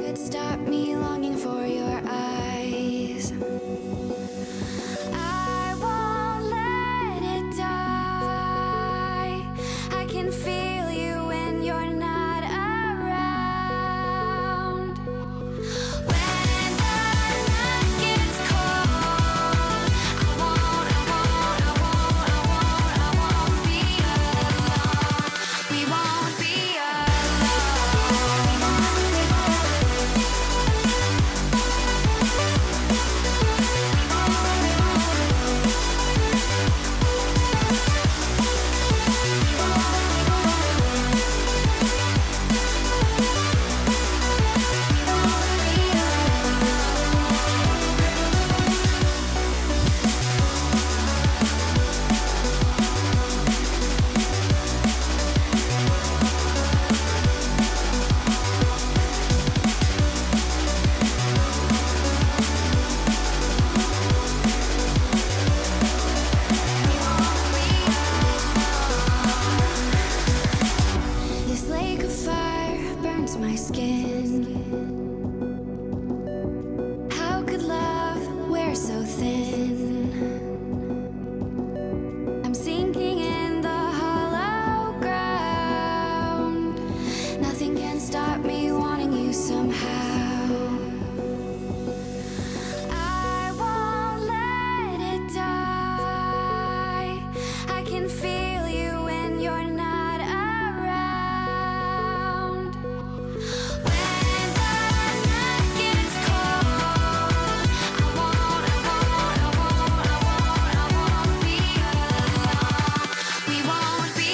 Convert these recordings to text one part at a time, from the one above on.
could stop me longing for your eyes. I won't let it die. I can feel you when you're not around. When the night gets cold, I won't be alone. We won't be This lake of fire burns my skin. How could love wear so thin? I'm sinking in the hollow ground. Nothing can stop me wanting you somehow. I won't let it die. I can feel you when you're not around. When the night gets cold, I won't be alone. We won't be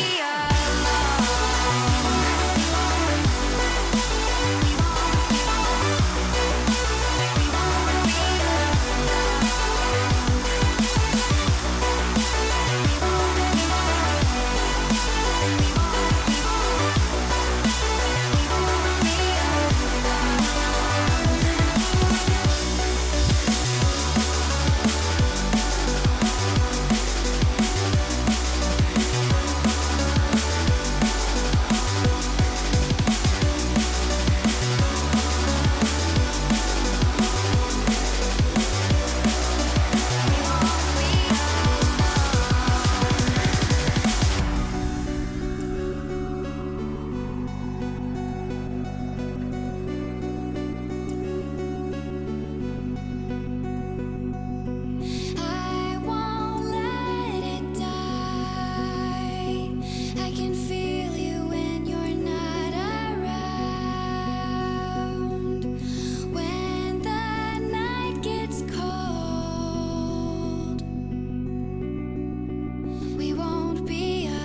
I won't let it die. I can feel you when you're not around. When the night gets cold, we won't be alone.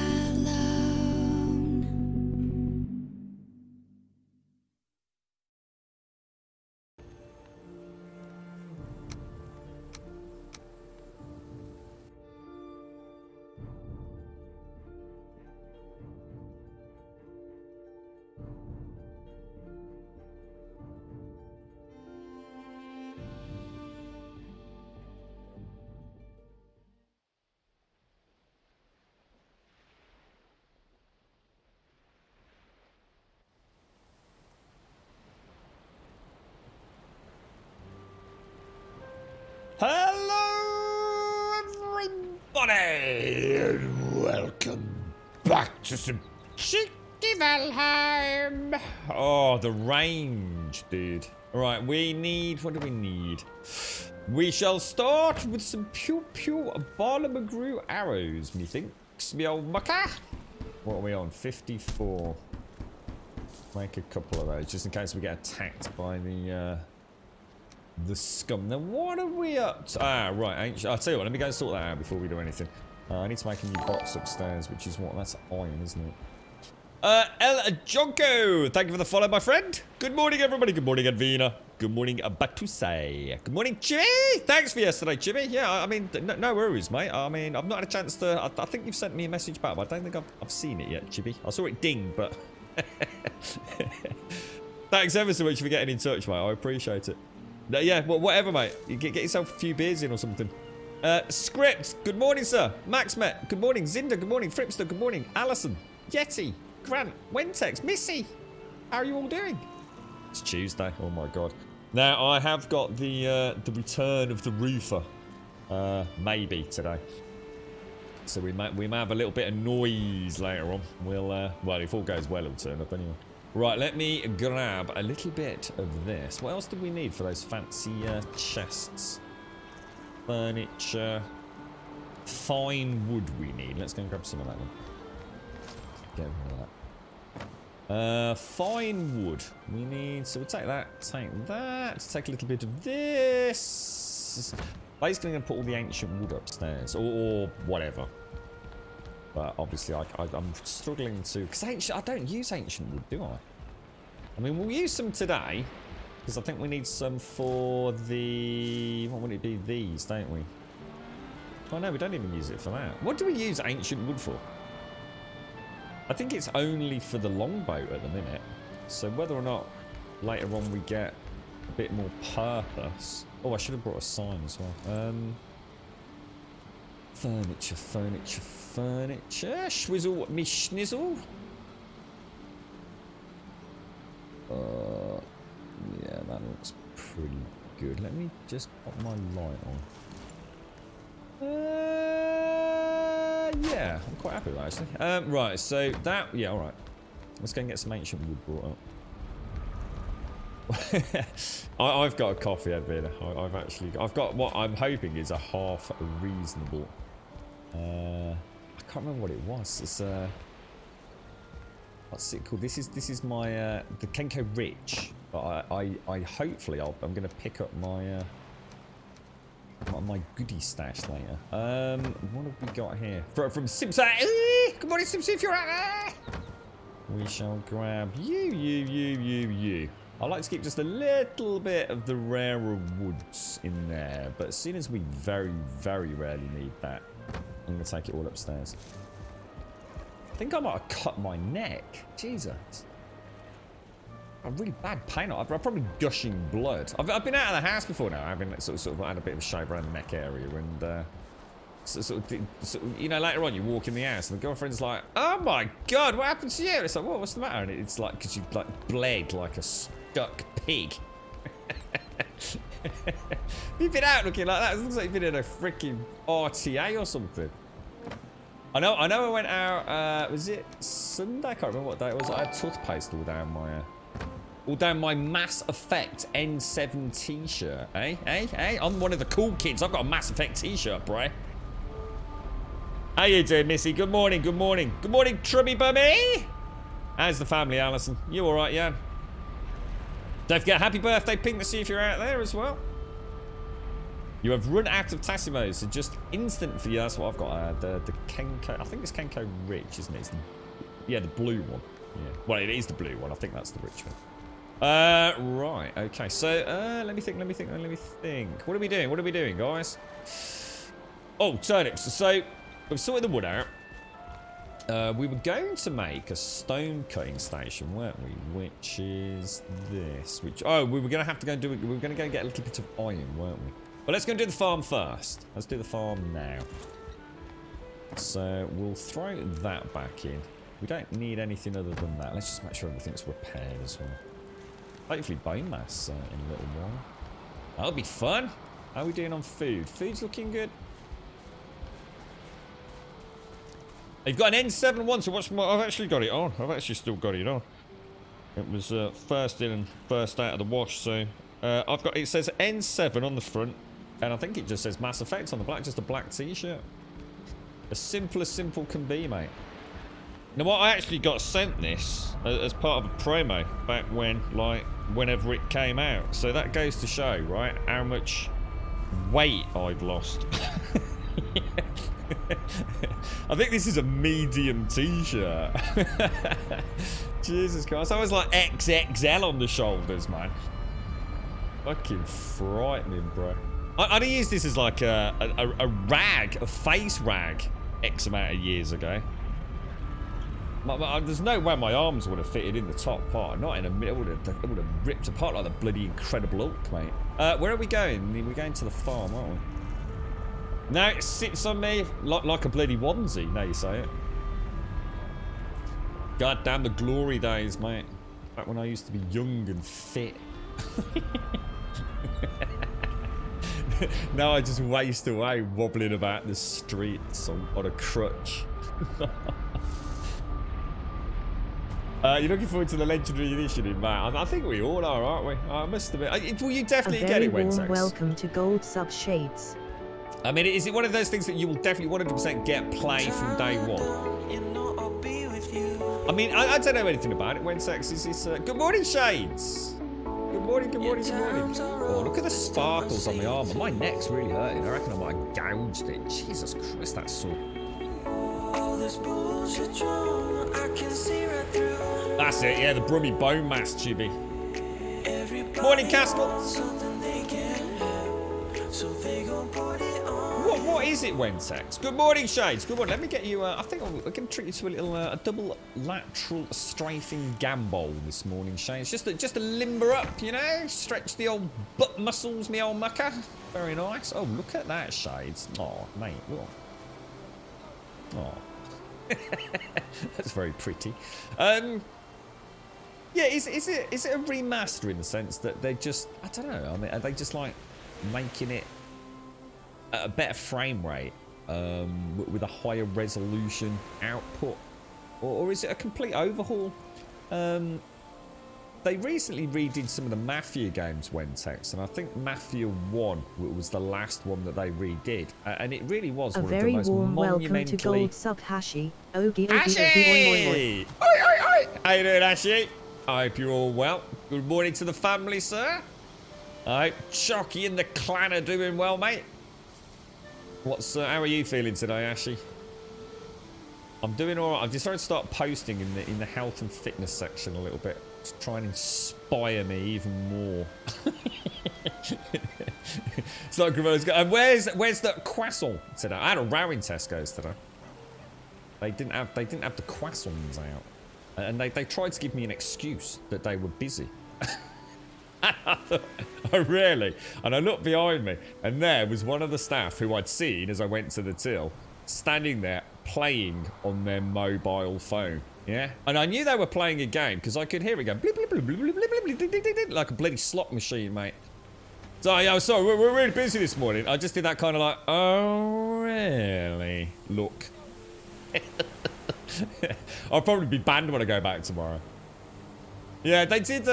Hello, everybody, and welcome back to some cheeky Valheim. Oh, the range, dude. All right, we need. What do we need? We shall start with some pew Barlamagru arrows, methinks, me old mucker. What are we on? 54. Make a couple of those just in case we get attacked by the scum. Now, what are we up to? Ah, right. I'll tell you what, let me go and sort that out before we do anything. I need to make a new box upstairs, which is what? That's iron, isn't it? El Jonko, thank you for the follow, my friend. Good morning, everybody. Good morning, Advina. Good morning, Batusay. Good morning, Jimmy. Thanks for yesterday, Jimmy. Yeah, I mean, no worries, mate. I mean, I've not had a chance to. I think you've sent me a message back, but I don't think I've seen it yet, Jimmy. I saw it ding, but. Thanks ever so much for getting in touch, mate. I appreciate it. Yeah, well, whatever, mate. You get yourself a few beers in or something. Script, good morning, sir. Maxmet, good morning. Zinda, good morning. Fripster, good morning. Alison, Yeti, Grant, Wentex, Missy. How are you all doing? It's Tuesday. Oh my god. Now I have got the return of the roofer. Maybe today. So we may have a little bit of noise later on. We'll well, if all goes well, it'll turn up anyway. Right, let me grab a little bit of this. What else do we need for those fancy chests? Furniture. Fine wood we need. Let's go and grab some of that then. Get rid of that. Fine wood. We need... So we'll take that. Take that. Take a little bit of this. Basically, I'm going to put all the ancient wood upstairs. Or whatever. But obviously, I'm struggling to... Because I don't use ancient wood, do I? I mean, we'll use some today. Because I think we need some for the... What would it be? These, don't we? Oh no, we don't even use it for that. What do we use ancient wood for? I think it's only for the longboat at the minute. So whether or not later on we get a bit more purpose... Oh, I should have brought a sign as well. Furniture, furniture, furniture. Schwizzle, me schnizzle. Yeah, that looks pretty good. Let me just put my light on. Yeah, I'm quite happy with that actually. Right, so that, yeah, alright. Let's go and get some ancient wood brought up. I've got a coffee head bidder. I've got what I'm hoping is a half reasonable. I can't remember what it was. It's what's it called? This is my the Kenko Rich. But I hopefully I'm going to pick up my my goodie stash later. What have we got here? From Simpson. Good morning, Simpson. If you're out there, we shall grab you. I like to keep just a little bit of the rarer woods in there, but as soon as we very, very rarely need that, I'm going to take it all upstairs. I think I might have cut my neck. Jesus. A really bad pain. I'm probably gushing blood. I've been out of the house before now. I've been sort of had a bit of a shave around the neck area, and you know, later on you walk in the house and the girlfriend's like, "Oh my god, what happened to you?" It's like, "What's the matter?" And it's like, because you like bled like a stuck pig. You've been out looking like that. It looks like you've been in a freaking RTA or something. I know. I went out. Was it Sunday? I can't remember what day it was. I had toothpaste all down my Mass Effect N7 t-shirt. Hey. I'm one of the cool kids. I've got a Mass Effect t-shirt, bro. How you doing, Missy? Good morning. Good morning, Trubby Bummy. How's the family, Alison? You all right, yeah? Don't forget, happy birthday, Pink, to see if you're out there as well. You have run out of Tassimos, so just instant for you. That's what I've got. The Kenko, I think it's Kenko Rich, isn't it? Yeah, the blue one. Yeah. Well, it is the blue one. I think that's the rich one. Right. Okay. So, let me think. What are we doing, guys? Oh, turnips. So, we've sorted the wood out. We were going to make a stone cutting station, weren't we? Which is this. Oh, we were going to have to go and do it. We were going to go and get a little bit of iron, weren't we? But let's go and do the farm first. Let's do the farm now. So we'll throw that back in. We don't need anything other than that. Let's just make sure everything's repaired as well. Hopefully bone mass in a little while. That'll be fun. How are we doing on food? Food's looking good. You've got an N7 one, so what's my... I've actually got it on. I've actually still got it on. It was first in and first out of the wash, so... I've got... It says N7 on the front, and I think it just says Mass Effect on the back, just a black t-shirt. As simple can be, mate. Now, what I actually got sent this as part of a promo back when, like, whenever it came out. So that goes to show, right, how much weight I've lost. I think this is a medium t-shirt. Jesus Christ. I was like XXL on the shoulders, man. Fucking frightening, bro. I'd used this as like a rag, a face rag, X amount of years ago. There's no way my arms would have fitted in the top part. Not in the middle. It would have ripped apart like the bloody Incredible Hulk, mate. Where are we going? We're going to the farm, aren't we? Now it sits on me like a bloody onesie. Now you say it. God damn the glory days, mate. Back when I used to be young and fit. Now I just waste away wobbling about the streets on a crutch. You're looking forward to the Legendary Initiative, man. I think we all are, aren't we? I must admit. Will you definitely get it, Wensex? Welcome to Gold Sub Shades. I mean, is it one of those things that you will definitely 100% get play from day one? I mean, I don't know anything about it. Wensex, is this... good morning, Shades. Good morning, good morning, good morning. Oh, look at the sparkles on the armour. My neck's really hurting. I reckon I might have gouged it. Jesus Christ, that's so... That's it, yeah, the Brummy Bone Mass, Chibi. Morning, Castle. What is it, Wensex? Good morning, Shades. Good morning. Let me get you, I think I can treat you to a little, a double lateral strafing gambol this morning, Shades. Just to limber up, you know? Stretch the old butt muscles, me old mucker. Very nice. Oh, look at that, Shades. Oh, mate, look. Oh. That's very pretty. Yeah, is it a remaster in the sense that they just, I don't know, I mean, are they just like making it at a better frame rate with a higher resolution output, or is it a complete overhaul? They recently redid some of the Mafia games, Wentex, and I think Mafia 1 was the last one that they redid, and it really was one of the most warm monumentally... welcome to Gold Sub Hashi. Ogie, Ashi! Oi! How you doing, Ashi? I hope you're all well. Good morning to the family, sir. I hope Chucky and the clan are doing well, mate. How are you feeling today, Ashi? I'm doing all right. I've decided to start posting in the health and fitness section a little bit to try and inspire me even more. It's like Gravel's go. And where's the croissant today? I had a row in Tesco's today. They didn't have the croissants out, and they tried to give me an excuse that they were busy. Oh, really? And I looked behind me, and there was one of the staff who I'd seen as I went to the till, standing there playing on their mobile phone. Yeah, and I knew they were playing a game because I could hear it go blip, blip, blip, blip, blip, blip, blip, blip, blip, blip, like a bloody slot machine, mate. So yeah, sorry, we're really busy this morning. I just did that kind of like, oh really? Look. I'll probably be banned when I go back tomorrow. Yeah, they did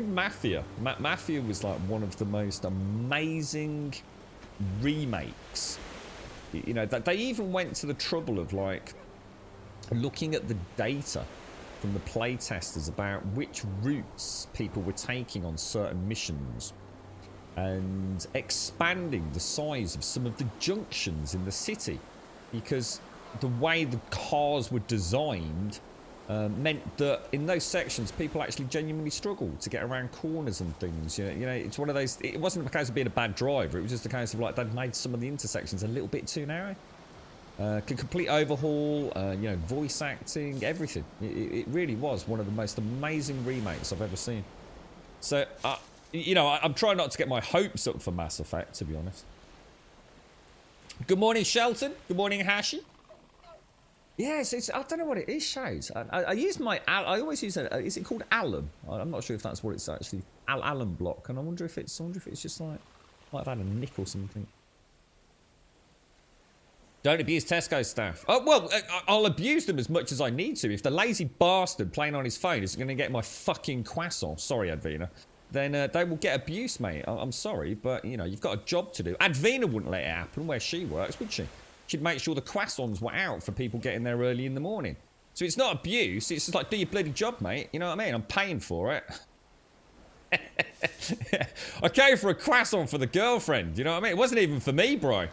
Mafia. Mafia was like one of the most amazing remakes. You know, they even went to the trouble of like looking at the data from the playtesters about which routes people were taking on certain missions and expanding the size of some of the junctions in the city, because the way the cars were designed meant that in those sections people actually genuinely struggled to get around corners and things. You know, it's one of those. It wasn't a case of being a bad driver. It was just a case of like they'd made some of the intersections a little bit too narrow. Complete overhaul. You know, voice acting, everything. It really was one of the most amazing remakes I've ever seen. So, you know, I'm trying not to get my hopes up for Mass Effect, to be honest. Good morning, Shelton. Good morning, Hashi. Yes, I don't know what it is, Shades. I use my... I always use a... Is it called alum? I'm not sure if that's what it's actually... Alum block. And I wonder if it's just like... Might have had a nick or something. Don't abuse Tesco staff. Oh, well, I'll abuse them as much as I need to. If the lazy bastard playing on his phone is going to get my fucking croissant, sorry, Advina, then they will get abuse, mate. I'm sorry, but, you know, you've got a job to do. Advina wouldn't let it happen where she works, would she? She'd make sure the croissants were out for people getting there early in the morning. So it's not abuse. It's just like, do your bloody job, mate. You know what I mean? I'm paying for it. I came for a croissant for the girlfriend. You know what I mean? It wasn't even for me, bro.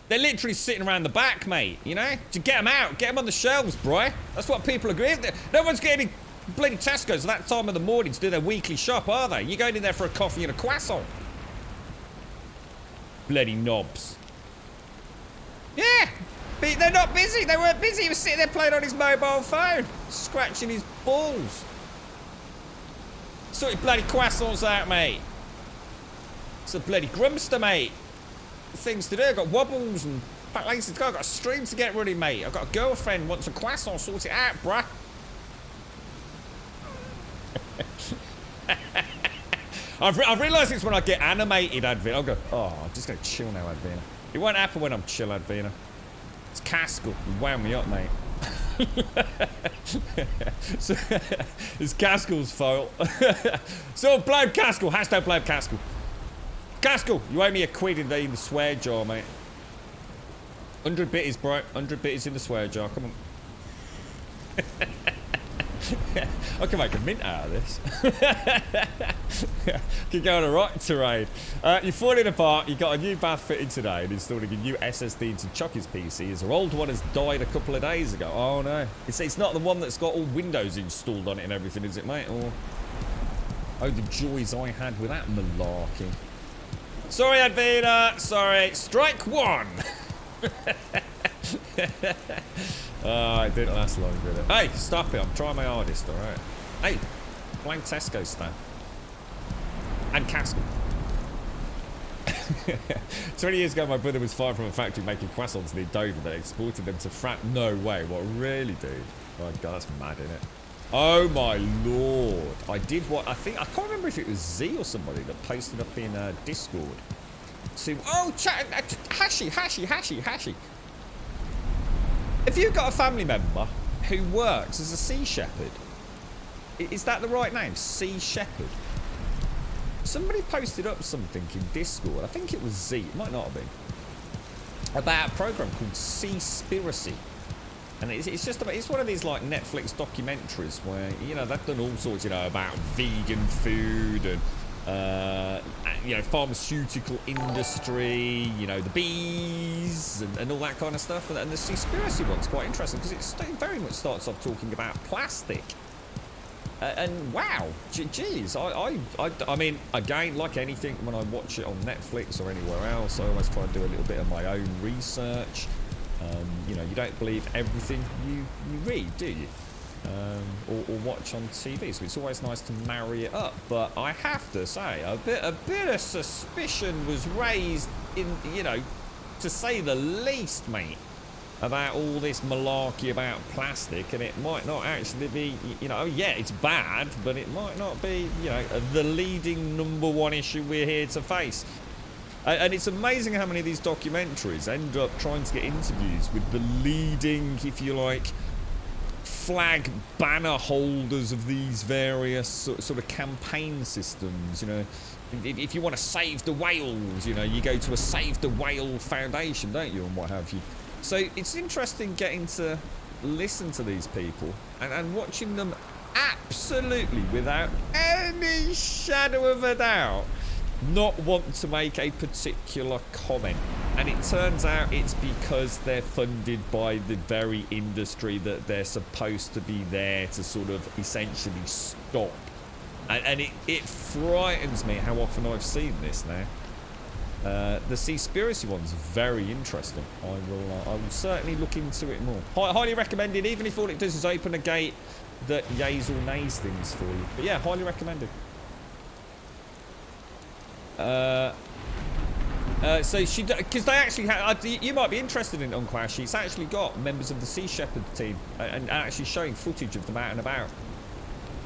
They're literally sitting around the back, mate. You know? To get them out. Get them on the shelves, bro. That's what people agree. No one's getting bloody Tesco's at that time of the morning to do their weekly shop, are they? You're going in there for a coffee and a croissant. Bloody knobs. Yeah, but they're not busy. They weren't busy. He was sitting there playing on his mobile phone, scratching his balls. Sort your bloody croissants out, mate. It's a bloody grumster, mate. Things to do. I've got wobbles and back legs to go. I've got a stream to get ready, mate. I've got a girlfriend wants a croissant. Sort it out, bruh. I've realised it's when I get animated, Advina. I'll go, oh, I'm just going to chill now, Advina. It won't happen when I'm chill, Advina. It's Caskell. You wound me up, mate. So, it's Caskell's fault. So, blame Caskell. Hashtag blame Caskell. Caskell, you owe me £1 in the swear jar, mate. 100 bitties, bro. 100 bitties in the swear jar. Come on. I can make a mint out of this. Could go on a rocket terrain. You're falling apart. You got a new bath fitted today and installing a new SSD into Chucky's PC as her old one has died a couple of days ago. Oh no. It's not the one that's got all Windows installed on it and everything, is it, mate? Or oh, the joys I had with that malarkey. Sorry, Advina. Sorry. Strike one. Oh, it didn't last long, did it? Hey, stop it. I'm trying my hardest, alright? Hey, blame Tesco stand. And Caskell. 20 years ago, my brother was fired from a factory making croissants near Dover that exported them to France. No way. What, really, dude? Oh, God, that's mad, isn't it? Oh, my Lord. I did what I think. I can't remember if it was Z or somebody that posted up in Discord. See, oh, Hashi. If you've got a family member who works as a sea shepherd, is that the right name? Sea shepherd? Somebody posted up something in Discord, I think it was Z, it might not have been, about a program called Seaspiracy. And it's just about, it's one of these like Netflix documentaries where, you know, they've done all sorts, you know, about vegan food and you know, pharmaceutical industry, you know, the bees and all that kind of stuff. And the Seaspiracy one's quite interesting because it very much starts off talking about plastic. And wow, geez, I mean, again, like anything, when I watch it on Netflix or anywhere else, I always try and do a little bit of my own research. You know, you don't believe everything you read, do you? Or watch on TV, so it's always nice to marry it up. But I have to say, a bit of suspicion was raised in, you know, to say the least, mate, about all this malarkey about plastic, and it might not actually be, you know, yeah, it's bad, but it might not be, you know, the leading #1 issue we're here to face. And it's amazing how many of these documentaries end up trying to get interviews with the leading, if you like, flag banner holders of these various sort of campaign systems. You know, if you want to save the whales, you know, you go to a Save the Whale Foundation, don't you, and what have you. So it's interesting getting to listen to these people and watching them absolutely, without any shadow of a doubt, not want to make a particular comment. And it turns out it's because they're funded by the very industry that they're supposed to be there to sort of essentially stop. And it frightens me how often I've seen this now. The Seaspiracy one's very interesting. I will certainly look into it more. Highly recommended, even if all it does is open a gate that yays or nays things for you. But yeah, highly recommended. So she, because they actually have, you might be interested in Uncle Ash. She's actually got members of the Sea Shepherd team and actually showing footage of them out and about.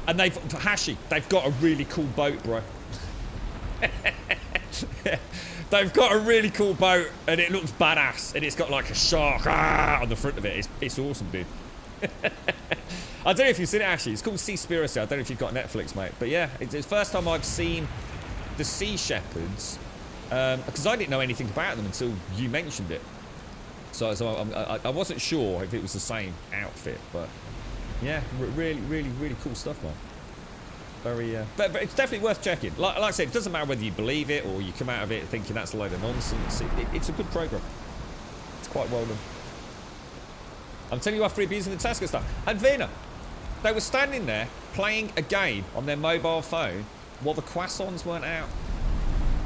And they've got a really cool boat, bro. They've got a really cool boat and it looks badass, and it's got like a shark on the front of it. It's awesome, dude. I don't know if you've seen it, actually. It's called Seaspiracy. I don't know if you've got Netflix, mate. But yeah, it's the first time I've seen the Sea Shepherds, because I didn't know anything about them until you mentioned it. So I wasn't sure if it was the same outfit, but yeah, really cool stuff, man. Very, but it's definitely worth checking. Like I said, it doesn't matter whether you believe it or you come out of it thinking that's a load of nonsense. It's a good program. It's quite well done. I'm telling you after abusing the Tesco stuff. And Vina, they were standing there playing a game on their mobile phone while the croissants weren't out.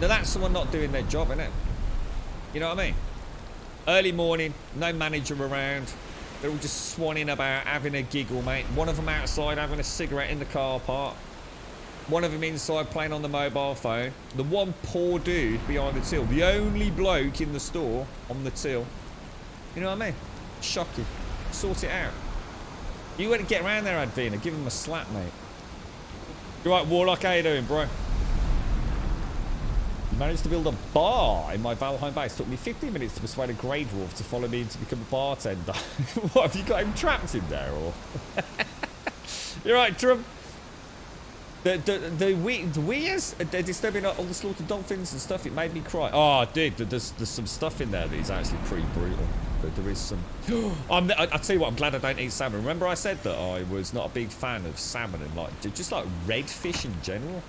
Now that's someone not doing their job, isn't it? You know what I mean? Early morning, no manager around. They're all just swanning about, having a giggle, mate. One of them outside having a cigarette in the car park. One of them inside playing on the mobile phone. The one poor dude behind the till. The only bloke in the store on the till. You know what I mean? Shocking. Sort it out. You want to get around there, Advina. Give him a slap, mate. You right, Warlock? How you doing, bro? Managed to build a bar in my Valheim base. Took me 15 minutes to persuade a Grey Dwarf to follow me to become a bartender. What, have you got him trapped in there, or? You're right, Trump. The weirs, they're disturbing all the slaughtered dolphins and stuff. It made me cry. Oh, dude, there's some stuff in there that is actually pretty brutal. But there is some. I tell you what, I'm glad I don't eat salmon. Remember I said that I was not a big fan of salmon and like just like red fish in general.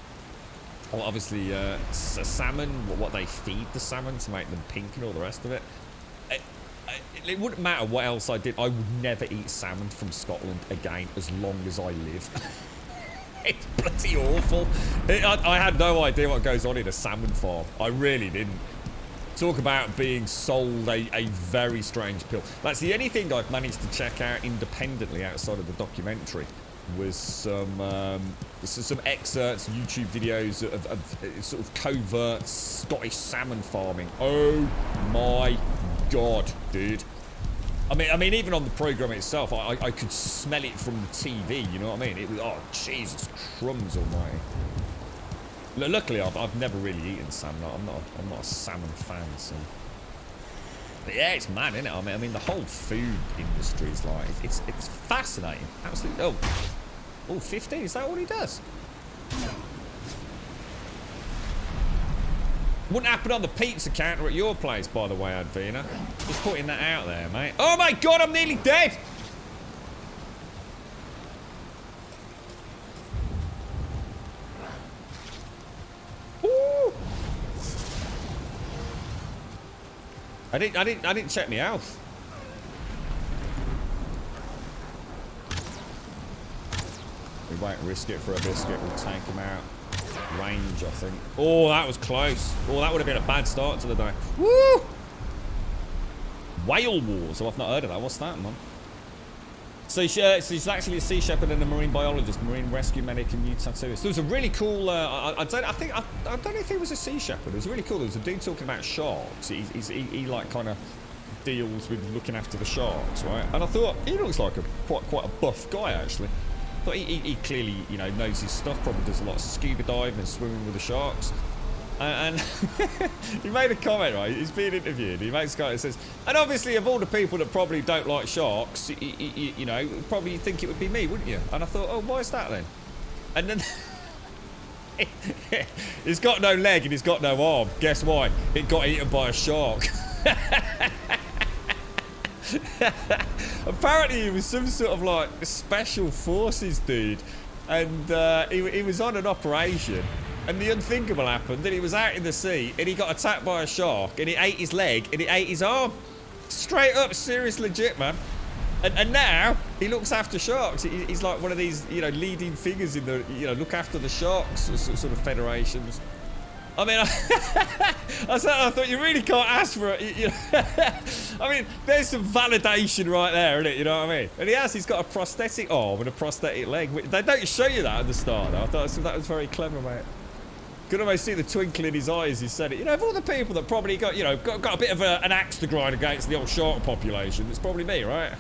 Well, obviously, salmon, what they feed the salmon to make them pink and all the rest of it. It wouldn't matter what else I did. I would never eat salmon from Scotland again as long as I live. It's bloody awful. I had no idea what goes on in a salmon farm. I really didn't. Talk about being sold a very strange pill. That's the only thing I've managed to check out independently outside of the documentary was some excerpts, YouTube videos of sort of covert Scottish salmon farming. Oh my god, dude. I mean, even on the program itself, I could smell it from the TV. You know what I mean? It was, oh Jesus crumbs almighty. Luckily, I've never really eaten salmon. I'm not a salmon fan. So, but yeah, it's mad, isn't it? I mean, the whole food industry is like it's fascinating. Absolutely. Oh, 15. Is that all he does? Wouldn't happen on the pizza counter at your place, by the way, Advina. Just putting that out there, mate. Oh my god, I'm nearly dead! Ooh. I didn't check my health. We won't risk it for a biscuit. We'll take him out. Range, I think. Oh, that was close. Oh, that would have been a bad start to the day. Woo! Whale Wars. Oh, I've not heard of that. What's that, man? So she's actually a sea shepherd and a marine biologist, marine rescue medic, and new tattooist. There was a really cool. I don't know if he was a sea shepherd. It was really cool. There was a dude talking about sharks. He like kind of deals with looking after the sharks, right? And I thought he looks like a quite a buff guy actually. But he clearly, you know, knows his stuff. Probably does a lot of scuba diving and swimming with the sharks. And he made a comment, right? He's being interviewed. He makes a comment that says, and obviously of all the people that probably don't like sharks, you know, probably think it would be me, wouldn't you? And I thought, oh, why is that then? And then he's got no leg and he's got no arm. Guess why? It got eaten by a shark. Apparently he was some sort of like special forces dude, and he was on an operation, and the unthinkable happened. That he was out in the sea and he got attacked by a shark and it ate his leg and it ate his arm. Straight up, serious, legit, man. And now he looks after sharks. He's like one of these, you know, leading figures in the, you know, look after the sharks sort of federations. I mean, I thought you really can't ask for it. You know? I mean, there's some validation right there, isn't it? You know what I mean? And he's got a prosthetic arm and a prosthetic leg. They don't show you that at the start, though. I thought that was very clever, mate. Could almost see the twinkle in his eyes. He said it. You know, of all the people that probably got, you know, got a bit of an axe to grind against the old shark population, it's probably me, right?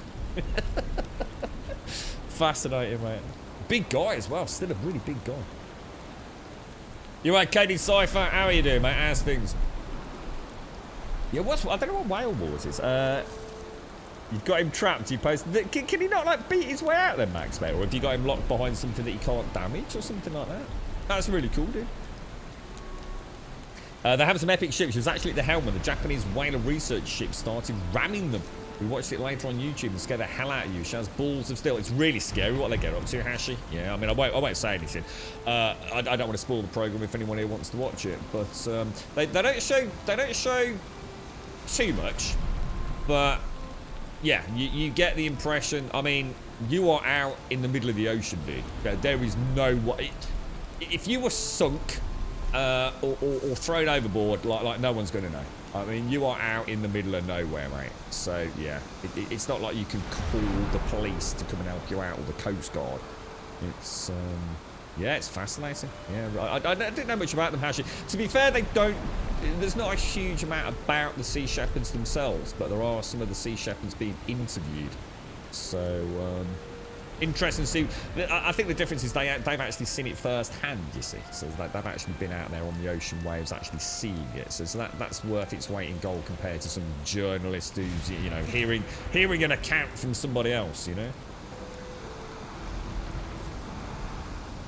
Fascinating, mate. Big guy as well. Still a really big guy. You right, Katie Cypher? How are you doing, mate? How's things? Yeah, I don't know what Whale Wars is. You've got him trapped. You posted. Can he not like beat his way out then, Max, mate? Or have you got him locked behind something that he can't damage or something like that? That's really cool, dude. They have some epic ships. She was actually at the helm when the Japanese whaler research ship started ramming them. We watched it later on YouTube and scared the hell out of you. She has balls of steel. It's really scary what they get up to, Hashi. Yeah, I mean, I won't say anything. I don't want to spoil the program if anyone here wants to watch it. But they don't show too much. But yeah, you get the impression. I mean, you are out in the middle of the ocean, dude. There is no way. If you were sunk or thrown overboard, like no one's going to know. I mean, you are out in the middle of nowhere, mate. So, yeah, it's not like you can call the police to come and help you out, or the Coast Guard. It's, yeah, it's fascinating. Yeah, I didn't know much about them, actually. To be fair, there's not a huge amount about the Sea Shepherds themselves, but there are some of the Sea Shepherds being interviewed. So, interesting to see. I think the difference is they've actually seen it firsthand, you see. So they've actually been out there on the ocean waves actually seeing it. So that's worth its weight in gold compared to some journalist who's, you know, hearing an account from somebody else, you know.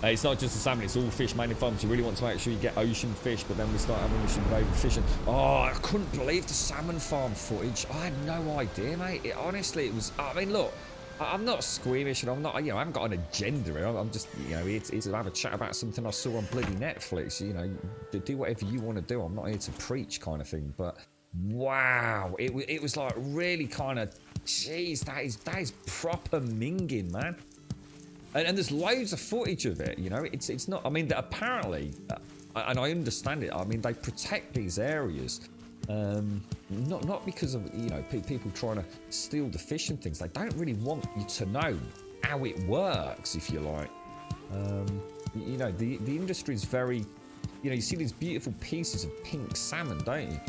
It's not just the salmon, it's all fish mainly farms. You really want to make sure you get ocean fish, but then we start having ocean road fishing. Oh, I couldn't believe the salmon farm footage. I had no idea, mate. Honestly, it was, I mean, look, I'm not squeamish and I'm not, you know, I haven't got an agenda here. I'm just, you know, here to have a chat about something I saw on bloody Netflix. You know, do whatever you want to do. I'm not here to preach kind of thing, but wow, it was like really kind of, jeez, that is proper minging, man. And there's loads of footage of it, you know. It's not. I mean, apparently, and I understand it. I mean, they protect these areas, not because of, you know, people trying to steal the fish and things. They don't really want you to know how it works, if you like. You know, the industry is very, you know, you see these beautiful pieces of pink salmon, don't you?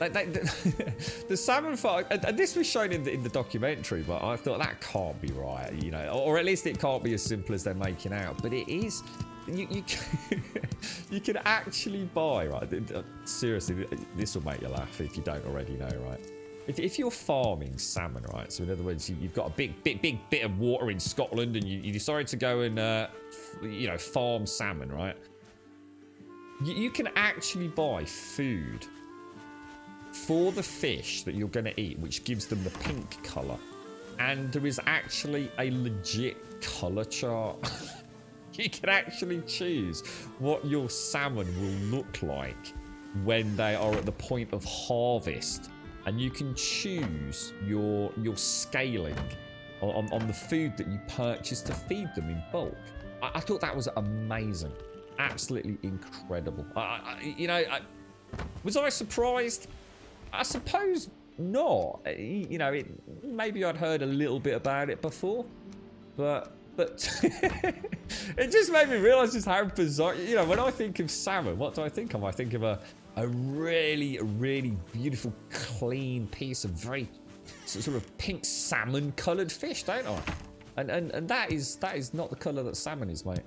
The salmon farm, and this was shown in the documentary, but I thought that can't be right, you know, or at least it can't be as simple as they're making out. But it is. You you can actually buy, right? Seriously, this will make you laugh if you don't already know, right? If you're farming salmon, right? So in other words, you've got a big bit of water in Scotland, and you decide to go and you know, farm salmon, right? You can actually buy food for the fish that you're going to eat, which gives them the pink colour, and there is actually a legit colour chart. You can actually choose what your salmon will look like when they are at the point of harvest, and you can choose your scaling on the food that you purchase to feed them in bulk. I thought that was amazing, absolutely incredible. You know, was I surprised? I suppose not. You know, maybe I'd heard a little bit about it before, but it just made me realise just how bizarre. You know, when I think of salmon, what do I think of? I think of a really, really beautiful, clean piece of very sort of pink salmon-coloured fish, don't I? And that is not the colour that salmon is, mate.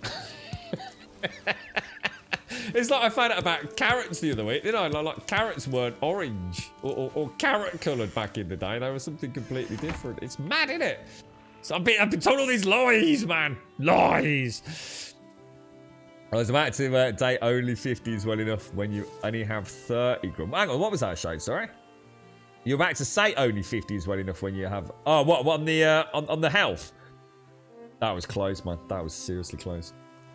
It's like I found out about carrots the other week. You know, like carrots weren't orange or carrot coloured back in the day. They were something completely different. It's mad, isn't it? So I've been told all these lies, man. Lies. I was about to date only 50 is well enough when you only have 30 grams. Hang on, what was that show? Sorry? You're about to say only 50 is well enough when you have... Oh, what on the health? That was close, man. That was seriously close.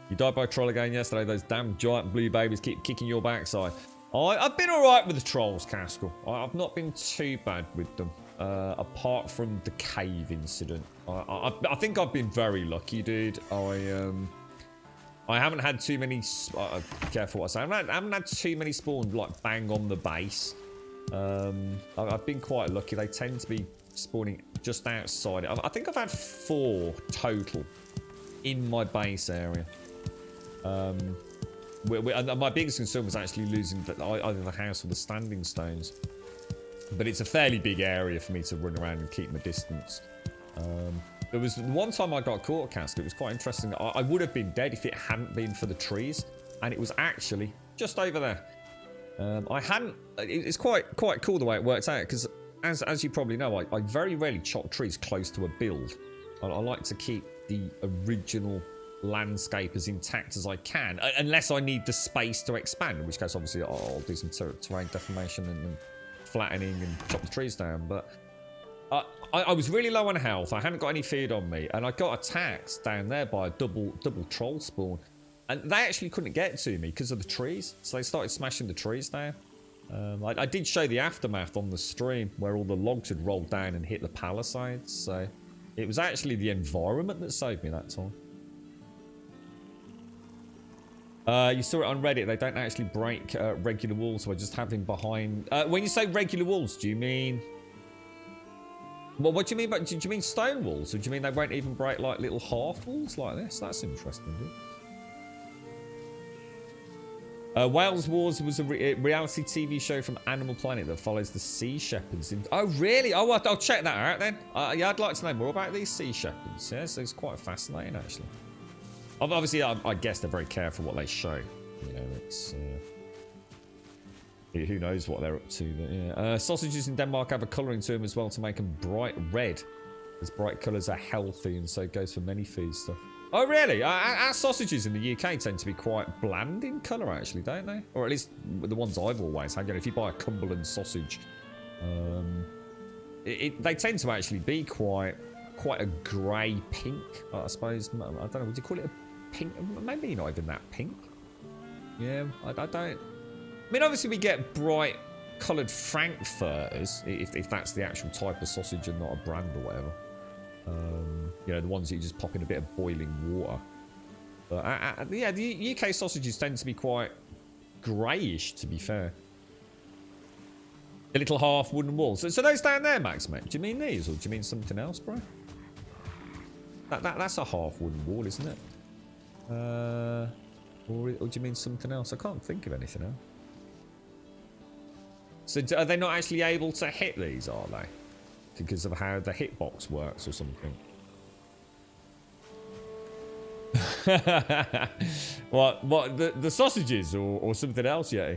You died by a troll again yesterday. Those damn giant blue babies keep kicking your backside. I've been alright with the trolls, Caskell. I've not been too bad with them. Apart from the cave incident. I think I've been very lucky, dude. I haven't had too many... careful what I say. I haven't had too many spawn, like, bang on the base. I've been quite lucky. They tend to be spawning just outside it. I think I've had 4 total in my base area. And my biggest concern was actually losing either the house or the standing stones. But it's a fairly big area for me to run around and keep my distance. There was one time I got caught, Cask. It was quite interesting. I would have been dead if it hadn't been for the trees. And it was actually just over there. It's quite cool the way it works out. Because as you probably know, I very rarely chop trees close to a build. I like to keep the original landscape as intact as I can, unless I need the space to expand, in which case obviously I'll do some terrain deformation and flattening and chop the trees down. But I was really low on health. I hadn't got any feed on me, and I got attacked down there by a double troll spawn, and they actually couldn't get to me because of the trees, so they started smashing the trees down. I did show the aftermath on the stream where all the logs had rolled down and hit the palisades, so it was actually the environment that saved me that time. You saw it on Reddit. They don't actually break regular walls, so I just have him behind. When you say regular walls, do you mean... Well, what do you mean? Do you mean stone walls? Or do you mean they won't even break like little half walls like this? That's interesting, dude. Wales Wars was a reality TV show from Animal Planet that follows the sea shepherds. Oh, really? Oh, I'll check that out then. Yeah, I'd like to know more about these sea shepherds. Yeah, so it's quite fascinating, actually. Obviously, I guess they're very careful what they show. You know, it's... who knows what they're up to. But yeah. Sausages in Denmark have a colouring to them as well to make them bright red. As bright colours are healthy, and so it goes for many foodstuff. Oh, really? Our sausages in the UK tend to be quite bland in colour, actually, don't they? Or at least the ones I've always had. You know, if you buy a Cumberland sausage, they tend to actually be quite a grey pink, I suppose. I don't know, would you call it a pink? Maybe not even that pink. Yeah, I don't... I mean, obviously we get bright coloured frankfurters, if that's the actual type of sausage and not a brand or whatever. You know, the ones that you just pop in a bit of boiling water. But yeah, the UK sausages tend to be quite greyish, to be fair. The little half wooden walls. So those down there, Max, mate, do you mean these or do you mean something else, bro? That's a half wooden wall, isn't it? Or do you mean something else? I can't think of anything else. So are they not actually able to hit these, are they? Because of how the hitbox works or something. What the sausages or something else, yeah?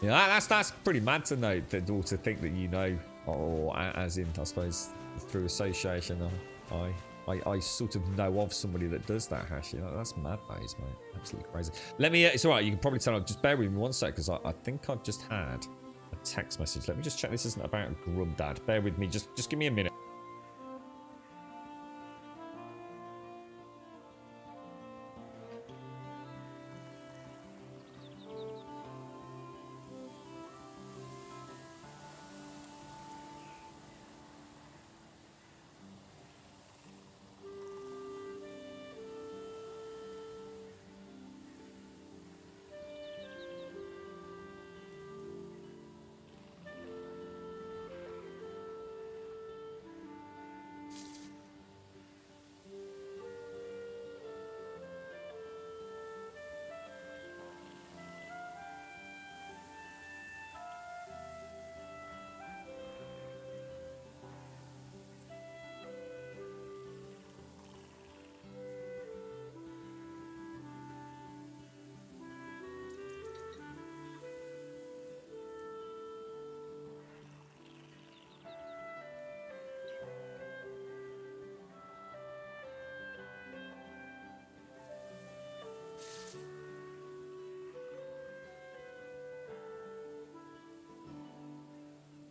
Yeah, that's pretty mad to know, or to think that you know, or as in, I suppose, through association, I sort of know of somebody that does that, Hash. You know, that's mad, days, mate. Absolutely crazy. Let me... it's alright, you can probably tell. Just bear with me one sec, because I think I've just had a text message. Let me just check this isn't about Grub Dad. Bear with me. Just give me a minute.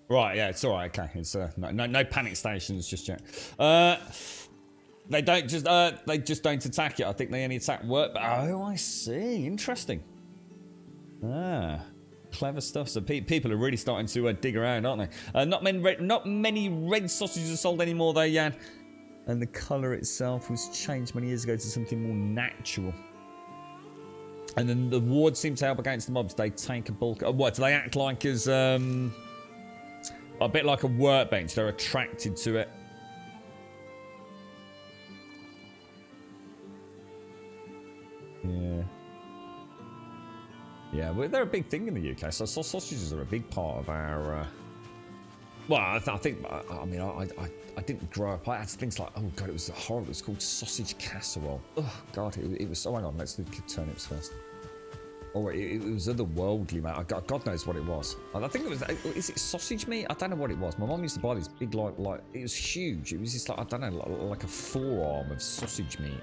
Right, yeah, it's all right. Okay, it's no panic stations just yet. They just don't attack it. I think they only attack work. Oh, I see. Interesting. Clever stuff. So people are really starting to dig around, aren't they? Not many red sausages are sold anymore, though, Jan. And the colour itself was changed many years ago to something more natural. And then the wards seem to help against the mobs. They take a bulk. What do they act like as a bit like a workbench? They're attracted to it. Yeah. Yeah, well, they're a big thing in the UK. So sausages are a big part of our... Well, I think... I mean, I didn't grow up... I had things like... Oh, God, it was horrible. It was called sausage casserole. Oh, God, it was... Oh, hang on. Let's do turnips first. Oh, it was otherworldly, mate. God knows what it was. I think it was... Is it sausage meat? I don't know what it was. My mum used to buy these big, like... It was huge. It was just like... I don't know, like a forearm of sausage meat.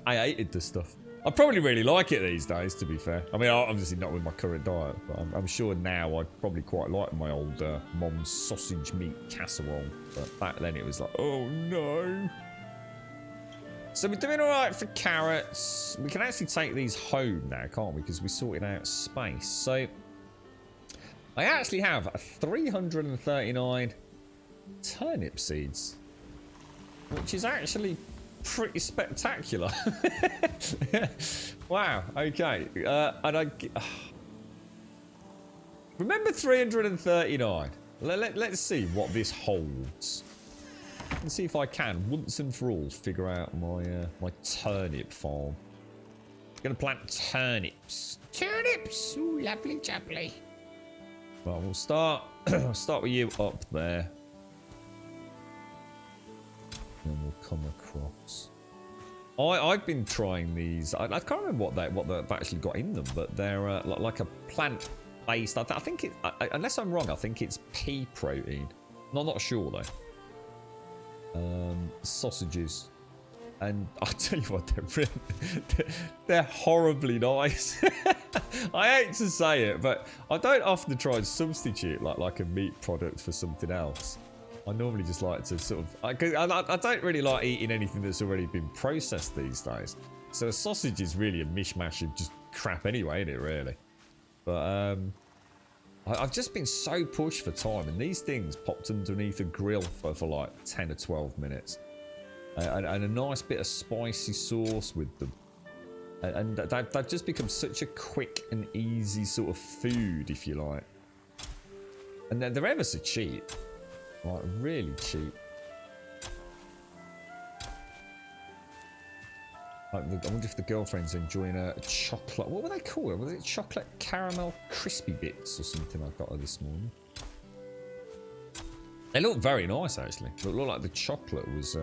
I hated this stuff. I probably really like it these days, to be fair. I mean, obviously not with my current diet, but I'm sure now I'd probably quite like my old mom's sausage meat casserole. But back then it was like, oh no. So we're doing all right for carrots. We can actually take these home now, can't we? Because we sorted out space. So I actually have 339 turnip seeds, which is actually pretty spectacular. Wow, okay. And I remember 339. Let's see what this holds. and see if I can, once and for all, figure out my my turnip farm. Gonna plant turnips. Turnips! Ooh, lovely jubbly. Well, we'll start start with you up there. And we'll come across. I've been trying these. I can't remember what they've actually got in them, but they're like a plant-based. I think it. Unless I'm wrong, I think it's pea protein. No, I'm not sure though. Sausages, and I'll tell you what, they're horribly nice. I hate to say it, but I don't often try and substitute like a meat product for something else. I normally just like to sort of... I don't really like eating anything that's already been processed these days. So a sausage is really a mishmash of just crap anyway, isn't it, really? But I've just been so pushed for time, and these things popped underneath a grill for like 10 or 12 minutes. And a nice bit of spicy sauce with them. And they've just become such a quick and easy sort of food, if you like. And they're ever so cheap. Like, really cheap. I wonder if the girlfriend's enjoying a chocolate... What were they called? Was it chocolate caramel crispy bits or something I got her this morning? They look very nice, actually. It looked like the chocolate was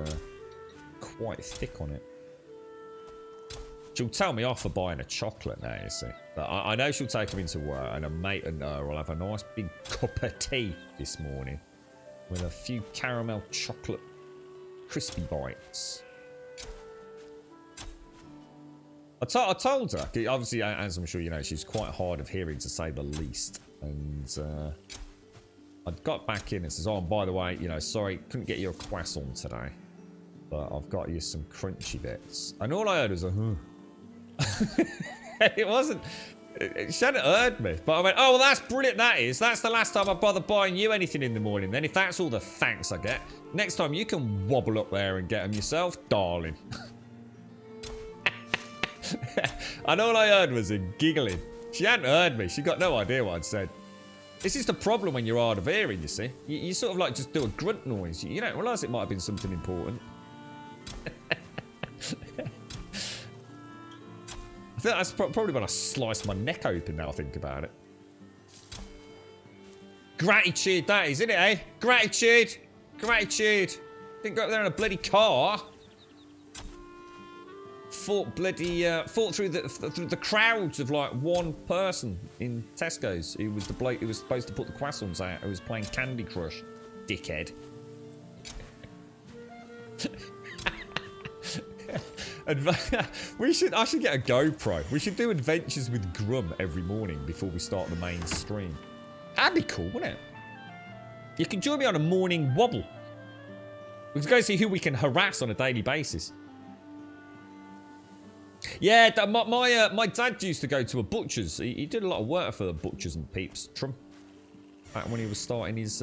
quite thick on it. She'll tell me off for buying a chocolate now, you see. But I know she'll take them into work, and a mate and her will have a nice big cup of tea this morning. With a few caramel chocolate crispy bites. I told her, obviously, as I'm sure you know, she's quite hard of hearing to say the least. And I got back in and says, oh, and by the way, you know, sorry, couldn't get you a croissant today. But I've got you some crunchy bits. And all I heard was a, It wasn't... She hadn't heard me, but I went, oh, well, that's brilliant, that is. That's the last time I bother buying you anything in the morning. Then if that's all the thanks I get, next time you can wobble up there and get them yourself, darling. And all I heard was a giggling. She hadn't heard me. She got no idea what I'd said. This is the problem when you're hard of hearing, you see. You sort of like just do a grunt noise. You don't realise it might have been something important. I think that's probably when I sliced my neck open now I think about it. Gratitude that is, isn't it, eh? Gratitude! Gratitude! Didn't go up there in a bloody car. Fought bloody... fought through the crowds of like one person in Tesco's. Who was the bloke who was supposed to put the croissants out. Who was playing Candy Crush. Dickhead. I should get a GoPro. We should do adventures with Grum every morning before we start the main stream. That'd be cool, wouldn't it? You can join me on a morning wobble. We can go see who we can harass on a daily basis. Yeah, my dad used to go to a butcher's. He did a lot of work for the Butchers and Peeps Trump back when he was starting his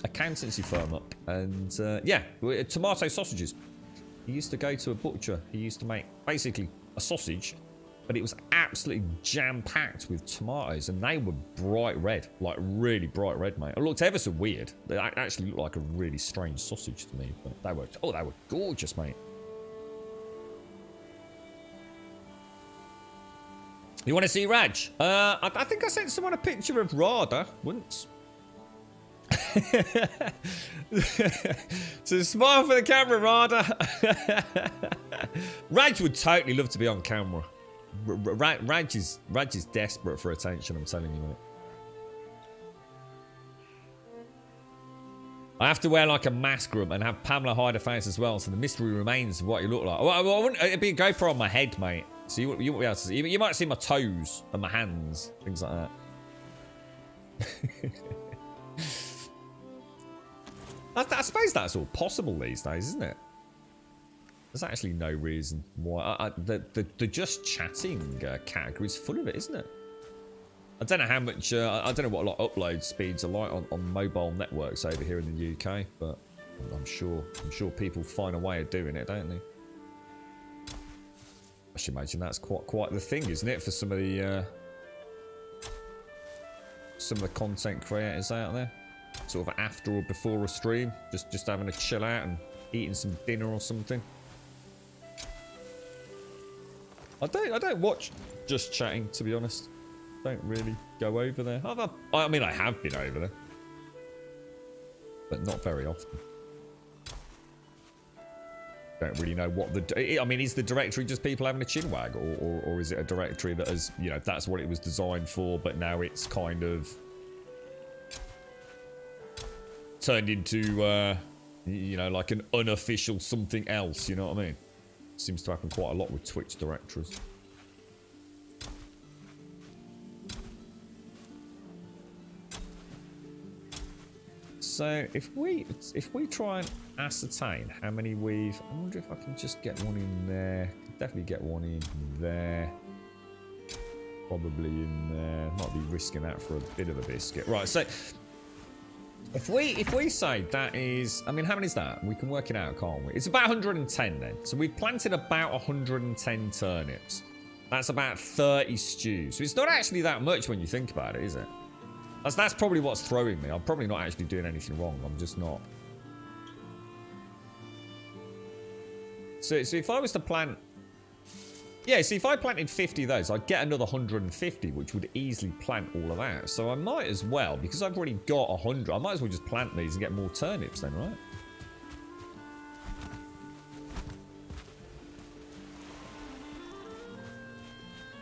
accountancy firm up. And yeah, tomato sausages. He used to go to a butcher. He used to make basically a sausage, but it was absolutely jam-packed with tomatoes, and they were bright red, like really bright red, mate. It looked ever so weird. They actually looked like a really strange sausage to me, but they were gorgeous, mate. You want to see Raj? I think I sent someone a picture of Radha once. So smile for the camera, Radha. Raj would totally love to be on camera. Raj is desperate for attention, I'm telling you, mate. I have to wear like a mask room and have Pamela hide her face as well, so the mystery remains of what you look like. Well, it'd be a GoPro on my head, mate. So you won't be able to see. You might see my toes and my hands, things like that. I suppose that's all possible these days, isn't it? There's actually no reason why. The just chatting category is full of it, isn't it? I don't know how much. I don't know what upload speeds are like on mobile networks over here in the UK, but I'm sure people find a way of doing it, don't they? I should imagine that's quite the thing, isn't it, for some of the content creators out there? sort of after or before a stream. Just having a chill out and eating some dinner or something. I don't watch Just Chatting, to be honest. Don't really go over there. I mean, I have been over there, but not very often. Don't really know what the... I mean, is the directory just people having a chinwag, or is it a directory that has, you know, that's what it was designed for, but now it's kind of turned into, you know, like an unofficial something else, you know what I mean? Seems to happen quite a lot with Twitch directories. So if we try and ascertain how many we've... I wonder if I can just get one in there. Definitely get one in there. Probably in there. Might be risking that for a bit of a biscuit. Right, so if we say that is... I mean, how many is that? We can work it out, can't we? It's about 110 then. So we've planted about 110 turnips. That's about 30 stews. So it's not actually that much when you think about it, is it? That's probably what's throwing me. I'm probably not actually doing anything wrong. I'm just not. So if I was to plant... Yeah, see, if I planted 50 of those, I'd get another 150, which would easily plant all of that. So I might as well, because I've already got 100, I might as well just plant these and get more turnips then, right?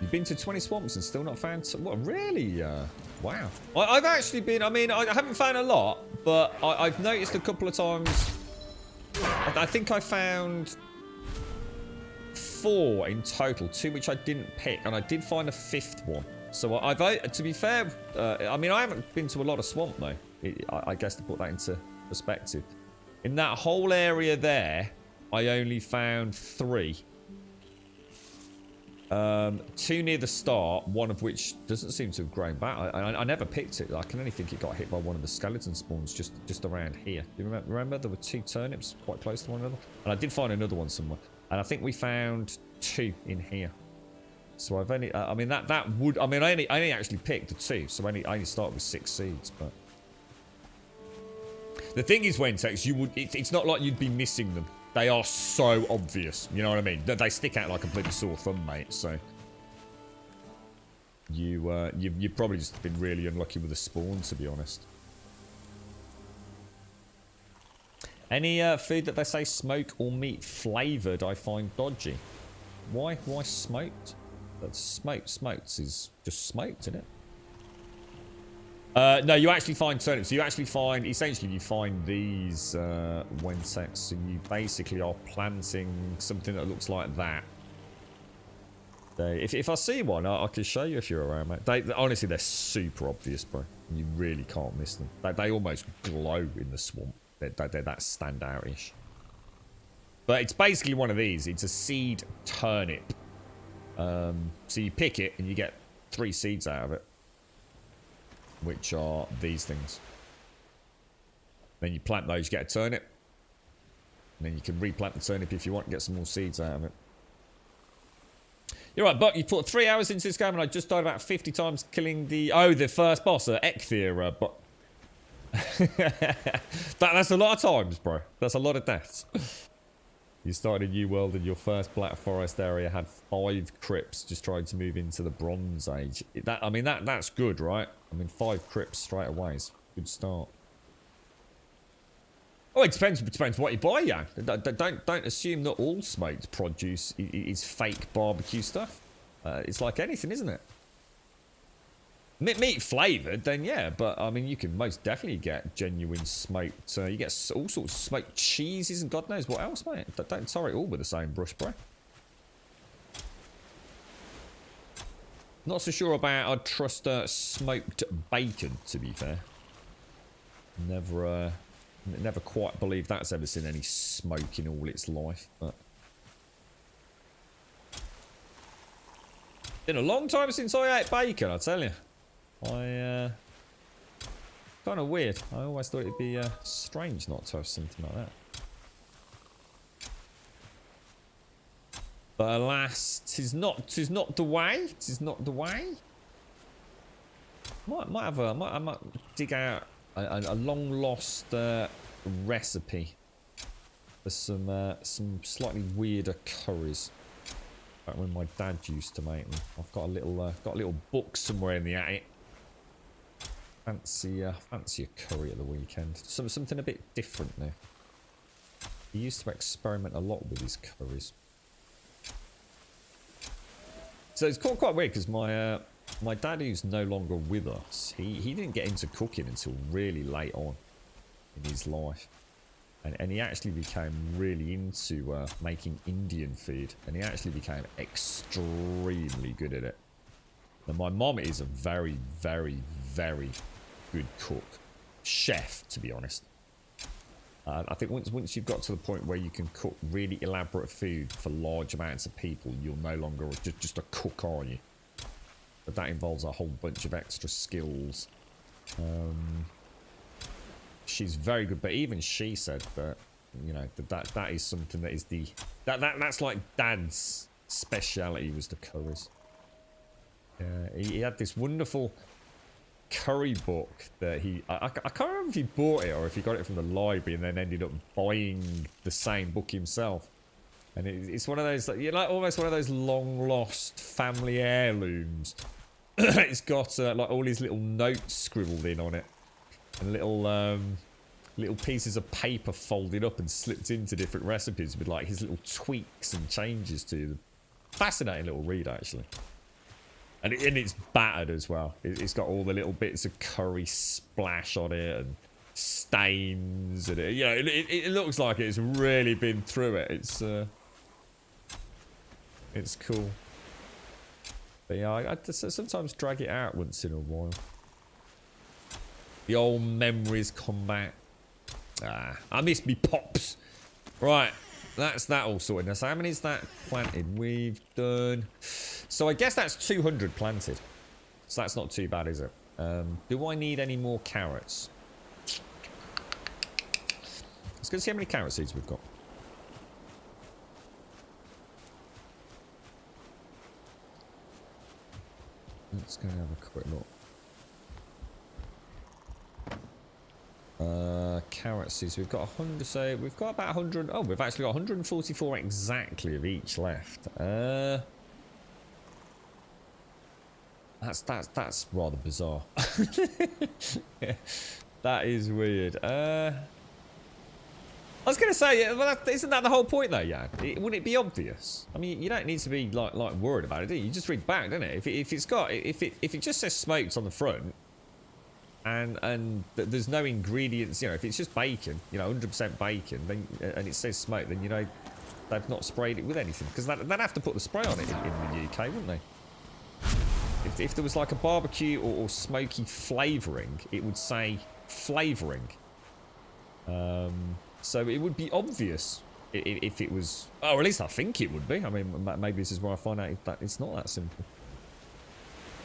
You've been to 20 swamps and still not found... What, really? Wow. I've actually been... I mean, I haven't found a lot, but I've noticed a couple of times... I think I found 4 in total, 2 which I didn't pick, and I did find a 5th one. So I've... To be fair, I mean, I haven't been to a lot of swamp, though. I guess to put that into perspective. In that whole area there, I only found 3. 2 near the start, one of which doesn't seem to have grown back. I never picked it. I can only think it got hit by one of the skeleton spawns just around here. Do you remember? There were 2 turnips quite close to one another. And I did find another one somewhere. And I think we found 2 in here. So I've only... I mean, that would... I mean, I only actually picked the 2. So I only started with 6 seeds, but... The thing is, Wentex, you would... It's not like you'd be missing them. They are so obvious, you know what I mean? They stick out like a bloody sore thumb, mate, so... You've probably just been really unlucky with the spawn, to be honest. Any food that they say smoke or meat flavoured I find dodgy. Why smoked? That's smoked is just smoked, isn't it? No, you actually find turnips. So you actually find, essentially, you find these Wentex. So you basically are planting something that looks like that. If I see one, I can show you if you're around, mate. Honestly, they're super obvious, bro. You really can't miss them. They almost glow in the swamp. They're that standout-ish. But it's basically one of these. It's a seed turnip. So you pick it and you get 3 seeds out of it, which are these things. Then you plant those, you get a turnip. And then you can replant the turnip if you want and get some more seeds out of it. You're right, Buck, you put 3 hours into this game and I just died about 50 times killing the... Oh, the first boss, Ekthir, but... That's a lot of times, bro. That's a lot of deaths. You started a new world and your first Black Forest area had 5 crypts just trying to move into the Bronze Age. I mean, that's good, right? I mean, 5 crypts straight away is a good start. Oh, it depends what you buy, yeah. Don't assume that all smoked produce is fake barbecue stuff. It's like anything, isn't it? Meat flavoured, then yeah, but I mean, you can most definitely get genuine smoked. You get all sorts of smoked cheeses and God knows what else, mate. Don't tar it all with the same brush, bro. Not so sure about I'd trust smoked bacon, to be fair. Never quite believe that's ever seen any smoke in all its life, but... Been a long time since I ate bacon, I tell you. Kind of weird. I always thought it'd be strange not to have something like that. But alas, 'tis not the way. 'Tis not the way. I might dig out a long lost recipe for some slightly weirder curries. Back when my dad used to make them. I've got a little book somewhere in the attic. Fancy a curry at the weekend. Something a bit different now. He used to experiment a lot with his curries. So it's quite weird because my dad, who's no longer with us, he didn't get into cooking until really late on in his life. And he actually became really into making Indian food. And he actually became extremely good at it. And my mom is a very, very, very good cook. Chef, to be honest. I think once you've got to the point where you can cook really elaborate food for large amounts of people, you're no longer just a cook, are you? But that involves a whole bunch of extra skills. She's very good, but even she said that, you know, that is something that is that's like Dad's speciality, was the curries. He had this wonderful curry book that I can't remember if he bought it or if he got it from the library and then ended up buying the same book himself. And it's one of those, you know, almost one of those long lost family heirlooms. It's got like all his little notes scribbled in on it, and little pieces of paper folded up and slipped into different recipes with like his little tweaks and changes to them. Fascinating little read, actually. And it's battered as well. It's got all the little bits of curry splash on it and stains, and you know, it looks like it's really been through it. It's cool. But yeah, I sometimes drag it out once in a while. The old memories come back. I miss me pops. Right, that's that all sorted. Now, so how many is that planted? We've done... So I guess that's 200 planted. So that's not too bad, is it? Do I need any more carrots? Let's go see how many carrot seeds we've got. Let's go and have a quick look. Carrot seeds. We've got 100. So we've got about 100. Oh, we've actually got 144 exactly of each left. That's rather bizarre. Yeah, that is weird. I was going to say, well, isn't that the whole point, though? Yeah, wouldn't it be obvious? I mean, you don't need to be like worried about it, do you? You just read back, don't it? If it just says smoked on the front, and there's no ingredients, you know, if it's just bacon, you know, 100% bacon, then and it says smoked, then you know they've not sprayed it with anything, because they'd have to put the spray on it in the UK, wouldn't they? If there was like a barbecue or smoky flavouring, it would say flavouring. So it would be obvious if it was... Oh, or at least I think it would be. I mean, maybe this is where I find out that it's not that simple.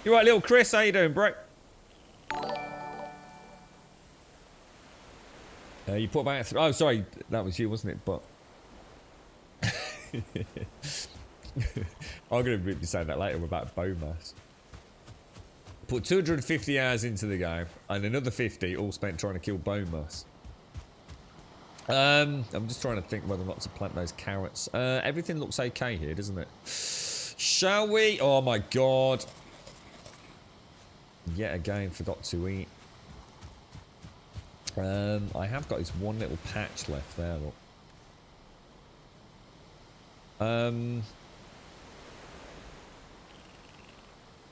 You right, little Chris? How you doing, bro? You put about... Oh, sorry. That was you, wasn't it? But... I'm going to be saying that later about Bowmass. Put 250 hours into the game, and another 50 all spent trying to kill Bowmass. I'm just trying to think whether or not to plant those carrots. Everything looks okay here, doesn't it? Shall we? Oh my god. Yet again, forgot to eat. I have got this one little patch left there, look.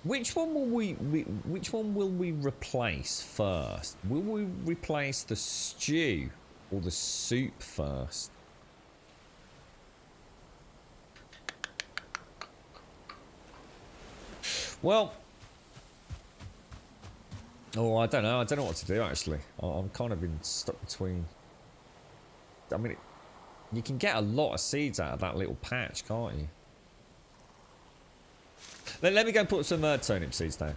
Which one will we replace first? Will we replace the stew or the soup first? Well, oh, I don't know. I don't know what to do, actually. I'm kind of been stuck between... I mean, you can get a lot of seeds out of that little patch, can't you? Let me go and put some turnip seeds down.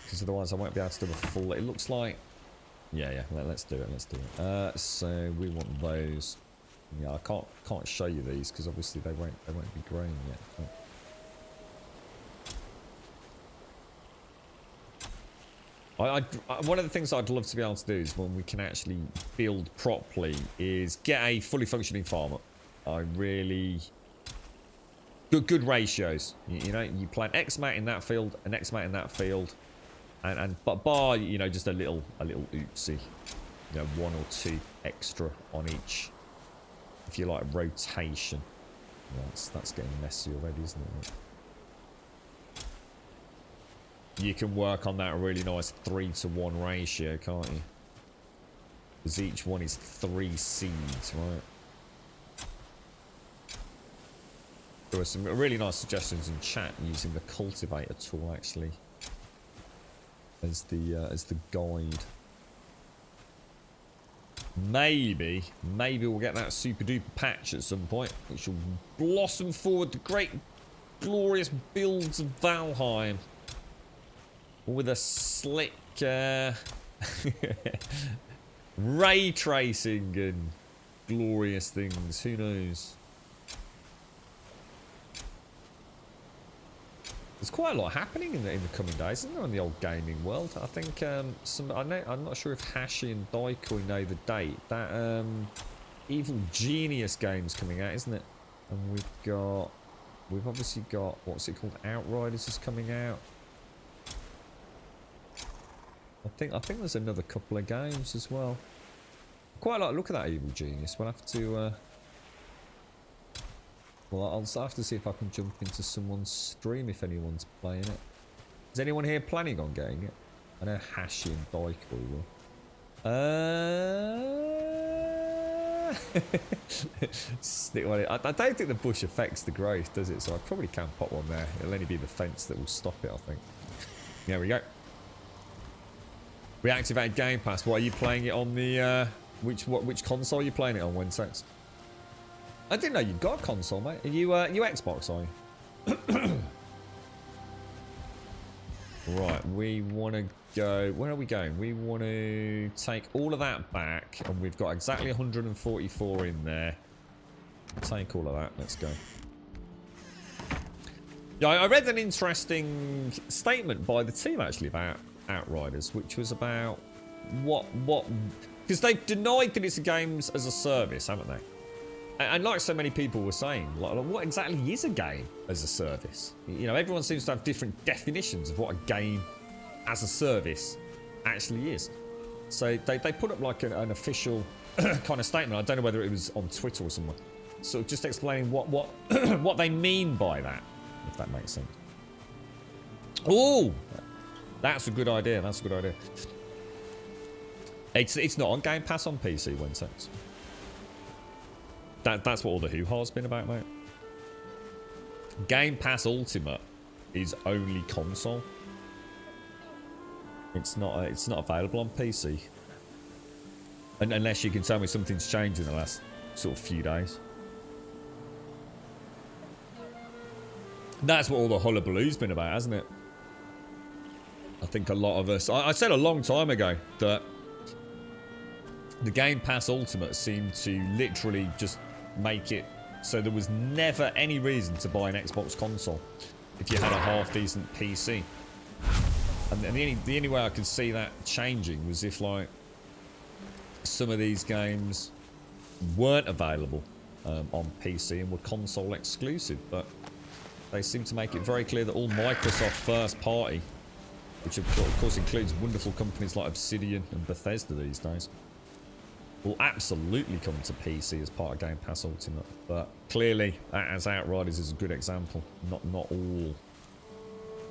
Because otherwise I won't be able to do a full... It looks like... Yeah, let's do it, so we want those. Yeah, I can't show you these because obviously they won't be growing yet. But... One of the things I'd love to be able to do is when we can actually build properly is get a fully functioning farm up. I really... Good ratios. You know, you plant X amount in that field, an X amount in that field. But bar, you know, just a little oopsie. You know, 1 or 2 extra on each. If you like, rotation. That's getting messy already, isn't it? You can work on that really nice 3-to-1 ratio, can't you? Because each one is 3 seeds, right? There were some really nice suggestions in chat using the cultivator tool actually as the guide. Maybe we'll get that super duper patch at some point, which will blossom forward the great glorious builds of Valheim. With a slick ray tracing and glorious things. Who knows? There's quite a lot happening in the coming days, isn't there, in the old gaming world? I think I'm not sure if Hashi and Daikoi know the date. That Evil Genius game's coming out, isn't it? And we've obviously got, what's it called? Outriders is coming out. I think there's another couple of games as well. Quite like look at that Evil Genius. We'll have to well, I'll have to see if I can jump into someone's stream if anyone's playing it. Is anyone here planning on getting it? I know Hashi and Daikoi will. Stick one in. I don't think the bush affects the growth, does it? So I probably can pop one there. It'll only be the fence that will stop it, I think. There we go. Reactivated Game Pass. What are you playing it on the which console are you playing it on, Winsex? I didn't know you'd got a console, mate. Are you Xbox, are you? Right, we want to go... Where are we going? We want to take all of that back, and we've got exactly 144 in there. Take all of that. Let's go. Yeah, I read an interesting statement by the team, actually, about Outriders, which was about what... Because they've denied that it's a games as a service, haven't they? And like so many people were saying, like, what exactly is a game as a service? You know, everyone seems to have different definitions of what a game as a service actually is. So they put up like an official kind of statement. I don't know whether it was on Twitter or somewhere. So just explaining what what they mean by that, if that makes sense. Oh, that's a good idea. That's a good idea. It's not on Game Pass on PC, Winsex. That's what all the hoo-ha's been about, mate. Game Pass Ultimate is only console. It's not available on PC. Unless you can tell me something's changed in the last sort of few days. That's what all the hullabaloo's been about, hasn't it? I think a lot of us... I said a long time ago that the Game Pass Ultimate seemed to literally just make it so there was never any reason to buy an Xbox console if you had a half-decent PC. And the only way I could see that changing was if, like, some of these games weren't available on PC and were console exclusive, but they seem to make it very clear that all Microsoft first party, which of course includes wonderful companies like Obsidian and Bethesda these days, will absolutely come to PC as part of Game Pass Ultimate. But clearly, as Outriders is a good example, not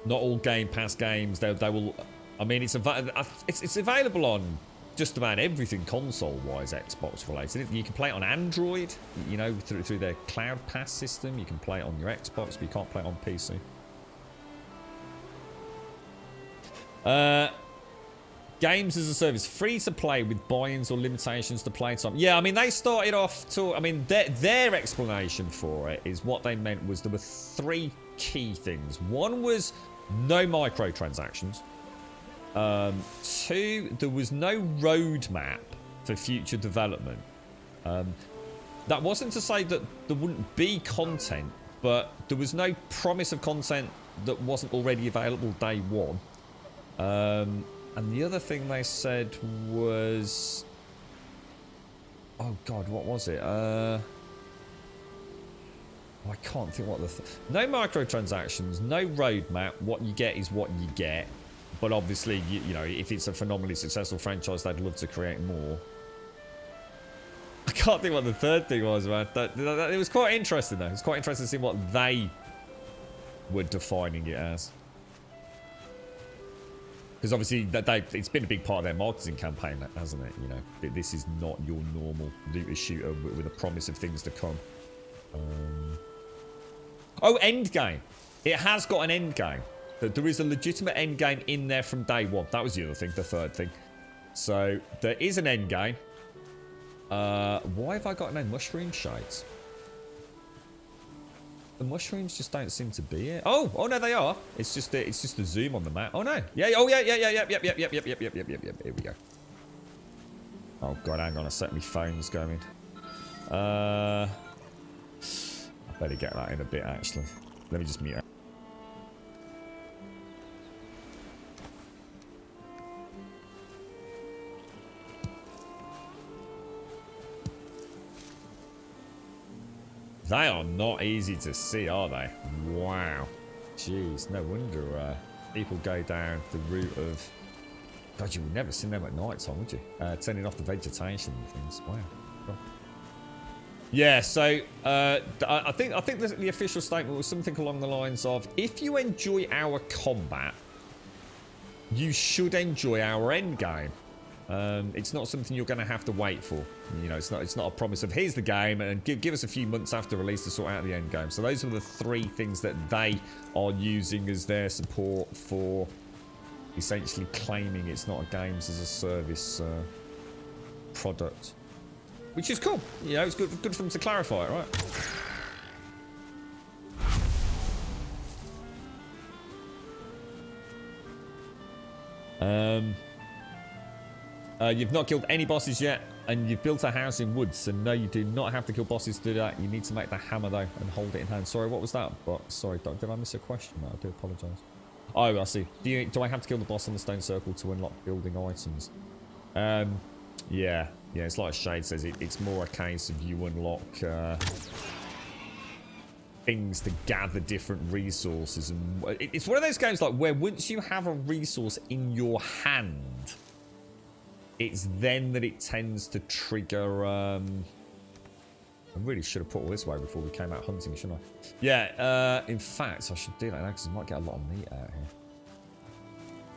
all Game Pass games. They will. I mean, it's available on just about everything console-wise, Xbox related. You can play it on Android, you know, through their Cloud Pass system. You can play it on your Xbox, but you can't play it on PC. Games as a service, free to play with buy-ins or limitations to play time. Yeah, I mean, they started off to... I mean, their explanation for it is what they meant was there were 3 key things. One was no microtransactions. 2, there was no roadmap for future development. That wasn't to say that there wouldn't be content, but there was no promise of content that wasn't already available day one. And the other thing they said was... Oh god, what was it? I can't think what the... No microtransactions, no roadmap. What you get is what you get. But obviously, you know, if it's a phenomenally successful franchise, they'd love to create more. I can't think what the third thing was, man. It was quite interesting, though. It's quite interesting to see what they were defining it as. Because obviously, it's been a big part of their marketing campaign, hasn't it? You know, this is not your normal looter shooter with a promise of things to come. Oh, end game. It has got an end game. There is a legitimate end game in there from day one. That was the other thing, the third thing. So, there is an end game. Why have I got no mushroom shades? The mushrooms just don't seem to be it. Oh no, they are. It's just the zoom on the map. Oh no. Yeah. Oh yeah. Yep. Here we go. Oh god, hang on a sec. My phone's going. I better get that in a bit. Actually, let me just mute it. They are not easy to see, are they? Wow. Jeez, no wonder people go down the route of... God, you would never see them at night time, would you? Turning off the vegetation and things. Wow. God. Yeah, so I think the official statement was something along the lines of, if you enjoy our combat, you should enjoy our end game. It's not something you're going to have to wait for. You know, it's not a promise of here's the game and give us a few months after release to sort out the end game. So those are the three things that they are using as their support for essentially claiming it's not a games as a service product, which is cool. You know, it's good for them to clarify it, right? You've not killed any bosses yet, and you've built a house in woods, so no, you do not have to kill bosses to do that. You need to make the hammer, though, and hold it in hand. Sorry, what was that? But sorry, did I miss a question? No, I do apologise. Oh, I see. Do I have to kill the boss on the stone circle to unlock building items? Yeah, it's like Shade says, it's more a case of you unlock things to gather different resources. And it's one of those games like where once you have a resource in your hand, it's then that it tends to trigger... I really should have put all this away before we came out hunting, shouldn't I? Yeah, in fact, I should do that now because I might get a lot of meat out here.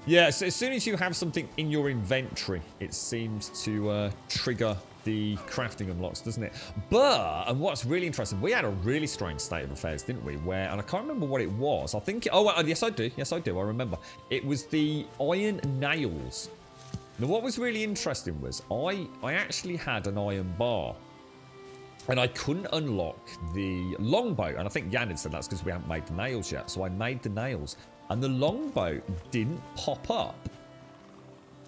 Yeah, so as soon as you have something in your inventory, it seems to trigger the crafting unlocks, doesn't it? But, and what's really interesting, we had a really strange state of affairs, didn't we? Where, and I can't remember what it was. I think... Oh, yes, I do. Yes, I do. I remember. It was the iron nails. Now, what was really interesting was I actually had an iron bar. And I couldn't unlock the longbow. And I think Jan had said that's because we haven't made the nails yet. So I made the nails. And the longbow didn't pop up.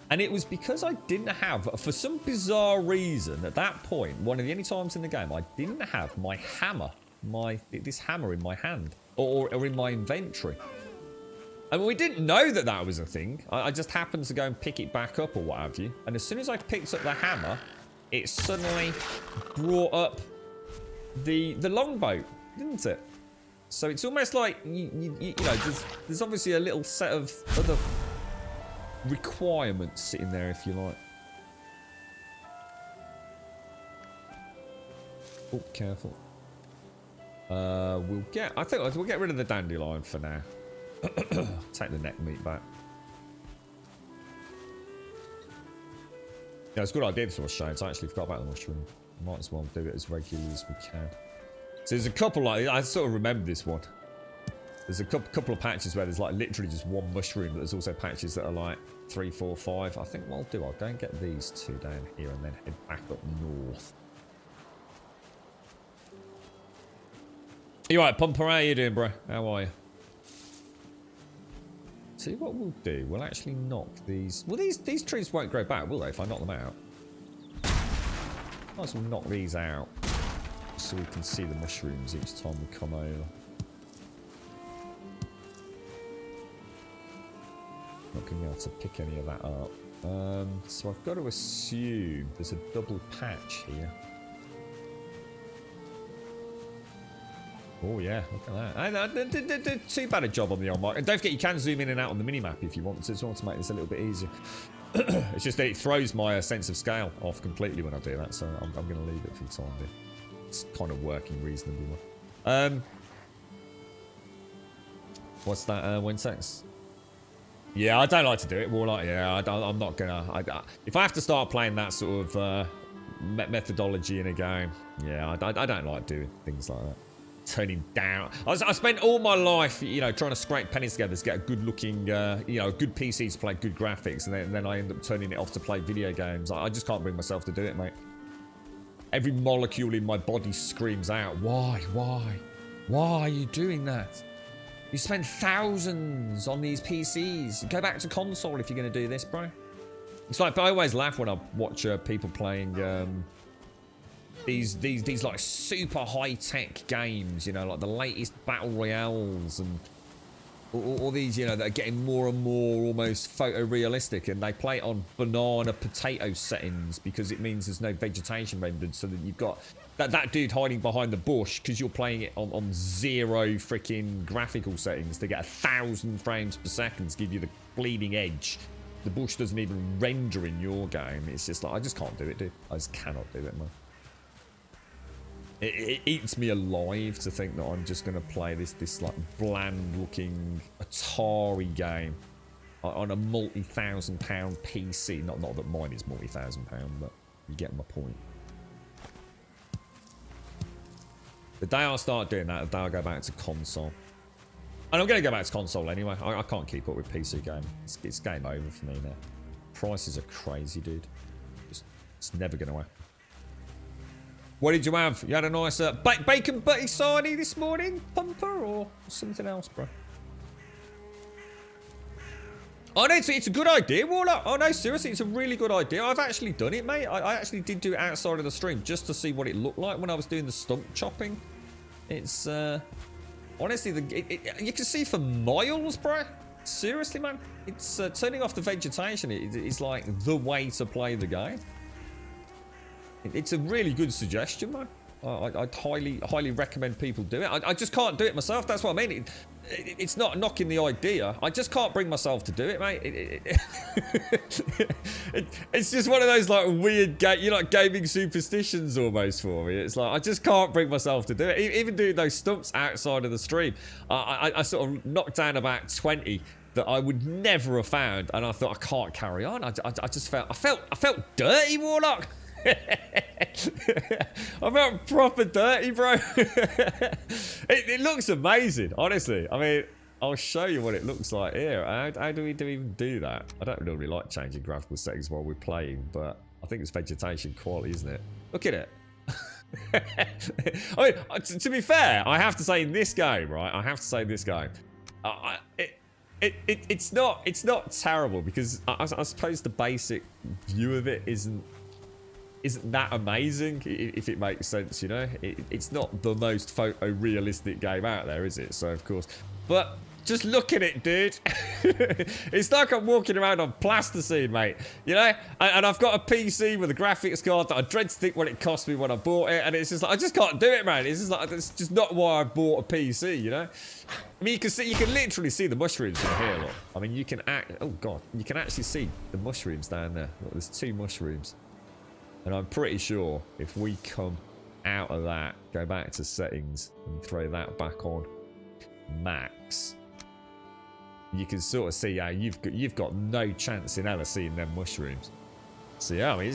And it was because I didn't have, for some bizarre reason, at that point, one of the only times in the game, I didn't have my hammer, this hammer in my hand. Or in my inventory. And we didn't know that that was a thing. I just happened to go and pick it back up or what have you. And as soon as I picked up the hammer, it suddenly brought up the longbow, didn't it? So it's almost like, you know, there's obviously a little set of other requirements sitting there, if you like. Oh, careful. I think we'll get rid of the dandelion for now. Take the neck meat back. Yeah, it's a good idea to wash shades. I actually forgot about the mushroom. Might as well do it as regularly as we can. So there's a couple, like, I sort of remember this one. There's a couple of patches where there's like literally just one mushroom, but there's also patches that are like 3, 4, 5. I think what I'll do, I'll go and get these two down here and then head back up north. You right, Pumper? How you doing, bro? How are you? See what we'll do. We'll actually knock these. Well, these trees won't grow back, will they? If I knock them out, might as well knock these out so we can see the mushrooms each time we come over. Not going to be able to pick any of that up. So I've got to assume there's a double patch here. Oh yeah, look at that. I did too bad a job on the old mic. And don't forget, you can zoom in and out on the minimap if you want to. Just want to make this a little bit easier. It's just that it throws my sense of scale off completely when I do that, so I'm going to leave it for the time being. It's kind of working reasonably well. What's that? Winsex? Yeah, I don't like to do it. Warlock, yeah, I'm not gonna. If I have to start playing that sort of methodology in a game, yeah, I don't like doing things like that. Turning down. I spent all my life, you know, trying to scrape pennies together to get a good-looking, you know, a good PC to play good graphics, and then I end up turning it off to play video games. I just can't bring myself to do it, mate. Every molecule in my body screams out, why are you doing that? You spend thousands on these PCs. Go back to console if you're going to do this, bro. It's like, I always laugh when I watch people playing these like super high-tech games, you know, like the latest battle royales and all these, you know, that are getting more and more almost photorealistic, and they play it on banana potato settings because it means there's no vegetation rendered, so that you've got that dude hiding behind the bush because you're playing it on 0 freaking graphical settings to get 1,000 frames per second to give you the bleeding edge. The bush doesn't even render in your game. It's just like, I just can't do it, dude. I just cannot do it, man. It eats me alive to think that I'm just going to play this like bland-looking Atari game on a multi-thousand-pound PC. Not that mine is multi-thousand-pound, but you get my point. The day I start doing that, the day I go back to console. And I'm going to go back to console anyway. I can't keep up with PC gaming. It's game over for me now. Prices are crazy, dude. It's never going to happen. What did you have? You had a nice bacon butty sarnie this morning, Pumper, or something else, bro? Oh no, it's a good idea, Warlock. Oh no, seriously, it's a really good idea. I've actually done it, mate. I actually did do it outside of the stream just to see what it looked like when I was doing the stump chopping. It's honestly, you can see for miles, bro. Seriously, man. It's turning off the vegetation. It's like the way to play the game. It's a really good suggestion, man. I'd highly recommend people do it. I just can't do it myself. That's what I mean. It's not knocking the idea. I just can't bring myself to do it, mate. It's just one of those like weird, gaming superstitions almost for me. It's like I just can't bring myself to do it. Even doing those stumps outside of the stream, I sort of knocked down about 20 that I would never have found, and I thought I can't carry on. I just felt dirty, Warlock. I felt proper dirty, bro. It looks amazing, honestly. I mean, I'll show you what it looks like here. How do we even do that? I don't really like changing graphical settings while we're playing, but I think it's vegetation quality, isn't it? Look at it. I mean, to be fair, I have to say in this game, right? I have to say this game, it's not terrible because I suppose the basic view of it isn't that amazing, if it makes sense, you know? It's not the most photorealistic game out there, is it? So, of course. But just look at it, dude. It's like I'm walking around on plasticine, mate. You know? And I've got a PC with a graphics card that I dread to think what it cost me when I bought it. And it's just like, I just can't do it, man. It's just like, it's just not why I bought a PC, you know? I mean, you can literally see the mushrooms in here, look. I mean, you can oh God. You can actually see the mushrooms down there. Look, there's 2 mushrooms. And I'm pretty sure if we come out of that, go back to settings and throw that back on max, you can sort of see how you've got no chance in ever seeing them mushrooms. So yeah, I mean,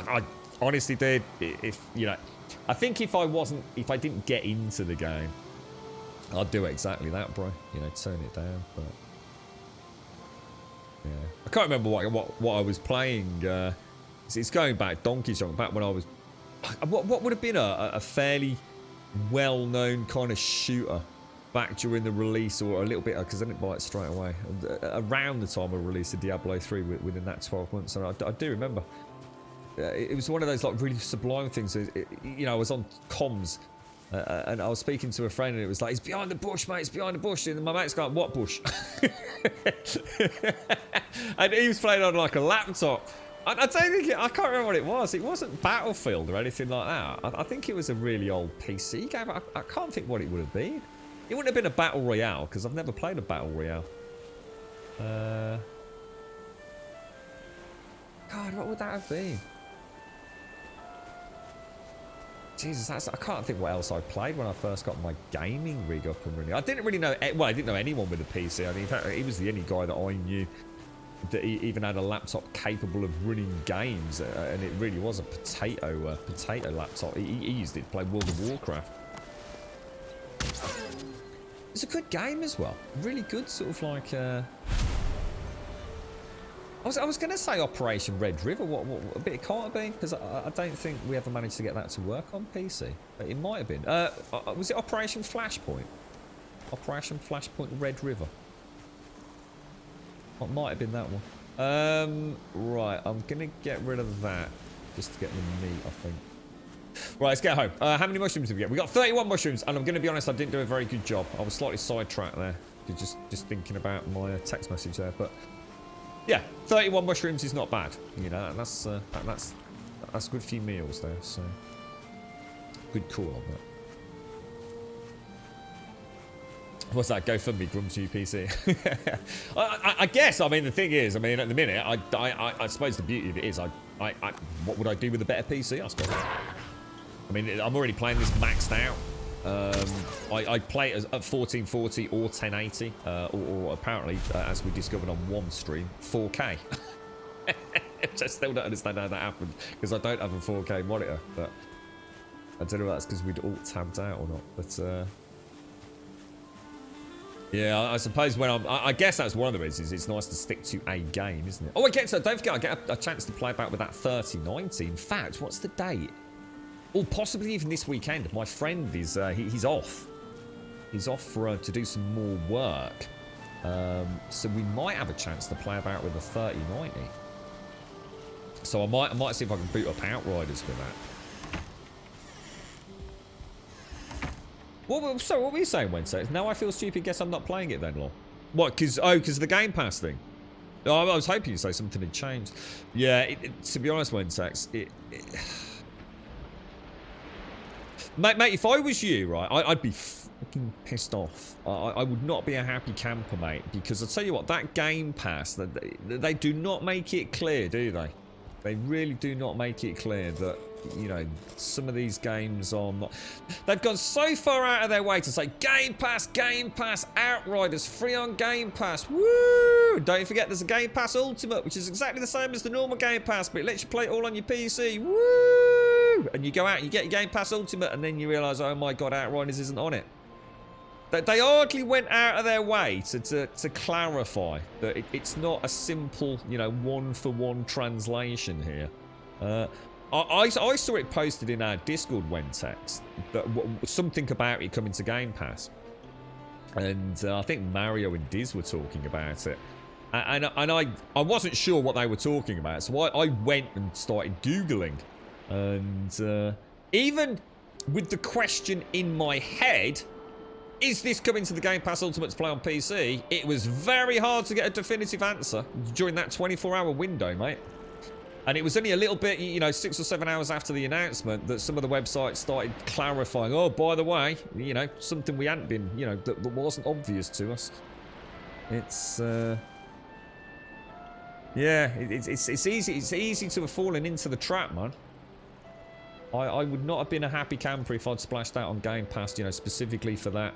I honestly, dude, if you know, I think if I didn't get into the game, I'd do exactly that, bro. You know, turn it down. But yeah, I can't remember what I was playing. It's going back donkey's long, back when I was... What would have been a fairly well-known kind of shooter back during the release, or a little bit, because I didn't buy it straight away. Around the time I released the Diablo 3 within that 12 months, and I do remember. It was one of those like really sublime things. You know, I was on comms And I was speaking to a friend and it was like, it's behind the bush, mate, it's behind the bush. And my mate's going, what bush? And he was playing on like a laptop. I don't think I can't remember what it was. It wasn't Battlefield or anything like that. I think it was a really old PC game. I can't think what it would have been. It wouldn't have been a Battle Royale because I've never played a Battle Royale. God, what would that have been? Jesus, I can't think what else I played when I first got my gaming rig up and running. I didn't really know, well, I didn't know anyone with a PC. I mean, in fact, he was the only guy that I knew that he even had a laptop capable of running games, and it really was a potato laptop. He used it to play World of Warcraft. It's a good game as well. Really good, sort of like. I was going to say Operation Red River, what bit it can't have been, because I don't think we ever managed to get that to work on PC. But it might have been. Was it Operation Flashpoint? Operation Flashpoint Red River. It might have been that one. Right, I'm going to get rid of that, just to get the meat, I think. Right, let's get home. How many mushrooms did we get? We got 31 mushrooms, and I'm going to be honest, I didn't do a very good job. I was slightly sidetracked there, just thinking about my text message there, but... Yeah, 31 mushrooms is not bad. You know, that's a good few meals there. So good call on that. What's that? Go fund me, Grums UPC. I guess. I mean, the thing is, I mean, at the minute, I suppose the beauty of it is, what would I do with a better PC? I suppose. I mean, I'm already playing this maxed out. I play it at 1440 or 1080, or apparently, as we discovered on one stream, 4K. I still don't understand how that happened, because I don't have a 4K monitor, but I don't know if that's because we'd all tabbed out or not, but yeah, I suppose when I guess that's one of the reasons it's nice to stick to a game, isn't it? Oh, don't forget, I get a chance to play back with that 3090. In fact, what's the date? Or possibly even this weekend. My friend is he's off. He's off for to do some more work. So we might have a chance to play about with a 3090. So I might see if I can boot up Outriders with that. Sorry, what were you saying, Wednesday? Now I feel stupid. Guess I'm not playing it then, lol. What? Because of the Game Pass thing. Oh, I was hoping you'd say something had changed. Yeah, to be honest, Wednesday, Mate, if I was you, right, I'd be fucking pissed off. I would not be a happy camper, mate, because I'll tell you what, that Game Pass, they do not make it clear, do they? They really do not make it clear that, you know, some of these games are not... They've gone so far out of their way to say, Game Pass, Outriders, free on Game Pass, woo! Don't forget there's a Game Pass Ultimate, which is exactly the same as the normal Game Pass, but it lets you play it all on your PC, woo! And you go out and you get your Game Pass Ultimate, and then you realise, oh my god, Outriders isn't on it. They hardly went out of their way to clarify that it's not a simple, you know, one-for-one translation here. I saw it posted in our Discord Wentex, that something about it coming to Game Pass. And I think Mario and Diz were talking about it. And I wasn't sure what they were talking about, so I went and started Googling. And even with the question in my head, is this coming to the Game Pass Ultimate to play on PC? It was very hard to get a definitive answer during that 24-hour window, mate. And it was only a little bit, you know, 6 or 7 hours after the announcement that some of the websites started clarifying, oh, by the way, you know, something we hadn't been, you know, that wasn't obvious to us. It's, yeah, it's easy to have fallen into the trap, man. I would not have been a happy camper if I'd splashed out on Game Pass, you know, specifically for that,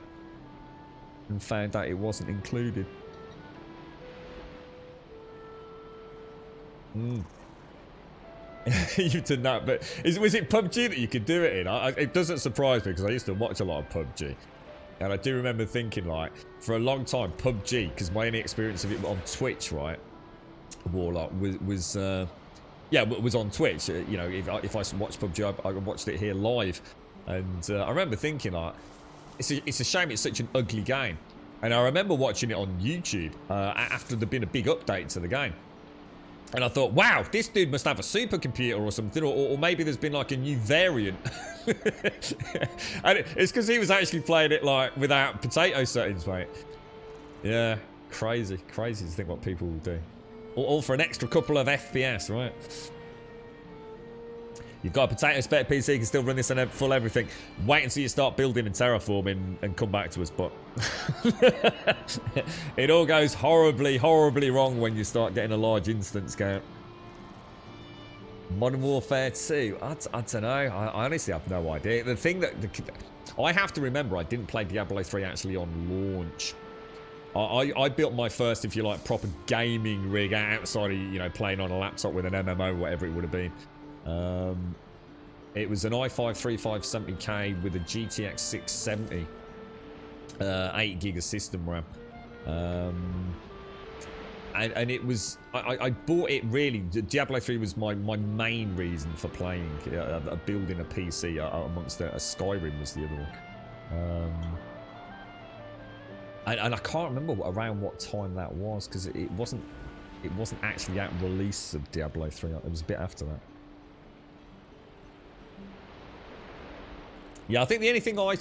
and found out it wasn't included. You've done that, but was it PUBG that you could do it in? It doesn't surprise me because I used to watch a lot of PUBG, and I do remember thinking, like, for a long time, PUBG, because my only experience of it on Twitch, right, Warlock was on Twitch. You know, if I watched PUBG, I watched it here live, and I remember thinking, like, it's a shame it's such an ugly game. And I remember watching it on YouTube after there'd been a big update to the game. And I thought, wow, this dude must have a supercomputer or something, or maybe there's been like a new variant. And it's because he was actually playing it like without potato settings, mate. Yeah, crazy to think what people will do. All for an extra couple of FPS, right? You've got a potato spec PC, you can still run this on full everything. Wait until you start building and terraforming and come back to us, but it all goes horribly wrong when you start getting a large instance count. Modern Warfare 2, I don't know. I honestly have no idea. The thing that I have to remember, I didn't play Diablo 3 actually on launch. I built my first, if you like, proper gaming rig outside of, you know, playing on a laptop with an MMO, whatever it would have been. It was an i5 3570K with a GTX 670, 8 gig of system RAM, and it was I bought it really. Diablo 3 was my main reason for playing, building a PC amongst a Skyrim was the other one. And I can't remember around what time that was, because it wasn't actually at release of Diablo 3. It was a bit after that. Yeah, I think the only thing I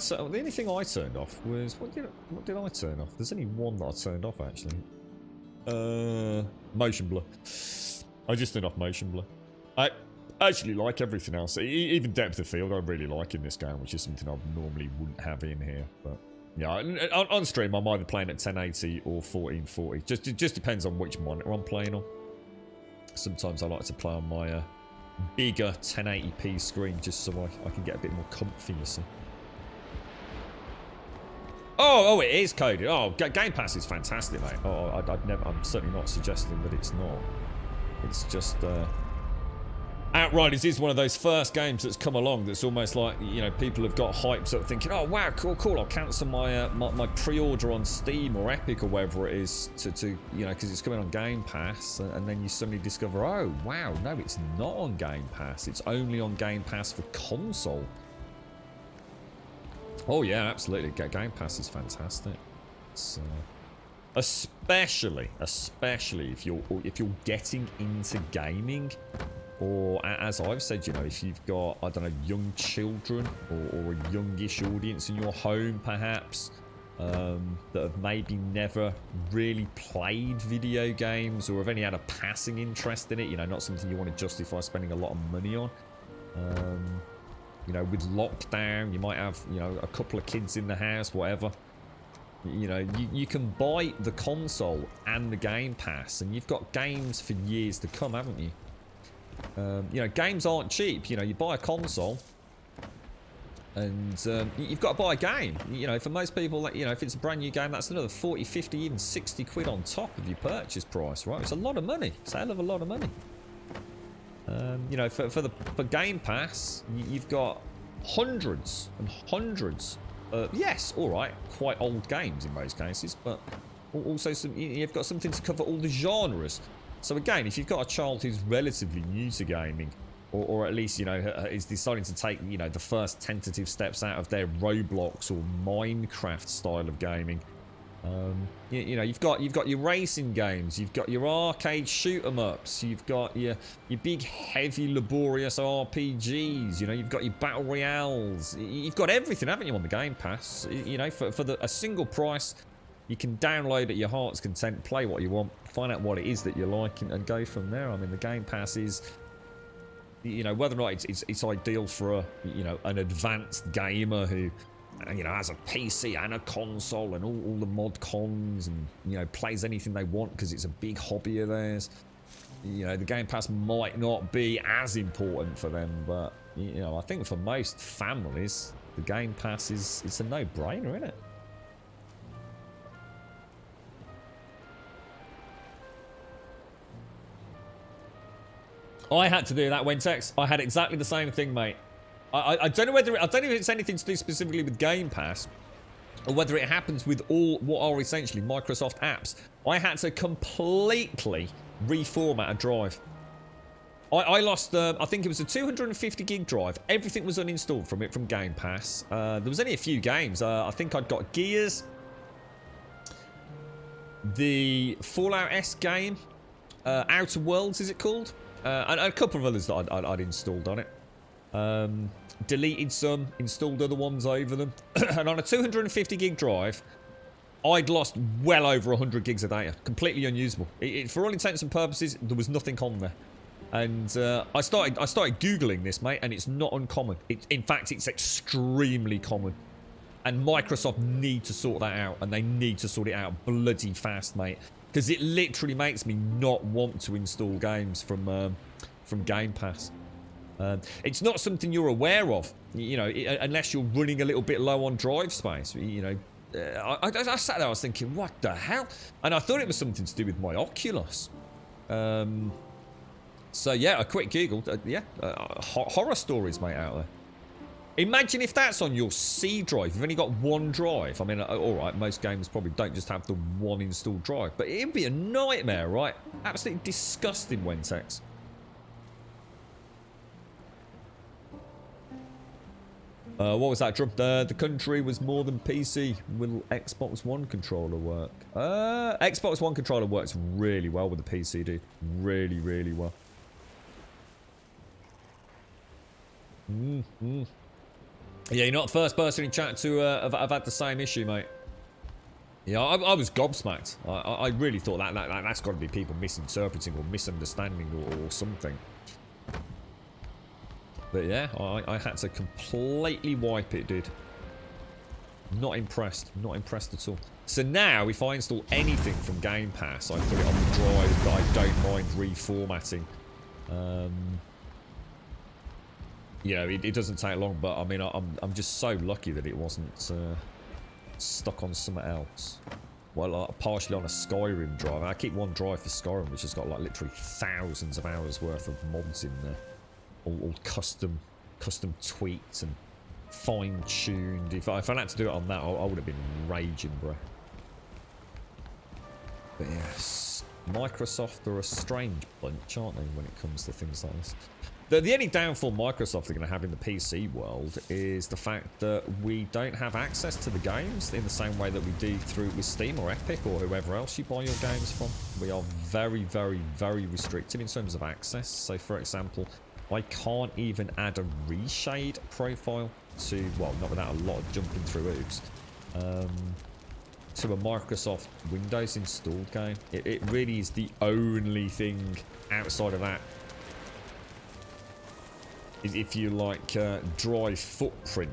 turned off was what did I turn off? There's only one that I turned off actually. Motion blur. I just turned off motion blur. I actually like everything else. Even depth of field I really like in this game, which is something I normally wouldn't have in here. But yeah, on stream I'm either playing at 1080 or 1440. It just depends on which monitor I'm playing on. Sometimes I like to play on my bigger 1080p screen just so I can get a bit more comfy, you see. Oh, it is coded. Oh, Game Pass is fantastic, mate. Oh, I'm certainly not suggesting that it's not. It's just Outriders is one of those first games that's come along that's almost like, you know, people have got hyped up thinking, oh wow, cool, I'll cancel my my pre-order on Steam or Epic or wherever it is to you know, because it's coming on Game Pass, and then you suddenly discover, oh wow, no, it's not on Game Pass, it's only on Game Pass for console. Oh yeah, absolutely. Game Pass is fantastic. It's, especially if you're getting into gaming. Or, as I've said, you know, if you've got, I don't know, young children or a youngish audience in your home, perhaps, that have maybe never really played video games or have only had a passing interest in it, you know, not something you want to justify spending a lot of money on. You know, with lockdown, you might have, you know, a couple of kids in the house, whatever. You know, you can buy the console and the Game Pass, and you've got games for years to come, haven't you? You know, games aren't cheap. You know, you buy a console and you've got to buy a game. You know, for most people, you know, if it's a brand new game, that's another 40, 50, even 60 quid on top of your purchase price, right? It's a lot of money. It's a hell of a lot of money. You know, for Game Pass, you've got hundreds and hundreds. Yes, all right, quite old games in most cases, but also you've got something to cover all the genres. So again, if you've got a child who's relatively new to gaming, or at least, you know, is deciding to take, you know, the first tentative steps out of their Roblox or Minecraft style of gaming, you know, you've got your racing games, you've got your arcade shoot 'em ups, you've got your big heavy laborious RPGs, you know, you've got your battle royales, you've got everything, haven't you, on the Game Pass? You know, for a single price. You can download at your heart's content, play what you want, find out what it is that you like, and go from there. I mean, the Game Pass is, you know, whether or not it's ideal for a, you know, an advanced gamer who, you know, has a PC and a console and all the mod cons and, you know, plays anything they want because it's a big hobby of theirs. You know, the Game Pass might not be as important for them, but, you know, I think for most families, the Game Pass it's a no-brainer, isn't it? I had to do that, Wentex. I had exactly the same thing, mate. I don't know whether I don't know if it's anything to do specifically with Game Pass, or whether it happens with all what are essentially Microsoft apps. I had to completely reformat a drive. I lost, I think it was a 250 gig drive. Everything was uninstalled from it from Game Pass. There was only a few games. I think I'd got Gears, the Fallout S game, Outer Worlds, is it called? And a couple of others that I'd installed on it. Deleted some, installed other ones over them. And on a 250 gig drive, I'd lost well over 100 gigs of data. Completely unusable. For all intents and purposes, there was nothing on there. And I started Googling this, mate, and it's not uncommon. In fact, it's extremely common. And Microsoft need to sort that out, and they need to sort it out bloody fast, mate. Because it literally makes me not want to install games from Game Pass. It's not something you're aware of, you know, unless you're running a little bit low on drive space. You know, I sat there, I was thinking, what the hell? And I thought it was something to do with my Oculus. So yeah, a quick Google. Horror stories, mate, out there. Imagine if that's on your C drive. You've only got one drive. I mean, alright, most games probably don't just have the one installed drive. But it'd be a nightmare, right? Absolutely disgusting, Wentex. What was that? The country was more than PC. Will Xbox One controller work? Xbox One controller works really well with the PC, dude. Really, really well. Yeah, you're not the first person in chat to have had the same issue, mate. Yeah, I was gobsmacked. I really thought that's got to be people misinterpreting or misunderstanding or something. But yeah, I had to completely wipe it, dude. Not impressed. Not impressed at all. So now, if I install anything from Game Pass, I put it on the drive that I don't mind reformatting. You know, it doesn't take long, but I mean, I'm just so lucky that it wasn't stuck on something else. Well, partially on a Skyrim drive. I keep one drive for Skyrim, which has got like literally thousands of hours worth of mods in there, all custom tweaked and fine-tuned. If I had to do it on that, I would have been raging, bro. But yes, Microsoft are a strange bunch, aren't they, when it comes to things like this? The only downfall Microsoft are going to have in the PC world is the fact that we don't have access to the games in the same way that we do with Steam or Epic or whoever else you buy your games from. We are very, very, very restricted in terms of access. So, for example, I can't even add a reshade profile to, well, not without a lot of jumping through hoops, to a Microsoft Windows installed game. It really is the only thing outside of that, if you like, drive footprint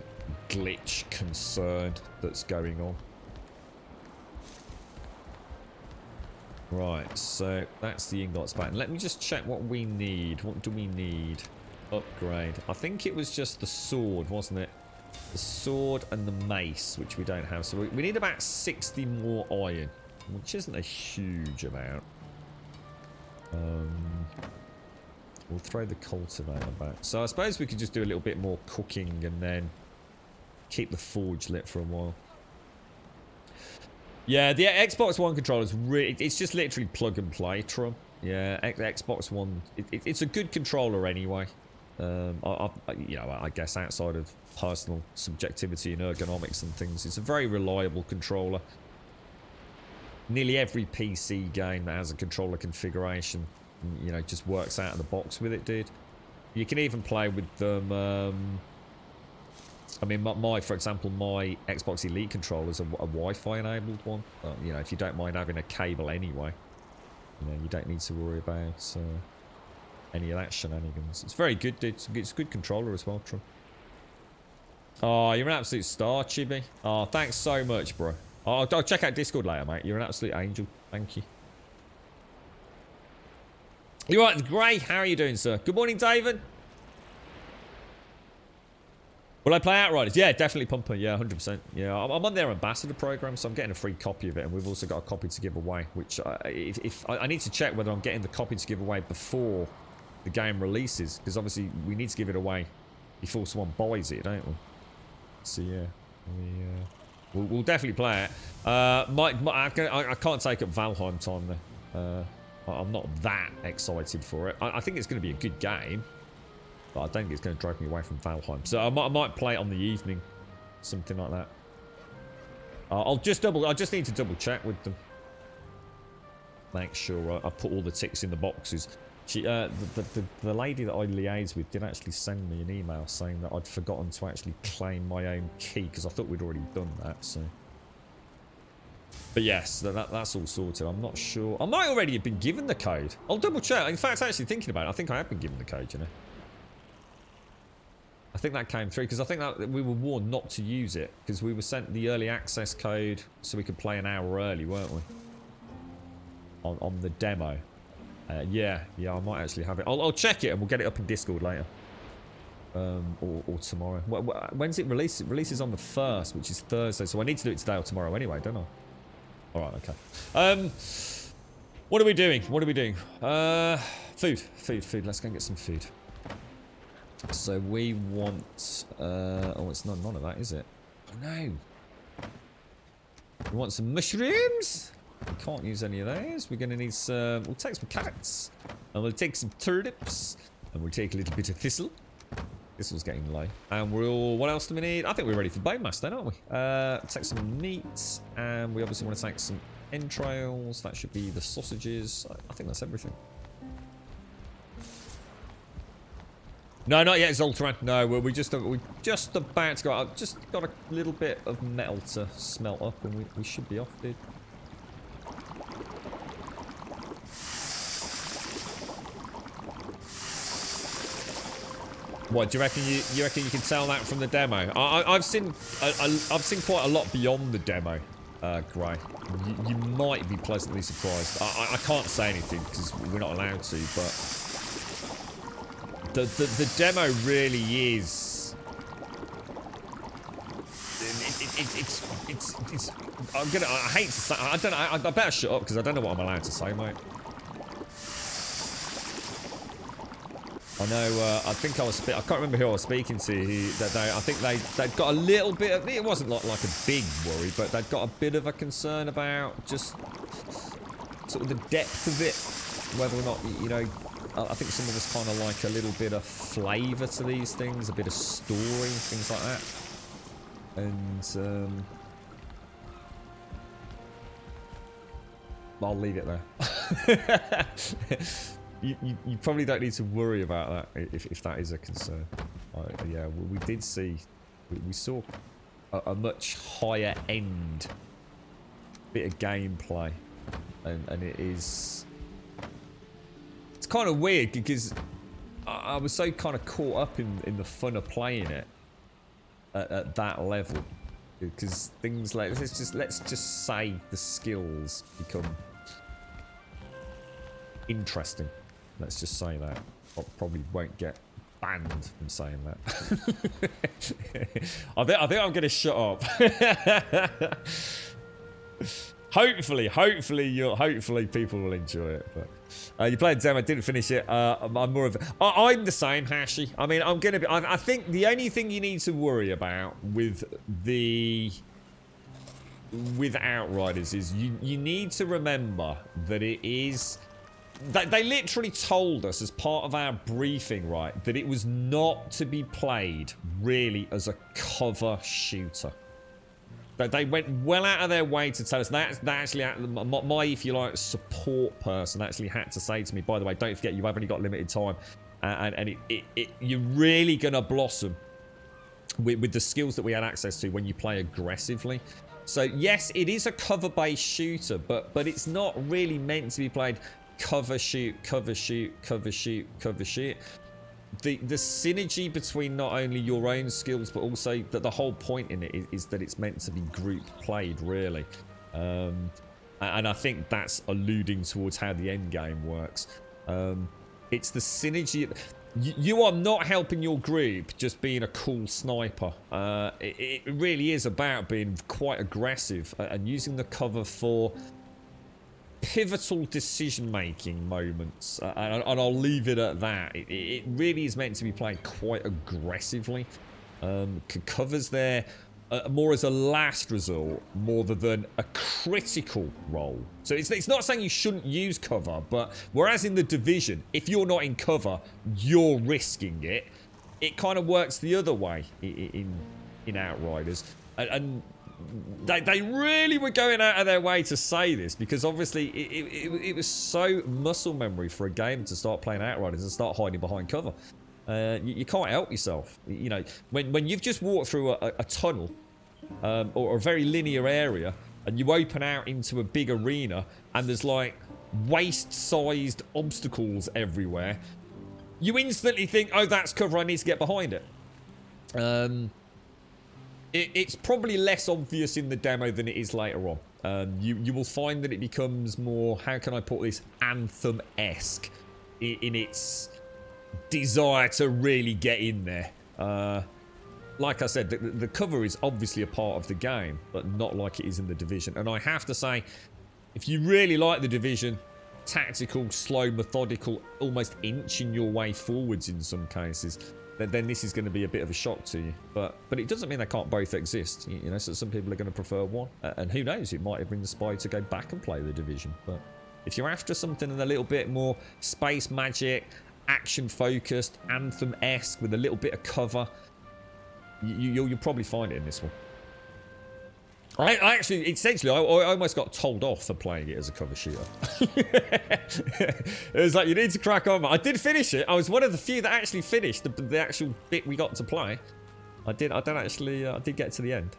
glitch concern that's going on. Right, so that's the ingots back. Let me just check what we need. What do we need? Upgrade. I think it was just the sword, wasn't it? The sword and the mace, which we don't have. So we need about 60 more iron, which isn't a huge amount. We'll throw the cultivator back. So I suppose we could just do a little bit more cooking and then keep the forge lit for a while. Yeah, the Xbox One controller is really... It's just literally plug and play, Trum. Yeah, Xbox One... It's a good controller anyway. I guess outside of personal subjectivity and ergonomics and things, it's a very reliable controller. Nearly every PC game that has a controller configuration, you know, just works out of the box with it, dude. You can even play with them. I mean, for example, my Xbox Elite controller is a Wi-Fi enabled one. You know, if you don't mind having a cable anyway, you know, you don't need to worry about any of that shenanigans. It's very good, dude. It's a good controller as well, Trum. Oh, you're an absolute star, Chibi. Oh, thanks so much, bro. I'll check out Discord later, mate. You're an absolute angel. Thank you. You're right, Gray. How are you doing, sir? Good morning, David. Will I play Outriders? Yeah, definitely Pumper. Yeah, 100%. Yeah, I'm on their ambassador program, so I'm getting a free copy of it, and we've also got a copy to give away. Which, if I need to check whether I'm getting the copy to give away before the game releases, because obviously we need to give it away before someone buys it, don't we? So yeah, we'll definitely play it. I can't take up Valheim time though. I'm not that excited for it. I think it's going to be a good game, but I don't think it's going to drive me away from Valheim. So I might play it on the evening, something like that. I just need to double check with them. make sure I put all the ticks in the boxes. She, the lady that I liaised with did actually send me an email saying that I'd forgotten to actually claim my own key because I thought we'd already done that. So, but yes, that's all sorted. I'm not sure. I might already have been given the code. I'll double check. In fact, actually thinking about it, I think I have been given the code. You know, I think that came through because I think that we were warned not to use it because we were sent the early access code so we could play an hour early, weren't we? On the demo. Yeah, I might actually have it. I'll check it and we'll get it up in Discord later. Or tomorrow. When's it released? It releases on the 1st, which is Thursday. So I need to do it today or tomorrow anyway, don't I? Alright, okay. What are we doing? Food. Let's go and get some food. So we want... oh, it's none of that, is it? Oh, no. We want some mushrooms. We can't use any of those. We're going to need some... We'll take some carrots. And we'll take some turnips. And we'll take a little bit of thistle. Thistle's getting low. And we'll... What else do we need? I think we're ready for bone mass then, aren't we? Take some meat. And we obviously want to take some entrails. That should be the sausages. I think that's everything. No, not yet, Zoltaran. No, we're just about to go. I've just got a little bit of metal to smelt up. And we should be off, dude. What do you reckon? You reckon you can tell that from the demo? I've seen quite a lot beyond the demo, Gray. You might be pleasantly surprised. I can't say anything because we're not allowed to, but the demo really is. It's. I hate to say. I don't know. I better shut up because I don't know what I'm allowed to say, mate. I know, I think I can't remember who I was speaking to, I think they'd got a little bit of, it wasn't like a big worry, but they'd got a bit of a concern about just sort of the depth of it, whether or not, you know, I think some of us kind of like a little bit of flavour to these things, a bit of story, things like that. And, I'll leave it there. You probably don't need to worry about that if that is a concern. Yeah, we did see, we saw a much higher end bit of gameplay, and it's kind of weird because I was so kind of caught up in the fun of playing it at that level, because things like let's just say the skills become interesting. Let's just say that. I probably won't get banned from saying that. I think I'm going to shut up. Hopefully people will enjoy it. But you played demo, didn't finish it. I'm more of. I'm the same, Hashi. I mean, I'm going to be. I think the only thing you need to worry about with Outriders is you need to remember that it is. They literally told us as part of our briefing, right, that it was not to be played really as a cover shooter. They went well out of their way to tell us that. Actually, my, if you like, support person actually had to say to me, by the way, don't forget you've only got limited time, and you're really gonna blossom with the skills that we had access to when you play aggressively. So yes, it is a cover-based shooter, but it's not really meant to be played. Cover shoot, cover shoot, cover shoot, cover shoot. The synergy between not only your own skills but also that the whole point in it is that it's meant to be group played, really. And I think that's alluding towards how the end game works. It's the synergy. You are not helping your group just being a cool sniper. It really is about being quite aggressive and using the cover for pivotal decision-making moments, and I'll leave it at that. It really is meant to be played quite aggressively. Covers there more as a last resort, more than a critical role. So it's not saying you shouldn't use cover, but whereas in the Division, if you're not in cover, you're risking it. It kind of works the other way in Outriders, and they really were going out of their way to say this because obviously it was so muscle memory for a game to start playing Outriders and start hiding behind cover. You can't help yourself. You know, when you've just walked through a tunnel or a very linear area and you open out into a big arena and there's like waist-sized obstacles everywhere, you instantly think, oh, that's cover, I need to get behind it. It's probably less obvious in the demo than it is later on. You will find that it becomes more, how can I put this, Anthem-esque in its desire to really get in there. Like I said, the cover is obviously a part of the game, but not like it is in the Division. And I have to say, if you really like the Division, tactical, slow, methodical, almost inching your way forwards in some cases, then this is going to be a bit of a shock to you. But it doesn't mean they can't both exist. You know, so some people are going to prefer one. And who knows, it might have inspired to go back and play the Division. But if you're after something a little bit more space magic, action-focused, Anthem-esque, with a little bit of cover, you'll probably find it in this one. I actually, essentially, I almost got told off for playing it as a cover shooter. It was like, you need to crack on. I did finish it. I was one of the few that actually finished the actual bit we got to play. I did get to the end.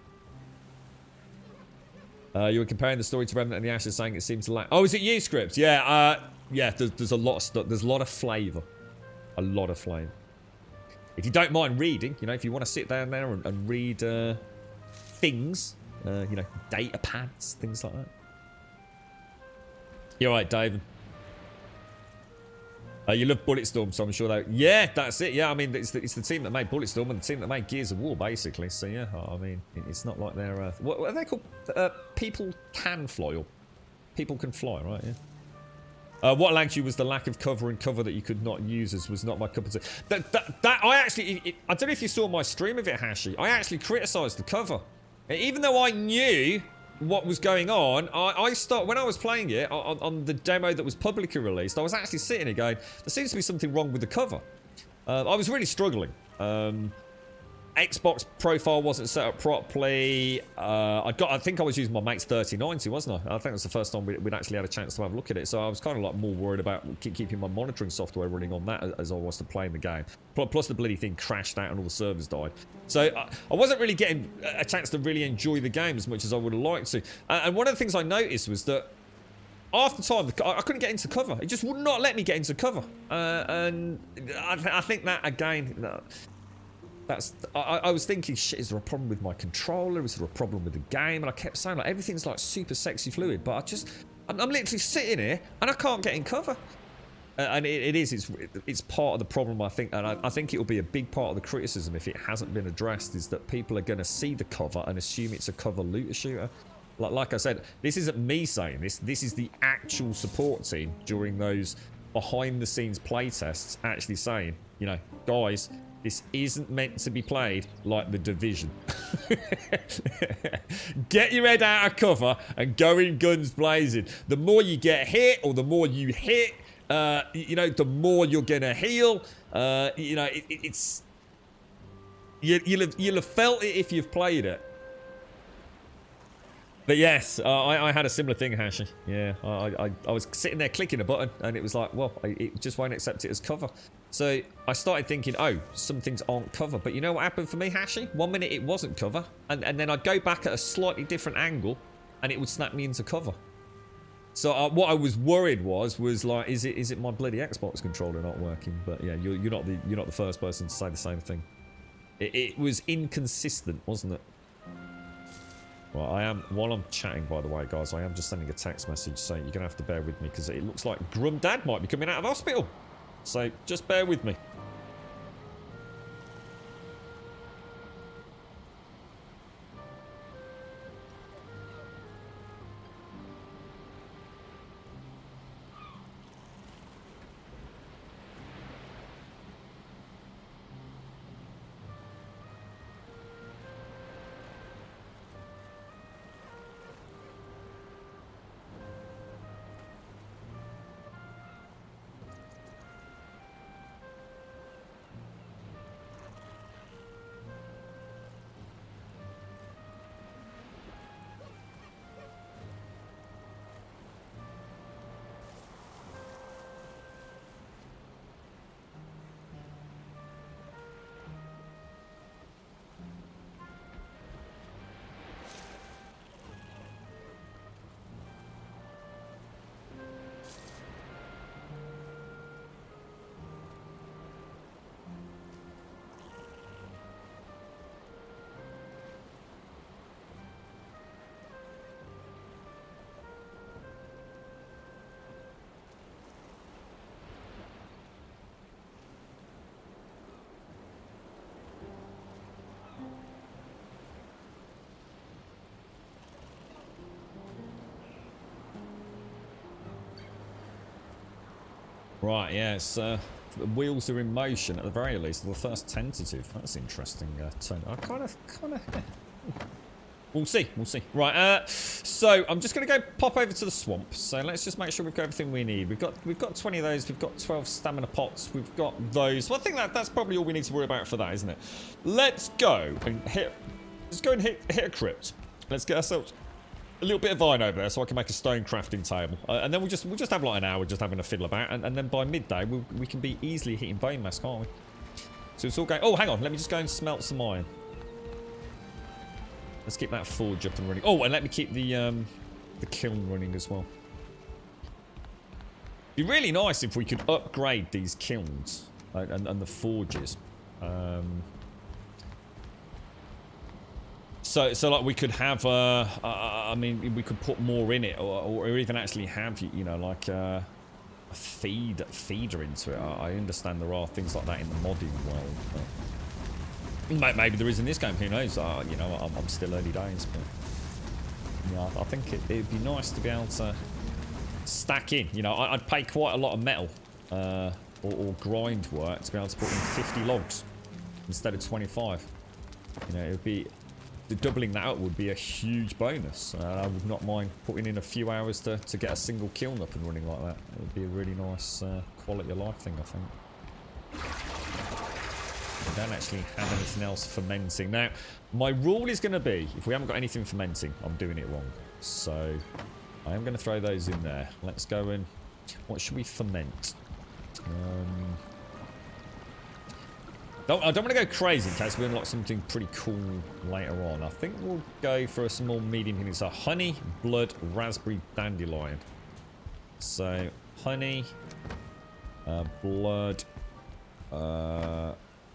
You were comparing the story to Remnant and the Ashes, saying it seems to lack. Oh, is it you, Script? Yeah, yeah. There's a lot of stuff. There's a lot of flavour. A lot of flavour. If you don't mind reading, you know, if you want to sit down there and read things, you know, data pads, things like that. You're right, David. You love Bulletstorm, so I'm sure that. Yeah, that's it. Yeah, I mean, it's the team that made Bulletstorm and the team that made Gears of War, basically. So yeah, I mean, it's not like they're what are they called? People can fly, or people can fly, right? Yeah. What lagged you was the lack of cover, and cover that you could not use as was not my cup of tea. That I actually, I don't know if you saw my stream of it, Hashi. I actually criticised the cover, even though I knew what was going on. When I was playing it on the demo that was publicly released, I was actually sitting here going, there seems to be something wrong with the cover. I was really struggling. Xbox profile wasn't set up properly. I think I was using my mate's 3090, wasn't I? I think it was the first time we'd actually had a chance to have a look at it. So I was kind of like more worried about keeping my monitoring software running on that as I was to playing the game. Plus the bloody thing crashed out and all the servers died. So I wasn't really getting a chance to really enjoy the game as much as I would have liked to. And one of the things I noticed was that after time, I couldn't get into cover. It just would not let me get into cover. And I think that, again... I was thinking, shit, is there a problem with my controller? Is there a problem with the game? And I kept saying, like, everything's like super sexy fluid, but I'm literally sitting here and I can't get in cover. And it's part of the problem, I think, and I think it'll be a big part of the criticism if it hasn't been addressed, is that people are going to see the cover and assume it's a cover looter shooter. Like I said, this isn't me saying this. This is the actual support team during those behind-the-scenes playtests actually saying, you know, guys, this isn't meant to be played like the Division. Get your head out of cover and go in guns blazing. The more you get hit, or the more you hit, you know, the more you're gonna heal. You know, it's you'll have felt it if you've played it. But yes, I had a similar thing, Hashi. Yeah, I was sitting there clicking a button, and it was like, well, it just won't accept it as cover. So I started thinking, oh, some things aren't cover. But you know what happened for me, Hashi? 1 minute it wasn't cover, and then I'd go back at a slightly different angle, and it would snap me into cover. So what I was worried was like, is it my bloody Xbox controller not working? But yeah, you're not the first person to say the same thing. It was inconsistent, wasn't it? Well, while I'm chatting, by the way, guys, I am just sending a text message saying you're going to have to bear with me because it looks like Grum Dad might be coming out of hospital. So just bear with me. Right, yeah, it's, the wheels are in motion at the very least. The first tentative. That's interesting. Turn. I kind of. We'll see. We'll see. Right. So I'm just going to go pop over to the swamp. So let's just make sure we've got everything we need. We've got 20 of those. We've got 12 stamina pots. We've got those. Well, I think that's probably all we need to worry about for that, isn't it? Let's go and hit. Let's go and hit a crypt. Let's get ourselves a little bit of iron over there so I can make a stone crafting table. And then we'll just have like an hour just having a fiddle about. And then by midday, we can be easily hitting bone mass, can't we? So it's all going... Oh, hang on. Let me just go and smelt some iron. Let's keep that forge up and running. Oh, and let me keep the kiln running as well. It'd be really nice if we could upgrade these kilns and the forges. So like we could have, I mean, we could put more in it, or even actually have, you know, like a feeder into it. I understand there are things like that in the modding world. But maybe there is in this game. Who knows? You know, I'm still early days, but yeah, I think it'd be nice to be able to stack in. You know, I'd pay quite a lot of metal or grind work to be able to put in 50 logs instead of 25. You know, it would be... Doubling that up would be a huge bonus. I would not mind putting in a few hours to get a single kiln up and running like that. It would be a really nice quality of life thing, I think. I don't actually have anything else fermenting. Now, my rule is going to be, if we haven't got anything fermenting, I'm doing it wrong. So, I am going to throw those in there. Let's go and... What should we ferment? I don't want to go crazy in case we unlock something pretty cool later on. I think we'll go for a small medium healing. So honey, blood, raspberry, dandelion. So honey, blood,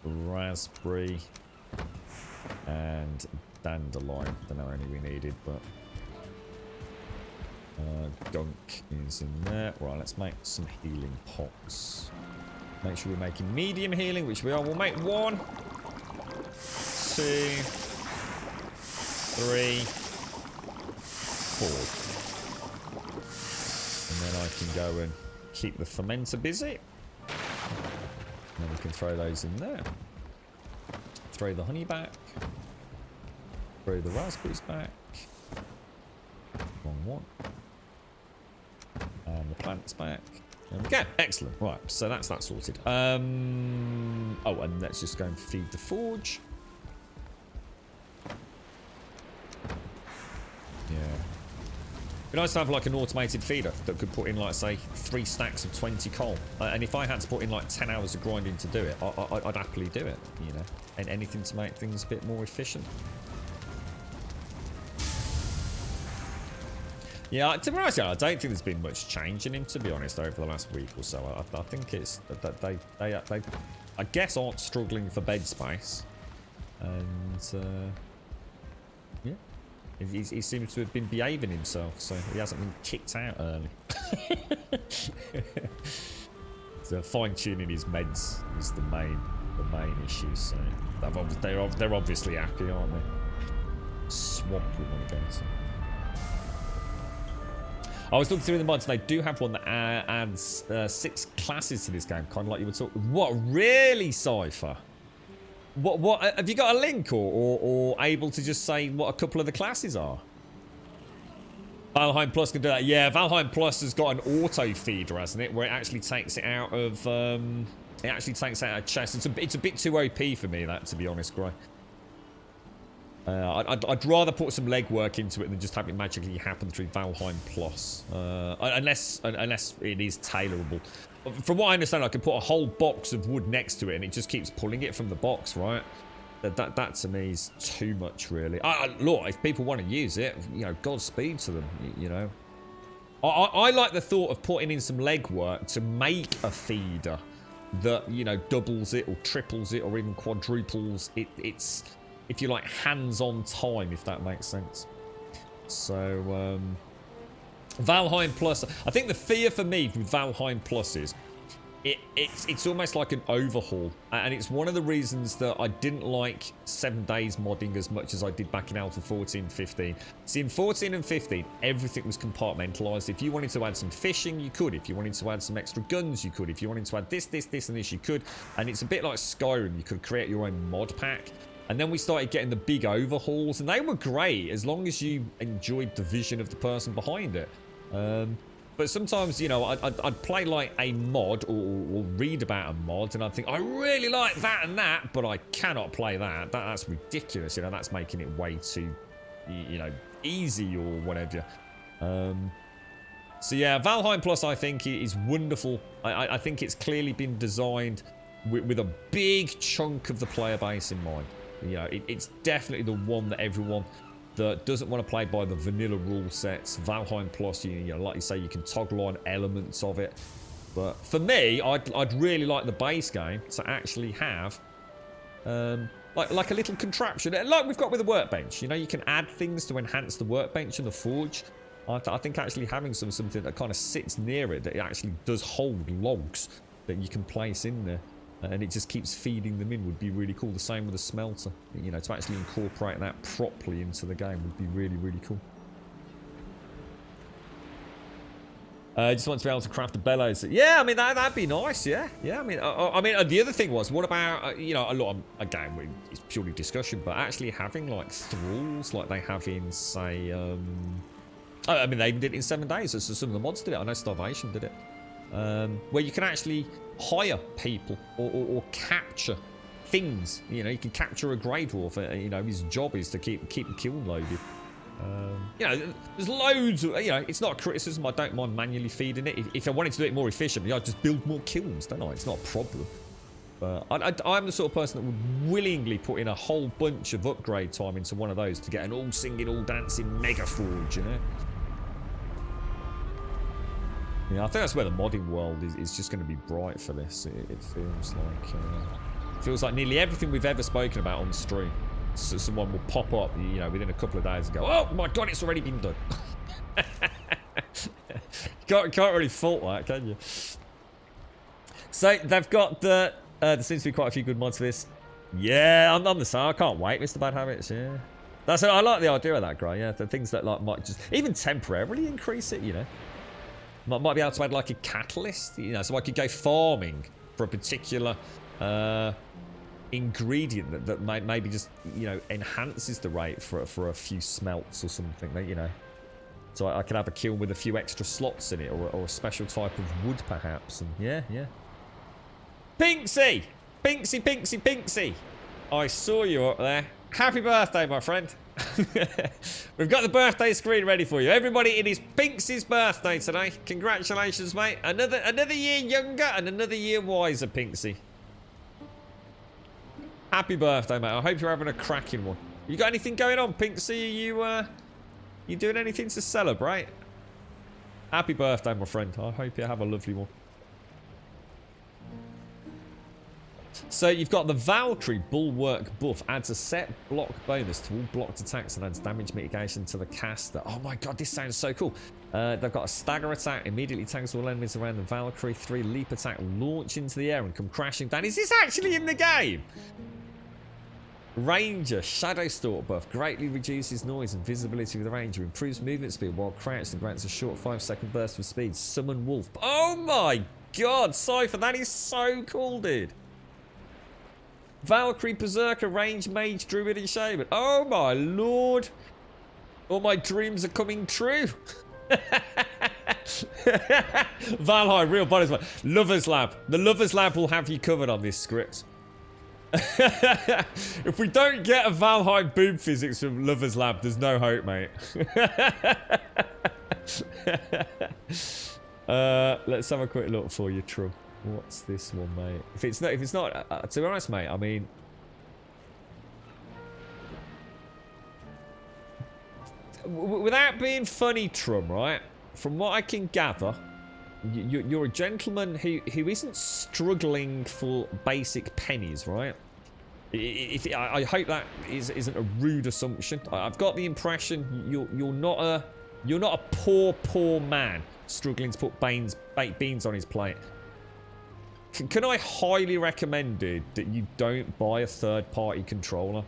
raspberry, and dandelion. Don't know how many we needed, but gunk is in there. Right, let's make some healing pots. Make sure we're making medium healing, which we are. We'll make 1, 2, 3, 4. And then I can go and keep the fermenter busy. And then we can throw those in there. Throw the honey back. Throw the raspberries back. Wrong one. And the plants back. There we go. Excellent. Right, so that's that sorted. Oh, and let's just go and feed the forge. Yeah. Be nice to have like an automated feeder that could put in, like, say, 3 stacks of 20 coal. And if I had to put in like 10 hours of grinding to do it, I'd happily do it, you know. And anything to make things a bit more efficient. Yeah, to be honest, I don't think there's been much change in him, to be honest, over the last week or so. I think it's that they I guess, aren't struggling for bed space. And, yeah. He seems to have been behaving himself, so he hasn't been kicked out early. So fine-tuning his meds is the main issue, so they're obviously happy, aren't they? Swamp we want to go to. I was looking through the mods, and they do have one that adds 6 classes to this game, kind of like you were talking. What, really, Cypher? What have you got a link or able to just say what a couple of the classes are? Valheim Plus can do that. Yeah, Valheim Plus has got an auto feeder, hasn't it? Where it actually takes it out of chest. It's a bit too OP for me, that, to be honest, Gray. I'd rather put some legwork into it than just have it magically happen through Valheim Plus, unless it is tailorable. From what I understand, I can put a whole box of wood next to it, and it just keeps pulling it from the box, right? That to me is too much, really. Look, if people want to use it, you know, Godspeed to them. You know, I like the thought of putting in some legwork to make a feeder that, you know, doubles it or triples it or even quadruples it. It's, if you like, hands-on time, if that makes sense. So, Valheim Plus, I think the fear for me with Valheim Plus is it's almost like an overhaul, and it's one of the reasons that I didn't like 7 days modding as much as I did back in Alpha 14, 15. See, in 14 and 15, everything was compartmentalized. If you wanted to add some fishing, you could. If you wanted to add some extra guns, you could. If you wanted to add this, and this, you could. And it's a bit like Skyrim. You could create your own mod pack. And then we started getting the big overhauls, and they were great as long as you enjoyed the vision of the person behind it. But sometimes, you know, I'd play like a mod or read about a mod, and I'd think, I really like that and that, but I cannot play that. That's ridiculous, you know, that's making it way too, you know, easy or whatever. So yeah, Valheim Plus, I think, is wonderful. I think it's clearly been designed with a big chunk of the player base in mind. You know, it's definitely the one that everyone that doesn't want to play by the vanilla rule sets. Valheim Plus, you know, like you say, you can toggle on elements of it. But for me, I'd really like the base game to actually have like a little contraption, like we've got with the workbench. You know, you can add things to enhance the workbench and the forge. I think actually having something that kind of sits near it, that it actually does hold logs that you can place in there, and it just keeps feeding them in, would be really cool. The same with a smelter. You know, to actually incorporate that properly into the game would be really, really cool. Just want to be able to craft the bellows. Yeah, I mean, that'd be nice, yeah. Yeah, I mean, the other thing was, what about, you know, a lot of, again, it's purely discussion, but actually having, like, thralls like they have in, say, I mean, they even did it in 7 days, so some of the mods did it. I know Starvation did it. Where you can actually hire people or capture things. You know, you can capture a Grey Dwarf. You know, his job is to keep the kiln loaded. You know, there's loads of, you know, it's not a criticism. I don't mind manually feeding it. If I wanted to do it more efficiently, I'd just build more kilns, don't I? It's not a problem. But I'm the sort of person that would willingly put in a whole bunch of upgrade time into one of those to get an all singing, all dancing mega forge, you know? Yeah, I think that's where the modding world is just going to be bright for this. It feels like nearly everything we've ever spoken about on the stream, so someone will pop up, you know, within a couple of days and go, "Oh my god, it's already been done." can't really fault that, can you? So they've got there seems to be quite a few good mods for this. Yeah, I'm the same. I can't wait, Mr. Bad Habits. Yeah, I like the idea of that, Gray. Yeah, the things that like might just even temporarily increase it, you know. Might be able to add like a catalyst, you know, so I could go farming for a particular ingredient that maybe just, you know, enhances the rate for a few smelts or something, you know. So I could have a kiln with a few extra slots in it, or a special type of wood perhaps. And yeah. Pinksy! Pinksy! I saw you up there. Happy birthday, my friend. We've got the birthday screen ready for you. Everybody, it is Pinksy's birthday today. Congratulations, mate. Another year younger and another year wiser, Pinksy. Happy birthday, mate. I hope you're having a cracking one. You got anything going on, Pinksy? Are you doing anything to celebrate? Happy birthday, my friend. I hope you have a lovely one. So you've got the Valkyrie Bulwark buff, adds a set block bonus to all blocked attacks and adds damage mitigation to the caster. Oh my god, this sounds so cool. They've got a stagger attack, immediately tanks all enemies around the Valkyrie. 3 leap attack, launch into the air and come crashing down. Is this actually in the game? Ranger Shadow Stalk buff greatly reduces noise and visibility with the Ranger, improves movement speed while crouched and grants a short 5-second burst of speed. Summon Wolf. Oh my god, Cypher, that is so cool, dude. Valkyrie Berserker, Range Mage, Druid and Shaman. Oh my lord. All my dreams are coming true. Valheim, real bodies. Lover's Lab. The Lover's Lab will have you covered on this script. If we don't get a Valheim boob physics from Lover's Lab, there's no hope, mate. Let's have a quick look for you, True. What's this one, mate? If it's not, to be honest, mate, I mean, without being funny, Trum, right? From what I can gather, you're a gentleman who isn't struggling for basic pennies, right? I hope that isn't a rude assumption. I've got the impression you're not a poor man struggling to put baked beans on his plate. can I highly recommend it that you don't buy a third-party controller?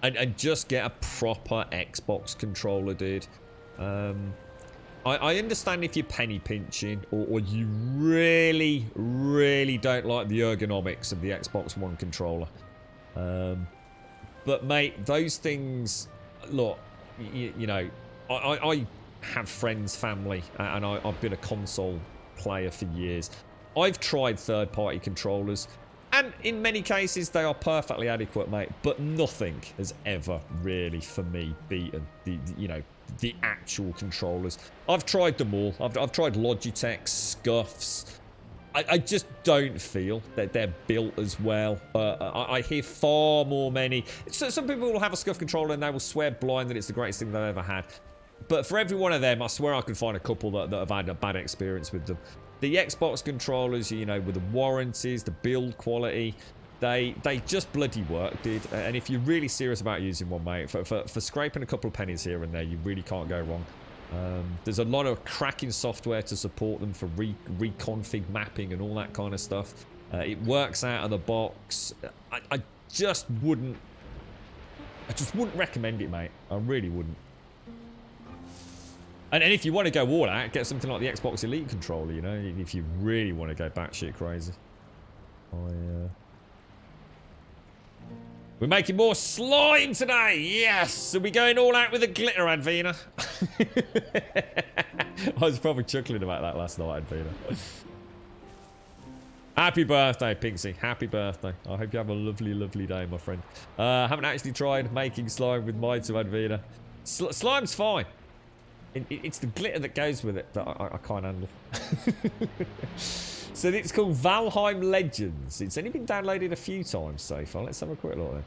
And just get a proper Xbox controller, dude. I understand if you're penny pinching or you really, really don't like the ergonomics of the Xbox One controller. But mate, those things, look, you know, I have friends, family, and I've been a console player for years. I've tried third-party controllers, and in many cases they are perfectly adequate, mate. But nothing has ever really, for me, beaten the actual controllers. I've tried them all. I've tried Logitech, Scuffs. I just don't feel that they're built as well. I hear far more many. So some people will have a Scuff controller and they will swear blind that it's the greatest thing they've ever had. But for every one of them, I swear I can find a couple that have had a bad experience with them. The Xbox controllers, you know, with the warranties, the build quality, they just bloody work, dude. And if you're really serious about using one, mate, for scraping a couple of pennies here and there, you really can't go wrong. There's a lot of cracking software to support them for reconfig mapping and all that kind of stuff. It works out of the box. I just wouldn't recommend it, mate. I really wouldn't. And if you want to go all out, get something like the Xbox Elite controller, you know, if you really want to go batshit crazy. We're making more slime today! Yes! Are we going all out with the glitter, Advina? I was probably chuckling about that last night, Advina. Happy birthday, Pinksy. Happy birthday. I hope you have a lovely, lovely day, my friend. Haven't actually tried making slime with mine to Advina. Slime's fine. It's the glitter that goes with it that I can't handle. So it's called Valheim Legends. It's only been downloaded a few times so far. Let's have a quick look then.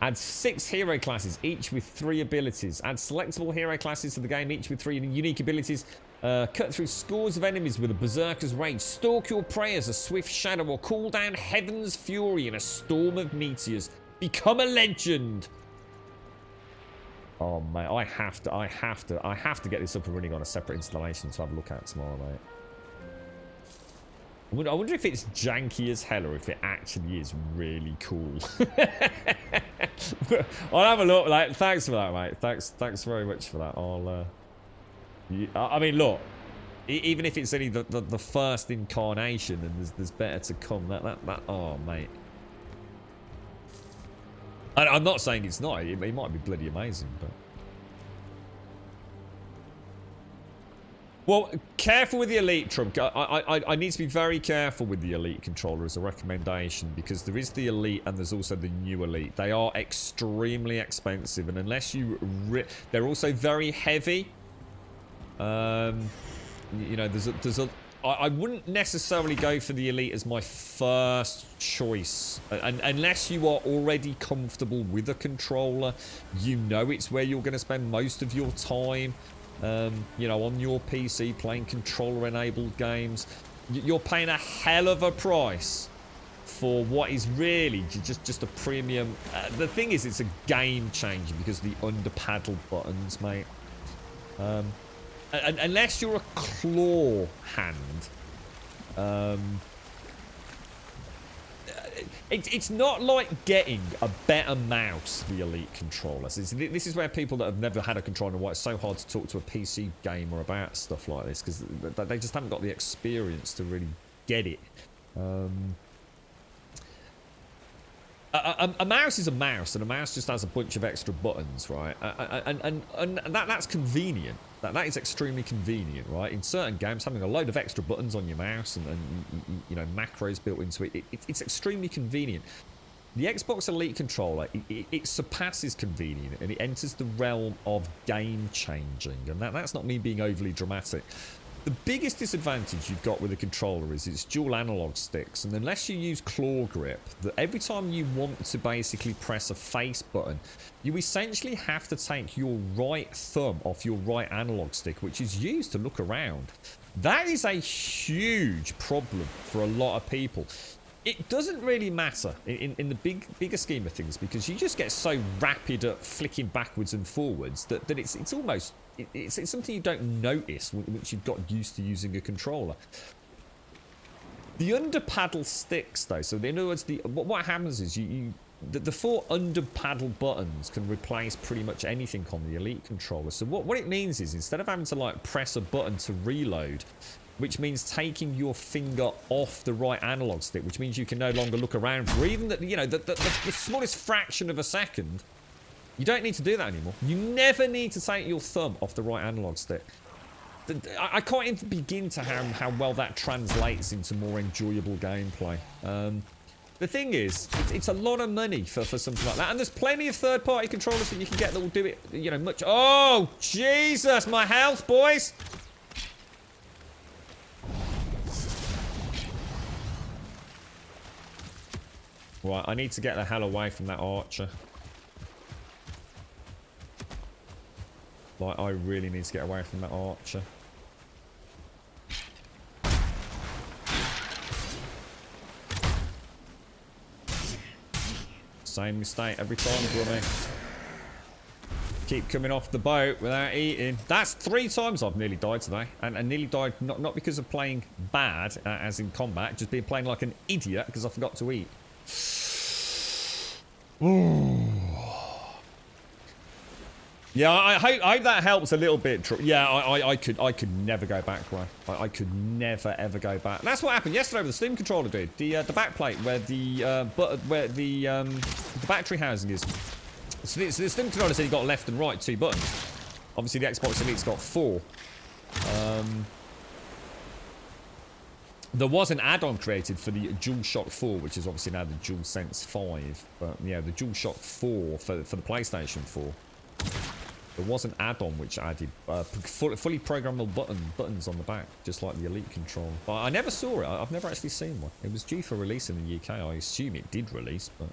Add 6 hero classes, each with 3 abilities. Add selectable hero classes to the game, each with 3 unique abilities. Cut through scores of enemies with a berserker's rage. Stalk your prey as a swift shadow, or call down heaven's fury in a storm of meteors. Become a legend. Oh mate, I have to get this up and running on a separate installation to have a look at tomorrow, mate. I wonder if it's janky as hell or if it actually is really cool. I'll have a look. Like, thanks for that, mate. Thanks very much for that. I mean, look, even if it's only the first incarnation and there's better to come. That oh, mate. I'm not saying it's not. It might be bloody amazing, but. Well, careful with the Elite, Trump. I need to be very careful with the Elite controller as a recommendation, because there is the Elite and there's also the new Elite. They are extremely expensive, and unless you... they're also very heavy. You know, I wouldn't necessarily go for the Elite as my first choice. Unless you are already comfortable with a controller, you know it's where you're going to spend most of your time. You know, on your PC playing controller-enabled games. You're paying a hell of a price for what is really just a premium. The thing is, it's a game changer because of the under-paddle buttons, mate. Unless you're a claw hand, it's not like getting a better mouse, the Elite controller. So this is where people that have never had a controller, why it's so hard to talk to a PC gamer about stuff like this, because they just haven't got the experience to really get it. A mouse is a mouse, and a mouse just has a bunch of extra buttons, right? And that's convenient. That is extremely convenient, right? In certain games, having a load of extra buttons on your mouse and you know, macros built into it, it's extremely convenient. The Xbox Elite controller, it surpasses convenient, and it enters the realm of game changing, and that's not me being overly dramatic. The biggest disadvantage you've got with a controller is its dual analog sticks, and unless you use claw grip, that every time you want to basically press a face button, you essentially have to take your right thumb off your right analog stick, which is used to look around. That is a huge problem for a lot of people. It doesn't really matter in the bigger scheme of things, because you just get so rapid at flicking backwards and forwards that it's something you don't notice once you've got used to using a controller. The under paddle sticks though. So in other words, what happens is the 4 under paddle buttons can replace pretty much anything on the Elite controller. So what it means is instead of having to like press a button to reload, which means taking your finger off the right analog stick, which means you can no longer look around for even the smallest fraction of a second. You don't need to do that anymore. You never need to take your thumb off the right analog stick. I can't even begin to how well that translates into more enjoyable gameplay. The thing is, it's a lot of money for something like that. And there's plenty of third-party controllers that you can get that will do it, you know, much... Oh, Jesus, my health, boys! Right, I need to get the hell away from that archer. Like, I really need to get away from that archer. Same mistake every time, Grummy. Keep coming off the boat without eating. That's 3 times I've nearly died today. And I nearly died not because of playing bad, as in combat, just being playing like an idiot because I forgot to eat. Ooh. Yeah, I hope that helps a little bit. Yeah, I could never go back, right? I could never ever go back. That's what happened yesterday with the Steam controller, dude. The back plate where the battery housing is. So the Steam controller said you got left and right 2 buttons. Obviously, the Xbox Elite's got 4. There was an add-on created for the DualShock 4, which is obviously now the DualSense 5. But yeah, the DualShock 4 for the PlayStation 4. There was an add-on which added fully programmable buttons on the back, just like the Elite controller. But I never saw it. I've never actually seen one. It was due for release in the UK. I assume it did release, but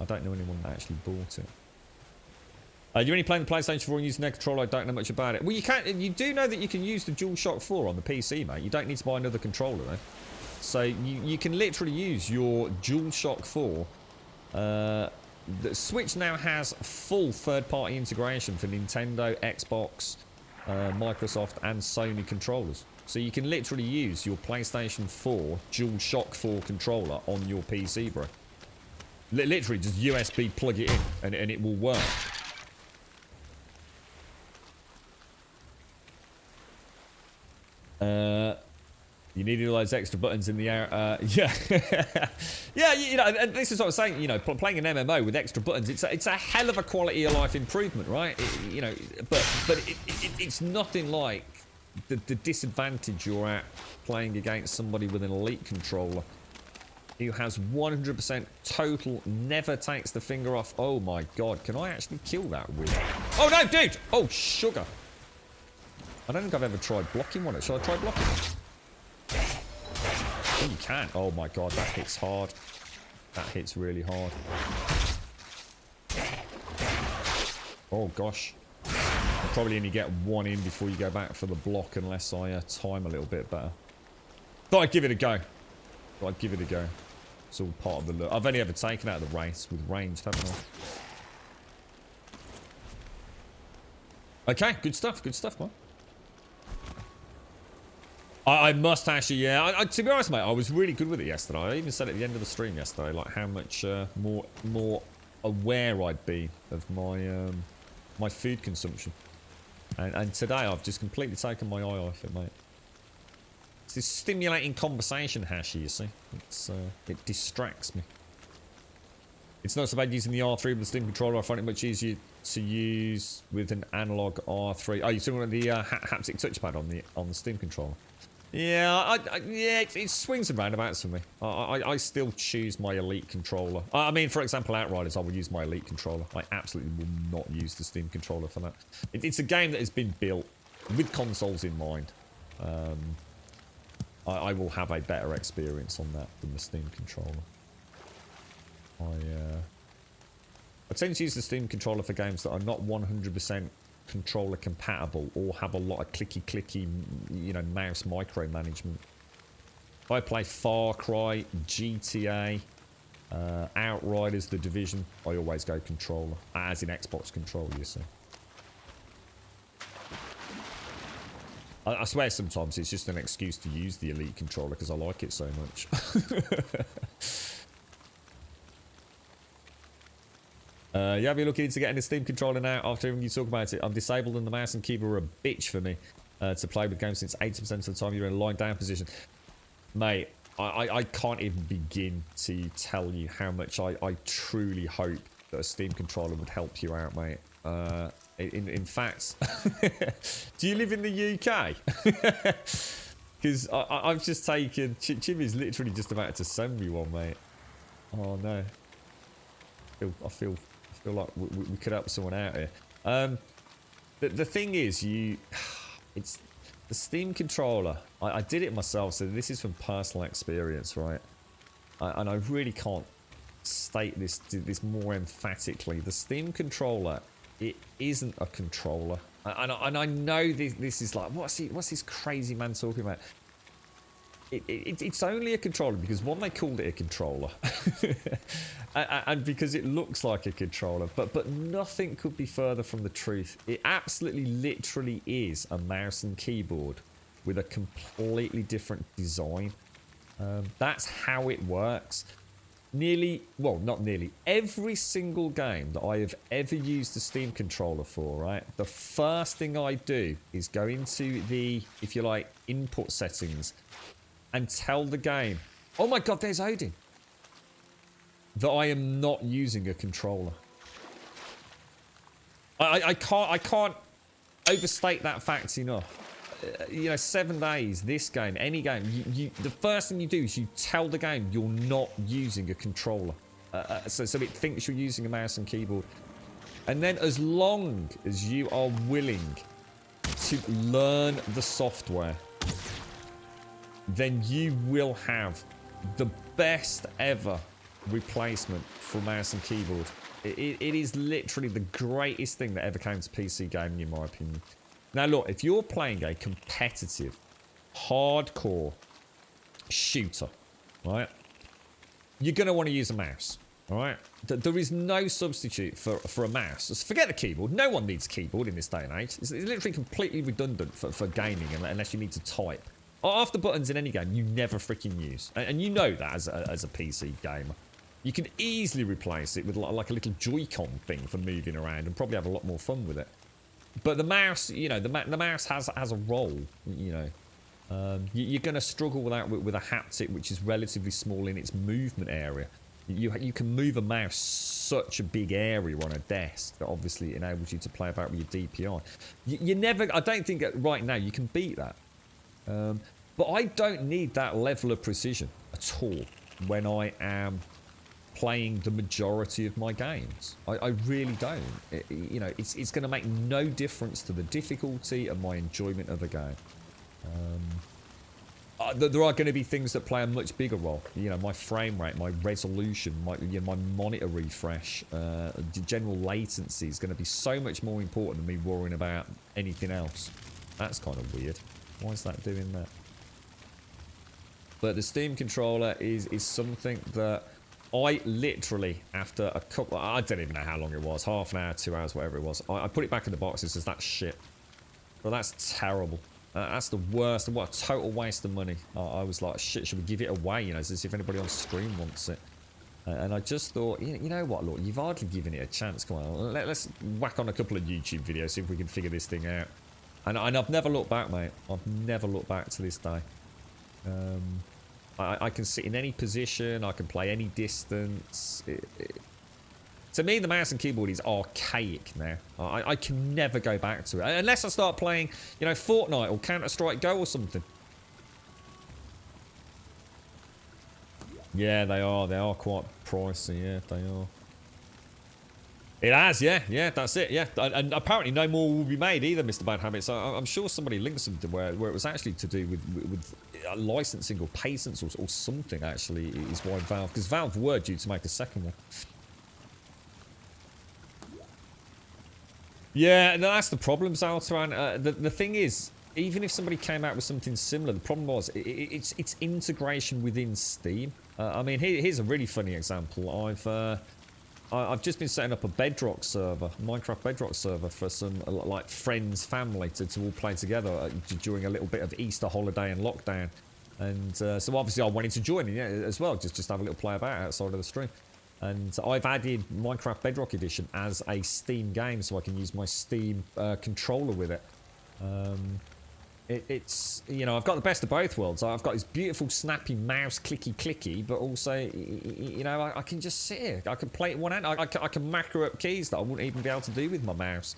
I don't know anyone that actually bought it. You're only playing the PlayStation 4 and using their controller. I don't know much about it. Well, you do know that you can use the DualShock 4 on the PC, mate. You don't need to buy another controller, though. So you can literally use your DualShock 4. The Switch now has full third-party integration for Nintendo, Xbox, Microsoft, and Sony controllers. So you can literally use your PlayStation 4 DualShock 4 controller on your PC, bro. Literally, just USB plug it in, and it will work. You needed all those extra buttons in the air. Yeah, yeah. You know, and this is what I'm saying. You know, playing an MMO with extra buttons, it's a hell of a quality of life improvement, right? You know, but it's nothing like the disadvantage you're at playing against somebody with an Elite controller who has 100% total, never takes the finger off. Oh my God, can I actually kill that with? Oh no, dude! Oh sugar! I don't think I've ever tried blocking one. Shall I try blocking one? Oh, you can. Oh my God, that hits hard. That hits really hard. Oh gosh. I'll probably only get 1 in before you go back for the block unless I time a little bit better. Thought I'd give it a go. Thought I'd give it a go. It's all part of the look. I've only ever taken out the race with ranged, haven't I? Okay, good stuff, man. I must actually, yeah. To be honest, mate, I was really good with it yesterday. I even said at the end of the stream yesterday, like how much more aware I'd be of my my food consumption. And today I've just completely taken my eye off it, mate. It's this stimulating conversation, Hashi, you see. It distracts me. It's not so bad using the R3 with the Steam controller. I find it much easier to use with an analog R3. Oh, you're talking about the haptic touchpad on the Steam controller. Yeah, yeah, it swings and roundabouts for me. I still choose my Elite controller. I mean, for example, Outriders, I would use my Elite controller. I absolutely will not use the Steam controller for that. It's a game that has been built with consoles in mind. I will have a better experience on that than the Steam controller. I tend to use the Steam controller for games that are not 100% controller compatible or have a lot of clicky, you know, mouse micromanagement. If I play Far Cry, GTA, Outriders, The Division, I always go controller, as in Xbox controller, you see. I swear sometimes it's just an excuse to use the Elite controller because I like it so much. Yeah, be looking into getting a Steam controller now after hearing you talk about it. I'm disabled and the mouse and keyboard are a bitch for me to play with games since 80% of the time you're in a lying down position. Mate, I can't even begin to tell you how much I truly hope that a Steam controller would help you out, mate. In fact, do you live in the UK? Because I've just taken... Chimmy's literally just about to send me one, mate. Oh, no. I feel like we could help someone out here. The thing is, it's the Steam controller. I did it myself, so this is from personal experience, right? And I really can't state this more emphatically. The Steam controller, it isn't a controller, and I know this is like, what's this crazy man talking about? It's only a controller because, one, they called it a controller and because it looks like a controller, but nothing could be further from the truth. It absolutely literally is a mouse and keyboard with a completely different design. That's how it works. Not nearly every single game that I have ever used the Steam controller for, right, the first thing I do is go into the, if you like, input settings and tell the game, oh my god, there's Odin, that I am not using a controller. I can't overstate that fact enough. You know, 7 days, this game, any game, the first thing you do is you tell the game you're not using a controller. So it thinks you're using a mouse and keyboard. And then as long as you are willing to learn the software, then you will have the best ever replacement for mouse and keyboard. It is literally the greatest thing that ever came to PC gaming, in my opinion. Now look, if you're playing a competitive, hardcore shooter, right, you're going to want to use a mouse, all right? There is no substitute for a mouse. Just forget the keyboard. No one needs a keyboard in this day and age. It's literally completely redundant for gaming unless you need to type. Half the buttons in any game you never freaking use. And you know that as a PC gamer. You can easily replace it with like a little Joy-Con thing for moving around and probably have a lot more fun with it. But the mouse, you know, the mouse has a role, you know. You're going to struggle with that with a haptic, which is relatively small in its movement area. You can move a mouse such a big area on a desk that obviously enables you to play about with your DPI. You never, I don't think right now you can beat that. But I don't need that level of precision at all when I am playing the majority of my games. I really don't. You know, it's going to make no difference to the difficulty and my enjoyment of the game. There are going to be things that play a much bigger role. You know, my frame rate, my resolution, my monitor refresh, the general latency is going to be so much more important than me worrying about anything else. That's kind of weird. Why is that doing that? But the Steam controller is something that I literally, after a couple, I don't even know how long it was, half an hour, 2 hours, whatever it was, I put it back in the box and says, that's shit. Well, that's terrible. That's the worst. What a total waste of money. I was like, shit, should we give it away? You know, as if anybody on stream wants it. And I just thought, you know what, look, you've hardly given it a chance. Come on, let's whack on a couple of YouTube videos, see if we can figure this thing out. And I've never looked back, mate. I've never looked back to this day. I can sit in any position. I can play any distance. To me, the mouse and keyboard is archaic now. I can never go back to it. Unless I start playing, you know, Fortnite or Counter-Strike Go or something. Yeah, they are. They are quite pricey. Yeah, they are. It has, yeah, that's it, yeah. And apparently no more will be made either, Mr. Bad Habits. I'm sure somebody linked something where it was actually to do with licensing or patents or something, actually, is why Valve... Because Valve were due to make a second one. Yeah, no, that's the problem, Zaltaran. The thing is, even if somebody came out with something similar, the problem was it's integration within Steam. I mean, here's a really funny example. I've just been setting up a Bedrock server, Minecraft Bedrock server for some like friends, family to all play together during a little bit of Easter holiday and lockdown. And so obviously I wanted to join in as well, just have a little play about outside of the stream. And I've added Minecraft Bedrock Edition as a Steam game, so I can use my Steam controller with it. It's, you know, I've got the best of both worlds. I've got this beautiful snappy mouse clicky, but also, you know, I can just sit here. I can play it one hand. I can macro up keys that I wouldn't even be able to do with my mouse.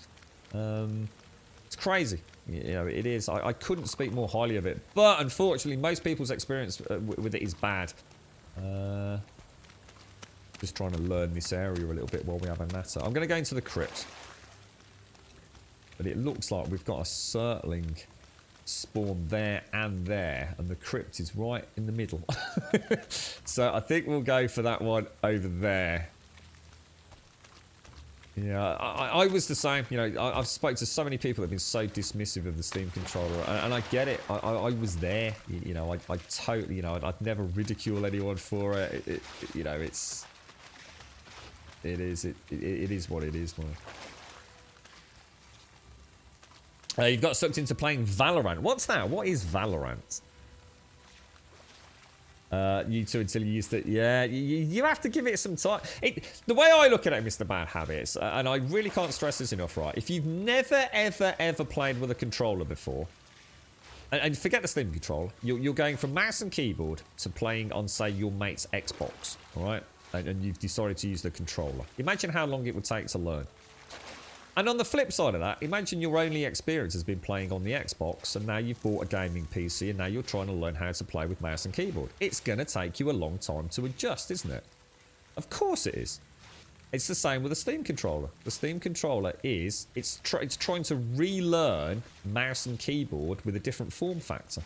It's crazy. You know, it is. I couldn't speak more highly of it. But unfortunately, most people's experience with it is bad. Just trying to learn this area a little bit while we have a natter. I'm going to go into the crypt. But it looks like we've got a Surtling spawn there, and the crypt is right in the middle. So I think we'll go for that one over there. Yeah, I was the same. You know, I've spoken to so many people that have been so dismissive of the Steam controller, and I get it. I was there. You know, I totally, you know, I'd never ridicule anyone for it. You know, it is what it is, man. You've got sucked into playing Valorant. What's that? What is Valorant? You two until you used it. Yeah, you have to give it some time. The way I look at it, Mr. Bad Habits, and I really can't stress this enough, right? If you've never, ever played with a controller before, and forget the Steam controller, you're going from mouse and keyboard to playing on, say, your mate's Xbox, all right? And you've decided to use the controller. Imagine how long it would take to learn. And on the flip side of that, imagine your only experience has been playing on the Xbox, and now you've bought a gaming PC, and now you're trying to learn how to play with mouse and keyboard. It's going to take you a long time to adjust, isn't it? Of course it is. It's the same with the Steam controller. The Steam controller is, it's trying to relearn mouse and keyboard with a different form factor.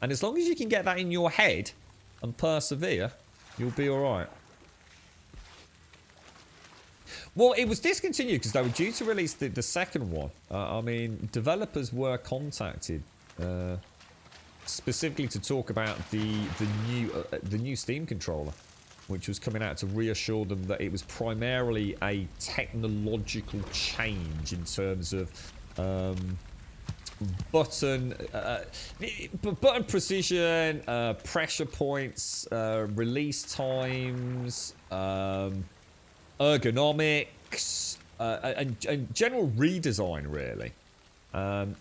And as long as you can get that in your head and persevere, you'll be alright. Well, it was discontinued because they were due to release the second one. I mean, developers were contacted specifically to talk about the new Steam controller, which was coming out to reassure them that it was primarily a technological change in terms of button precision, pressure points, release times. Ergonomics, and general redesign, really.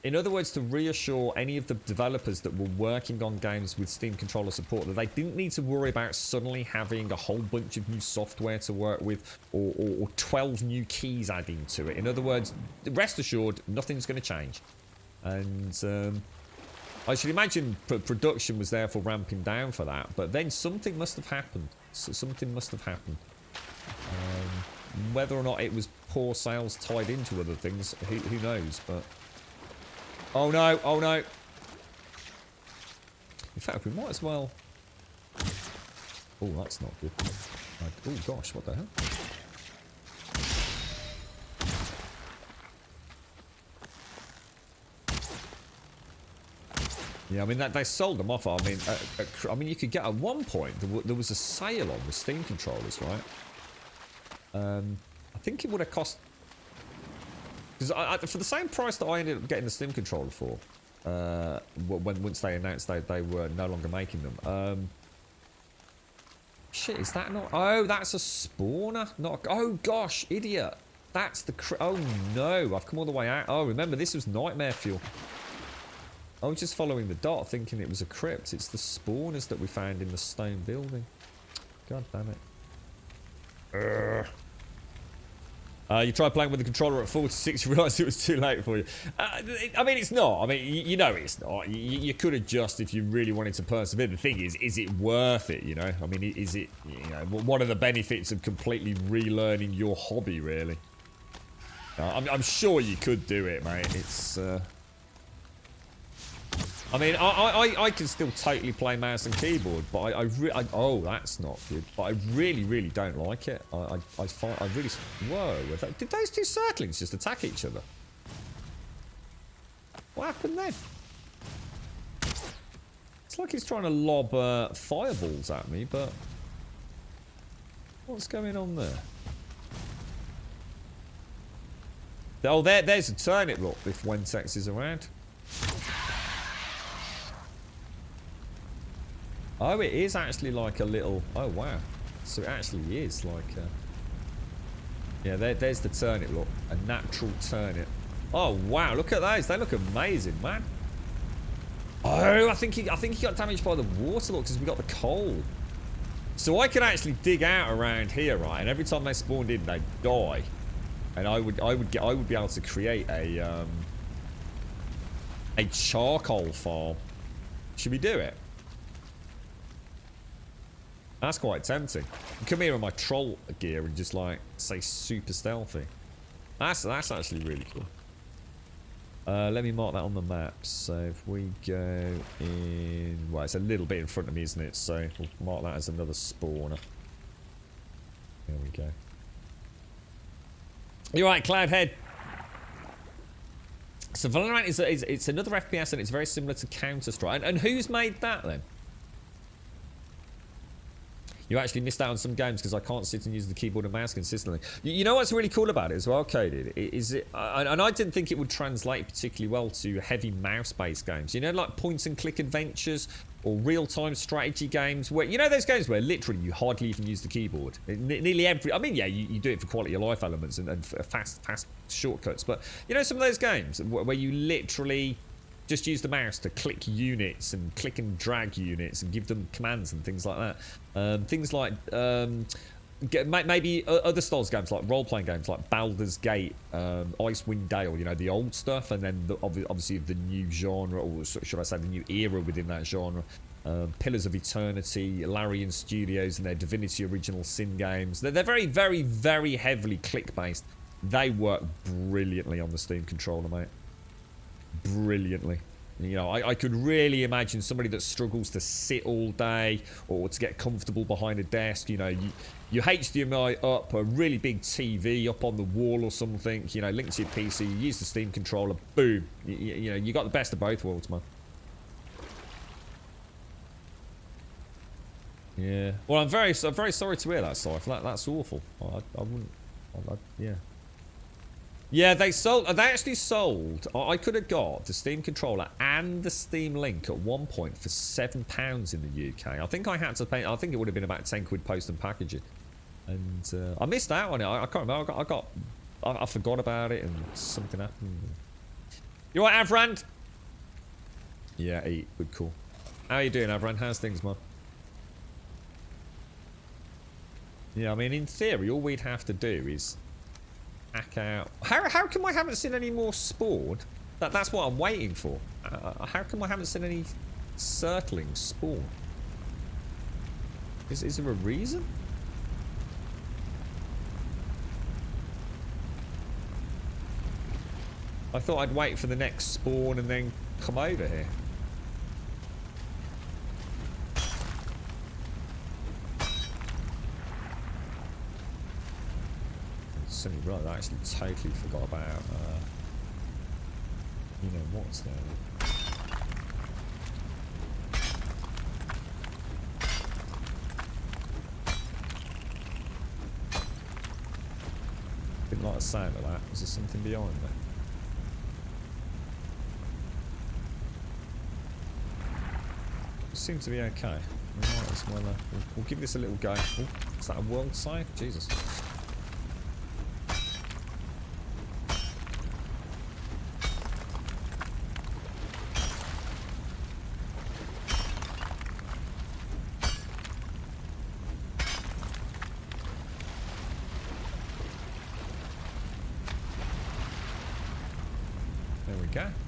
In other words, to reassure any of the developers that were working on games with Steam controller support that they didn't need to worry about suddenly having a whole bunch of new software to work with, or 12 new keys adding to it. In other words, rest assured, nothing's going to change. And I should imagine production was therefore ramping down for that, but then something must have happened. Something must have happened. Whether or not it was poor sales tied into other things, who knows, but... Oh no, oh no! In fact, we might as well... Oh, that's not good. Oh gosh, what the hell? Yeah, I mean, they sold them off. I mean, you could get at one point, there was a sale on the Steam controllers, right? I think it would have cost, because for the same price that I ended up getting the Steam controller for, once they announced they were no longer making them. Shit, is that not? Oh, that's a spawner. Not. Oh gosh, idiot. That's the. Oh no, I've come all the way out. Oh, remember this was nightmare fuel. I was just following the dot, thinking it was a crypt. It's the spawners that we found in the stone building. God damn it. You tried playing with the controller at 46, you realised it was too late for you. I mean, it's not. I mean, you know it's not. You could adjust if you really wanted to persevere. The thing is it worth it, you know? I mean, is it, you know, what are the benefits of completely relearning your hobby, really? I'm sure you could do it, mate. It's... I mean, I can still totally play mouse and keyboard, but oh, that's not good. But I really don't like it. I really... Whoa, did those two circlings just attack each other? What happened then? It's like he's trying to lob fireballs at me, but... What's going on there? Oh, there's a turnip, look, if Wentex is around. Oh, it is actually like a little... Oh, wow. So it actually is like a... Yeah, there's the turnip, look. A natural turnip. Oh, wow. Look at those. They look amazing, man. Oh, I think he got damaged by the water, look, because we got the coal. So I could actually dig out around here, right? And every time they spawned in, they'd die. And I would be able to create a charcoal farm. Should we do it? That's quite tempting. Come here in my troll gear and just like say super stealthy. That's actually really cool. Let me mark that on the map. So if we go in, well, it's a little bit in front of me, isn't it? So we'll mark that as another spawner. There we go. You're right, Cloudhead. So Valorant is it's another FPS and it's very similar to Counter-Strike. And who's made that then? You actually missed out on some games because I can't sit and use the keyboard and mouse consistently. You know what's really cool about it as well, Coded? And I didn't think it would translate particularly well to heavy mouse-based games. You know, like point-and-click adventures or real-time strategy games where, you know, those games where literally you hardly even use the keyboard. Nearly every... I mean, yeah, you do it for quality of life elements and fast shortcuts. But, you know, some of those games where you literally... just use the mouse to click units and click and drag units and give them commands and things like that. Things like maybe other styles of games like role-playing games like Baldur's Gate, Icewind Dale, you know, the old stuff, and then obviously the new genre, or should I say the new era within that genre. Pillars of Eternity, Larian Studios and their Divinity Original Sin games. They're very, very, very heavily click-based. They work brilliantly on the Steam controller, mate. Brilliantly. You know, I could really imagine somebody that struggles to sit all day or to get comfortable behind a desk. You know, you HDMI up a really big TV up on the wall or something, you know, link to your PC, you use the Steam controller, boom. You know, you got the best of both worlds, man. Yeah. Well, I'm very sorry to hear that, Cypher. That's awful. I wouldn't... yeah. Yeah, they actually sold. I could have got the Steam controller and the Steam Link at one point for £7 in the UK. I think I had to pay. I think it would have been about 10 quid post and packaging, and I missed out on it. I can't remember. I forgot about it, and something happened. You alright, Avrand? Yeah, eat. Good call. How you doing, Avrand? How's things, man? Yeah, I mean, in theory, all we'd have to do is hack out. How come I haven't seen any more spawn? That's what I'm waiting for. How come I haven't seen any circling spawn? Is there a reason? I thought I'd wait for the next spawn and then come over here. Right, I actually totally forgot about you know what's there. Didn't like the sound of that. Was there something behind there? It seems to be okay. We might as well, we'll give this a little go. Oh, is that a world save? Jesus.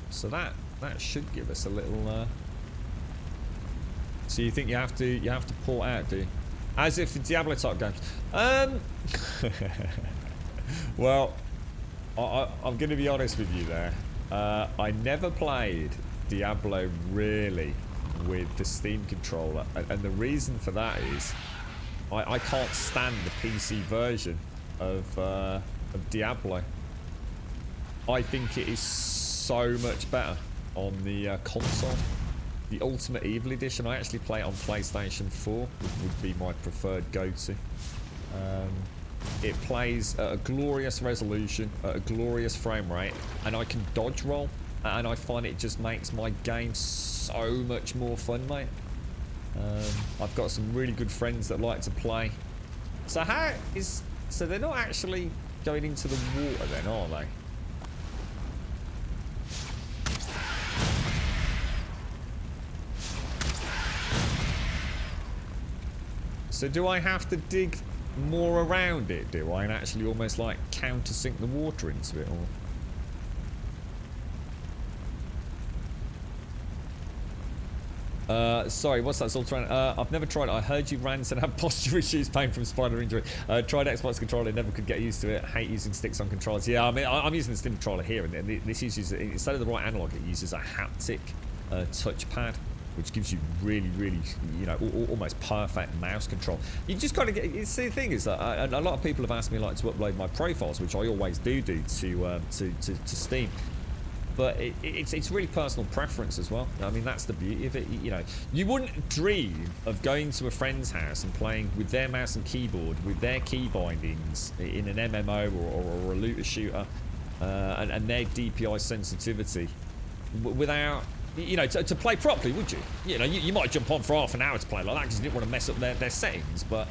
So that should give us a little. So you think you have to pull out, do you? As if the Diablo type games. Well, I'm going to be honest with you there. I never played Diablo really with the Steam controller, and the reason for that is I can't stand the PC version of Diablo. I think it is so much better on the console. The Ultimate Evil Edition, I actually play it on PlayStation 4, would be my preferred go-to. It plays at a glorious resolution, at a glorious frame rate, and I can dodge roll, and I find it just makes my game so much more fun, mate. I've got some really good friends that like to play. So so they're not actually going into the water then, are they? So do I have to dig more around it, do I, and actually almost like countersink the water into it, or? Sorry, what's that salt around? I've never tried it. I heard you ran and had posture issues, pain from spider injury. Tried Xbox controller, never could get used to it. Hate using sticks on controllers. Yeah, I mean, I'm using the Steam controller here, and this uses, instead of the right analog, it uses a haptic touchpad, which gives you really, really, you know, almost perfect mouse control. You just got to get. It's the thing is that a lot of people have asked me like to upload my profiles, which I always do to Steam. But it's really personal preference as well. I mean, that's the beauty of it. You know, you wouldn't dream of going to a friend's house and playing with their mouse and keyboard, with their key bindings in an MMO or a looter shooter, and their DPI sensitivity, without, you know, to play properly, would you? You know, you might jump on for half an hour to play like that because you didn't want to mess up their settings. But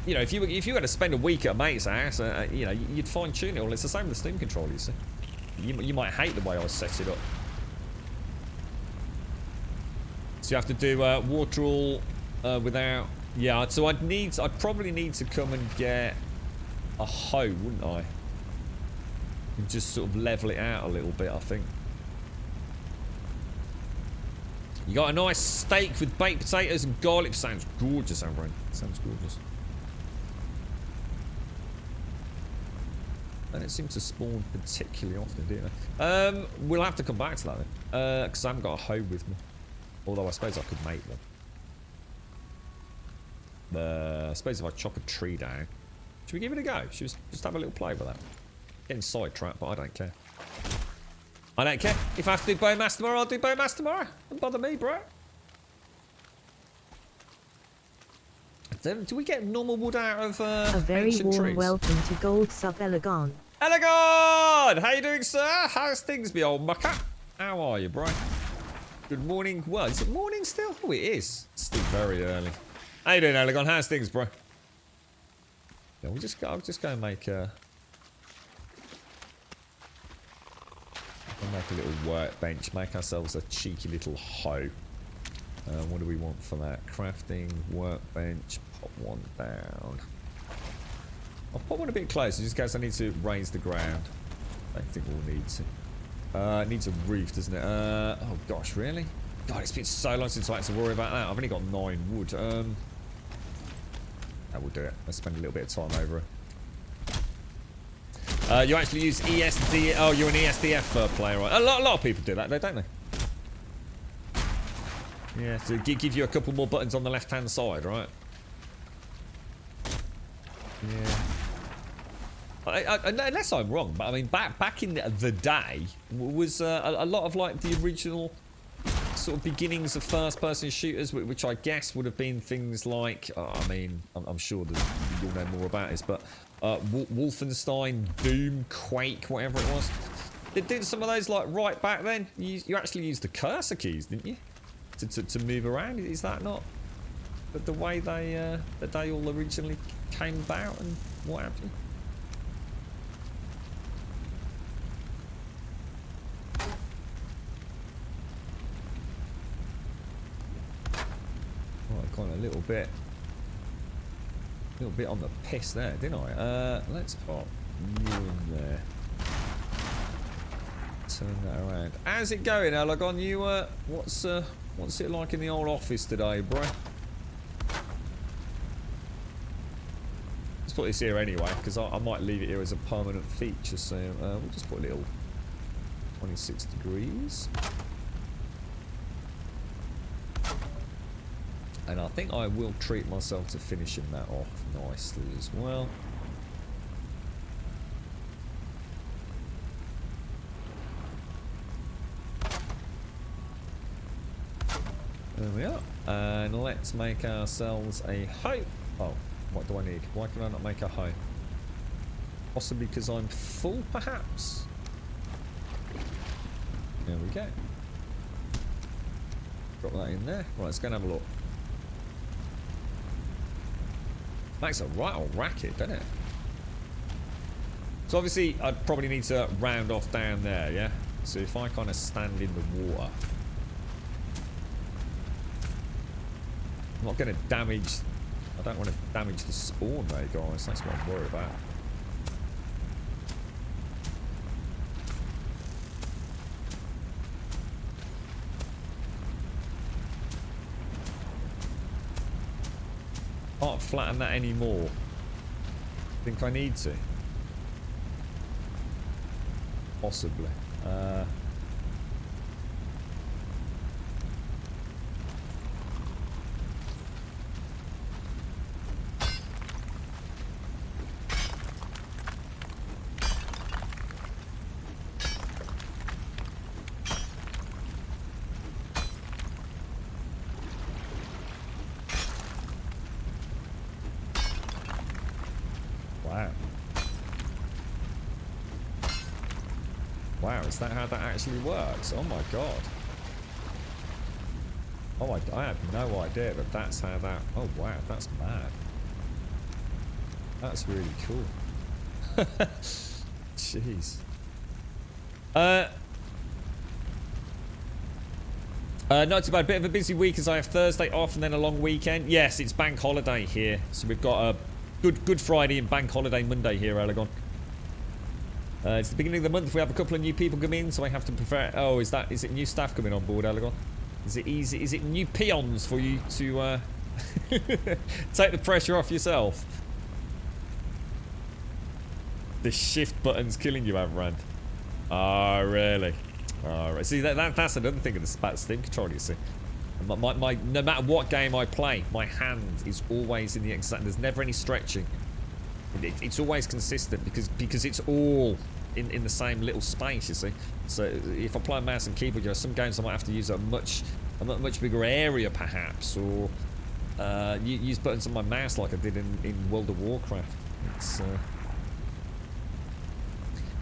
you know, if you had to spend a week at a mate's house, you know, you'd fine tune it. Well, it's the same with the Steam controller, you see. You might hate the way I set it up. So you have to do water all without. Yeah, so I'd probably need to come and get a hoe, wouldn't I? And just sort of level it out a little bit, I think. You got a nice steak with baked potatoes and garlic. Sounds gorgeous, Ambrose. Sounds gorgeous. They don't seem to spawn particularly often, do they? We'll have to come back to that then. Because I haven't got a hoe with me. Although I suppose I could make one. I suppose if I chop a tree down. Should we give it a go? Should we just have a little play with that? Getting sidetracked, but I don't care. I don't care. If I have to do biomass tomorrow, I'll do biomass tomorrow. Don't bother me, bro. Do we get normal wood out of A very ancient warm trees? welcome to Gold Sub Elegon. Elegon! How you doing, sir? How's things, me old mucker? How are you, bro? Good morning. Well, is it morning still? Oh, it is. It's still very early. How you doing, Elegon? How's things, bro? Yeah, I'll just go and make a little workbench. Make ourselves a cheeky little hoe. What do we want for that? Crafting, workbench, pop one down. I'll put one a bit closer just in case I need to raise the ground. I don't think we'll need to. It needs a roof, doesn't it? Oh gosh, really? God, it's been so long since I had to worry about that. I've only got 9 wood. That will do it. Let's spend a little bit of time over it. You actually use ESD. Oh, you're an ESDF player, right? A lot of people do that, don't they? Yeah, to give you a couple more buttons on the left-hand side, right? Yeah. Unless I'm wrong, but I mean, back in the day, was a lot of like the original sort of beginnings of first-person shooters, which I guess would have been things like, I mean, I'm sure that you'll know more about this, but Wolfenstein, Doom, Quake, whatever it was. Did some of those like right back then? You actually used the cursor keys, didn't you? To move around. Is that not the way they all originally came about and what have you? Well, I got a little bit on the piss there, didn't I? Let's pop you in there. Turn that around. How's it going, Elegon? You what's it like in the old office today, bro? Let's put this here anyway, because I might leave it here as a permanent feature. So we'll just put a little 26 degrees. And I think I will treat myself to finishing that off nicely as well. There we are. And let's make ourselves a hoe. Oh, What do I need? Why can I not make a hoe? Possibly because I'm full, perhaps? There we go. Drop that in there. Right, let's go and have a look. Makes a right old racket, doesn't it? So obviously, I'd probably need to round off down there, yeah? So if I kind of stand in the water... I'm not going to damage... I don't want to damage the spawn though, guys. That's what I'm worried about. Can't flatten that anymore. Think I need to? Possibly. Wow. Wow, is that how that actually works? Oh my god. Oh my, I have no idea that that's how that... Oh wow, that's mad. That's really cool. Jeez. Not too bad. Bit of a busy week as I have Thursday off and then a long weekend. Yes, it's bank holiday here. So we've got a Good Friday and bank holiday Monday here, Elegon. It's the beginning of the month. We have a couple of new people come in, so I have to prefer... Oh, is it new staff coming on board, Elegon? Is it easy? Is it new peons for you to take the pressure off yourself? The shift button's killing you, Avrand. Oh, really? Alright. See, that's another thing of the Steam controller, you see. No matter what game I play, my hand is always in the exact... There's never any stretching. It's always consistent because it's all in the same little space, you see. So if I play mouse and keyboard, some games I might have to use a much bigger area, perhaps, or use buttons on my mouse like I did in World of Warcraft. It's...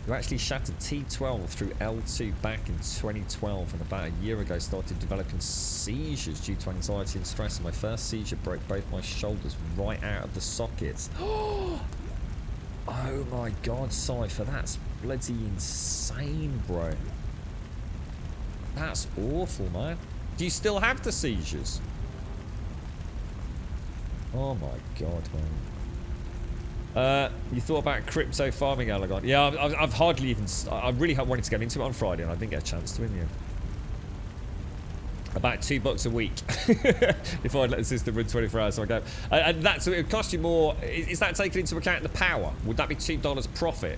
You actually shattered T12 through L2 back in 2012 and about a year ago started developing seizures due to anxiety and stress. And my first seizure broke both my shoulders right out of the sockets. Oh my god, Cypher, that's bloody insane, bro. That's awful, man. Do you still have the seizures? Oh my god, man. You thought about crypto farming, Alagon? Yeah, I've hardly even... I really wanted to get into it on Friday and I didn't get a chance to in the end. About $2 a week. If I'd let the system run 24 hours, so I go. And that's... So it would cost you more... Is that taken into account the power? Would that be $2 profit?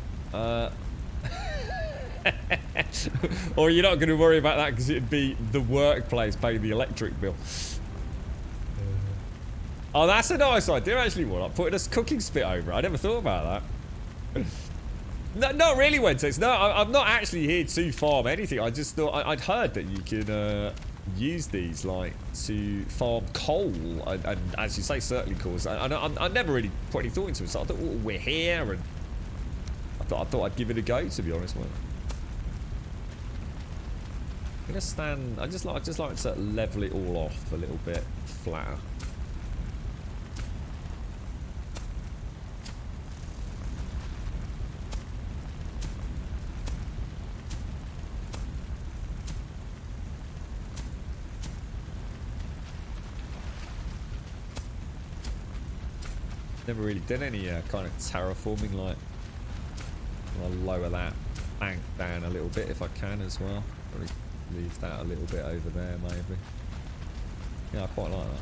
Or you're not going to worry about that because it'd be the workplace paying the electric bill. Oh, that's a nice idea, actually. What? Like putting a cooking spit over it. I never thought about that. No, not really, Wentex. No, I'm not actually here to farm anything. I just thought I'd heard that you can use these like to farm coal, and as you say, certainly cause. I never really put any thought into it. So I thought, oh, we're here, and I thought I'd give it a go. To be honest, man. I'm gonna stand. I just like to level it all off a little bit flatter. Never really did any kind of terraforming. Like, I'll lower that bank down a little bit if I can as well. Probably leave that a little bit over there, maybe. Yeah, I quite like that.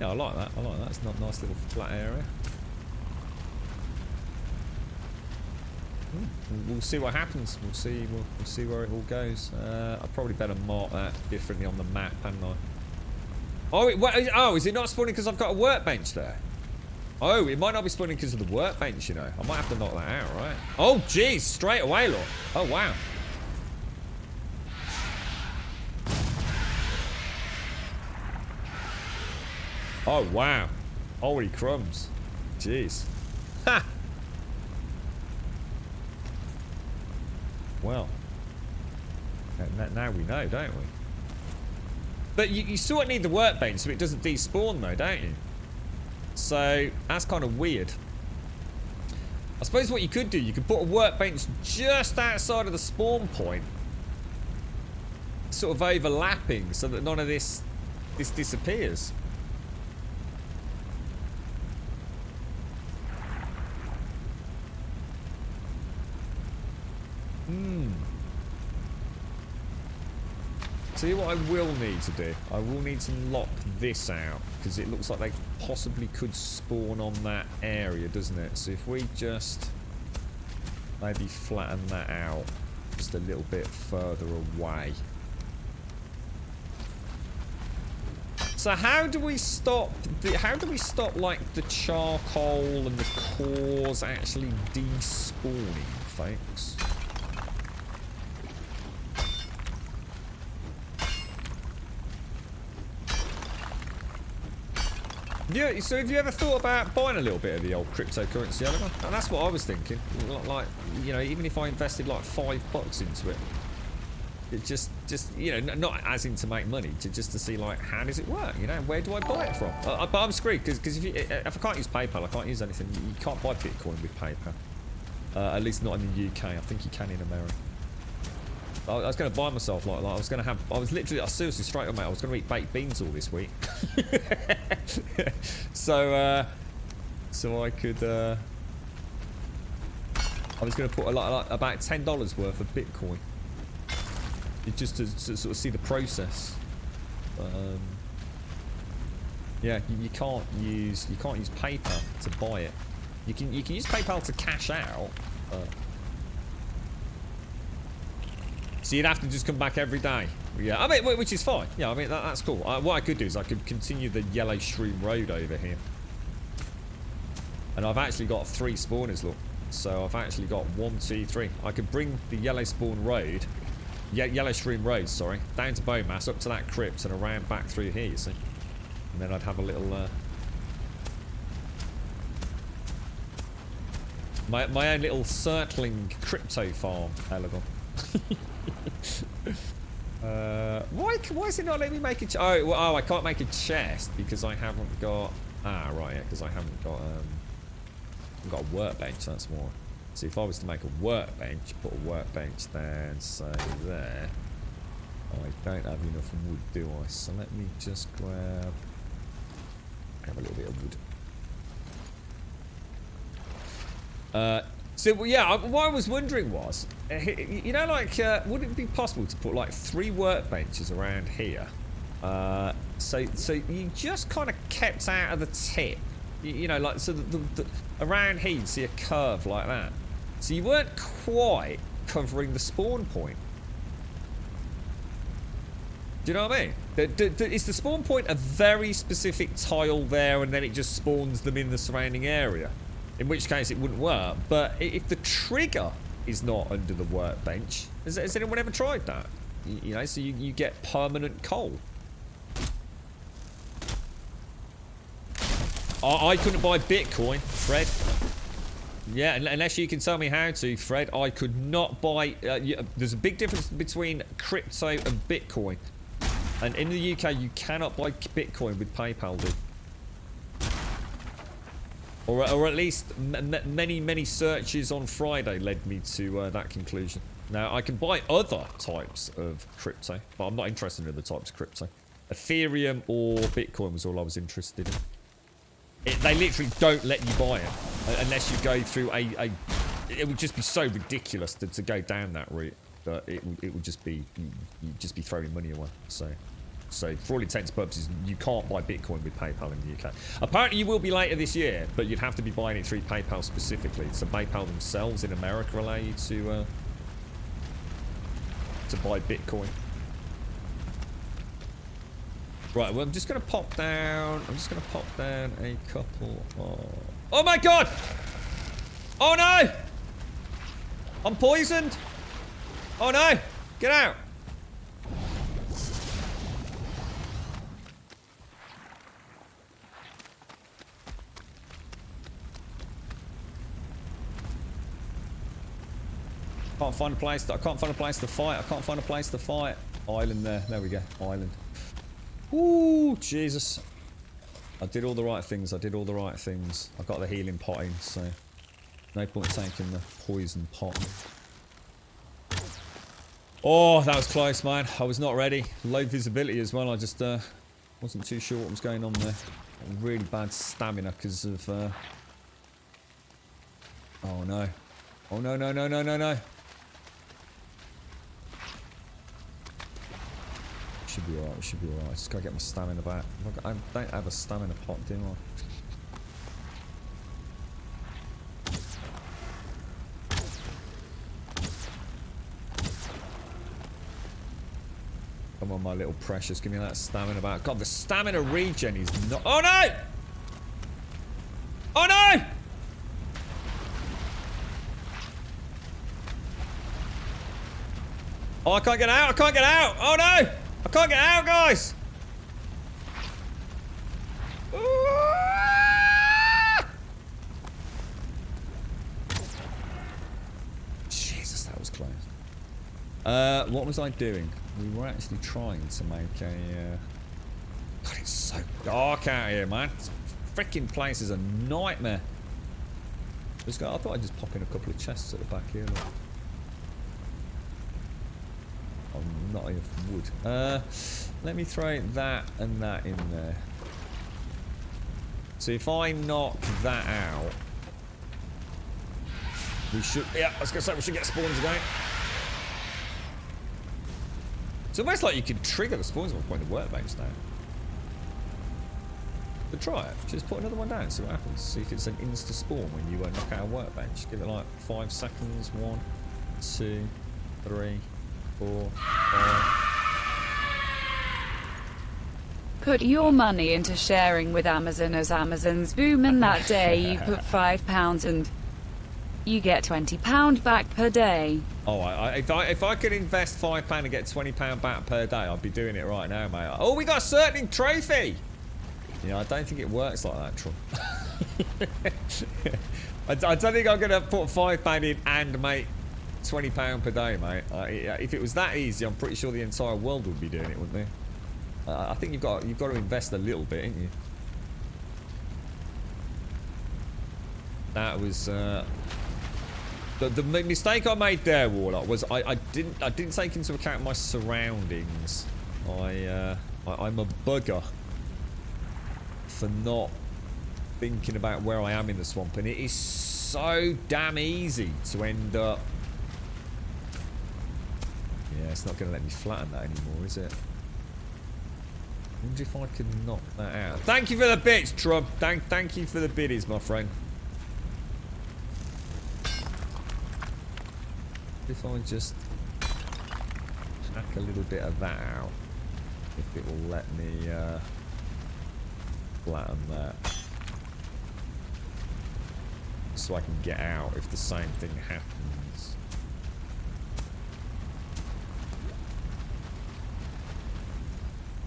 Yeah, I like that. I like that. It's not a nice little flat area. We'll see what happens. We'll see where it all goes. I probably better mark that differently on the map, hadn't I? Oh, is it not spawning because I've got a workbench there? Oh, it might not be spawning because of the workbench, you know. I might have to knock that out, right? Oh, geez, straight away, look. Oh, wow. Oh, wow. Holy crumbs. Jeez. Ha! Well. Now we know, don't we? But you sort of need the workbench so it doesn't despawn, though, don't you? So, that's kind of weird. I suppose what you could do, you could put a workbench just outside of the spawn point. Sort of overlapping so that none of this disappears. See what I will need to do? I will need to lock this out because it looks like they possibly could spawn on that area, doesn't it? So if we just maybe flatten that out just a little bit further away. So how do we stop like the charcoal and the cores actually despawning, folks? Yeah, so have you ever thought about buying a little bit of the old cryptocurrency element? And that's what I was thinking. Like, you know, even if I invested like $5 into it, it just you know, not as in to make money, just to see like how does it work? You know, where do I buy it from? But I'm screwed because if I can't use PayPal, I can't use anything. You can't buy Bitcoin with PayPal. At least not in the UK. I think you can in America. I was going to buy myself like I was going to have. I was seriously straight on, mate. I was going to eat baked beans all this week. so I could. I was going to put like about $10 worth of Bitcoin. Just to sort of see the process. Yeah, you can't use PayPal to buy it. You can use PayPal to cash out. So you'd have to just come back every day. Yeah, I mean, which is fine. Yeah, I mean, that's cool. What I could do is I could continue the Yellow Shroom Road over here. And I've actually got 3 spawners, look. So I've actually got 1, 2, 3. I could bring the Yellow Spawn Road, Yellow Shroom Road, sorry, down to Bowmass, up to that crypt and around back through here, you see. And then I'd have a little... my own little circling crypto farm, Elegant. Why is it not letting me make a I can't make a chest because I haven't got right, yeah, because I haven't got a workbench, that's why. So if I was to make a workbench, put a workbench down, say there, I don't have enough wood, do I? So let me just grab a little bit of wood. So yeah, what I was wondering was, you know, like, would it be possible to put like 3 workbenches around here? So you just kind of kept out of the tip, you know, like so the around here you see a curve like that. So you weren't quite covering the spawn point. Do you know what I mean? Is the spawn point a very specific tile there, and then it just spawns them in the surrounding area? In which case it wouldn't work. But if the trigger is not under the workbench, has anyone ever tried that? You know, so you get permanent coal. I couldn't buy Bitcoin, Fred. Yeah, unless you can tell me how to, Fred. I could not buy... there's a big difference between crypto and Bitcoin. And in the UK, you cannot buy Bitcoin with PayPal, dude. Or at least many searches on Friday led me to that conclusion. Now, I can buy other types of crypto, but I'm not interested in other types of crypto. Ethereum or Bitcoin was all I was interested in. They literally don't let you buy it unless you go through a... It would just be so ridiculous to go down that route that it would just be... You'd just be throwing money away. So for all intents and purposes, you can't buy Bitcoin with PayPal in the UK. Apparently you will be later this year, but you'd have to be buying it through PayPal specifically. So PayPal themselves in America allow you to buy Bitcoin. Right, well, I'm just going to pop down. I'm just going to pop down a couple of... Oh, my God! Oh, no! I'm poisoned! Oh, no! Get out! Can't find a place. I can't find a place to fight. I can't find a place to fight. Island there. There we go. Island. Ooh, Jesus. I did all the right things. I did all the right things. I got the healing pot in, so no point taking the poison pot. Oh, that was close, man. I was not ready. Low visibility as well. I just wasn't too sure what was going on there. Really bad stamina because of... Oh, no. Oh, no, no, no, no, no, no. Should be alright, should be alright. Just gotta get my stamina back. I don't have a stamina pot, do I? Come on, my little precious. Give me that stamina back. God, the stamina regen is not... Oh, no! Oh, no! Oh, I can't get out. I can't get out. Oh, no! I can't get out, guys! Jesus, that was close. What was I doing? We were actually trying to make a... God, it's so dark out here, man. This freaking place is a nightmare. I thought I'd just pop in a couple of chests at the back here. Look. Oh, not enough wood. Let me throw that and that in there. So if I knock that out, we should... Yeah, I was going to say we should get spawns again. It's almost like you could trigger the spawns at one point in the workbench now. But try it. Just put another one down and see what happens. See if it's an insta-spawn when you knock out a workbench. Give it like 5 seconds. 1, 2, 3, 4, 5... Put your money into sharing with Amazon as Amazon's booming that day. You put £5 and you get £20 back per day. Oh, if I could invest £5 and get £20 back per day, I'd be doing it right now, mate. Oh, we got a certain trophy! You know, I don't think it works like that, Trump. I don't think I'm going to put £5 in and make £20 per day, mate. If it was that easy, I'm pretty sure the entire world would be doing it, wouldn't they? I think you've got to invest a little bit, ain't you? That was the mistake I made there, Warlock, was I didn't take into account my surroundings. I'm a bugger for not thinking about where I am in the swamp, and it is so damn easy to end up. Yeah, it's not going to let me flatten that anymore, is it? I wonder if I could knock that out. Thank you for the bits, Trump. Thank you for the biddies, my friend. If I just hack a little bit of that out, if it will let me flatten that, so I can get out if the same thing happens.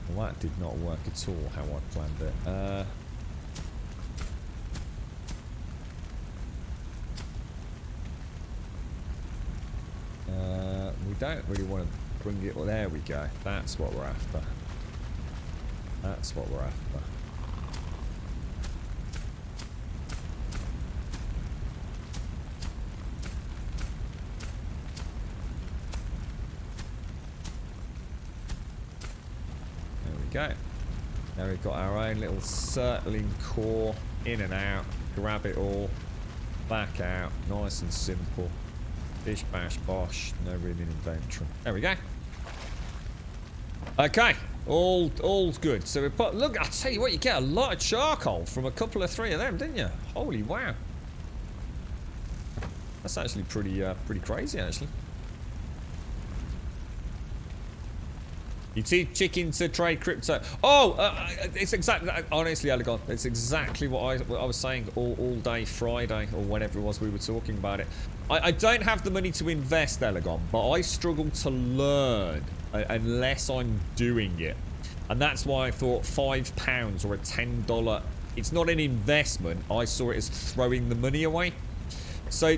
Well, that did not work at all how I planned it. We don't really want to bring it... Well, there we go. That's what we're after. That's what we're after. Go. Now we've got our own little circling core, in and out, grab it all, back out, nice and simple. Bish bash bosh, no reading inventory. There we go. Okay, all's good. So we put, look, I tell you what, you get a lot of charcoal from a couple of 3 of them, didn't you? Holy wow. That's actually pretty crazy, actually. You teach chicken to trade crypto. Oh, it's exactly, honestly, Elegant, it's exactly what I was saying all day Friday, or whenever it was we were talking about it. I don't have the money to invest, Elegant, but I struggle to learn unless I'm doing it. And that's why I thought £5 or a $10, it's not an investment. I saw it as throwing the money away. So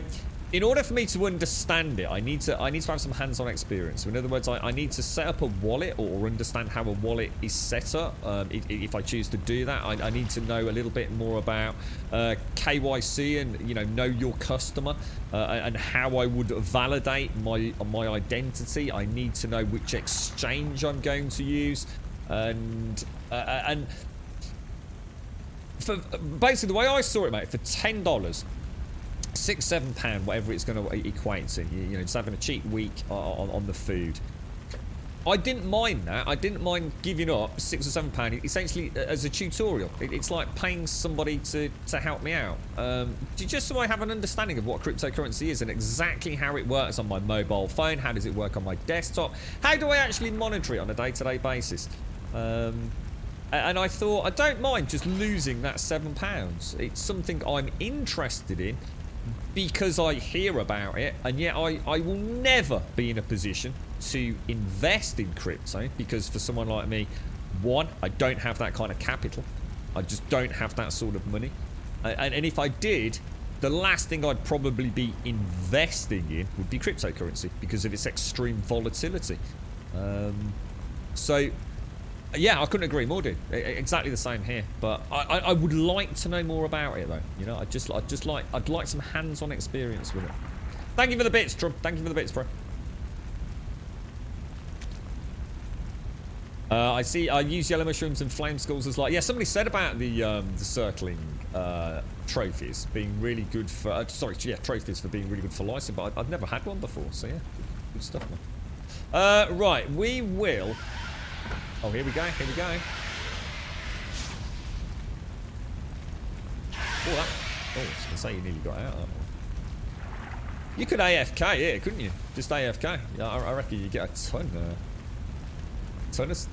in order for me to understand it, I need to have some hands-on experience. So in other words, I need to set up a wallet or understand how a wallet is set up. If I choose to do that, I need to know a little bit more about KYC and, you know your customer, and how I would validate my identity. I need to know which exchange I'm going to use, and for basically the way I saw it, mate, for $10. £6, £7, whatever it's going to equate to, you know, just having a cheap week on the food. I didn't mind that. I didn't mind giving up £6 or £7 essentially as a tutorial. It's like paying somebody to help me out. Just so I have an understanding of what cryptocurrency is and exactly how it works on my mobile phone. How does it work on my desktop? How do I actually monitor it on a day-to-day basis? And I thought, I don't mind just losing that £7. It's something I'm interested in because I hear about it, and yet I will never be in a position to invest in crypto, because for someone like me, one, I don't have that kind of capital. I just don't have that sort of money. And if I did, the last thing I'd probably be investing in would be cryptocurrency because of its extreme volatility. So yeah, I couldn't agree more, dude. Exactly the same here. But I would like to know more about it, though. You know, I'd like some hands-on experience with it. Thank you for the bits, Trump. Thank you for the bits, bro. I see. I use yellow mushrooms and flame skulls as like. Yeah, somebody said about the circling trophies being really good for. Trophies for being really good for licensing, but I've never had one before. So yeah, good stuff, man. Right, we will. Oh, here we go, here we go. Oh, that. Oh, I was going to say you nearly got out of that one. You could AFK here, couldn't you? Just AFK. Yeah, I reckon you get a ton. It's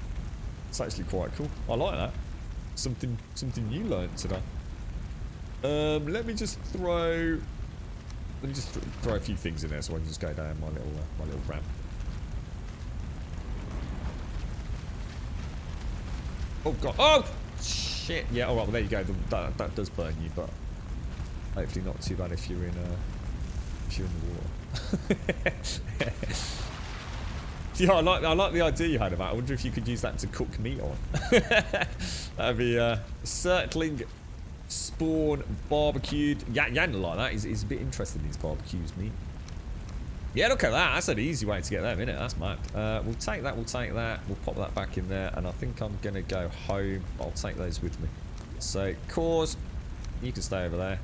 actually quite cool. I like that. Something you learned today. Let me just throw a few things in there so I can just go down my little ramp. Oh god! Oh shit! Yeah. All right. Well, there you go. That does burn you, but hopefully not too bad if you're in the water. Yeah, I like the idea you had of that. I wonder if you could use that to cook meat on. That'd be circling, spawn, barbecued. Yan like that. He's a bit interested in these barbecues meat. Yeah, look at that. That's an easy way to get them, isn't it? That's mad. We'll take that. We'll take that. We'll pop that back in there. And I think I'm going to go home. I'll take those with me. So, cores, you can stay over there.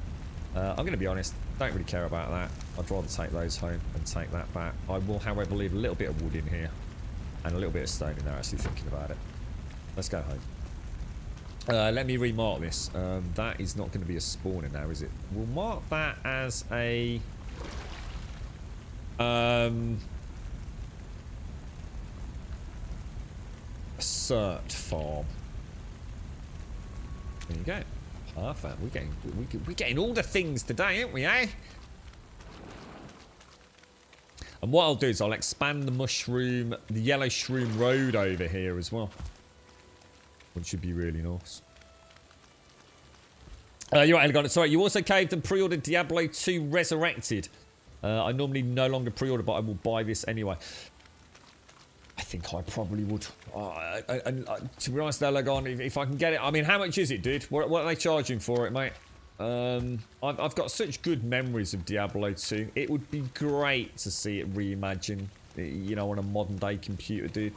I'm going to be honest. Don't really care about that. I'd rather take those home and take that back. I will, however, leave a little bit of wood in here. And a little bit of stone in there, actually thinking about it. Let's go home. Let me remark this. That is not going to be a spawner now, is it? We'll mark that as a... cert farm. There you go. Perfect. We're getting all the things today, aren't we, eh? And what I'll do is I'll expand the yellow shroom road over here as well. Which should be really nice. You're right, Elegant. Sorry, you also caved and pre-ordered Diablo 2 Resurrected. I normally no longer pre-order, but I will buy this anyway. I think I probably would. To be honest, Elegant, if I can get it. I mean, how much is it, dude? What are they charging for it, mate? I've got such good memories of Diablo 2. It would be great to see it reimagined, you know, on a modern day computer, dude.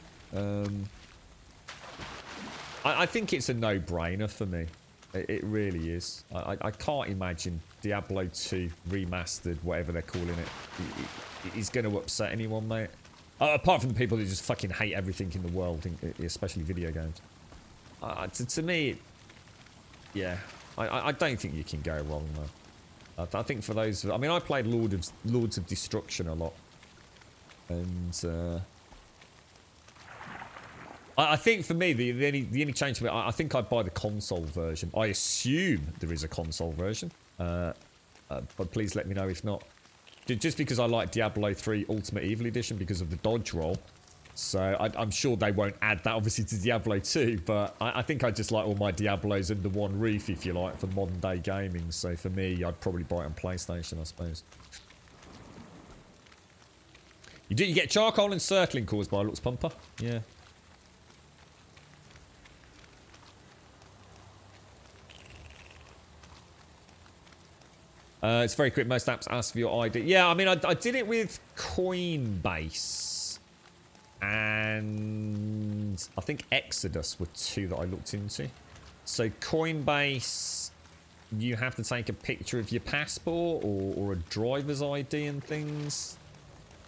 I think it's a no-brainer for me. It really is. I can't imagine Diablo 2 remastered, whatever they're calling it, is going to upset anyone, mate. Apart from the people who just fucking hate everything in the world, especially video games. To me, yeah, I don't think you can go wrong, though. I think for those... I mean, I played Lords of Destruction a lot. And... I think for me, the only change for me, I think I'd buy the console version. I assume there is a console version. But please let me know if not. Just because I like Diablo 3 Ultimate Evil Edition because of the dodge roll. So I'm sure they won't add that obviously to Diablo 2. But I think I just like all my Diablos under one roof, if you like, for modern day gaming. So for me, I'd probably buy it on PlayStation, I suppose. You get charcoal and circling caused by Lux Pumper. Yeah. It's very quick. Most apps ask for your ID. Yeah, I mean, I did it with Coinbase. And I think Exodus were two that I looked into. So Coinbase, you have to take a picture of your passport or a driver's ID and things.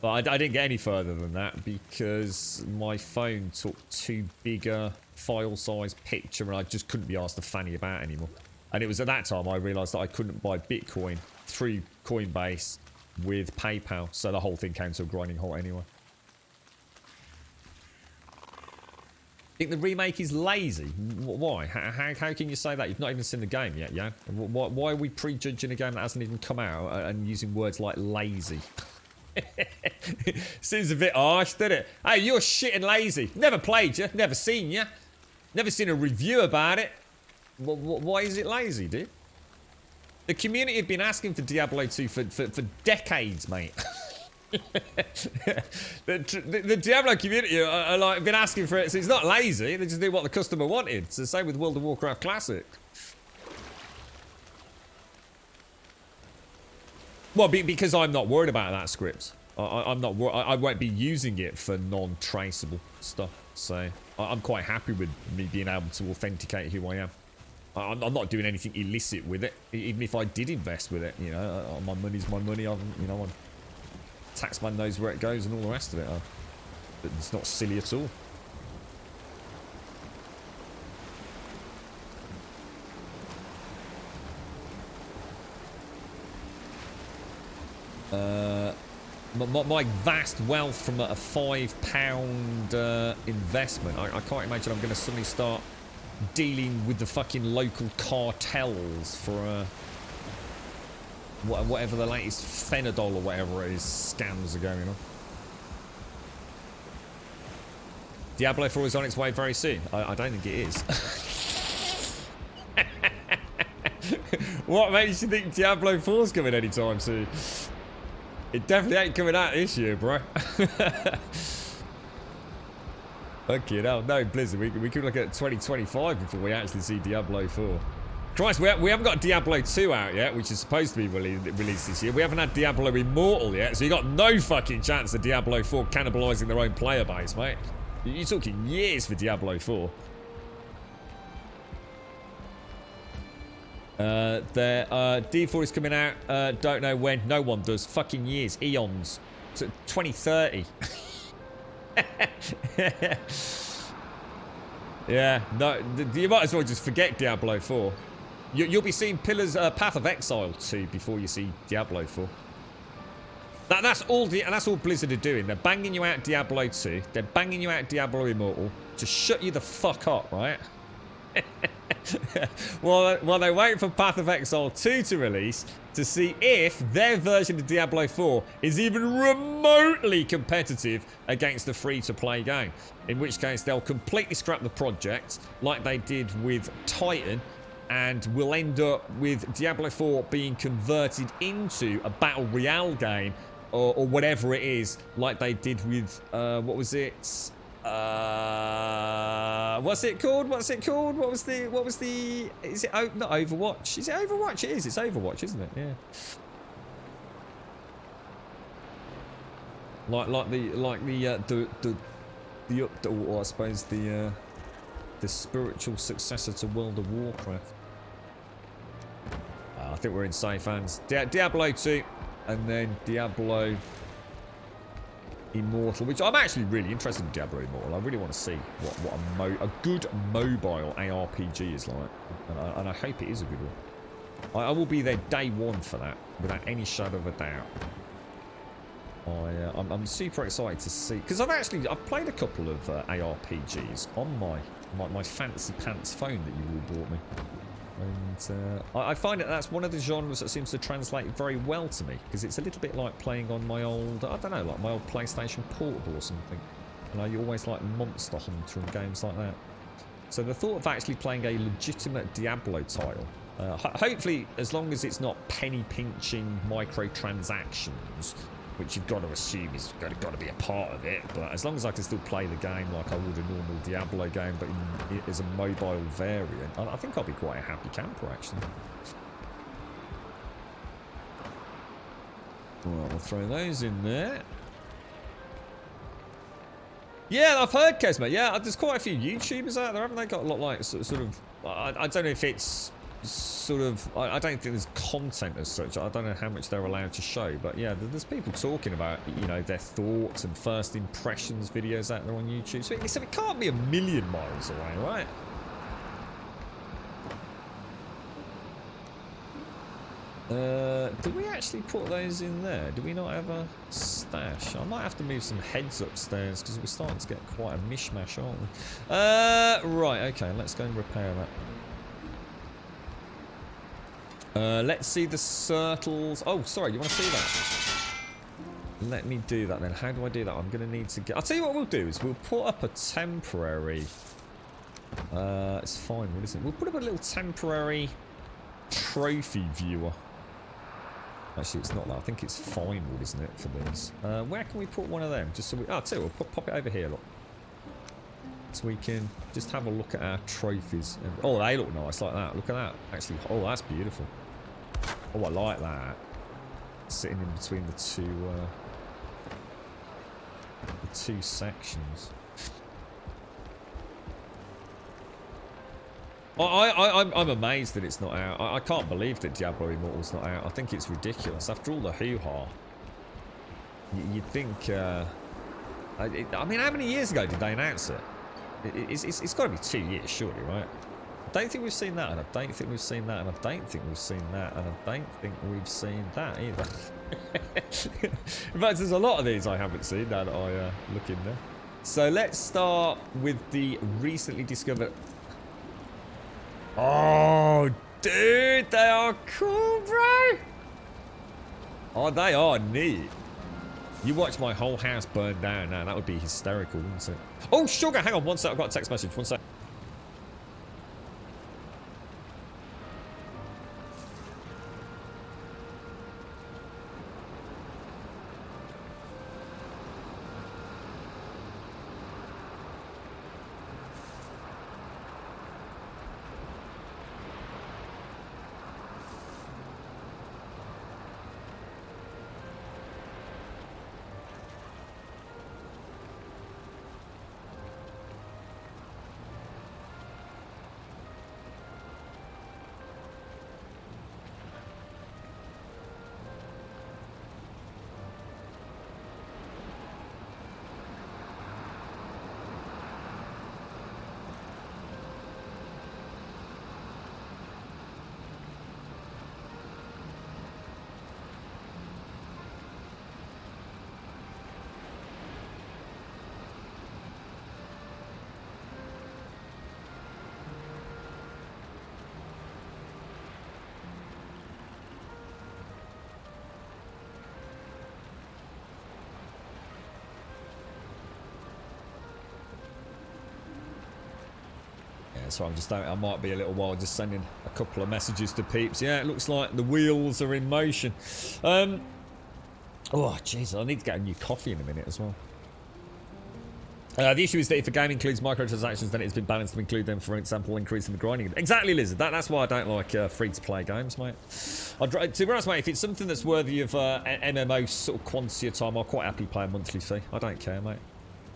But I didn't get any further than that because my phone took too big a file size picture and I just couldn't be asked to fanny about anymore. And it was at that time I realised that I couldn't buy Bitcoin through Coinbase with PayPal. So the whole thing came to a grinding halt anyway. I think the remake is lazy. Why? How can you say that? You've not even seen the game yet, yeah? Why are we prejudging a game that hasn't even come out and using words like lazy? Seems a bit harsh, doesn't it? Hey, you're shit and lazy. Never played you. Never seen you. Never seen a review about it. Why is it lazy, dude? The community had been asking for Diablo 2 for decades, mate. the Diablo community are like been asking for it, so it's not lazy. They just did what the customer wanted. It's the same with World of Warcraft Classic. Well, because I'm not worried about that script. I'm not. I won't be using it for non-traceable stuff. So I'm quite happy with me being able to authenticate who I am. I'm not doing anything illicit with it. Even if I did invest with it, you know, my money's my money. I'm taxman knows where it goes and all the rest of it. But it's not silly at all. My vast wealth from a £5 investment. I can't imagine I'm going to suddenly start dealing with the fucking local cartels for whatever the latest Fenadol or whatever it is scams are going on. Diablo 4 is on its way very soon. I don't think it is. What makes you think Diablo 4 is coming anytime soon? It definitely ain't coming out this year, bro. Fucking hell. No, Blizzard, we could look at 2025 before we actually see Diablo 4. Christ, we haven't got Diablo 2 out yet, which is supposed to be released this year. We haven't had Diablo Immortal yet, so you got no fucking chance of Diablo 4 cannibalising their own player base, mate. You're talking years for Diablo 4. D4 is coming out, don't know when. No one does. Fucking years. Eons. 2030. Yeah, no, you might as well just forget Diablo 4. You'll be seeing Path of Exile 2 before you see Diablo 4. That's all Blizzard are doing. They're banging you out Diablo 2. They're banging you out Diablo Immortal to shut you the fuck up, right? While they wait for Path of Exile 2 to release to see if their version of Diablo 4 is even remotely competitive against the free-to-play game. In which case, they'll completely scrap the project like they did with Titan, and we'll end up with Diablo 4 being converted into a Battle Royale game or whatever it is, like they did with, what was it? What's it called? What was the is it not Overwatch? Is it Overwatch? It is. It's Overwatch, isn't it? Yeah. Or I suppose the spiritual successor to World of Warcraft. I think we're in safe hands. Diablo 2 and then Diablo Immortal, which I'm actually really interested in. Diablo Immortal. I really want to see what a good mobile ARPG is like, and I hope it is a good one. I will be there day one for that, without any shadow of a doubt. I'm super excited to see, because I've played a couple of ARPGs on my fancy pants phone that you all bought me, and I find that's one of the genres that seems to translate very well to me, because it's a little bit like playing on my old, I don't know, like my old PlayStation Portable or something. And you always like Monster Hunter and games like that. So the thought of actually playing a legitimate Diablo title, hopefully as long as it's not penny pinching microtransactions, which you've got to assume is got to be a part of it, but as long as I can still play the game like I would a normal Diablo game, but as a mobile variant, I think I'll be quite a happy camper actually. Right, we'll throw those in there. Yeah, I've heard, Kes, mate. Yeah, there's quite a few YouTubers out there, haven't they? Got a lot like sort of. I don't know if it's sort of. I don't think there's content as such. I don't know how much they're allowed to show, but yeah, there's people talking about their thoughts and first impressions videos out there on YouTube. So it can't be a million miles away, right? Do we actually put those in there? Do we not have a stash? I might have to move some heads upstairs because we're starting to get quite a mishmash, aren't we? Right, okay, let's go and repair that. Let's see the circles. Oh, sorry, you want to see that? Let me do that then. How do I do that? I'm going to need to get... I'll tell you what we'll do is we'll put up a temporary... it's fine, what is it? We'll put up a little temporary trophy viewer. Actually, it's not that. I think it's final, isn't it, for these? Where can we put one of them? Just so we... Oh, too, we'll pop it over here, look. So we can just have a look at our trophies. And, oh, they look nice like that. Look at that. Actually, oh, that's beautiful. Oh, I like that. Sitting in between the two sections. I'm amazed that it's not out. I can't believe that Diablo Immortal's not out. I think it's ridiculous. After all the hoo-ha, you'd think... I mean, how many years ago did they announce it? It's got to be 2 years, surely, right? I don't think we've seen that, and I don't think we've seen that, and I don't think we've seen that, and I don't think we've seen that either. In fact, there's a lot of these I haven't seen now that I look in there. So let's start with the recently discovered... Oh, dude, they are cool, bro. Oh, they are neat. You watch my whole house burn down now. That would be hysterical, wouldn't it? Oh, sugar. Hang on one sec. I've got a text message. One sec. So I might be a little while just sending a couple of messages to peeps. Yeah, it looks like the wheels are in motion. Oh, jeez, I need to get a new coffee in a minute as well. The issue is that if a game includes microtransactions, then it's been balanced to include them, for example, increasing the grinding. Exactly, Lizard. That's why I don't like free-to-play games, mate. To be honest, mate, if it's something that's worthy of MMO sort of quantity of time, I'll quite happily play a monthly fee. I don't care, mate.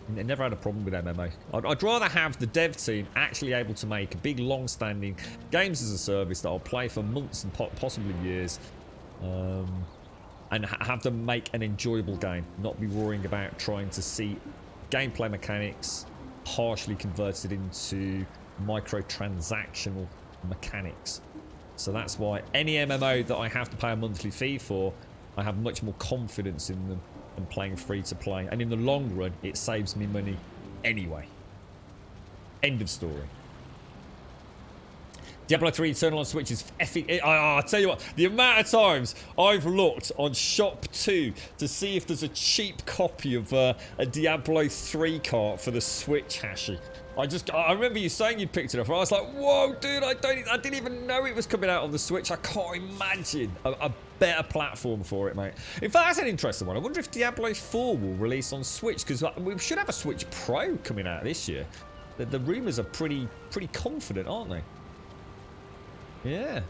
I never had a problem with MMO. I'd rather have the dev team actually able to make big, long-standing games as a service that I'll play for months and possibly years, and have them make an enjoyable game, not be worrying about trying to see gameplay mechanics partially converted into microtransactional mechanics. So that's why any MMO that I have to pay a monthly fee for, I have much more confidence in them than playing free to play. And in the long run, it saves me money anyway. End of story. Diablo 3 Eternal on Switch is effing... I'll tell you what, the amount of times I've looked on Shop 2 to see if there's a cheap copy of a Diablo 3 cart for the Switch, Hashi. I remember you saying you picked it up, and I was like, whoa, dude, I didn't even know it was coming out on the Switch. I can't imagine a better platform for it, mate. In fact, that's an interesting one. I wonder if Diablo 4 will release on Switch, because we should have a Switch Pro coming out this year. The rumours are pretty confident, aren't they? Yeah.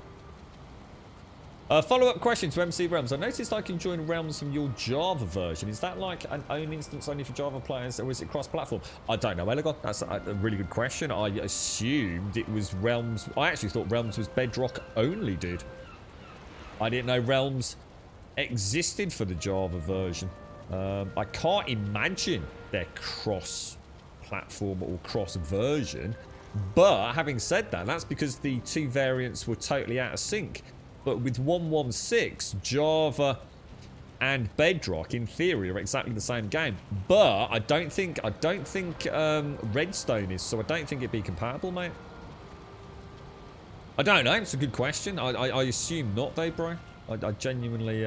Follow-up question to MC Realms. I noticed I can join Realms from your Java version. Is that like an own instance only for Java players, or is it cross-platform? I don't know, Elegon. That's a really good question. I assumed it was Realms. I actually thought Realms was Bedrock only, dude. I didn't know Realms existed for the Java version. I can't imagine they're cross-platform or cross-version. But having said that, that's because the two variants were totally out of sync. But with 1.16, Java and Bedrock, in theory, are exactly the same game. But I don't think Redstone is, so I don't think it'd be compatible, mate. I don't know. It's a good question. I assume not, though, bro. I genuinely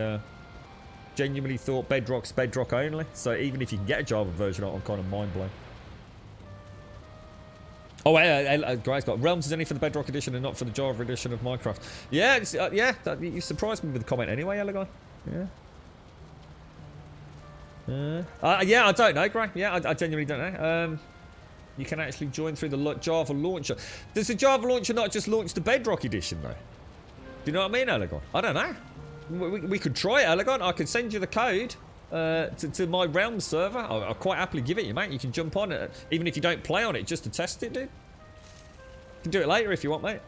thought Bedrock's Bedrock only. So even if you can get a Java version, I'm kind of mind blown. Oh, Gray's got Realms is only for the Bedrock edition and not for the Java edition of Minecraft. Yeah, you surprised me with the comment anyway, Elegon. Yeah. Yeah, I don't know, Gray. Yeah, I genuinely don't know. You can actually join through the Java launcher. Does the Java launcher not just launch the Bedrock edition, though? Do you know what I mean, Elegon? I don't know. We could try it, Elegon. I could send you the code to my Realms server. I'll quite happily give it you, mate. You can jump on it, even if you don't play on it, just to test it, dude. You can do it later if you want, mate.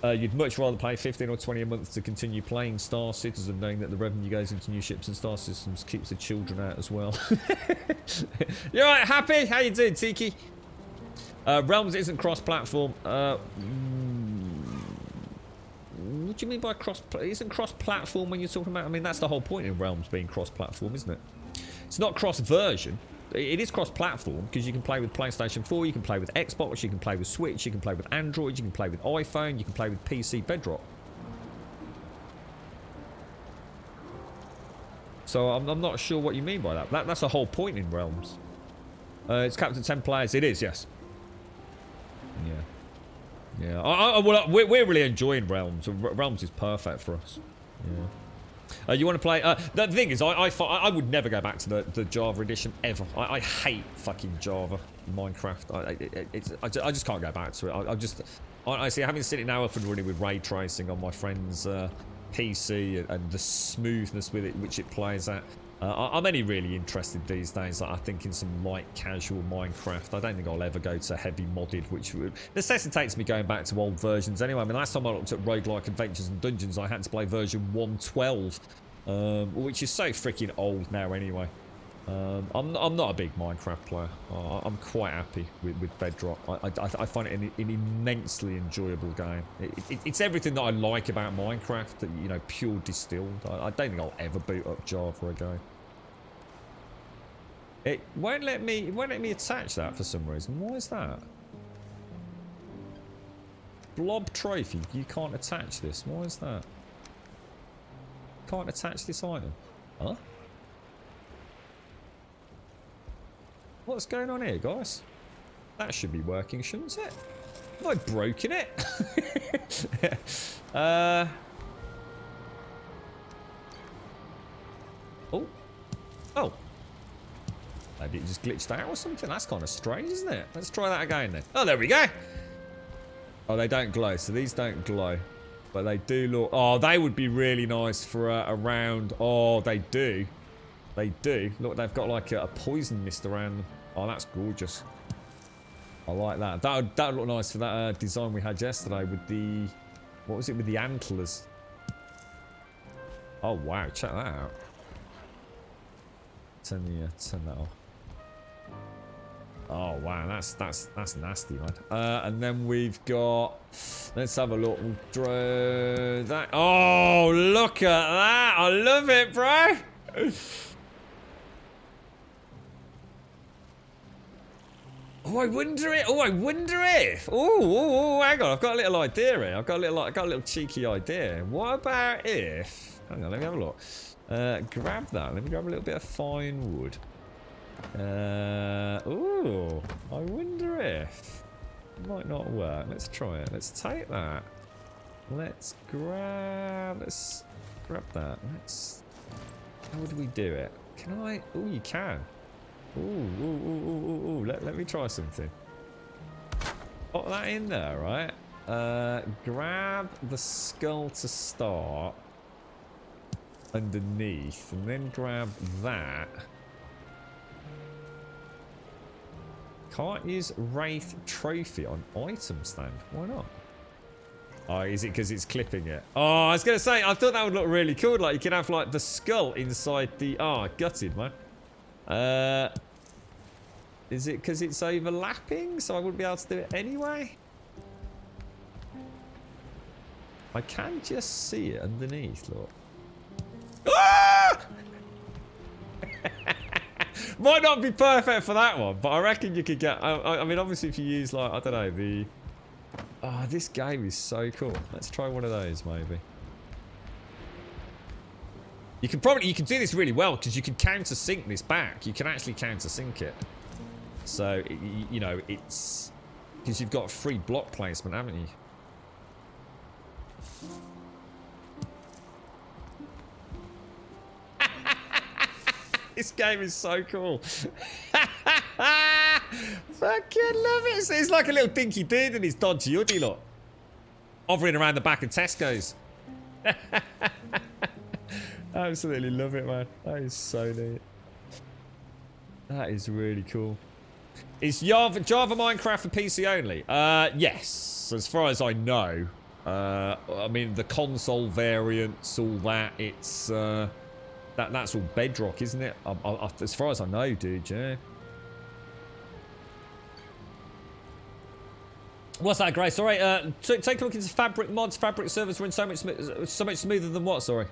You'd much rather pay 15 or 20 a month to continue playing Star Citizen, knowing that the revenue goes into new ships and Star Systems keeps the children out as well. You alright, Happy? How you doing, Tiki? Realms isn't cross-platform. What do you mean by isn't cross-platform when you're talking about? I mean, that's the whole point in Realms being cross-platform, isn't it? It's not cross-version. It is cross-platform because you can play with PlayStation 4, you can play with Xbox, you can play with Switch, you can play with Android, you can play with iPhone, you can play with PC Bedrock. So I'm not sure what you mean by that. That's the whole point in Realms. It's capped at 10 players. It is, yes. Yeah. Yeah, well, we're really enjoying Realms. Realms is perfect for us. Yeah. You want to play? The thing is, I would never go back to the Java edition ever. I hate fucking Java Minecraft. I just can't go back to it. I see having seen it now up and running with ray tracing on my friend's PC and the smoothness with it which it plays at. I'm only really interested these days, I think, in some light, casual Minecraft. I don't think I'll ever go to heavy modded, which necessitates me going back to old versions anyway. I mean, last time I looked at Roguelike Adventures and Dungeons, I had to play version 1.12, which is so freaking old now anyway. I'm not a big Minecraft player. I'm quite happy with Bedrock. I find it an immensely enjoyable game. It's everything that I like about Minecraft, you know, pure distilled. I don't think I'll ever boot up Java again. It won't let me attach that for some reason. Why is that? Blob trophy. You can't attach this. Why is that? Can't attach this item. Huh? What's going on here, guys? That should be working, shouldn't it? Have I broken it? Oh. Oh. Maybe it just glitched out or something. That's kind of strange, isn't it? Let's try that again then. Oh, there we go. Oh, they don't glow. So these don't glow. But they do look... Oh, they would be really nice for a round. Oh, they do. They do. Look, they've got like a poison mist around them. Oh, that's gorgeous. I like that. That would look nice for that design we had yesterday with the... What was it with the antlers? Oh, wow. Check that out. Turn that off. Oh wow, that's nasty, man. And then we've got. Let's have a look. We'll draw that. Oh, look at that! I love it, bro. Oh, I wonder it. Oh, I wonder if. Oh, hang on. I've got a little idea here. I've got a little cheeky idea. What about if? Hang on, let me have a look. Grab that. Let me grab a little bit of fine wood. Ooh, I wonder if. It might not work. Let's try it. Let's take that. Let's grab that. How would we do it? Can I? Oh, you can. Ooh. Let me try something. Put that in there, right? Grab the skull to start underneath, and then grab that. Can't use Wraith Trophy on item stand. Why not? Oh, is it because it's clipping it? Oh, I was going to say, I thought that would look really cool. Like, you can have, like, the skull inside the... Oh, gutted, man. Is it because it's overlapping? So I wouldn't be able to do it anyway? I can just see it underneath, look. Ah! Might not be perfect for that one, but I reckon you could get... I mean, obviously, if you use, like, I don't know, the... Oh, this game is so cool. Let's try one of those, maybe. You can do this really well, because you can countersink this back. You can actually countersink it. So, you know, it's... Because you've got free block placement, haven't you? This game is so cool. Fucking love it. It's like a little dinky dude in his dodgy hoodie, look. Hovering around the back of Tesco's. Absolutely love it, man. That is so neat. That is really cool. Is Java Minecraft for PC only? Yes. As far as I know. I mean, the console variants, all that, it's... That's all Bedrock, isn't it? As far as I know, dude, yeah. What's that, Grace? All right, take a look into fabric mods. Fabric servers run so much smoother than what? Sorry.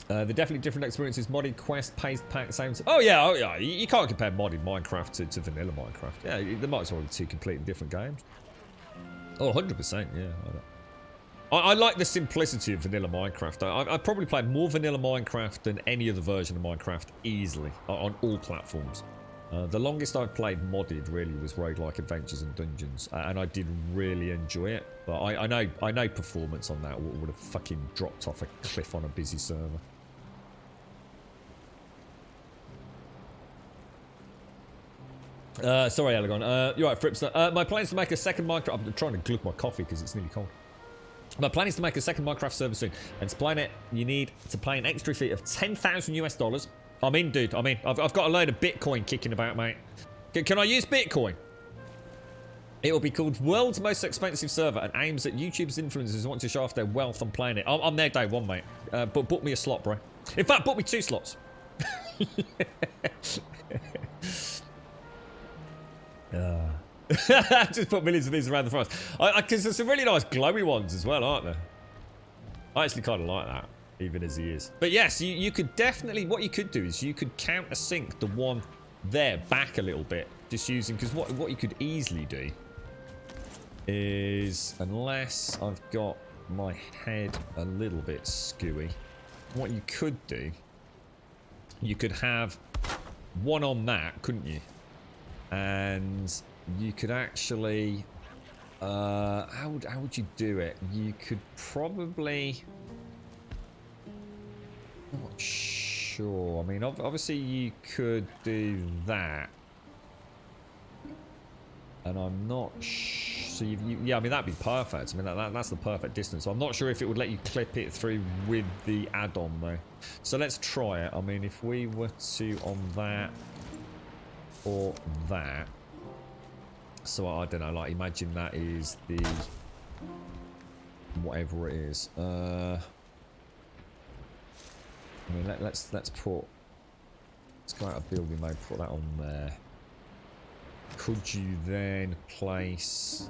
They're definitely different experiences. Modded, quest, paste, pack, same. Oh yeah. You can't compare modded Minecraft to vanilla Minecraft. Yeah, they might as well be two completely different games. Oh, 100%. Yeah. I like the simplicity of vanilla Minecraft. I've probably played more vanilla Minecraft than any other version of Minecraft easily on all platforms. The longest I've played modded really was Roguelike Adventures and Dungeons, and I did really enjoy it. But I know performance on that would have fucking dropped off a cliff on a busy server. Sorry, Elegon. You're right, Fripster. My plan is to make a second Minecraft... I'm trying to glug my coffee because it's nearly cold. My plan is to make a second Minecraft server soon. And to play it, you need to pay an extra fee of $10,000 US. I'm in, dude. I'm in. I've got a load of Bitcoin kicking about, mate. Can I use Bitcoin? It will be called World's Most Expensive Server and aims at YouTube's influencers who want to show off their wealth on playing it. I'm there day one, mate. But book me a slot, bro. In fact, book me 2 slots. Just put millions of these around the front. Because there's some really nice glowy ones as well, aren't there? I actually kind of like that, even as he is. But yes, you could definitely... What you could do is you could countersink the one there back a little bit. Just using... Because what you could easily do is... Unless I've got my head a little bit skewy. What you could do... You could have one on that, couldn't you? And you could actually how would you do it? You could probably, not sure. I mean, obviously you could do that, and I'm not so yeah, I mean, that'd be perfect. I mean, that's the perfect distance. I'm not sure if it would let you clip it through with the add-on though. So let's try it. I mean, if we were to on that or that. So I don't know, like imagine that is the whatever it is. I mean, let's go out of building mode, put that on there. Could you then place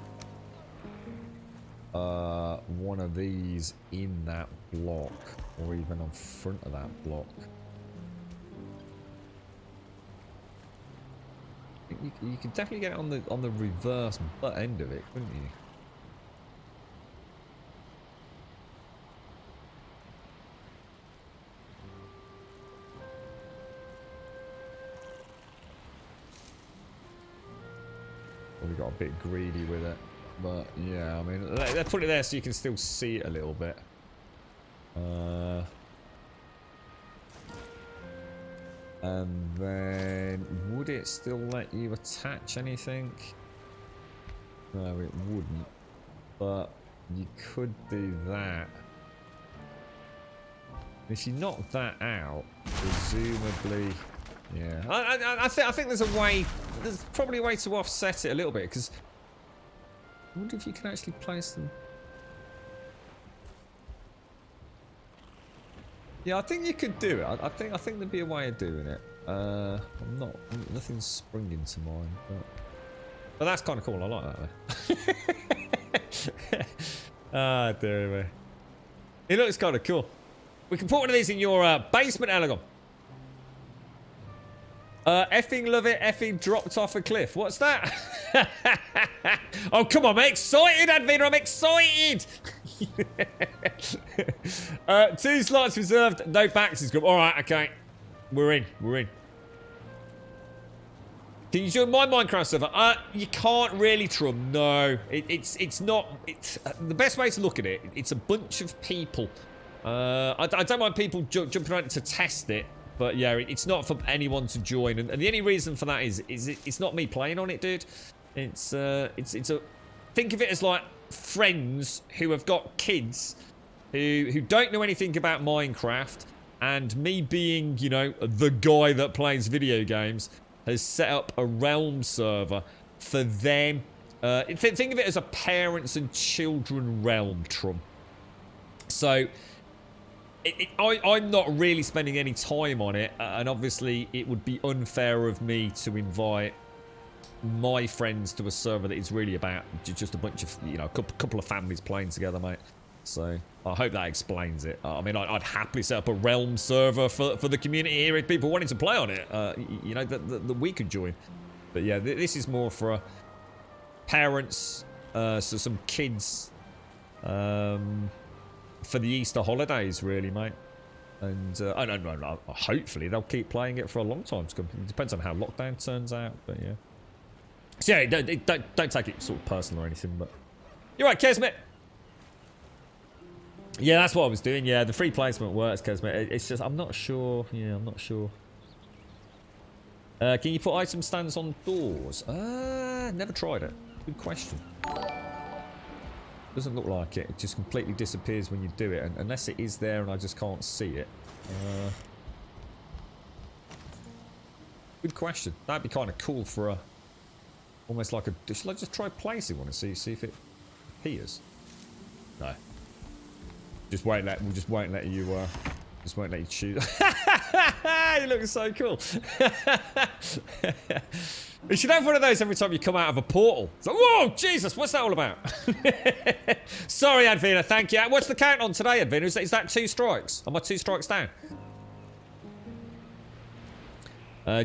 one of these in that block, or even on front of that block? You could definitely get it on the reverse butt end of it, couldn't you? We got a bit greedy with it, but yeah, I mean, let's put it there so you can still see it a little bit. And then, would it still let you attach anything? No, it wouldn't. But you could do that. If you knock that out, presumably, yeah. I think there's a way. There's probably a way to offset it a little bit, because I wonder if you can actually place them. Yeah, I think you could do it. I think there'd be a way of doing it. Nothing's springing to mind, but that's kind of cool. I like that though. Ah, dear me. It looks kind of cool. We can put one of these in your basement, Elegon. Effing love it, effing dropped off a cliff. What's that? Oh, come on, I'm excited, Advina, I'm excited! 2 slots reserved, no Bax's group. Alright, okay. We're in. Can you join my Minecraft server? You can't really, Trum. No. It's not... the best way to look at it, it's a bunch of people. I don't mind people jumping around to test it. But yeah, it's not for anyone to join, and the only reason for that is it's not me playing on it, dude. It's a think of it as like friends who have got kids who don't know anything about Minecraft, and me being, you know, the guy that plays video games has set up a realm server for them. Think of it as a parents and children realm, Trum. So. I'm not really spending any time on it, and obviously it would be unfair of me to invite my friends to a server that is really about just a bunch of, you know, a couple of families playing together, mate. So I hope that explains it. I mean, I'd happily set up a realm server for the community here if people wanted to play on it, you know, that we could join. But yeah, this is more for parents, so some kids, for the Easter holidays, really, mate. And I don't know. Hopefully, they'll keep playing it for a long time to come. It depends on how lockdown turns out, but yeah. So yeah, don't take it sort of personal or anything. But you're right, Kesmet. Yeah, that's what I was doing. Yeah, the free placement works, Kesmet. It's just I'm not sure. Yeah, I'm not sure. Can you put item stands on doors? Never tried it. Good question. Doesn't look like it. It just completely disappears when you do it, and unless it is there and I just can't see it. Good question. That'd be kind of cool for a, almost like a. Should I just try placing one and see if it appears? No. Just won't let. We'll just won't let you. Just won't let you choose. You look so cool. You should have one of those every time you come out of a portal. It's like, whoa, Jesus, what's that all about? Sorry, Advina, thank you. What's the count on today, Advina? Is that 2 strikes? Am I 2 strikes down?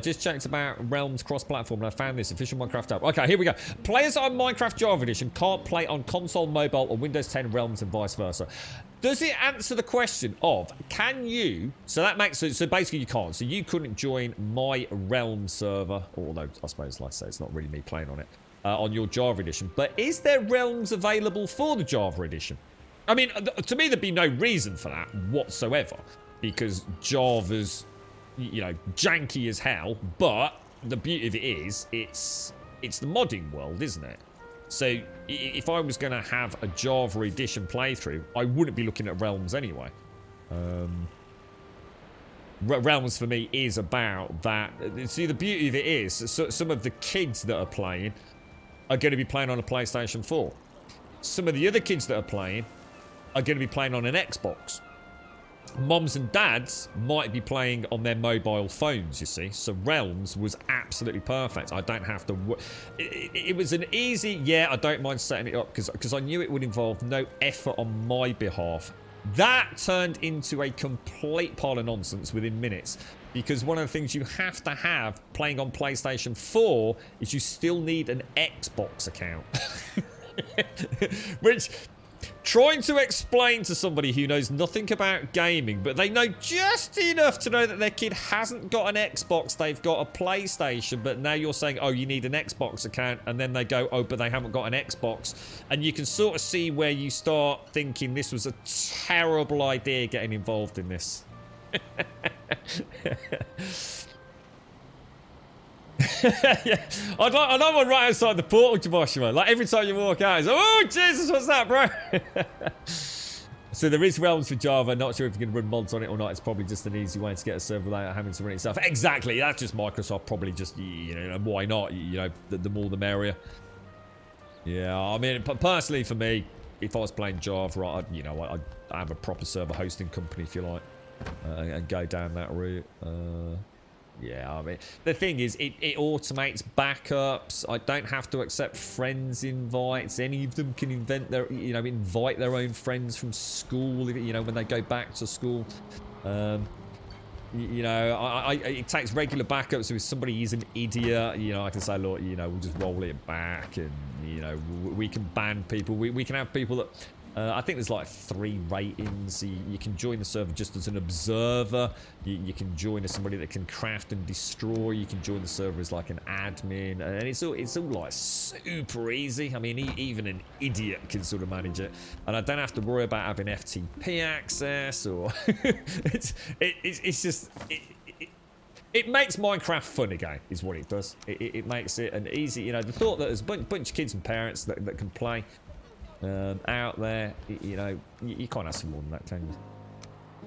Just checked about Realms cross-platform and I found this official Minecraft app. Okay, here we go. Players on Minecraft Java Edition can't play on console, mobile, or Windows 10 Realms and vice versa. Does it answer the question of, can you... So that makes... So basically you can't. So you couldn't join my Realm server, although I suppose, like I say, it's not really me playing on it, on your Java Edition. But is there Realms available for the Java Edition? I mean, to me, there'd be no reason for that whatsoever, because Java's, you know, janky as hell, but the beauty of it is, it's the modding world, isn't it? So if I was going to have a Java Edition playthrough, I wouldn't be looking at Realms anyway. Realms for me is about that. See, the beauty of it is, so some of the kids that are playing are going to be playing on a PlayStation 4. Some of the other kids that are playing are going to be playing on an Xbox. moms and dads might be playing on their mobile phones, you see. So Realms was absolutely perfect. I don't have to... It was an easy... Yeah, I don't mind setting it up because I knew it would involve no effort on my behalf. That turned into a complete pile of nonsense within minutes. Because one of the things you have to have playing on PlayStation 4 is you still need an Xbox account. Which... Trying to explain to somebody who knows nothing about gaming, but they know just enough to know that their kid hasn't got an Xbox, they've got a PlayStation, but now you're saying, oh, you need an Xbox account, and then they go, oh, but they haven't got an Xbox. And you can sort of see where you start thinking this was a terrible idea getting involved in this. Yeah, I know one right outside the portal, Joshua. Like every time you walk out, it's like, oh Jesus, what's that, bro? So there is Realms for Java. Not sure if you can run mods on it or not. It's probably just an easy way to get a server without having to run it yourself. Exactly, that's just Microsoft. Probably just, you know, why not? You know, the more the merrier. Yeah, I mean, personally for me, if I was playing Java, I'd have a proper server hosting company, if you like, and go down that route. Yeah, I mean, the thing is, it automates backups. I don't have to accept friends' invites. Any of them can invite their own friends from school, you know, when they go back to school. It takes regular backups. So if somebody is an idiot, you know, I can say, look, you know, we'll just roll it back, and you know, we can ban people. We can have people that. I think there's like 3 ratings. You can join the server just as an observer. You can join as somebody that can craft and destroy. You can join the server as like an admin, and it's all like super easy. I mean, even an idiot can sort of manage it, and I don't have to worry about having FTP access or it's just. It makes Minecraft fun again, is what it does. It makes it an easy, you know, the thought that there's a bunch of kids and parents that can play out there, you know, you can't ask for more than that, can you?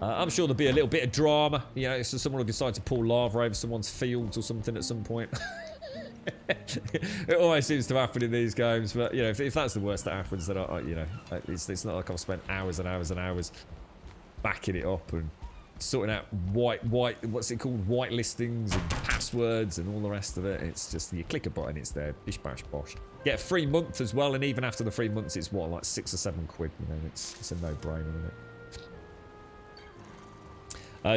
I'm sure there'll be a little bit of drama, you know, so someone will decide to pour lava over someone's fields or something at some point. It always seems to happen in these games, but you know, if that's the worst that happens, then you know, it's not like I've spent hours and hours and hours backing it up and sorting out what's it called, white listings and passwords and all the rest of it. It's just you click a button, it's there, bish bash bosh. Get a free month as well, and even after the 3 months, it's what, like 6 or 7 quid. You know, it's a no-brainer, isn't it?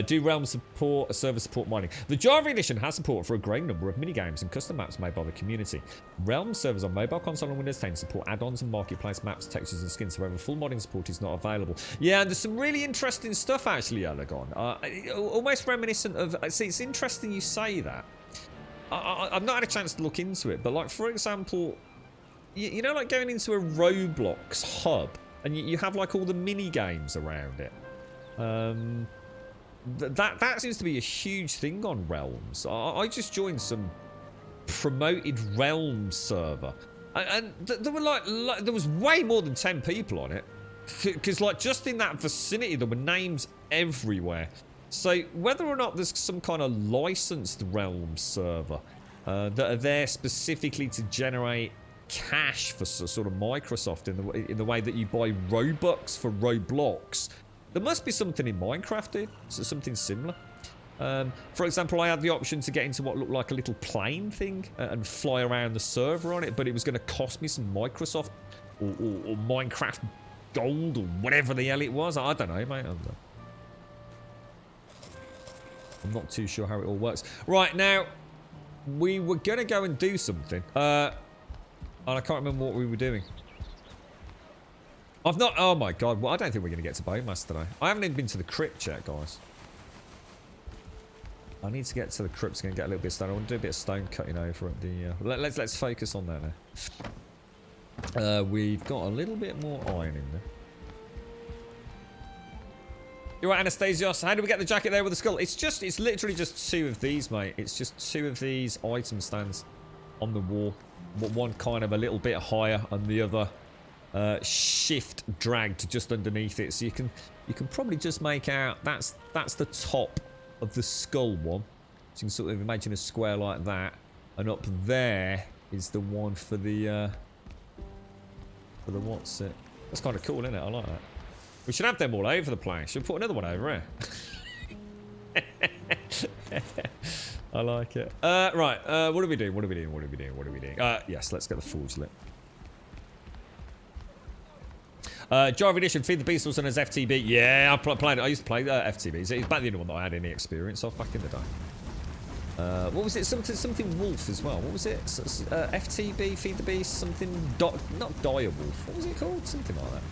Do Realms support server support mining? The Java edition has support for a growing number of minigames and custom maps made by the community. Realms servers on mobile, console, and Windows 10 support add-ons and marketplace maps, textures, and skins. However, full modding support is not available. Yeah, and there's some really interesting stuff actually, Elegon. Almost reminiscent of. See, it's interesting you say that. I've not had a chance to look into it, but like for example, you know, like going into a Roblox hub, and you have like all the mini games around it. That seems to be a huge thing on Realms. I just joined some promoted Realms server, and there were like there was way more than 10 people on it, because like just in that vicinity there were names everywhere. So whether or not there's some kind of licensed Realms server that are there specifically to generate cash for sort of Microsoft in the way that you buy Robux for Roblox. There must be something in Minecraft, dude. So something similar. For example, I had the option to get into what looked like a little plane thing and fly around the server on it, but it was going to cost me some Microsoft or Minecraft gold or whatever the hell it was. I don't know, mate. I'm not too sure how it all works. Right, now, we were going to go and do something. And I can't remember what we were doing. I've not... Oh my god. Well, I don't think we're going to get to Bowmass today. I haven't even been to the crypt yet, guys. I need to get to the crypt to get a little bit of stone. I want to do a bit of stone cutting over at the... Let's focus on that now. We've got a little bit more iron in there. You're right, Anastasios. How do we get the jacket there with the skull? It's literally just 2 of these, mate. It's just 2 of these item stands on the wall. One kind of a little bit higher and the other shift dragged just underneath it. So you can probably just make out that's the top of the skull one. So you can sort of imagine a square like that, and up there is the one for the what's it? That's kind of cool, isn't it? I like that. We should have them all over the place. Should we put another one over here? I like it. Right. What are we doing? What are we doing? What are we doing? What are we doing? Yes, let's get the forge lit. Java Edition, Feed the Beast was on as FTB. Yeah, I used to play FTB. It's about the only one that I had any experience of back in the day. What was it? Something Wolf as well. What was it? FTB, Feed the Beast, something... not Dire Wolf. What was it called? Something like that.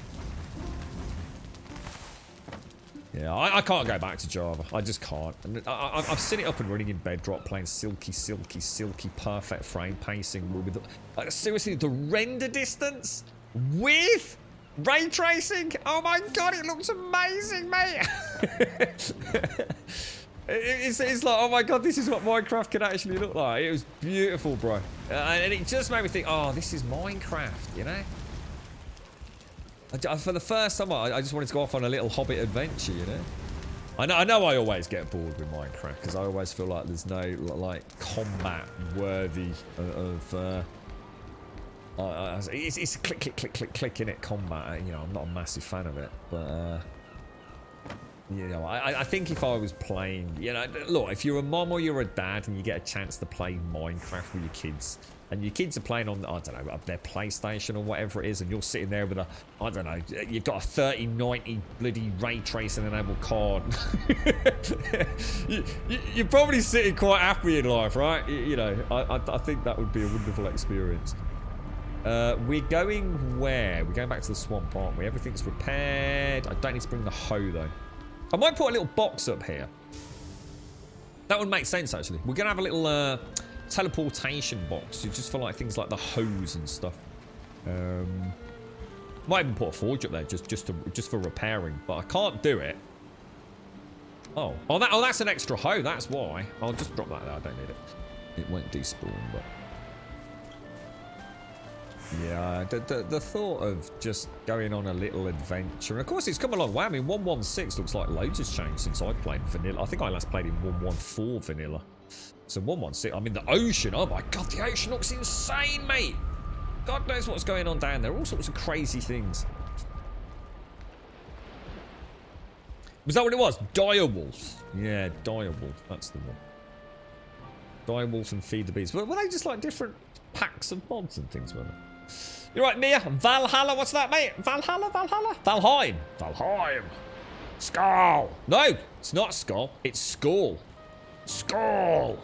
Yeah, I can't go back to Java. I just can't. And I've seen it up and running in Bedrock, playing silky, perfect frame pacing. With seriously, the render distance with ray tracing. Oh my god, it looks amazing, mate. it's like, oh my god, this is what Minecraft can actually look like. It was beautiful, bro. And it just made me think, oh, this is Minecraft, you know? For the first time, I just wanted to go off on a little Hobbit adventure, you know? I know I always get bored with Minecraft, because I always feel like there's no, like, combat worthy of it's click, in it, combat. You know, I'm not a massive fan of it, but, you know, I think if I was playing, you know, look, if you're a mom or you're a dad and you get a chance to play Minecraft with your kids, and your kids are playing on, I don't know, their PlayStation or whatever it is, and you're sitting there with a, I don't know, you've got a 3090 bloody ray tracing enabled card. You're probably sitting quite happy in life, right? You know, I think that would be a wonderful experience. We're going where? We're going back to the swamp, aren't we? Everything's repaired. I don't need to bring the hoe, though. I might put a little box up here. That would make sense, actually. We're going to have a little teleportation box, just for like things like the hose and stuff. Might even put a forge up there, just for repairing, but I can't do it. Oh, that's an extra hoe. That's why. I'll just drop that there. I don't need it. It won't despawn, but. Yeah, the thought of just going on a little adventure, and of course it's come a long way. I mean, 1.16 looks like loads has changed since I played vanilla. I think I last played in 1.14 vanilla. So 1.16, I mean the ocean, oh my god, the ocean looks insane, mate. God knows what's going on down there, all sorts of crazy things. Was that what it was? Direwolf. Yeah, Direwolf, that's the one. Direwolf and Feed the Beast. Were they just like different packs of mods and things, weren't they? You're right, Mia. Valhalla, what's that, mate? Valhalla? Valheim. Skull. No, it's not Skull. It's Skull. Skull.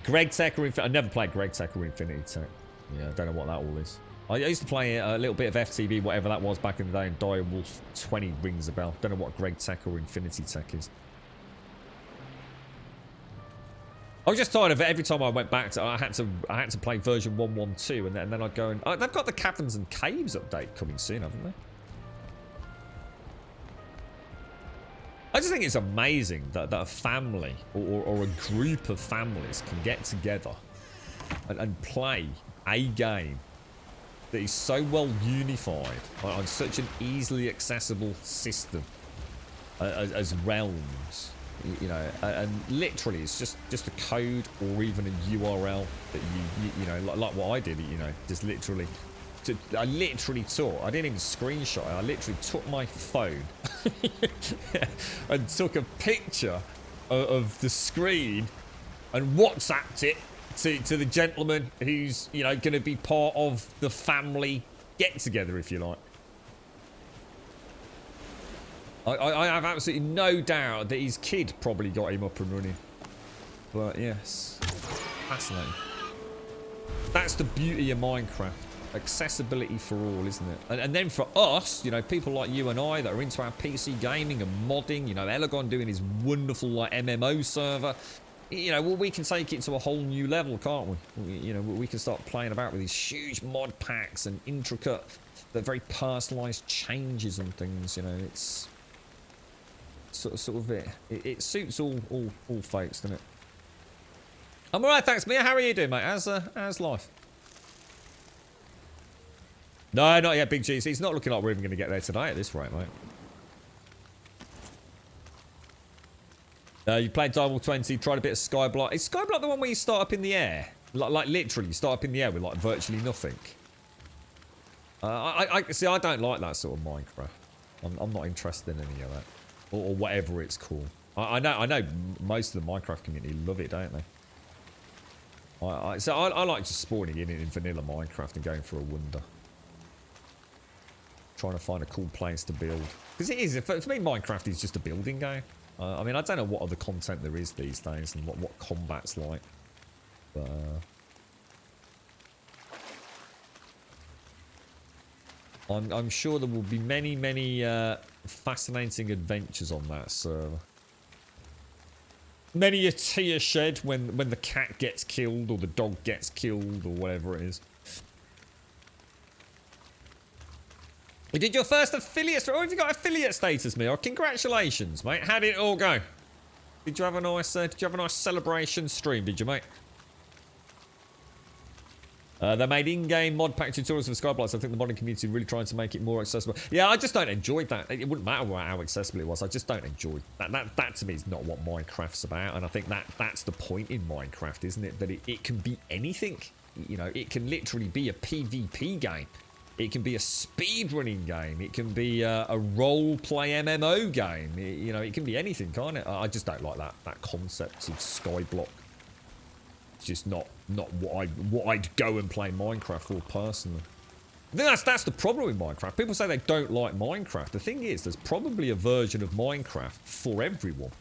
Greg Tech or Infinity. I never played Greg Tech or Infinity Tech. Yeah, I don't know what that all is. I used to play a little bit of FTB, whatever that was back in the day, and Direwolf 20 rings a bell. Don't know what Greg Tech or Infinity Tech is. I was just tired of it. Every time I went back to, I had to play version 1.12, and then I'd go and they've got the Caverns and Caves update coming soon, haven't they? I just think it's amazing that a family or a group of families can get together and play a game that is so well unified on such an easily accessible system as Realms. You know, and literally it's just a code or even a URL that you know, like what I did, you know, just literally I literally took, I didn't even screenshot it, I literally took my phone and took a picture of the screen and WhatsApped it to the gentleman who's, you know, going to be part of the family get together, if you like. I have absolutely no doubt that his kid probably got him up and running. But yes, fascinating. That's the beauty of Minecraft. Accessibility for all, isn't it? And then for us, you know, people like you and I that are into our PC gaming and modding, you know, Elagon doing his wonderful like MMO server, you know, well, we can take it to a whole new level, can't we? You know, we can start playing about with these huge mod packs and intricate, but very personalised changes and things. You know, it's sort of it suits all folks, doesn't it? I'm alright, thanks, Mia. How are you doing, mate? How's life? No, not yet, Big G. It's not looking like we're even going to get there today at this rate, mate. You played Diamond 20, tried a bit of Skyblock. Is Skyblock the one where you start up in the air? Like literally, you start up in the air with like virtually nothing? I see. I don't like that sort of Minecraft. I'm not interested in any of that, or whatever it's called. I know most of the Minecraft community love it, don't they? So I like just spawning in vanilla Minecraft and going for a wonder. Trying to find a cool place to build. Because it is, for me, Minecraft is just a building game. I mean, I don't know what other content there is these days and what combat's like. But, I'm sure there will be many fascinating adventures on that server. Many a tear shed when the cat gets killed or the dog gets killed or whatever it is. You did your first affiliate. Oh, have you got affiliate status, Mio? Congratulations, mate. How did it all go? Did you have a nice celebration stream? Did you, mate? They made in-game mod pack tutorials for Skyblocks. I think the modding community really trying to make it more accessible. Yeah, I just don't enjoy that. It wouldn't matter how accessible it was. I just don't enjoy that. That to me is not what Minecraft's about. And I think that's the point in Minecraft, isn't it? That it can be anything. You know, it can literally be a PvP game. It can be a speedrunning game. It can be a role-play MMO game. You know, it can be anything, can't it? I just don't like that concept of Skyblock. It's just not what I'd go and play Minecraft for personally. I think that's the problem with Minecraft. People say they don't like Minecraft. The thing is, there's probably a version of Minecraft for everyone.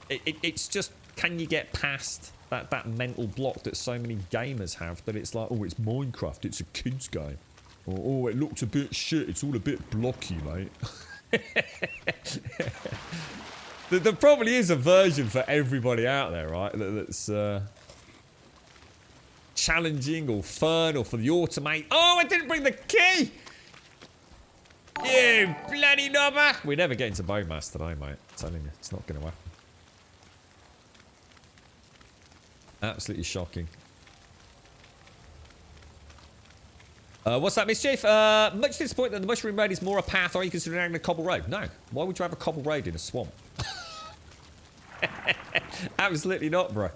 It's just, can you get past that mental block that so many gamers have, that it's like, oh, it's Minecraft, it's a kid's game. Or, oh, it looks a bit shit, it's all a bit blocky, mate. There probably is a version for everybody out there, right? That's challenging or fun or for the automate. Oh, I didn't bring the key! You bloody knobber! We're never getting to Bowmass today, mate. I'm telling you, it's not going to happen. Absolutely shocking. What's that, Mischief? Much disappointed that the Mushroom Road is more a path, or are you considering having a cobble road? No. Why would you have a cobble road in a swamp? Absolutely not, bro.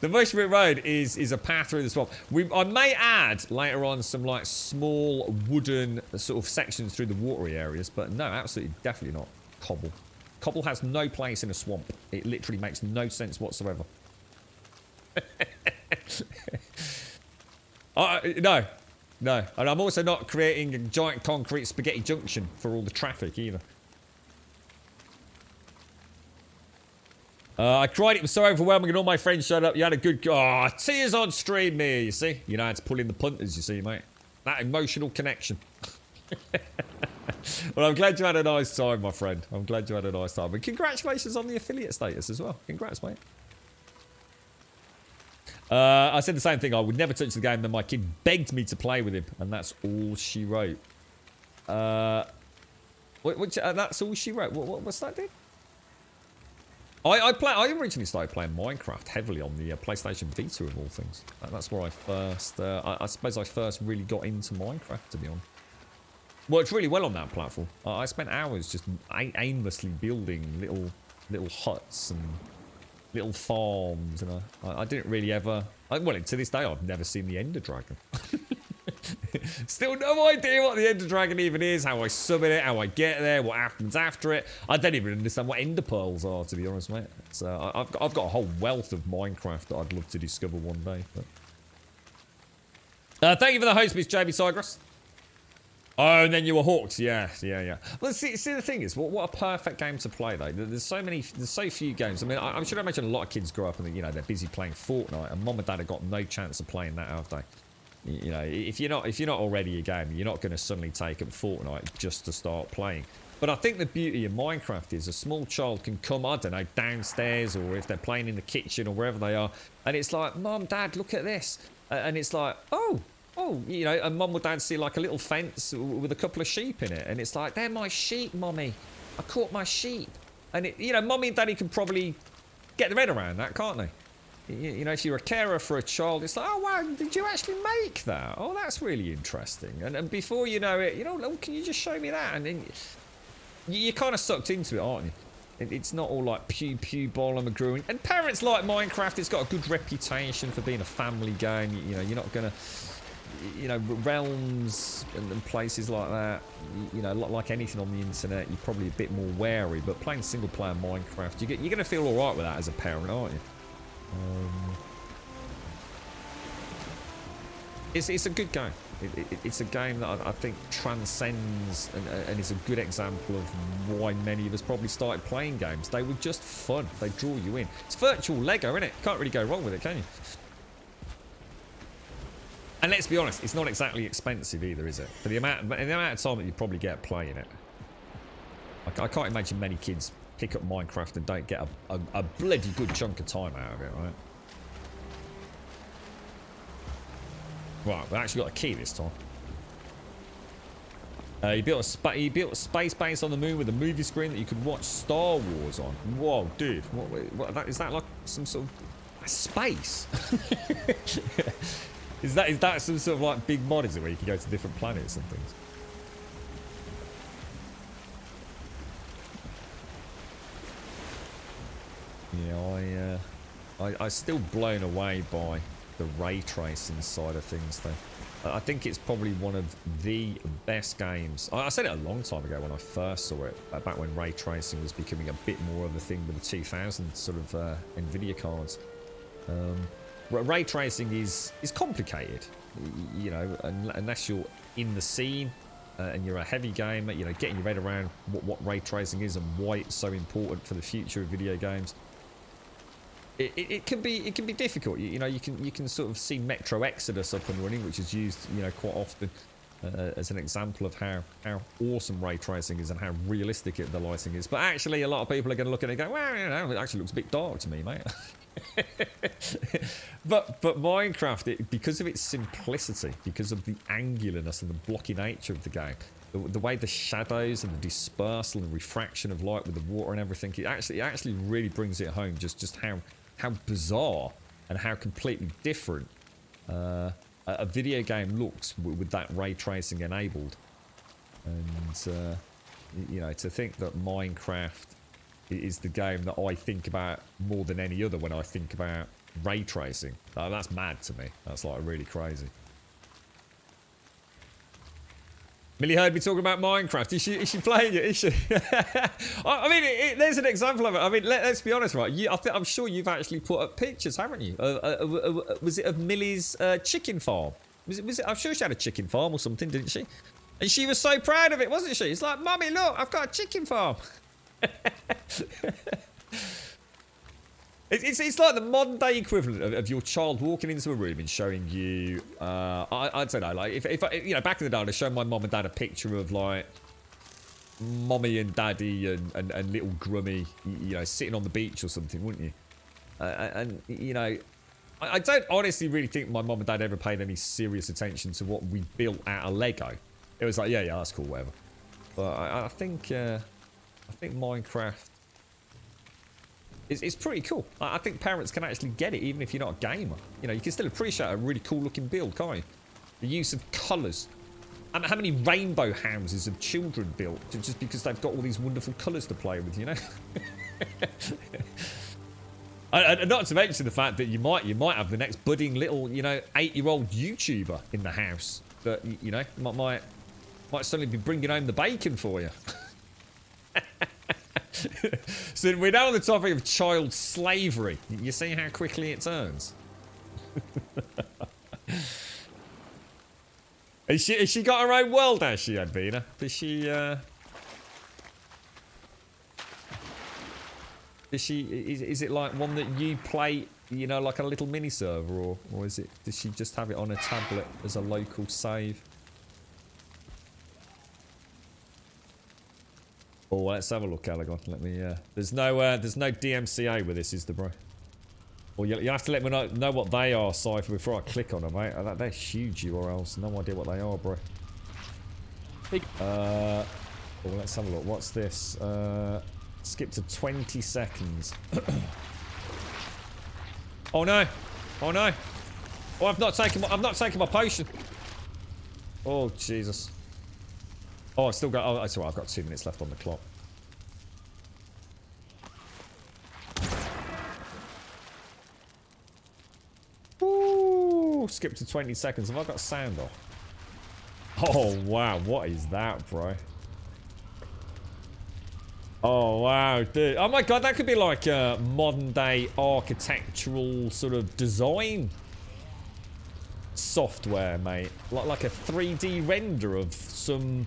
The Mushroom Road is a path through the swamp. I may add later on some like small wooden sort of sections through the watery areas, but no, absolutely, definitely not cobble. Cobble has no place in a swamp. It literally makes no sense whatsoever. No. And I'm also not creating a giant concrete spaghetti junction for all the traffic either. I cried, it was so overwhelming and all my friends showed up. You had a good... Oh, tears on stream there, you see. You know how to pull in the punters, you see, mate. That emotional connection. Well, I'm glad you had a nice time, my friend. I'm glad you had a nice time. And congratulations on the affiliate status as well. Congrats, mate. I said the same thing. I would never touch the game. Then my kid begged me to play with him. And that's all she wrote. That's all she wrote. What's that, dude? I originally started playing Minecraft heavily on the PlayStation Vita of all things. That's where I first, I suppose I first really got into Minecraft, to be honest. Worked really well on that platform. I spent hours just aimlessly building little huts and little farms, and I didn't really ever... Well, to this day, I've never seen the Ender Dragon. Still no idea what the Ender Dragon even is, how I summon it, how I get there, what happens after it. I don't even understand what Ender Pearls are, to be honest, mate. So I've got a whole wealth of Minecraft that I'd love to discover one day. But... thank you for the host, Miss JB Cygress. Oh, and then you were hooked. Yeah. Well, see, the thing is, what a perfect game to play, though. There's so few games. I mean, I'm sure I imagine a lot of kids grow up and, you know, they're busy playing Fortnite, and mum and dad have got no chance of playing that, have they? You know, if you're not already a gamer, you're not going to suddenly take up Fortnite just to start playing. But I think the beauty of Minecraft is a small child can come, I don't know, downstairs, or if they're playing in the kitchen or wherever they are, and it's like, Mum, Dad, look at this. And it's like, oh, you know, and Mum or Dad see like a little fence with a couple of sheep in it, and it's like, they're my sheep, Mummy. I caught my sheep. And, you know, Mummy and Daddy can probably get their head around that, can't they? You know, if you're a carer for a child, it's like, oh, wow, did you actually make that? Oh, that's really interesting. And before you know it, you know, oh, can you just show me that? And then you're kind of sucked into it, aren't you? It's not all like pew, ball and McGrew. And parents like Minecraft, it's got a good reputation for being a family game. You know, you're not going to... you know, realms and places like that, you know, like anything on the internet, you're probably a bit more wary. But playing single player Minecraft, you're going to feel all right with that as a parent, aren't you? It's a good game. It's a game that I think transcends and is a good example of why many of us probably started playing games. They were just fun. They draw you in. It's virtual Lego, isn't it? Can't really go wrong with it, can you? And let's be honest, it's not exactly expensive either, is it? For the amount of time that you probably get playing it. I can't imagine many kids pick up Minecraft and don't get a bloody good chunk of time out of it, right? Right, we actually got a key this time. He built a space base on the moon with a movie screen that you could watch Star Wars on. Whoa, dude! What is that like some sort of space? is that some sort of like big mod? Is it where you can go to different planets and things? Yeah, I'm still blown away by the ray tracing side of things though. I think it's probably one of the best games. I said it a long time ago when I first saw it, back when ray tracing was becoming a bit more of a thing with the 2000 sort of Nvidia cards. Ray tracing is complicated, you know, unless you're in the scene and you're a heavy gamer, you know, getting your head around what ray tracing is and why it's so important for the future of video games. It can be difficult. You know, you can sort of see Metro Exodus up and running, which is used, you know, quite often as an example of how awesome ray tracing is and how realistic the lighting is. But actually, a lot of people are going to look at it and go, well, you know, it actually looks a bit dark to me, mate. but Minecraft, because of its simplicity, because of the angularness and the blocky nature of the game, the way the shadows and the dispersal and refraction of light with the water and everything, it actually really brings it home just how bizarre and how completely different a video game looks with that ray tracing enabled. And you know, to think that Minecraft is the game that I think about more than any other when I think about ray tracing, that's mad to me. That's like really crazy. Millie heard me talking about Minecraft. Is she playing it? Is she? I mean, there's an example of it. I mean, let's be honest, right? I'm sure you've actually put up pictures, haven't you? Was it of Millie's chicken farm? Was it? I'm sure she had a chicken farm or something, didn't she? And she was so proud of it, wasn't she? It's like, Mummy, look, I've got a chicken farm. It's like the modern day equivalent of your child walking into a room and showing you, I don't know, like if you know, back in the day, I'd have shown my mom and dad a picture of like mommy and daddy and little Grummy, you know, sitting on the beach or something, wouldn't you? And you know, I don't honestly really think my mom and dad ever paid any serious attention to what we built out of Lego. It was like, yeah, that's cool, whatever. But I think Minecraft. It's pretty cool. I think parents can actually get it even if you're not a gamer. You know, you can still appreciate a really cool looking build, can't you? The use of colours. How many rainbow houses have children built just because they've got all these wonderful colours to play with, you know? And not to mention the fact that you might have the next budding little, you know, 8-year-old YouTuber in the house that, you know, might suddenly be bringing home the bacon for you. So we're now on the topic of child slavery. You see how quickly it turns. Has she got her own world, has she, Advina? Is she is it like one that you play, you know, like a little mini server, or is it, does she just have it on a tablet as a local save? Oh, let's have a look, Alagon. Let me. There's no DMCA with this, is there, bro? Well, you have to let me know what they are, Cypher, before I click on them, mate. They're huge URLs. No idea what they are, bro. Oh, let's have a look. What's this? Skip to 20 seconds. Oh no! Oh no! Oh, I've not taken my potion. Oh Jesus! Oh, I've still got. Oh, that's all right. I've got 2 minutes left on the clock. Ooh, skip to 20 seconds. Have I got sound off? Oh, wow. What is that, bro? Oh, wow, dude. Oh, my God. That could be like a modern-day architectural sort of design software, mate. Like a 3D render of some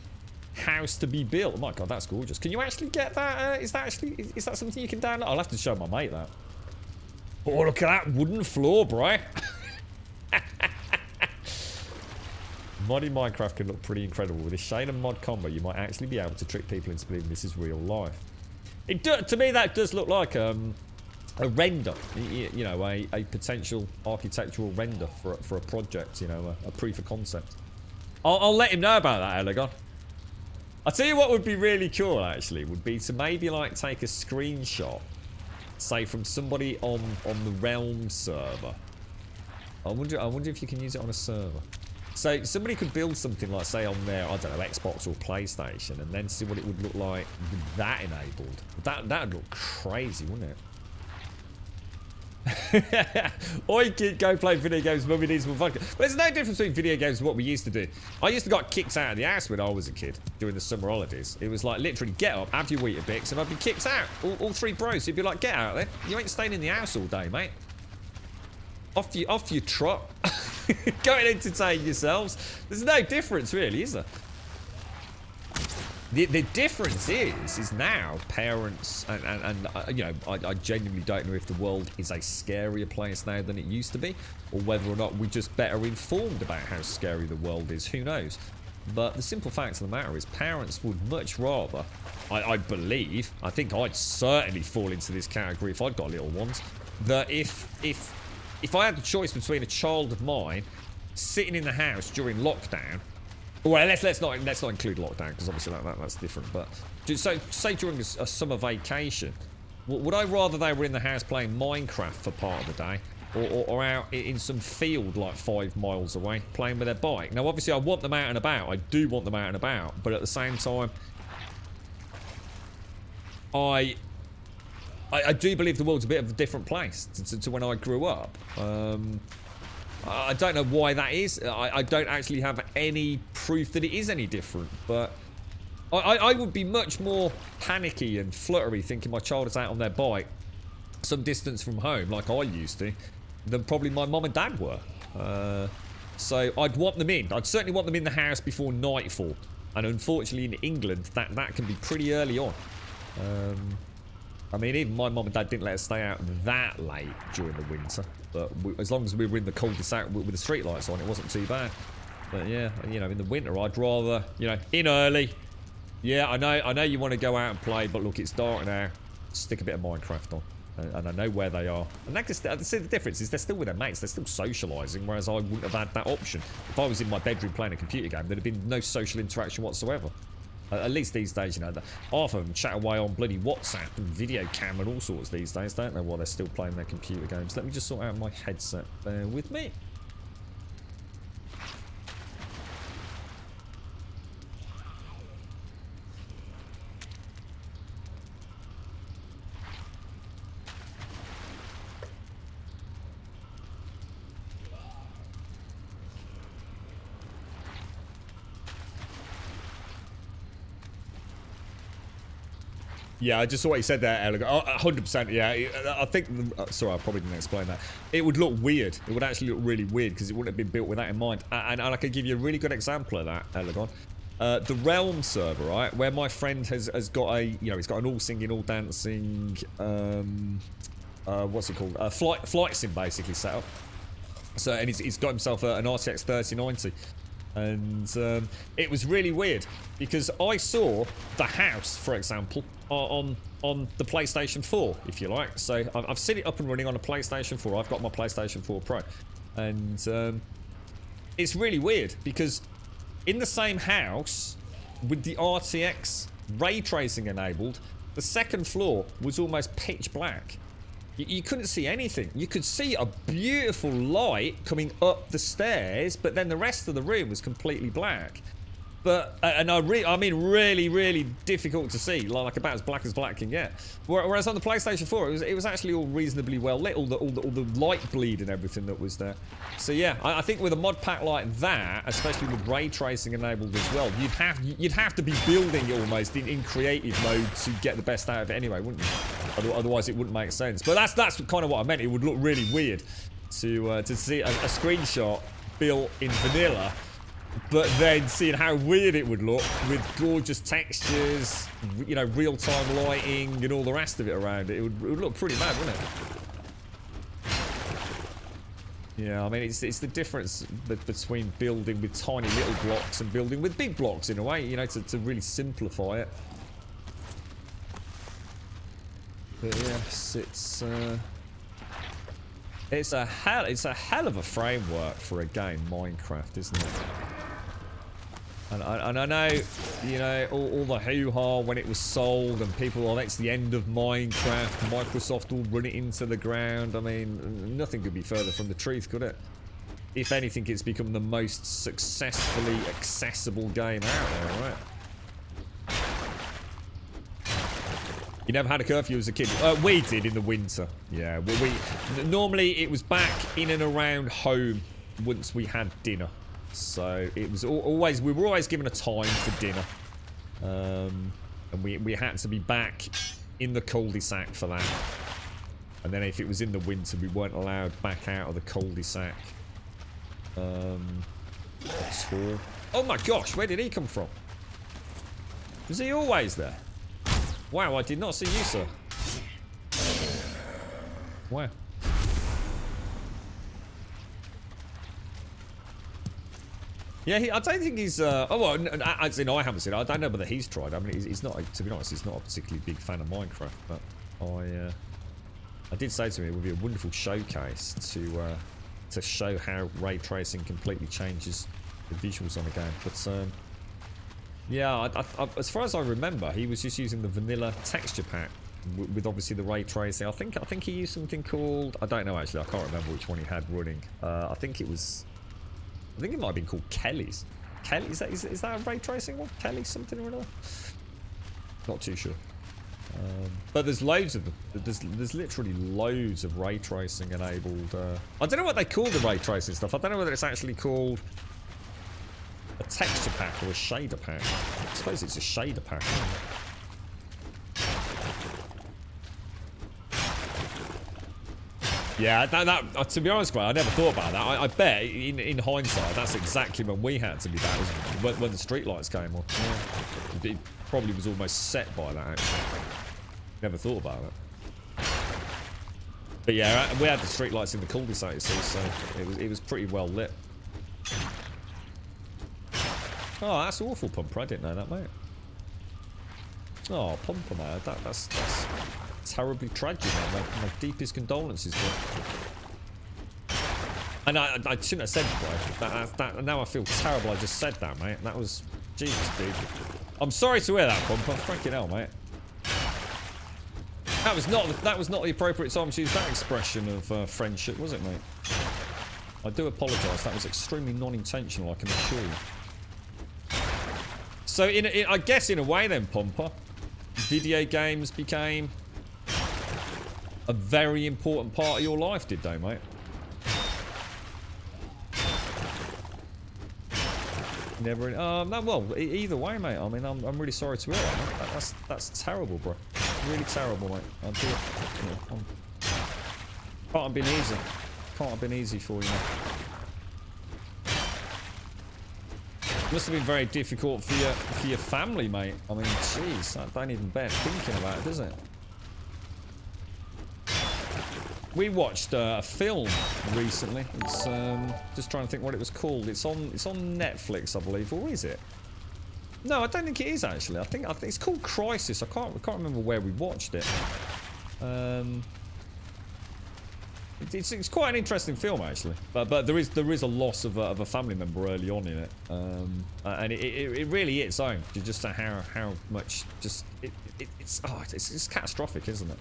house to be built. Oh, my God, that's gorgeous. Can you actually get that? Is that something you can download? I'll have to show my mate that. Oh, look at that wooden floor, bro. Modding Minecraft can look pretty incredible. With a shade and mod combo, you might actually be able to trick people into believing this is real life. To me, that does look like a render. You know, a potential architectural render for a project. You know, a proof of concept. I'll let him know about that, Elegon. I'll tell you what would be really cool, actually, would be to maybe, like, take a screenshot, say, from somebody on the Realm server. I wonder if you can use it on a server. So somebody could build something like, say, on their, I don't know, Xbox or PlayStation, and then see what it would look like with that enabled. That'd look crazy, wouldn't it? Oi, kid, go play video games. Mummy needs more vodka. But there's no difference between video games and what we used to do. I used to get kicked out of the house when I was a kid during the summer holidays. It was like literally get up, have your Weetabix, and I'd be kicked out. All three bros. You'd be like, get out there. You ain't staying in the house all day, mate. Off you trot. Go and entertain yourselves. There's no difference, really, is there? The difference is now parents and you know, I genuinely don't know if the world is a scarier place now than it used to be, or whether or not we're just better informed about how scary the world is. Who knows? But the simple fact of the matter is, parents would much rather, I believe, I think I'd certainly fall into this category if I'd got little ones, that if I had the choice between a child of mine sitting in the house during lockdown. Well, let's not include lockdown, because obviously that's different. But so say during a summer vacation, would I rather they were in the house playing Minecraft for part of the day, or out in some field like 5 miles away playing with their bike? Now, obviously, I want them out and about. I do want them out and about, but at the same time, I do believe the world's a bit of a different place to when I grew up. I don't know why that is. I don't actually have any proof that it is any different, but I would be much more panicky and fluttery thinking my child is out on their bike some distance from home, like I used to, than probably my mum and dad were. So I'd want them in. I'd certainly want them in the house before nightfall. And unfortunately in England, that can be pretty early on. I mean, even my mum and dad didn't let us stay out that late during the winter. But as long as we were in the cul-de-sac with the street lights on, it wasn't too bad. But yeah, you know, in the winter, I'd rather, you know, in early. Yeah, I know you want to go out and play, but look, it's dark now. Stick a bit of Minecraft on. And I know where they are. And I see the difference is they're still with their mates. They're still socialising, whereas I wouldn't have had that option. If I was in my bedroom playing a computer game, there'd have been no social interaction whatsoever. At least these days, you know, half of them chat away on bloody WhatsApp and video cam and all sorts these days. Don't know why they're still playing their computer games. Let me just sort out my headset. Bear with me. Yeah, I just saw what you said there, Elegant. 100%, yeah. I think... sorry, I probably didn't explain that. It would look weird. It would actually look really weird because it wouldn't have been built with that in mind. And I could give you a really good example of that, Elegant. The Realm server, right, where my friend has got a... You know, he's got an all-singing, all-dancing... what's it called? Flight sim, basically, set up. So, and he's got himself an RTX 3090. And it was really weird because I saw the house, for example, on the PlayStation 4, if you like. So I've seen it up and running on a PlayStation 4. I've got my PlayStation 4 Pro, and it's really weird because in the same house with the RTX ray tracing enabled, the second floor was almost pitch black. You couldn't see anything. You could see a beautiful light coming up the stairs, but then the rest of the room was completely black. But I mean really difficult to see, like about as black can get. Whereas on the PlayStation 4, it was actually all reasonably well lit, all the light bleed and everything that was there. So yeah, I think with a mod pack like that, especially with ray tracing enabled as well, you'd have to be building it almost in creative mode to get the best out of it anyway, wouldn't you? Otherwise, it wouldn't make sense. But that's kind of what I meant. It would look really weird to see a screenshot built in vanilla. But then seeing how weird it would look with gorgeous textures, you know, real-time lighting and all the rest of it around it, it would look pretty mad, wouldn't it? Yeah, I mean, it's the difference between building with tiny little blocks and building with big blocks in a way, you know, to really simplify it. But yes, it's a hell of a framework for a game, Minecraft, isn't it? And I know, you know, all the hoo-ha when it was sold and people, oh, that's the end of Minecraft, Microsoft will run it into the ground. I mean, nothing could be further from the truth, could it? If anything, it's become the most successfully accessible game out there, right? You never had a curfew as a kid? We did in the winter. Yeah, normally it was back in and around home once we had dinner. So it was always, we were always given a time for dinner, and we had to be back in the cul-de-sac for that. And then if it was in the winter, we weren't allowed back out of the cul-de-sac at all. Oh my gosh, where did he come from? Was he always there? Wow, I did not see you, sir. Wow. Yeah, I don't think he's. Oh well, as in, I haven't seen it. I don't know whether he's tried. I mean, he's not. To be honest, he's not a particularly big fan of Minecraft. But I did say to him it would be a wonderful showcase to show how ray tracing completely changes the visuals on a game. But yeah, as far as I remember, he was just using the vanilla texture pack with obviously the ray tracing. I think he used something called. I don't know actually. I can't remember which one he had running. I think it might have been called Kelly's. Kelly, is that a ray tracing one? Kelly something or another? Not too sure. But there's loads of them. There's literally loads of ray tracing enabled. I don't know what they call the ray tracing stuff. I don't know whether it's actually called a texture pack or a shader pack. I suppose it's a shader pack, isn't it? Yeah, to be honest, I never thought about that. I bet, in hindsight, that's exactly when we had to be that, was when the streetlights came on. Yeah. It probably was almost set by that, actually. Never thought about it. But yeah, we had the streetlights in the cul-de-sac, so it was pretty well lit. Oh, that's awful, Pumper. I didn't know that, mate. Oh, Pumper, man. That's terribly tragic, man. My deepest condolences, bro. And I shouldn't have said that. Now I feel terrible I just said that, mate. That was... Jesus, dude. I'm sorry to hear that, Pumper. Freaking hell, mate. That was not the appropriate time to use that expression of friendship, was it, mate? I do apologise. That was extremely non-intentional, I can assure you. So, I guess in a way then, Pumper, video games became a very important part of your life, did they, mate? Never. No, well, either way, mate. I mean, I'm really sorry to hear that. That's terrible, bro. Really terrible, mate. I do. Can't have been easy. Can't have been easy for you, mate. Must have been very difficult for your family, mate. I mean, jeez, that don't even bear thinking about it, does it? We watched a film recently. It's just trying to think what it was called. It's on Netflix, I believe, or is it? No, I don't think it is actually. I think it's called Crisis. I can't remember where we watched it. It's quite an interesting film actually, but there is a loss of a family member early on in it, and it really is own just how much it's catastrophic, isn't it?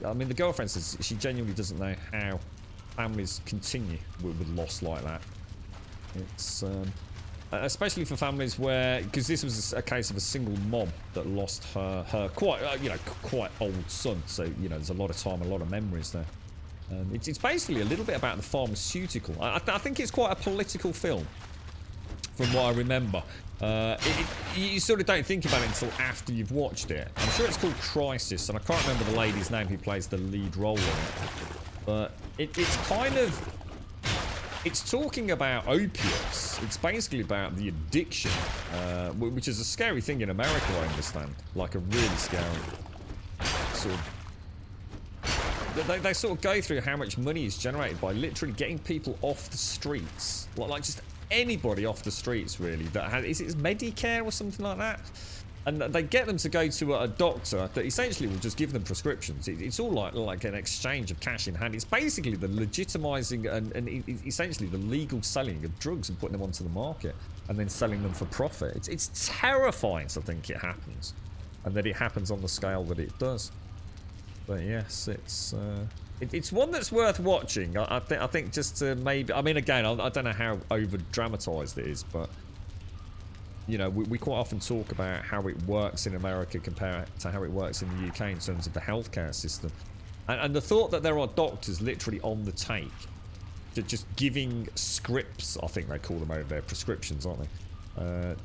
I mean, the girlfriend says she genuinely doesn't know how families continue with loss like that. It's especially for families where, because this was a case of a single mom that lost her quite quite old son. So there's a lot of time, a lot of memories there. It's basically a little bit about the pharmaceutical. I think it's quite a political film, from what I remember. You sort of don't think about it until after you've watched it. I'm sure it's called Crisis, and I can't remember the lady's name who plays the lead role in it. But it's kind of... It's talking about opiates. It's basically about the addiction, which is a scary thing in America, I understand. Like a really scary sort of... They sort of go through how much money is generated by literally getting people off the streets. Like just anybody off the streets, really. Is it Medicare or something like that? And they get them to go to a doctor that essentially will just give them prescriptions. It's all like an exchange of cash in hand. It's basically the legitimizing and essentially the legal selling of drugs and putting them onto the market and then selling them for profit. It's terrifying to think it happens, and that it happens on the scale that it does. But yes, it's one that's worth watching. I think just to maybe... I mean, again, I don't know how over-dramatised it is, but... we quite often talk about how it works in America compared to how it works in the UK in terms of the healthcare system. And the thought that there are doctors literally on the take, just giving scripts, I think they call them over there, prescriptions, aren't they?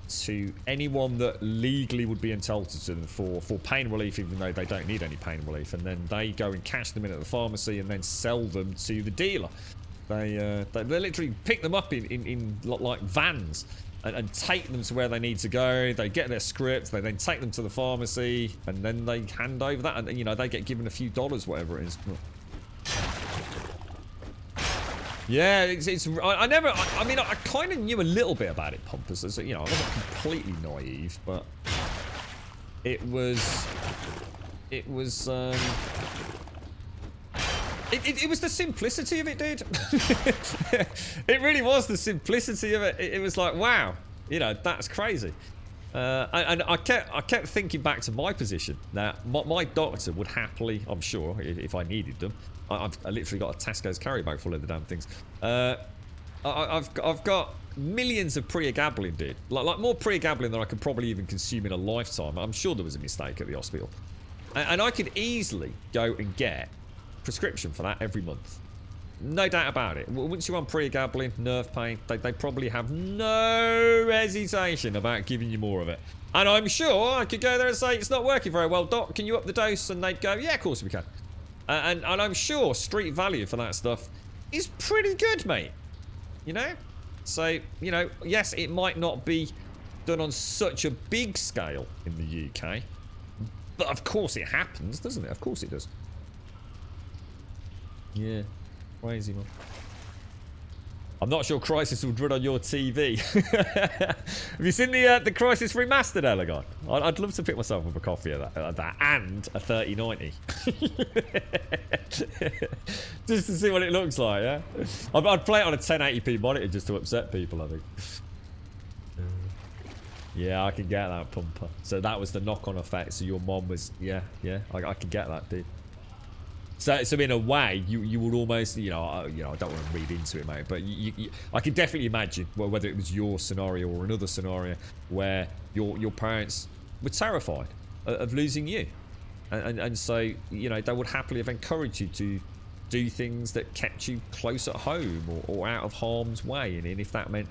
To anyone that legally would be entitled to them for pain relief, even though they don't need any pain relief. And then they go and cash them in at the pharmacy and then sell them to the dealer. They literally pick them up in like vans. And take them to where they need to go. They get their scripts. They then take them to the pharmacy, and then they hand over that, and they get given a few dollars, whatever it is. Yeah, I mean, I kind of knew a little bit about it, Pompous. I wasn't completely naive, but it was It was the simplicity of it, dude. It really was the simplicity of it. It was like, wow, that's crazy. And I kept thinking back to my position. Now, my doctor would happily, I'm sure, if I needed them. I literally got a Tesco's carry bag full of the damn things. I've got millions of pregabalin, dude. Like more pregabalin than I could probably even consume in a lifetime. I'm sure there was a mistake at the hospital. And I could easily go and get prescription for that every month. No doubt about it. Once you're on pregabalin, nerve pain, they probably have no hesitation about giving you more of it. And I'm sure I could go there and say, it's not working very well, doc, can you up the dose? And they'd go, yeah, of course we can. And I'm sure street value for that stuff is pretty good, mate. So, yes, it might not be done on such a big scale in the UK, but of course it happens, doesn't it? Of course it does. Yeah, crazy, man. I'm not sure Crisis would run on your TV. Have you seen the Crisis remastered, Elegon? I'd love to pick myself up a copy of that and a 3090. Just to see what it looks like, yeah? I'd play it on a 1080p monitor just to upset people, I think. Yeah, I can get that, Pumper. So that was the knock-on effect. So your mom was... Yeah, I can get that, dude. So in a way, you would almost, I don't want to read into it, mate, but I could definitely imagine whether it was your scenario or another scenario where your parents were terrified of losing you, and so they would happily have encouraged you to do things that kept you close at home or out of harm's way, and if that meant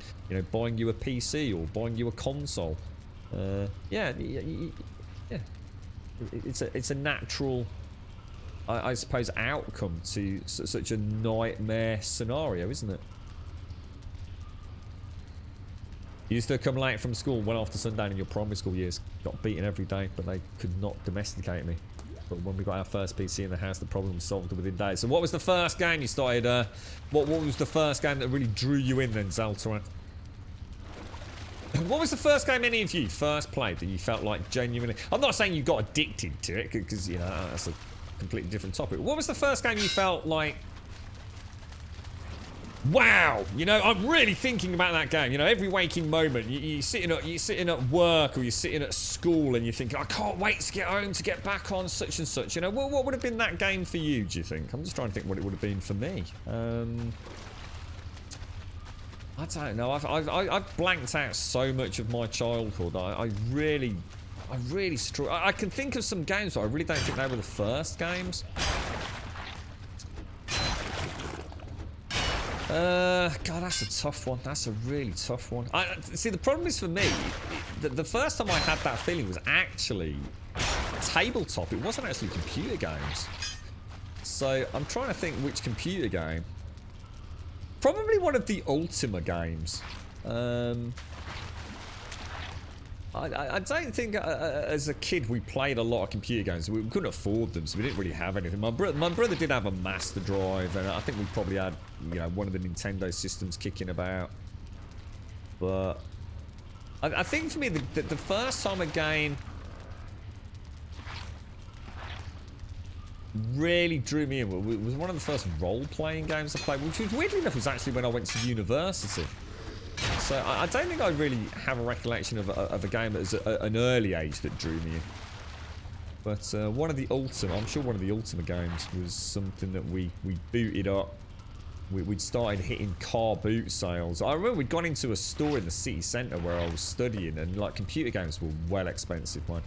buying you a PC or buying you a console, yeah, it's a natural, I suppose, outcome to such a nightmare scenario, isn't it? You used to come late from school, went off to sundown in your primary school years, got beaten every day, but they could not domesticate me. But when we got our first PC in the house, the problem was solved within days. So what was the first game you started, what was the first game that really drew you in then, Zaltaran? What was the first game any of you first played that you felt like genuinely... I'm not saying you got addicted to it, because, that's a completely different topic. What was the first game you felt like, wow, I'm really thinking about that game. Every waking moment, you're sitting at work or you're sitting at school and you think, I can't wait to get home to get back on such and such. What would have been that game for you, do you think? I'm just trying to think what it would have been for me. I don't know. I've blanked out so much of my childhood. I really struggle. I can think of some games, but I really don't think they were the first games. God, that's a tough one. That's a really tough one. See, the problem is for me, the first time I had that feeling was actually tabletop. It wasn't actually computer games. So I'm trying to think which computer game. Probably one of the Ultima games. I don't think as a kid we played a lot of computer games. We couldn't afford them, so we didn't really have anything. My brother did have a Master Drive, and I think we probably had, you know, one of the Nintendo systems kicking about. But I think for me, the first time a game really drew me in was one of the first role-playing games I played, which was weirdly enough was actually when I went to university. So I don't think I really have a recollection of a game at an early age that drew me in. But one of the Ultima, I'm sure one of the Ultima games was something that we booted up. We'd started hitting car boot sales. I remember we'd gone into a store in the city centre where I was studying, and like computer games were well expensive, man.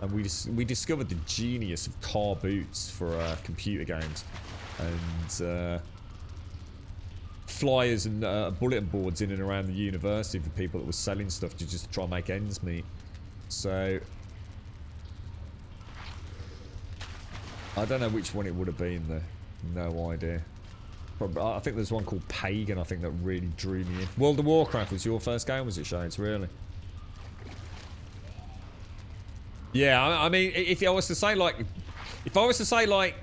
And we discovered the genius of car boots for computer games, and flyers and bulletin boards in and around the university for people that were selling stuff to just try and make ends meet. So I don't know which one it would have been there. No idea. Probably, I think there's one called Pagan, I think, that really drew me in. World of Warcraft was your first game, was it, Shades? Really? Yeah, I mean, if I was to say like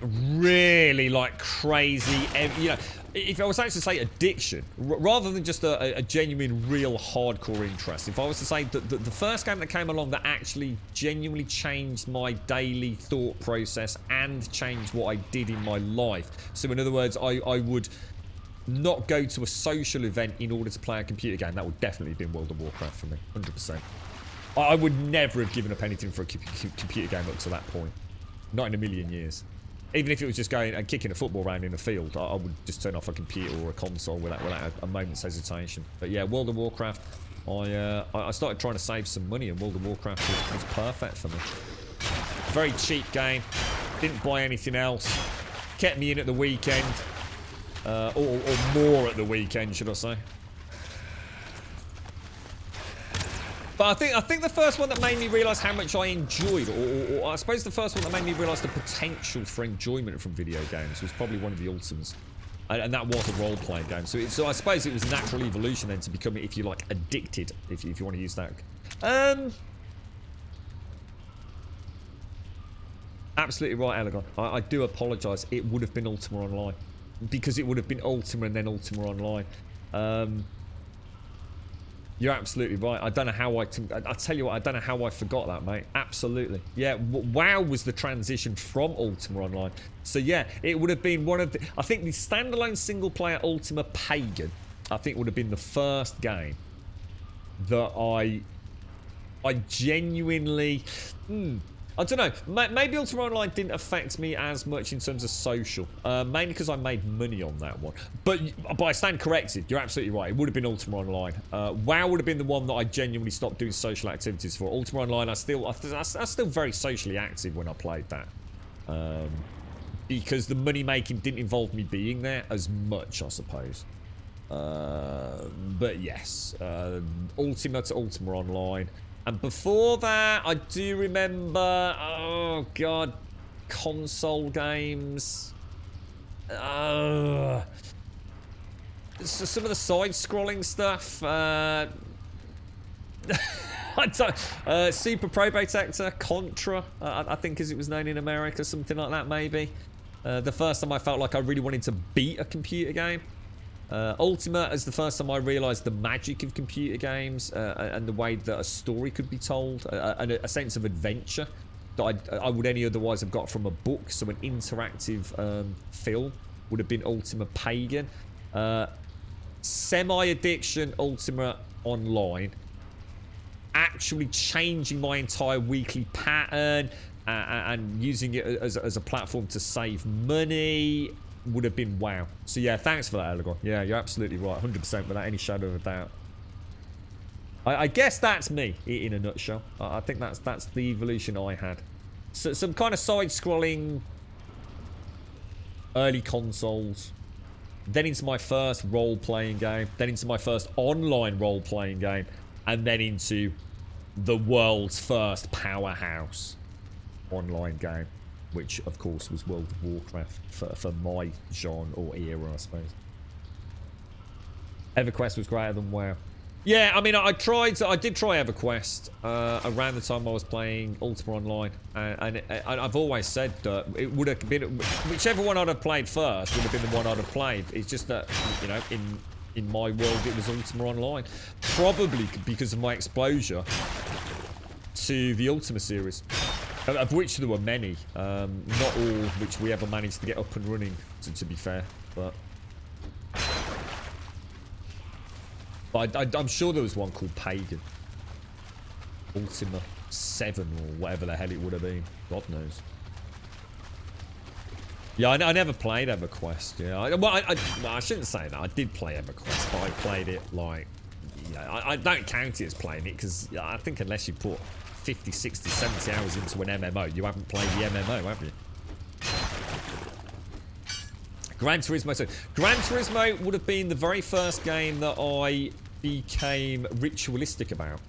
really like crazy, you know, if I was actually to say addiction, rather than just a genuine, real hardcore interest, if I was to say that the first game that came along that actually genuinely changed my daily thought process and changed what I did in my life. So in other words, I would not go to a social event in order to play a computer game. That would definitely have been World of Warcraft for me, 100%. I would never have given up anything for a computer game up to that point. Not in a million years. Even if it was just going and kicking a football around in a field, I would just turn off a computer or a console without a moment's hesitation. But yeah, World of Warcraft, I started trying to save some money, and World of Warcraft was perfect for me. Very cheap game. Didn't buy anything else. Kept me in at the weekend. Or more at the weekend, should I say. But I think the first one that made me realise how much I enjoyed, or I suppose the first one that made me realise the potential for enjoyment from video games was probably one of the Ultimas. And that was a role-playing game. So I suppose it was a natural evolution then to become, if you like, addicted, if you want to use that. Absolutely right, Elegon. I do apologise. It would have been Ultima Online. Because it would have been Ultima and then Ultima Online. You're absolutely right. I don't know how I tell you what, I don't know how I forgot that, mate. Absolutely. Yeah, WoW was the transition from Ultima Online. So yeah, it would have been one of the... I think the standalone single-player Ultima Pagan, I think would have been the first game that I genuinely... I don't know. Maybe Ultima Online didn't affect me as much in terms of social. Mainly because I made money on that one. But I stand corrected. You're absolutely right. It would have been Ultima Online. WoW would have been the one that I genuinely stopped doing social activities for. Ultima Online, I was still very socially active when I played that. Because the money making didn't involve me being there as much, I suppose. But yes. Ultima to Ultima Online. And before that, I do remember, oh god, console games. So some of the side-scrolling stuff. Super Pro Protector, Contra, I think as it was known in America, something like that maybe. The first time I felt like I really wanted to beat a computer game. Ultima is the first time I realised the magic of computer games and the way that a story could be told, and a sense of adventure that I would any otherwise have got from a book. So an interactive film would have been Ultima Pagan. Semi-addiction Ultima Online. Actually changing my entire weekly pattern and using it as a platform to save money. would have been WoW. So yeah, thanks for that, Elegon. Yeah, you're absolutely right. 100% without any shadow of a doubt. I guess that's me in a nutshell. I think that's the evolution I had. So, some kind of side-scrolling early consoles. Then into my first role-playing game. Then into my first online role-playing game. And then into the world's first powerhouse online game. Which, of course, was World of Warcraft for my genre or era, I suppose. EverQuest was greater than WoW. Yeah, I mean, I did try EverQuest around the time I was playing Ultima Online, and I've always said that it would have been whichever one I'd have played first would have been the one I'd have played. It's just that, you know, in my world it was Ultima Online, probably because of my exposure to the Ultima series, of which there were many, not all which we ever managed to get up and running. To be fair, but. But I'm sure there was one called Pagan. Ultima 7 or whatever the hell it would have been. God knows. Yeah, I never played EverQuest. Yeah, well, I shouldn't say that. I did play EverQuest, but I played it like... You know, I don't count it as playing it, because I think unless you put 50, 60, 70 hours into an MMO, you haven't played the MMO, have you? Gran Turismo. So, Gran Turismo would have been the very first game that I became ritualistic about.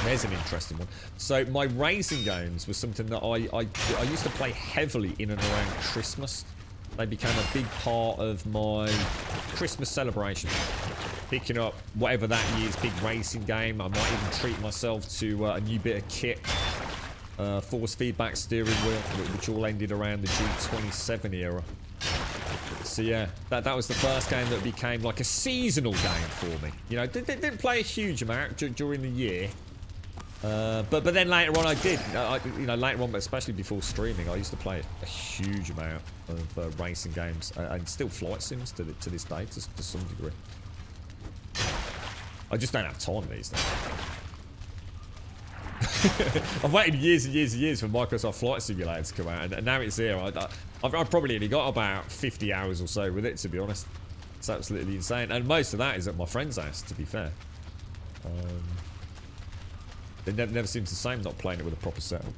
There's an interesting one. So, my racing games was something that I used to play heavily in and around Christmas. They became a big part of my Christmas celebration. Picking up whatever that year's big racing game. I might even treat myself to a new bit of kit. Force feedback steering wheel, which all ended around the G27 era. So yeah, that was the first game that became like a seasonal game for me. You know, didn't play a huge amount during the year, but then later on I did. You know, later on, but especially before streaming, I used to play a huge amount of racing games and still flight sims to this day to some degree. I just don't have time these days. I've waited years and years and years for Microsoft Flight Simulator to come out, and now it's here. I've probably only got about 50 hours or so with it, to be honest. It's absolutely insane, and most of that is at my friend's house, to be fair. It never seems the same not playing it with a proper setup.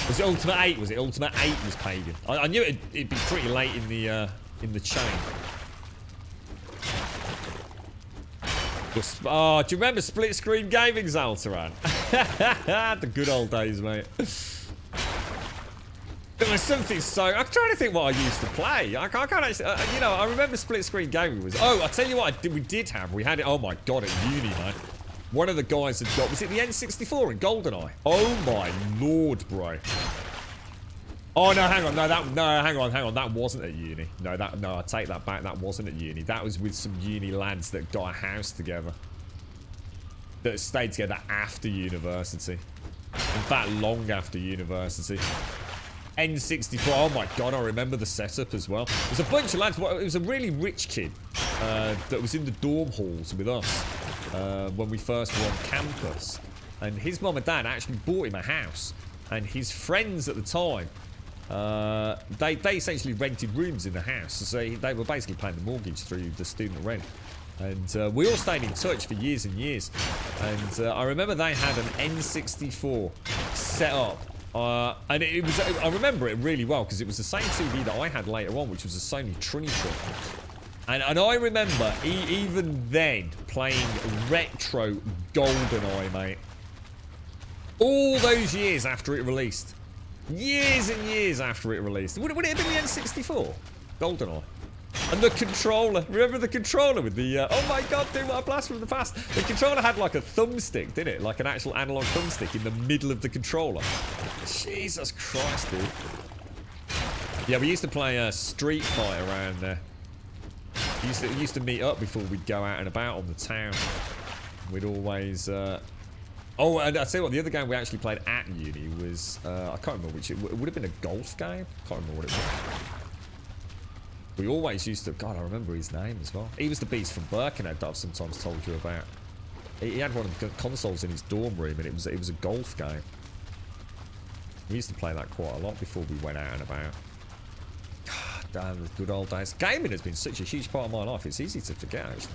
Was it Ultimate 8? Was it Ultimate 8 was Pagan? I knew it'd be pretty late in the chain. Oh, do you remember split screen gaming, Zaltaran? The good old days, mate. There was something so... I'm trying to think what I used to play. I can't actually... you know, I remember split screen gaming was... Oh, I'll tell you what we did have. We had it... Oh, my God, at uni, man. One of the guys had got... Was it the N64 in GoldenEye? Oh, my Lord, bro. Oh, no, hang on. No, hang on. That wasn't at uni. No, I take that back. That wasn't at uni. That was with some uni lads that got a house together. That stayed together after university. In fact, long after university. N64. Oh, my God. I remember the setup as well. There's a bunch of lads. It was a really rich kid that was in the dorm halls with us when we first were on campus. And his mum and dad actually bought him a house. And his friends at the time... they essentially rented rooms in the house, so they were basically paying the mortgage through the student rent. And we all stayed in touch for years and years. And I remember they had an N64 set up. And it was, I remember it really well because it was the same TV that I had later on, which was a Sony Trinitron. And I remember even then playing retro GoldenEye, mate. All those years after it released. Years and years after it released. Would it have been the N64? GoldenEye. And the controller. Remember the controller with the... oh my God, dude, what a blast from the past. The controller had like a thumbstick, didn't it? Like an actual analog thumbstick in the middle of the controller. Jesus Christ, dude. Yeah, we used to play Street Fighter around there. We used to meet up before we'd go out and about on the town. We'd always... Oh, and I'll tell you what, the other game we actually played at uni was... I can't remember which... It would have been a golf game? Can't remember what it was. We always used to... God, I remember his name as well. He was the beast from Birkenhead that I've sometimes told you about. He had one of the consoles in his dorm room, and it was a golf game. We used to play that quite a lot before we went out and about. damn, the good old days. Gaming has been such a huge part of my life. It's easy to forget, actually.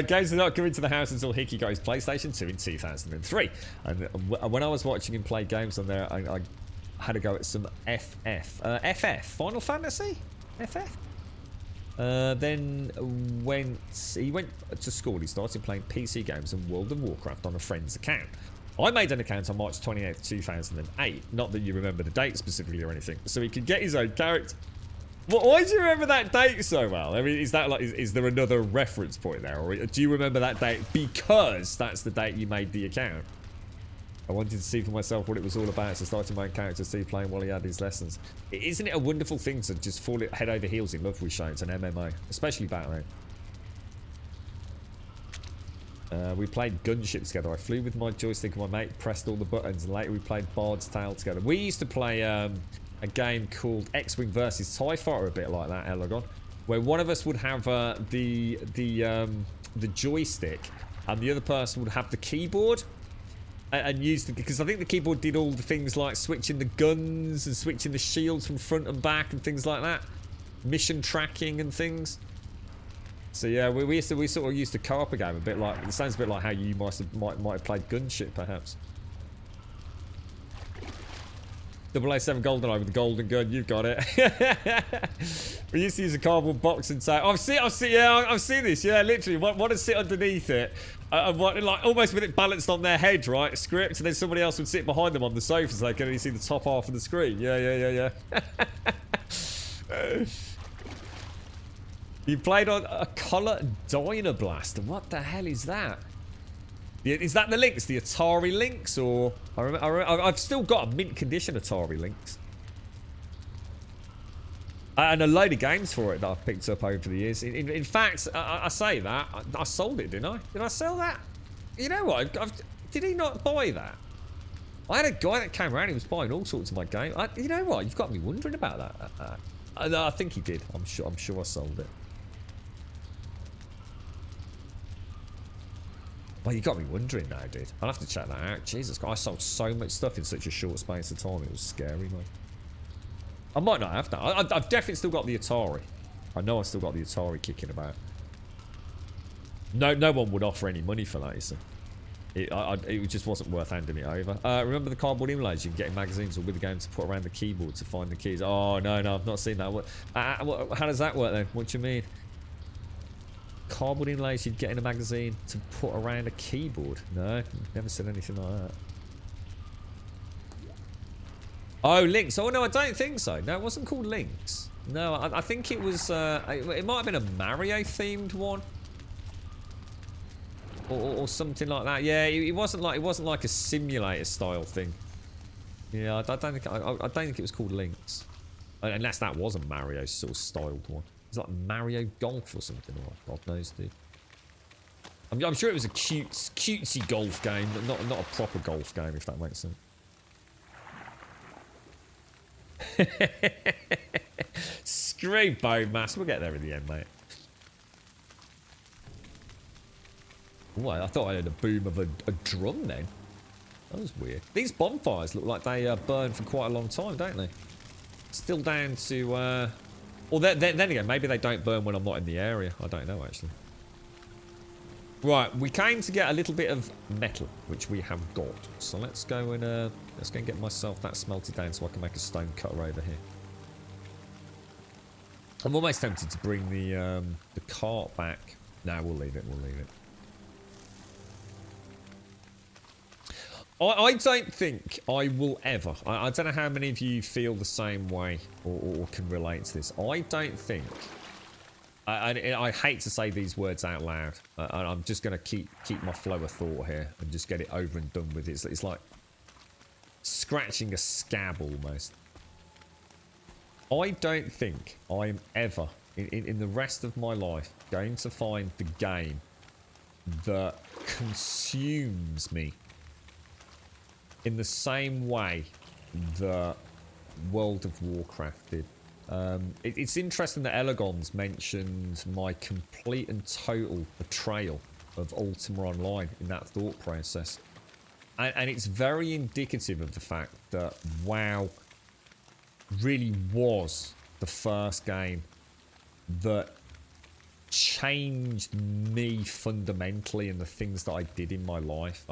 Games are not coming to the house until Hickey got his PlayStation 2 in 2003. And when I was watching him play games on there, I had to go at some FF. Final Fantasy? FF? Then he went to school. He started playing PC games and World of Warcraft on a friend's account. I made an account on March 28th, 2008. Not that you remember the date specifically or anything. So he could get his own character. Well, why do you remember that date so well? I mean, is that like, is there another reference point there? Or do you remember that date because that's the date you made the account? I wanted to see for myself what it was all about, so starting my own character, Steve playing while he had his lessons. Isn't it a wonderful thing to just fall head over heels in love with shows and MMO, especially Valheim? We played Gunship together. I flew with my joystick and my mate pressed all the buttons, and later we played Bard's Tale together. We used to play a game called X-Wing versus TIE Fighter, a bit like that, Elagon, where one of us would have the joystick and the other person would have the keyboard. And use the, because I think the keyboard did all the things like switching the guns and switching the shields from front and back and things like that, mission tracking and things. So yeah, we sort of used to co-op a game a bit like, it sounds a bit like how you might have played Gunship perhaps. 007 GoldenEye with the golden gun, you've got it. We used to use a cardboard box and say, I've seen this, yeah, literally. One to sit underneath it, like almost with it balanced on their head, right? Script, and then somebody else would sit behind them on the sofa so they can only see the top half of the screen. Yeah. You played on a Colour Dynablast. What the hell is that? Is that the Lynx? The Atari Lynx? Or I've still got a mint condition Atari Lynx. And a load of games for it that I've picked up over the years. In fact, I say that. I sold it, didn't I? Did I sell that? You know what? Did he not buy that? I had a guy that came around. He was buying all sorts of my game. You know what? You've got me wondering about that. I think he did. I'm sure I sold it. Well, you got me wondering now, dude. I'll have to check that out. Jesus, I sold so much stuff in such a short space of time. It was scary, man. I might not have that. I've definitely still got the Atari. I know I've still got the Atari kicking about. No one would offer any money for that, you see. It just wasn't worth handing it over. Remember the cardboard inlays you can get in magazines or with the game to put around the keyboard to find the keys? Oh, no, I've not seen that. How does that work then? What do you mean? Cardboard inlays you'd get in a magazine to put around a keyboard? No, never said anything like that. Oh, Lynx. Oh, no, I don't think so. No, it wasn't called Lynx. No, I think it was... it might have been a Mario-themed one. Or something like that. Yeah, it wasn't like a simulator-style thing. Yeah, I don't think it was called Lynx. Unless that was a Mario sort of styled one. It's like Mario Golf or something, or God knows, dude. I'm sure it was a cutesy golf game, but not a proper golf game, if that makes sense. Screw Bone Mass. We'll get there in the end, mate. Oh, I thought I heard a boom of a drum then. That was weird. These bonfires look like they burn for quite a long time, don't they? Still down to... Or then again, maybe they don't burn when I'm not in the area. I don't know, actually. Right, we came to get a little bit of metal, which we have got. So let's go and get myself that smelted down so I can make a stone cutter over here. I'm almost tempted to bring the cart back. No, we'll leave it. I don't think I will ever. I don't know how many of you feel the same way or can relate to this. I don't think. I hate to say these words out loud. And I'm just going to keep my flow of thought here and just get it over and done with. It's like scratching a scab almost. I don't think I'm ever, in the rest of my life, going to find the game that consumes me in the same way that World of Warcraft did. It's interesting that Elagon's mentioned my complete and total betrayal of Ultima Online in that thought process. And it's very indicative of the fact that WoW really was the first game that changed me fundamentally in the things that I did in my life.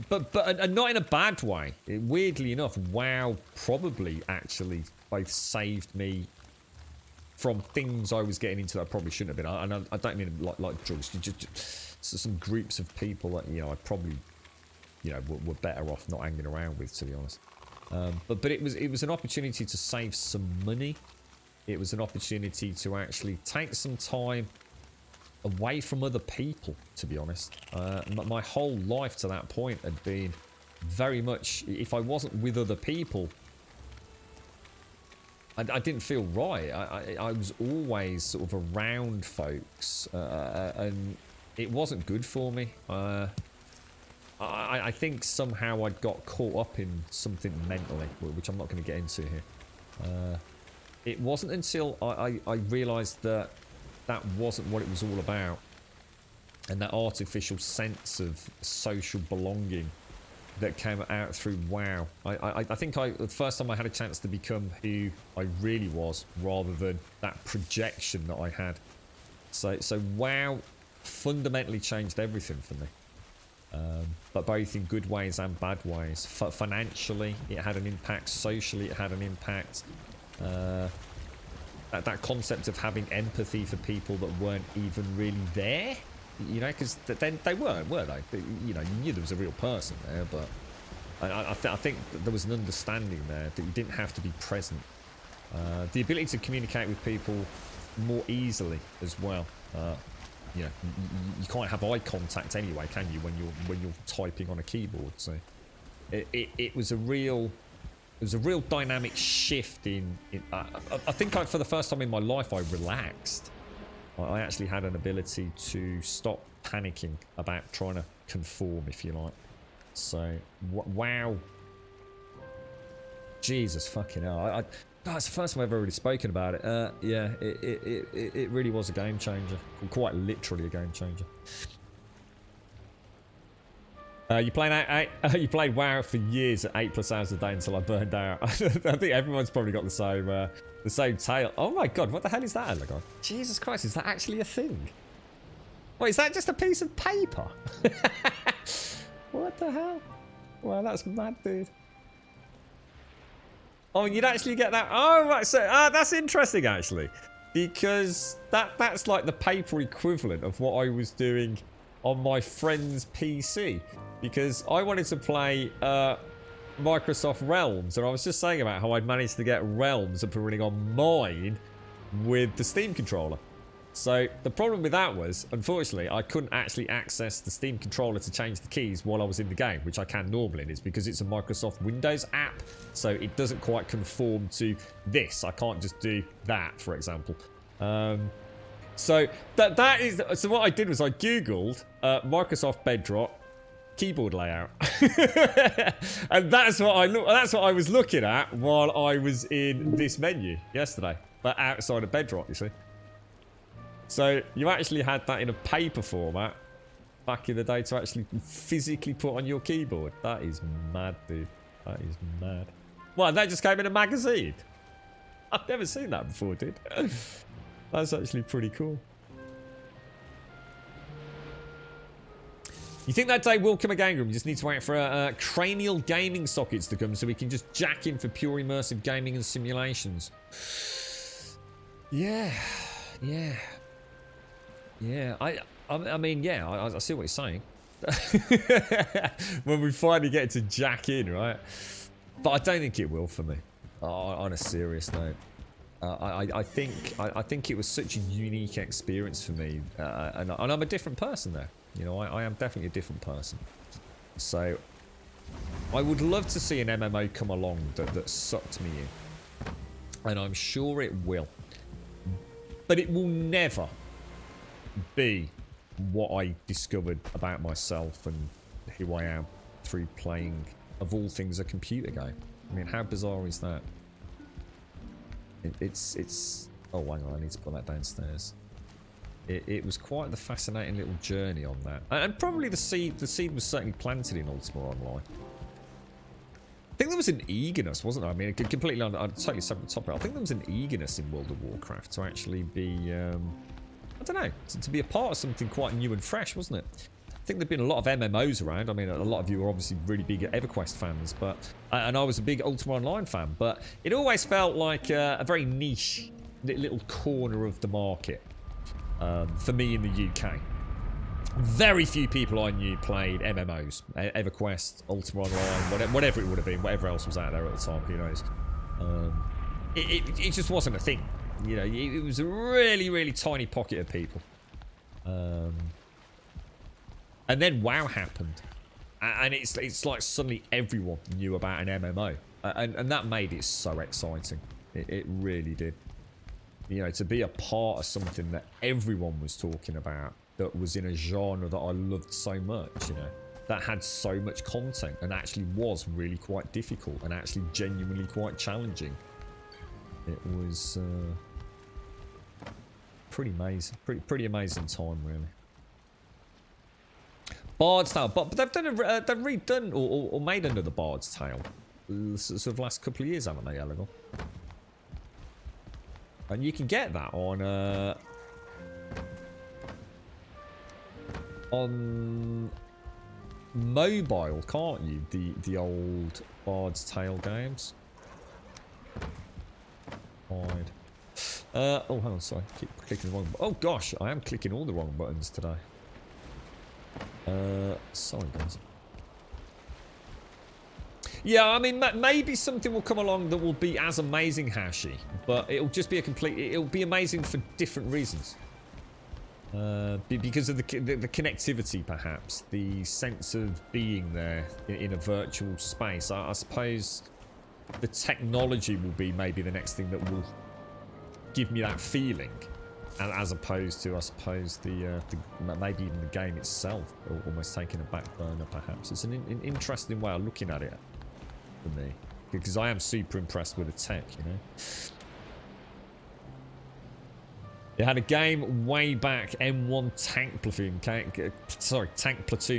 But not in a bad way. Weirdly enough, WoW probably actually both saved me from things I was getting into that I probably shouldn't have been. And I don't mean like drugs. Just some groups of people that, you know, I probably, you know, were better off not hanging around with, to be honest. But it was an opportunity to save some money. It was an opportunity to actually take some time away from other people, to be honest. My whole life to that point had been very much, if I wasn't with other people, I didn't feel right. I was always sort of around folks, and it wasn't good for me. I think somehow I got caught up in something mentally, which I'm not going to get into here. It wasn't until I realised that that wasn't what it was all about, and that artificial sense of social belonging that came out through WoW. I think the first time I had a chance to become who I really was, rather than that projection that I had. So WoW fundamentally changed everything for me. But both in good ways and bad ways. Financially, it had an impact. Socially, it had an impact. That concept of having empathy for people that weren't even really there, you know, because then they weren't, were they? You know, you knew there was a real person there, but I think that there was an understanding there that you didn't have to be present. The ability to communicate with people more easily as well. You know, you can't have eye contact anyway, can you, when you're typing on a keyboard? So it was a real dynamic shift in I think for the first time in my life I relaxed. I actually had an ability to stop panicking about trying to conform, if you like. So WoW, Jesus fucking hell, it's the first time I've ever really spoken about it. Yeah, it really was a game changer. Quite literally a game changer. You played WoW for years at 8+ hours a day until I burned out. I think everyone's probably got the same tale. Oh my god, what the hell is that, Elegon? Jesus Christ, is that actually a thing? Wait, is that just a piece of paper? What the hell? Well, that's mad, dude. Oh, you'd actually get that. Oh, right. So that's interesting, actually, because that's like the paper equivalent of what I was doing on my friend's PC, because I wanted to play Microsoft Realms, and I was just saying about how I'd managed to get Realms up and running on mine with the Steam controller. So the problem with that was, unfortunately, I couldn't actually access the Steam controller to change the keys while I was in the game, which I can normally, and it's because it's a Microsoft Windows app, so it doesn't quite conform to this. I can't just do that, for example. So that is, so what I did was I googled Microsoft Bedrock keyboard layout, and that's what I was looking at while I was in this menu yesterday, but outside of Bedrock, you see. So you actually had that in a paper format back in the day to actually physically put on your keyboard. That is mad, dude. That is mad. Well, that just came in a magazine. I've never seen that before, dude. That's actually pretty cool. You think that day will come again, Grim? You just need to wait for cranial gaming sockets to come so we can just jack in for pure immersive gaming and simulations. Yeah. Yeah. Yeah. I mean, yeah, I see what you're saying. When we finally get to jack in, right? But I don't think it will for me. On a serious note. I think it was such a unique experience for me, and I'm a different person there. You know, I am definitely a different person. So I would love to see an MMO come along that sucked me in, and I'm sure it will. But it will never be what I discovered about myself and who I am through playing, of all things, a computer game. I mean, how bizarre is that? It's oh, hang on, I need to put that downstairs. It was quite the fascinating little journey on that, and probably the seed was certainly planted in Ultima Online. think there was an eagerness, wasn't there? I mean, completely on a totally separate topic. I think there was an eagerness in World of Warcraft to actually be, I don't know, to be a part of something quite new and fresh, wasn't it? I think there've been a lot of MMOs around. I mean, a lot of you are obviously really big EverQuest fans, but and I was a big Ultima Online fan, but it always felt like a very niche little corner of the market for me in the UK. Very few people I knew played MMOs, EverQuest, Ultima Online, whatever it would have been, whatever else was out there at the time, who knows. It just wasn't a thing. You know, it was a really, really tiny pocket of people. And then WoW happened. And it's like suddenly everyone knew about an MMO. And that made it so exciting. It really did. You know, to be a part of something that everyone was talking about, that was in a genre that I loved so much, you know, that had so much content and actually was really quite difficult and actually genuinely quite challenging. It was pretty amazing, pretty amazing time, really. Bard's Tale, but they've done they've redone or made another Bard's Tale sort of last couple of years, haven't they, Eleanor? And you can get that on mobile, can't you? The old Bard's Tale games. Hide. Oh, hang on, sorry. Keep clicking the wrong. Oh gosh, I am clicking all the wrong buttons today. Sorry, guys. Yeah, I mean, maybe something will come along that will be as amazing, Hashi, but it'll just be it'll be amazing for different reasons. Because of the connectivity, perhaps, the sense of being there in a virtual space. I suppose the technology will be maybe the next thing that will give me that feeling, and as opposed to, I suppose, maybe even the game itself, almost taking a back burner. Perhaps it's an interesting way of looking at it for me, because I am super impressed with the tech, you know. It had a game way back, M1 Tank Platoon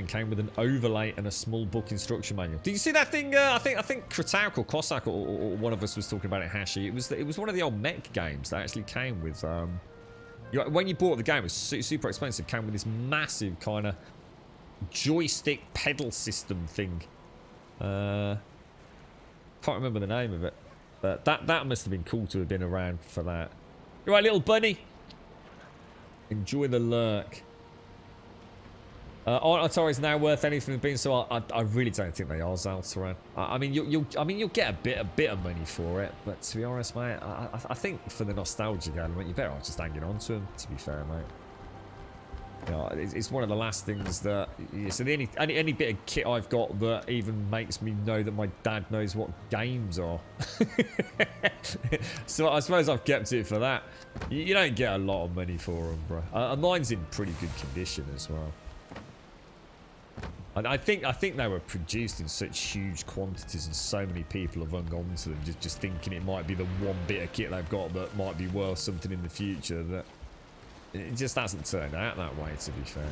came with an overlay and a small book instruction manual. Did you see that thing? I think Kratak or Cossack or one of us was talking about it, Hashi. It was one of the old mech games that actually came with when you bought the game, it was super expensive. Came with this massive kind of joystick pedal system thing. Can't remember the name of it, but that must have been cool to have been around for that. You right, little bunny? Enjoy the lurk. Aren't Ataris now worth anything being so? I really don't think they are, Zaltaran. I mean, you'll get a bit of money for it, but to be honest, mate, I think for the nostalgic element, you're better off just hanging on to them. To be fair, mate. You know, it's one of the last things that. So any bit of kit I've got that even makes me know that my dad knows what games are. So I suppose I've kept it for that. You don't get a lot of money for them, bro. And mine's in pretty good condition as well. And I think they were produced in such huge quantities, and so many people have hung on to them, just thinking it might be the one bit of kit they've got that might be worth something in the future. That it just hasn't turned out that way, to be fair.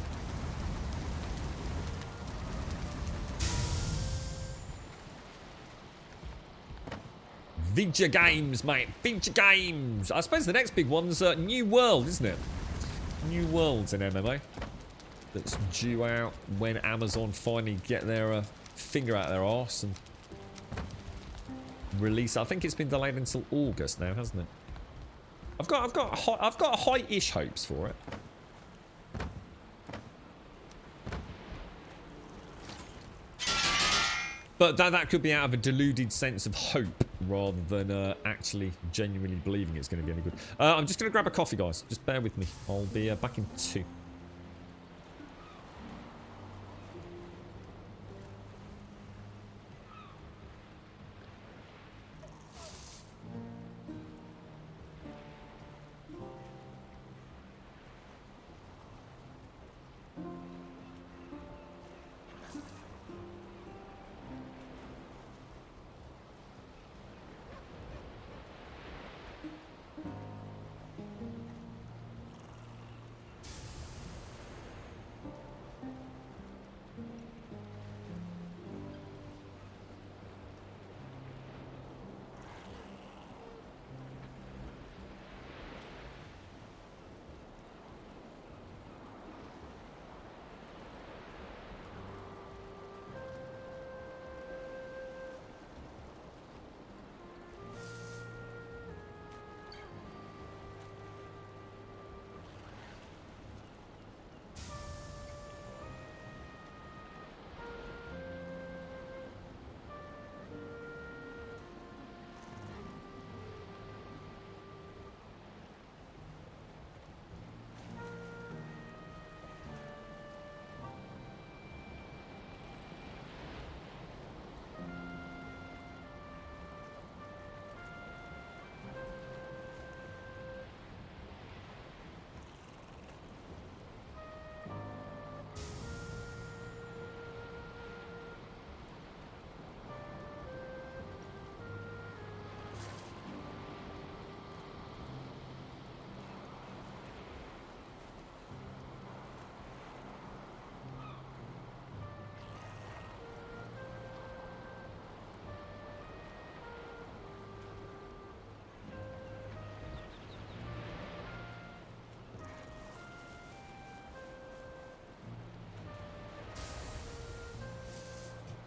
Video games, mate. Video games. I suppose the next big one's New World, isn't it? New World's an MMO that's due out when Amazon finally get their finger out their arse and release. I think it's been delayed until August now, hasn't it? I've got high-ish hopes for it. But that could be out of a deluded sense of hope rather than actually genuinely believing it's going to be any good. I'm just going to grab a coffee, guys. Just bear with me. I'll be back in 2.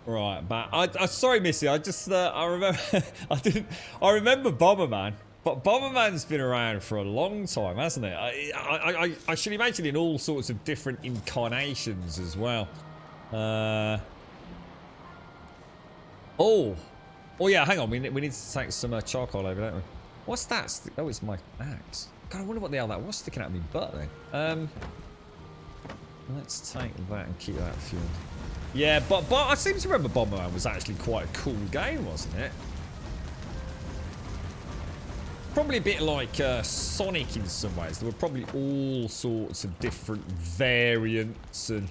Right, but I sorry, Missy. I just I remember I remember Bomberman, but Bomberman's been around for a long time, hasn't it? I should imagine in all sorts of different incarnations as well. Oh yeah. Hang on, we need to take some charcoal over, don't we? What's that? Oh, it's my axe. God, I wonder what the hell that was sticking out of my butt then. Let's take that and keep that fueled. Yeah, but I seem to remember Bomberman was actually quite a cool game, wasn't it? Probably a bit like Sonic in some ways. There were probably all sorts of different variants and...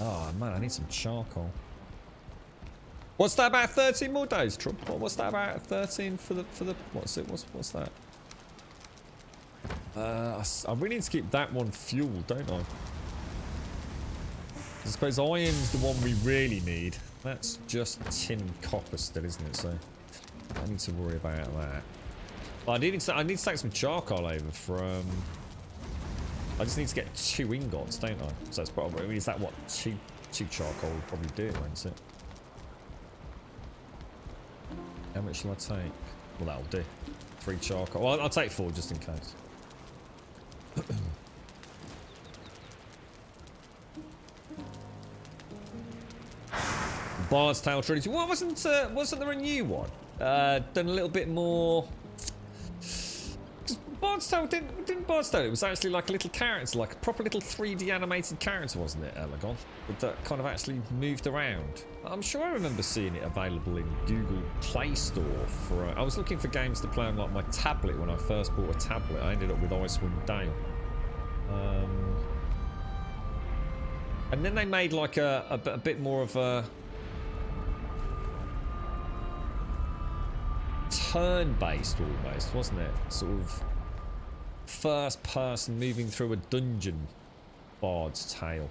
Oh man, I need some charcoal. What's that about 13 more days, Trump? What's that about 13 for the what's that? I really need to keep that one fueled, don't I? I suppose iron's the one we really need. That's just tin and copper still, isn't it? So I need to worry about that. But I need to take some charcoal over from... I just need to get 2 ingots, don't I? So that's probably... I mean, is that what? 2 charcoal would probably do it, won't it? How much shall I take? Well, that'll do. 3 charcoal. Well, I'll take 4 just in case. Bard's Tale Trilogy. What wasn't there a new one? Done a little bit more. Bard's Tale didn't Bard's Tale. It was actually like a little character, like a proper little 3D animated character, wasn't it, Elegon? That kind of actually moved around. I'm sure I remember seeing it available in Google Play Store for. I was looking for games to play on like my tablet when I first bought a tablet. I ended up with Icewind Dale. And then they made like a bit more of a turn-based almost, wasn't it? Sort of first person moving through a dungeon, Bard's Tale.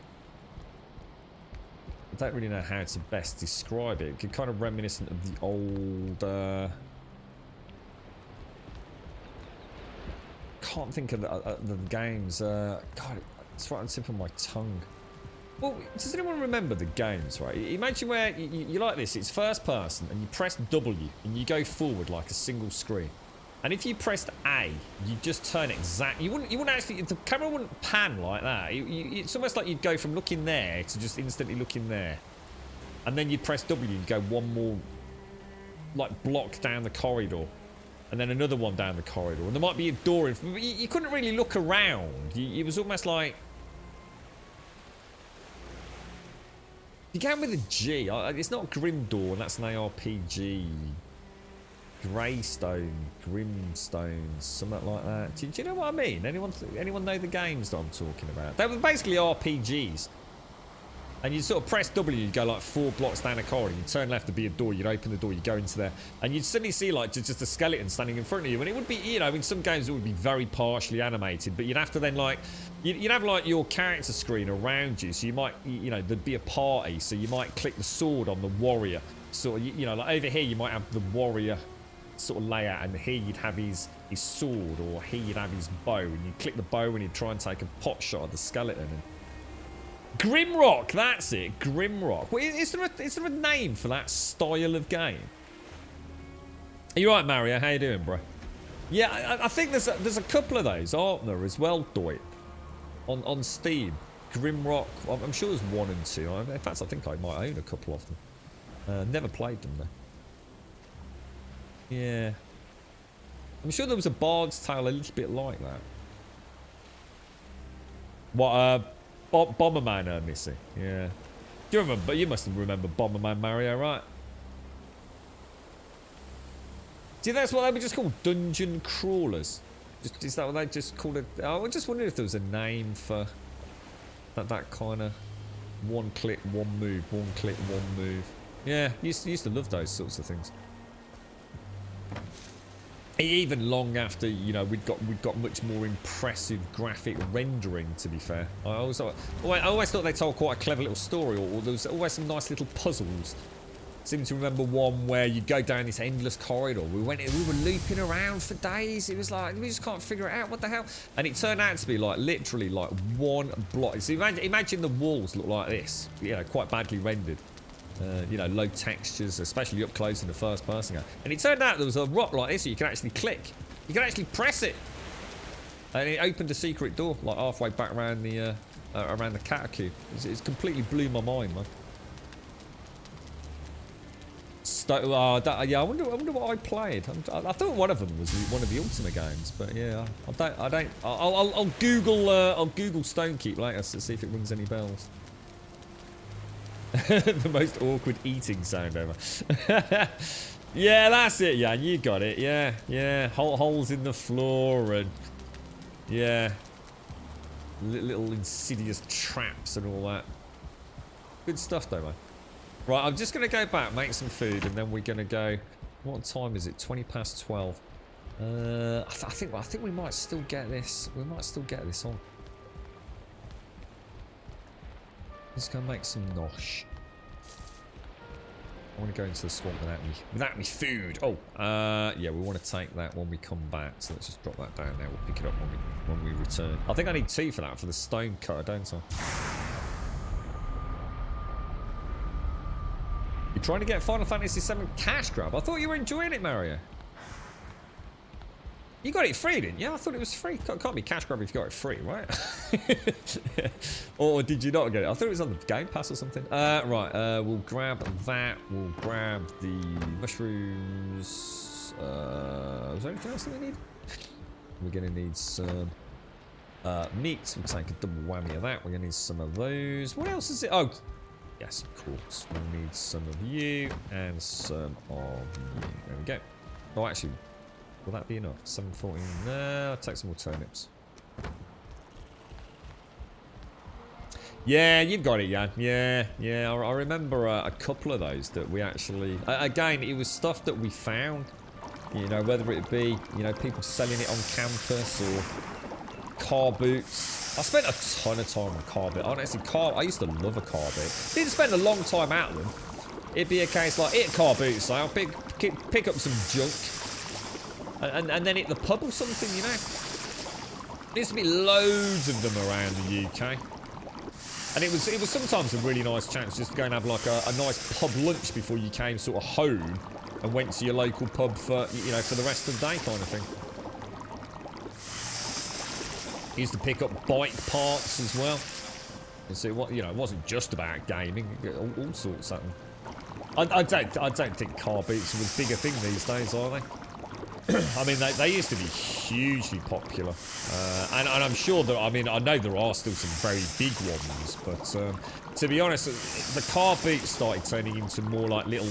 I don't really know how to best describe it. It's kind of reminiscent of the old can't think of the games. God, it's right on the tip of my tongue. Well, does anyone remember the games, right? Imagine where you like this, it's first person and you press W and you go forward like a single screen. And if you pressed A, you just turn exact. You wouldn't actually, the camera wouldn't pan like that. It's almost like you'd go from looking there to just instantly looking there. And then you'd press W and go one more, like, block down the corridor. And then another one down the corridor. And there might be a door in front, but you couldn't really look around. It was almost like... You began with a G. It's not Grimdawn, and that's an ARPG. Greystone, Grimstone, something like that. Do you know what I mean? Anyone know the games that I'm talking about? They were basically RPGs. And you sort of press W, you go like 4 blocks down a corridor, you turn left to be a door, you'd open the door, you go into there, and you'd suddenly see like just a skeleton standing in front of you. And it would be, you know, in some games it would be very partially animated, but you'd have to then like, you'd have like your character screen around you, so you might, you know, there'd be a party, so you might click the sword on the warrior. So, you know, like over here you might have the warrior sort of layout, and here you'd have his sword, or here you'd have his bow, and you'd click the bow and you'd try and take a pot shot at the skeleton. And Grimrock, that's it, Grimrock. Well, is there a name for that style of game? Are you right, Mario? How you doing, bro? Yeah, I think there's a couple of those, aren't there, as well, Doit? On Steam. Grimrock, I'm sure there's 1 and 2. In fact, I think I might own a couple of them. Never played them, though. Yeah. I'm sure there was a Bard's Tale a little bit like that. What, Bomberman Missy. Yeah. Do you remember? You must remember Bomberman, Mario, right? See, that's what they were just called, dungeon crawlers. Is that what they just called it? I just wondered if there was a name for that kind of one click, one move, one click, one move. Yeah, used to love those sorts of things. Even long after, you know, we'd got much more impressive graphic rendering, to be fair. I always thought they told quite a clever little story, or there was always some nice little puzzles seem to remember one where you'd go down this endless corridor. We were looping around for days. It was like, we just can't figure it out. What the hell? And it turned out to be like literally like one block. So imagine the walls look like this, you know, quite badly rendered. You know, low textures, especially up close in the first person. And it turned out there was a rock like this, so you can actually click. You can actually press it. And it opened a secret door, like halfway back around the catacomb. It completely blew my mind, man. Yeah, I wonder what I played. I thought one of them was one of the Ultima games, but yeah, I don't. I'll Google Stonekeep later to see if it rings any bells. The most awkward eating sound ever. Yeah, that's it. Yeah, you got it. Yeah. Holes in the floor and yeah, little insidious traps and all that. Good stuff, though, man. Right, I'm just gonna go back, make some food, and then we're gonna go. What time is it? 20 past 12. I think we might still get this. We might still get this on. Just gonna make some nosh. I want to go into the swamp without me food. Oh, yeah, we want to take that when we come back. So let's just drop that down there. We'll pick it up when we return. I think I need 2 for that, for the stone cutter, don't I? You're trying to get Final Fantasy VII cash grab? I thought you were enjoying it, Mario. You got it free, didn't you? I thought it was free. Can't be cash grab if you got it free, right? Or did you not get it? I thought it was on the Game Pass or something. Right, we'll grab that. We'll grab the mushrooms. Is there anything else that we need? We're going to need some meat. We'll take a double whammy of that. We're going to need some of those. What else is it? Oh, yes, of course. We'll need some of you and some of you. There we go. Oh, actually, will that be enough? 714. No, I'll take some more turnips. Yeah, you've got it, Jan. Yeah. I remember a couple of those that we actually... again, it was stuff that we found. You know, whether it be, you know, people selling it on campus or car boots. I spent a ton of time on car boot. Honestly, I used to love a car boot. Didn't spend a long time out of them. It'd be a case like, hit a car boot sale, pick up some junk. And then hit the pub or something, you know. There used to be loads of them around the UK. And it was sometimes a really nice chance just to go and have like a nice pub lunch before you came sort of home and went to your local pub for, you know, for the rest of the day kind of thing. Used to pick up bike parts as well. And so it wasn't just about gaming, all sorts of them. I don't think car boots are a bigger thing these days, are they? I mean, they used to be hugely popular, and I'm sure that, I mean, I know there are still some very big ones, but to be honest, the car boots started turning into more like little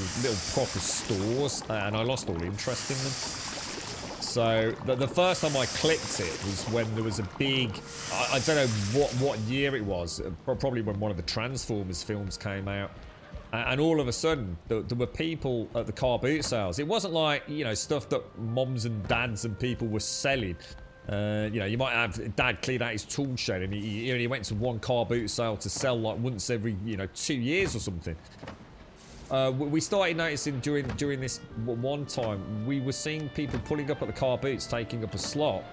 proper stores, and I lost all interest in them. So the first time I clicked it was when there was a big, I don't know what year it was, probably when one of the Transformers films came out. And all of a sudden, there were people at the car boot sales. It wasn't like, you know, stuff that moms and dads and people were selling. You know, you might have dad clean out his tool shed and he went to one car boot sale to sell like once every, you know, 2 years or something. We started noticing during this one time, we were seeing people pulling up at the car boots, taking up a slot.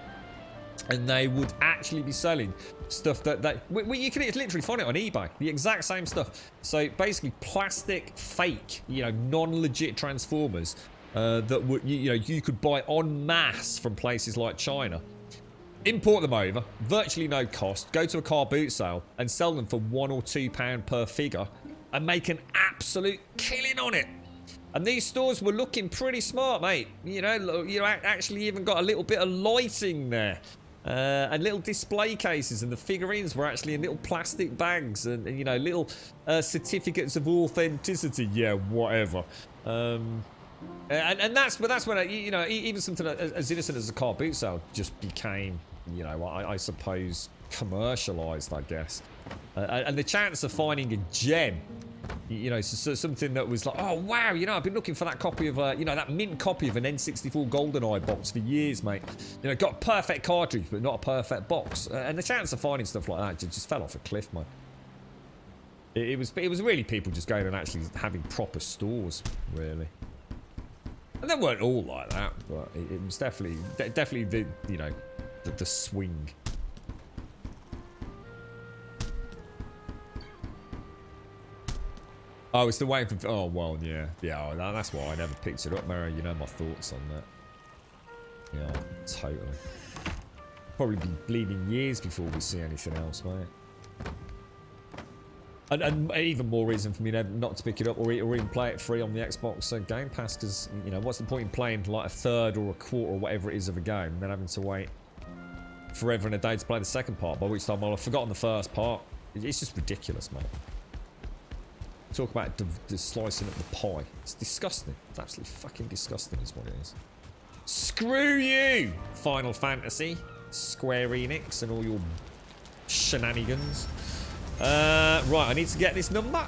And they would actually be selling stuff that you can literally find it on eBay. The exact same stuff. So basically, plastic, fake, you know, non-legit Transformers that would you could buy en masse from places like China. Import them over, virtually no cost. Go to a car boot sale and sell them for £1 or £2 per figure, and make an absolute killing on it. And these stores were looking pretty smart, mate. You know, actually even got a little bit of lighting there. And little display cases, and the figurines were actually in little plastic bags, and you know, little certificates of authenticity. Yeah, whatever. And that's when you know, even something as innocent as a car boot sale just became, you know, I suppose commercialized, I guess. And the chance of finding a gem, you know, so something that was like, oh wow, you know, I've been looking for that copy of you know, that mint copy of an N64 GoldenEye box for years, mate. You know, got a perfect cartridge but not a perfect box, and the chance of finding stuff like that just fell off a cliff, mate. It was really people just going and actually having proper stores, really. And they weren't all like that, but it was definitely the, you know, the swing. Oh, we're still waiting for... Oh, well, yeah. Yeah, oh, that's why I never picked it up, Mary. You know my thoughts on that. Yeah, totally. Probably be bleeding years before we see anything else, mate. And even more reason for me not to pick it up or even play it free on the Xbox Game Pass, because, you know, what's the point in playing like a third or a quarter or whatever it is of a game and then having to wait forever and a day to play the second part, by which time I'll have forgotten the first part. It's just ridiculous, mate. Talk about the slicing up the pie. It's disgusting. It's absolutely fucking disgusting is what it is. Screw you, Final Fantasy, Square Enix, and all your shenanigans. Right, I need to get this number.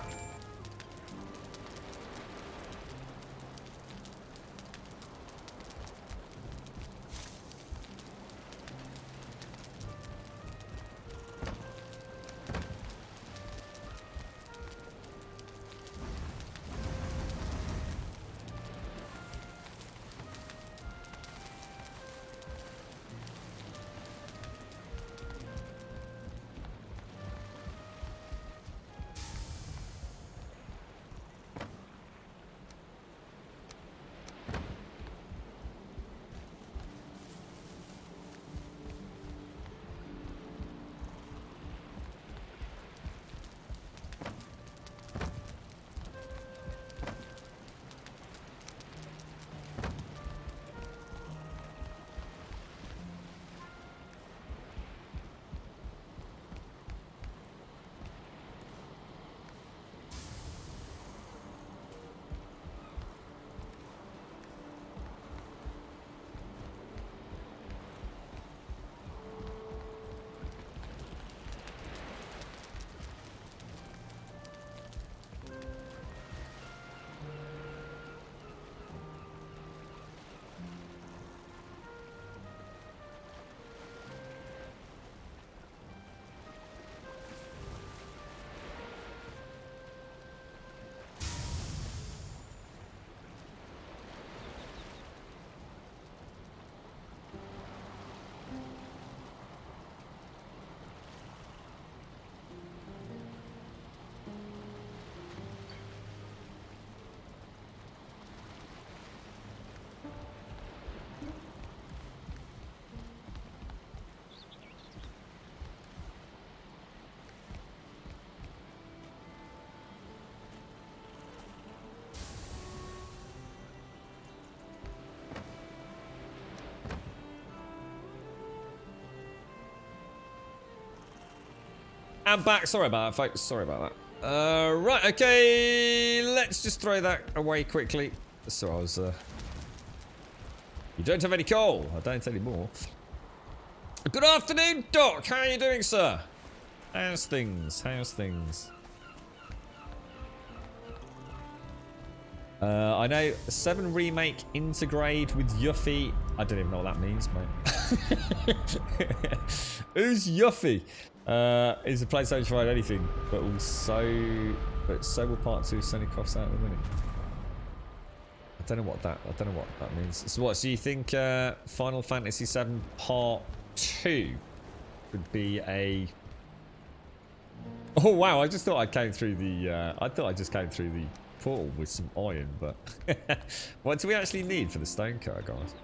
I'm back. Sorry about that, folks. Sorry about that. Right, okay. Let's just throw that away quickly. So I was, You don't have any coal. I don't anymore. Good afternoon, Doc. How are you doing, sir? How's things? How's things? I know 7 Remake integrate with Yuffie. I don't even know what that means, mate. Who's Yuffie? Is a PlayStation 5 anything, but so will Part 2 Sony costs out of the minute. I don't know what that means. So what? So you think Final Fantasy 7 Part 2 would be a? Oh wow! I just thought I came through the. I thought I just came through the portal with some iron, but what do we actually need for the stone cutter, guys?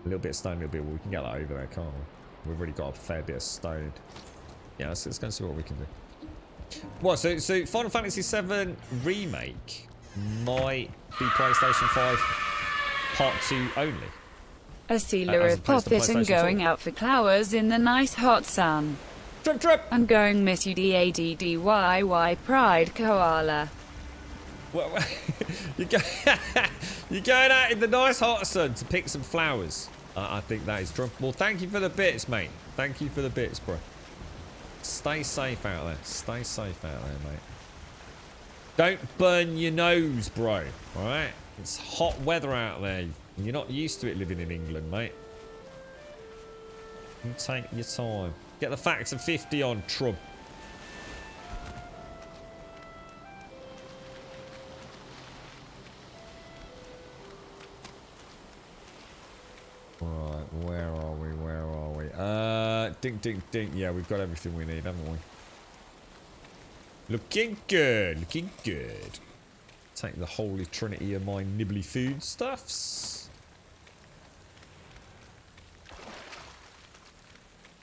A little bit of stone, a little bit. Well, we can get that over there, can't we? We've already got a fair bit of stone. Yeah, let's go and see what we can do. What? So Final Fantasy 7 Remake might be PlayStation 5 Part 2 only. A sealer of poppet and going out for flowers in the nice hot sun. Trip, trip! I'm going miss you DADDYY pride koala. Well, you're going out in the nice hot sun to pick some flowers. I think that is true. Well, thank you for the bits, mate. Thank you for the bits, bro. Stay safe out there. Stay safe out there, mate. Don't burn your nose, bro. Alright? It's hot weather out there. You're not used to it living in England, mate. You take your time. Get the factor 50 on, Trub. Dink, dink, dink. Yeah, we've got everything we need, haven't we? Looking good. Looking good. Take the holy trinity of my nibbly foodstuffs.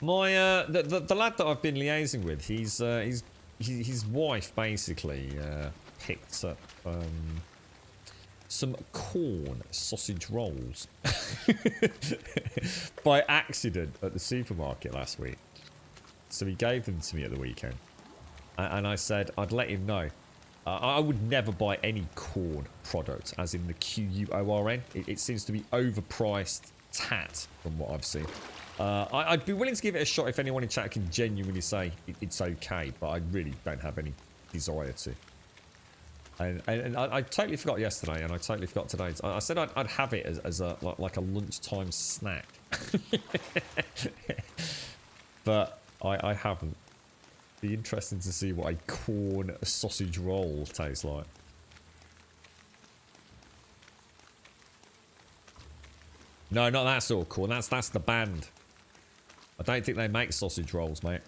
My the lad that I've been liaising with, his wife basically picked up some corn sausage rolls by accident at the supermarket last week. So he gave them to me at the weekend, and I said I'd let him know. I would never buy any corn product, as in the Q-U-O-R-N. It seems to be overpriced tat from what I've seen. I'd be willing to give it a shot if anyone in chat can genuinely say it's okay, but I really don't have any desire to. And I totally forgot yesterday, and I totally forgot today. I said I'd have it as a like a lunchtime snack, but I haven't. Be interesting to see what a corn sausage roll tastes like. No, not that sort of corn. That's the band. I don't think they make sausage rolls, mate.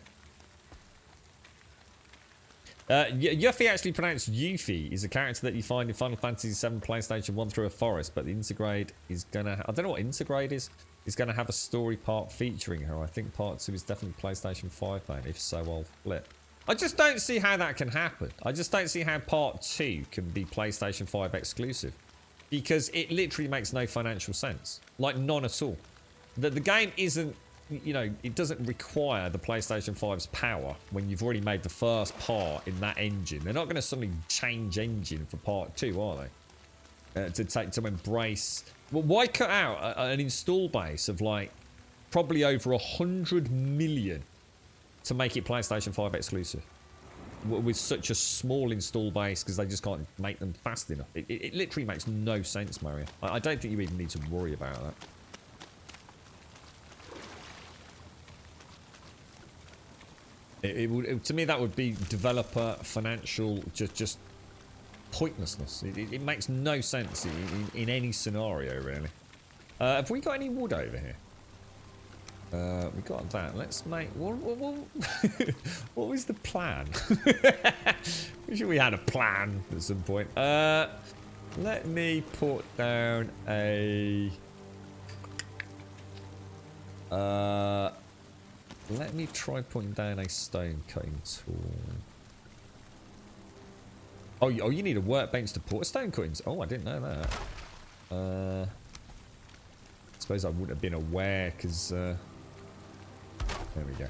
Yuffie, actually pronounced Yuffie, is a character that you find in Final Fantasy VII PlayStation 1 through a forest, but the Intergrade is gonna... I don't know what Intergrade is. Is going to have a story part featuring her. I think part 2 is definitely PlayStation 5, mate. If so, I'll flip. I just don't see how that can happen. I just don't see how part 2 can be PlayStation 5 exclusive. Because it literally makes no financial sense. Like, none at all. The game isn't... You know, it doesn't require the PlayStation 5's power when you've already made the first part in that engine. They're not going to suddenly change engine for part 2, are they? To embrace... Well, why cut out an install base of, like, probably over 100 million to make it PlayStation 5 exclusive? With such a small install base because they just can't make them fast enough. It literally makes no sense, Mario. I don't think you even need to worry about that. To me, that would be developer financial just pointlessness. It makes no sense in any scenario, really. Have we got any wood over here? We got that. Let's make... What was the plan? We sure we had a plan at some point. Let me put down a... let me try putting down a stone cutting tool. Oh, you need a workbench to put a stone cutting. Oh, I didn't know that. I suppose I wouldn't have been aware because... there we go.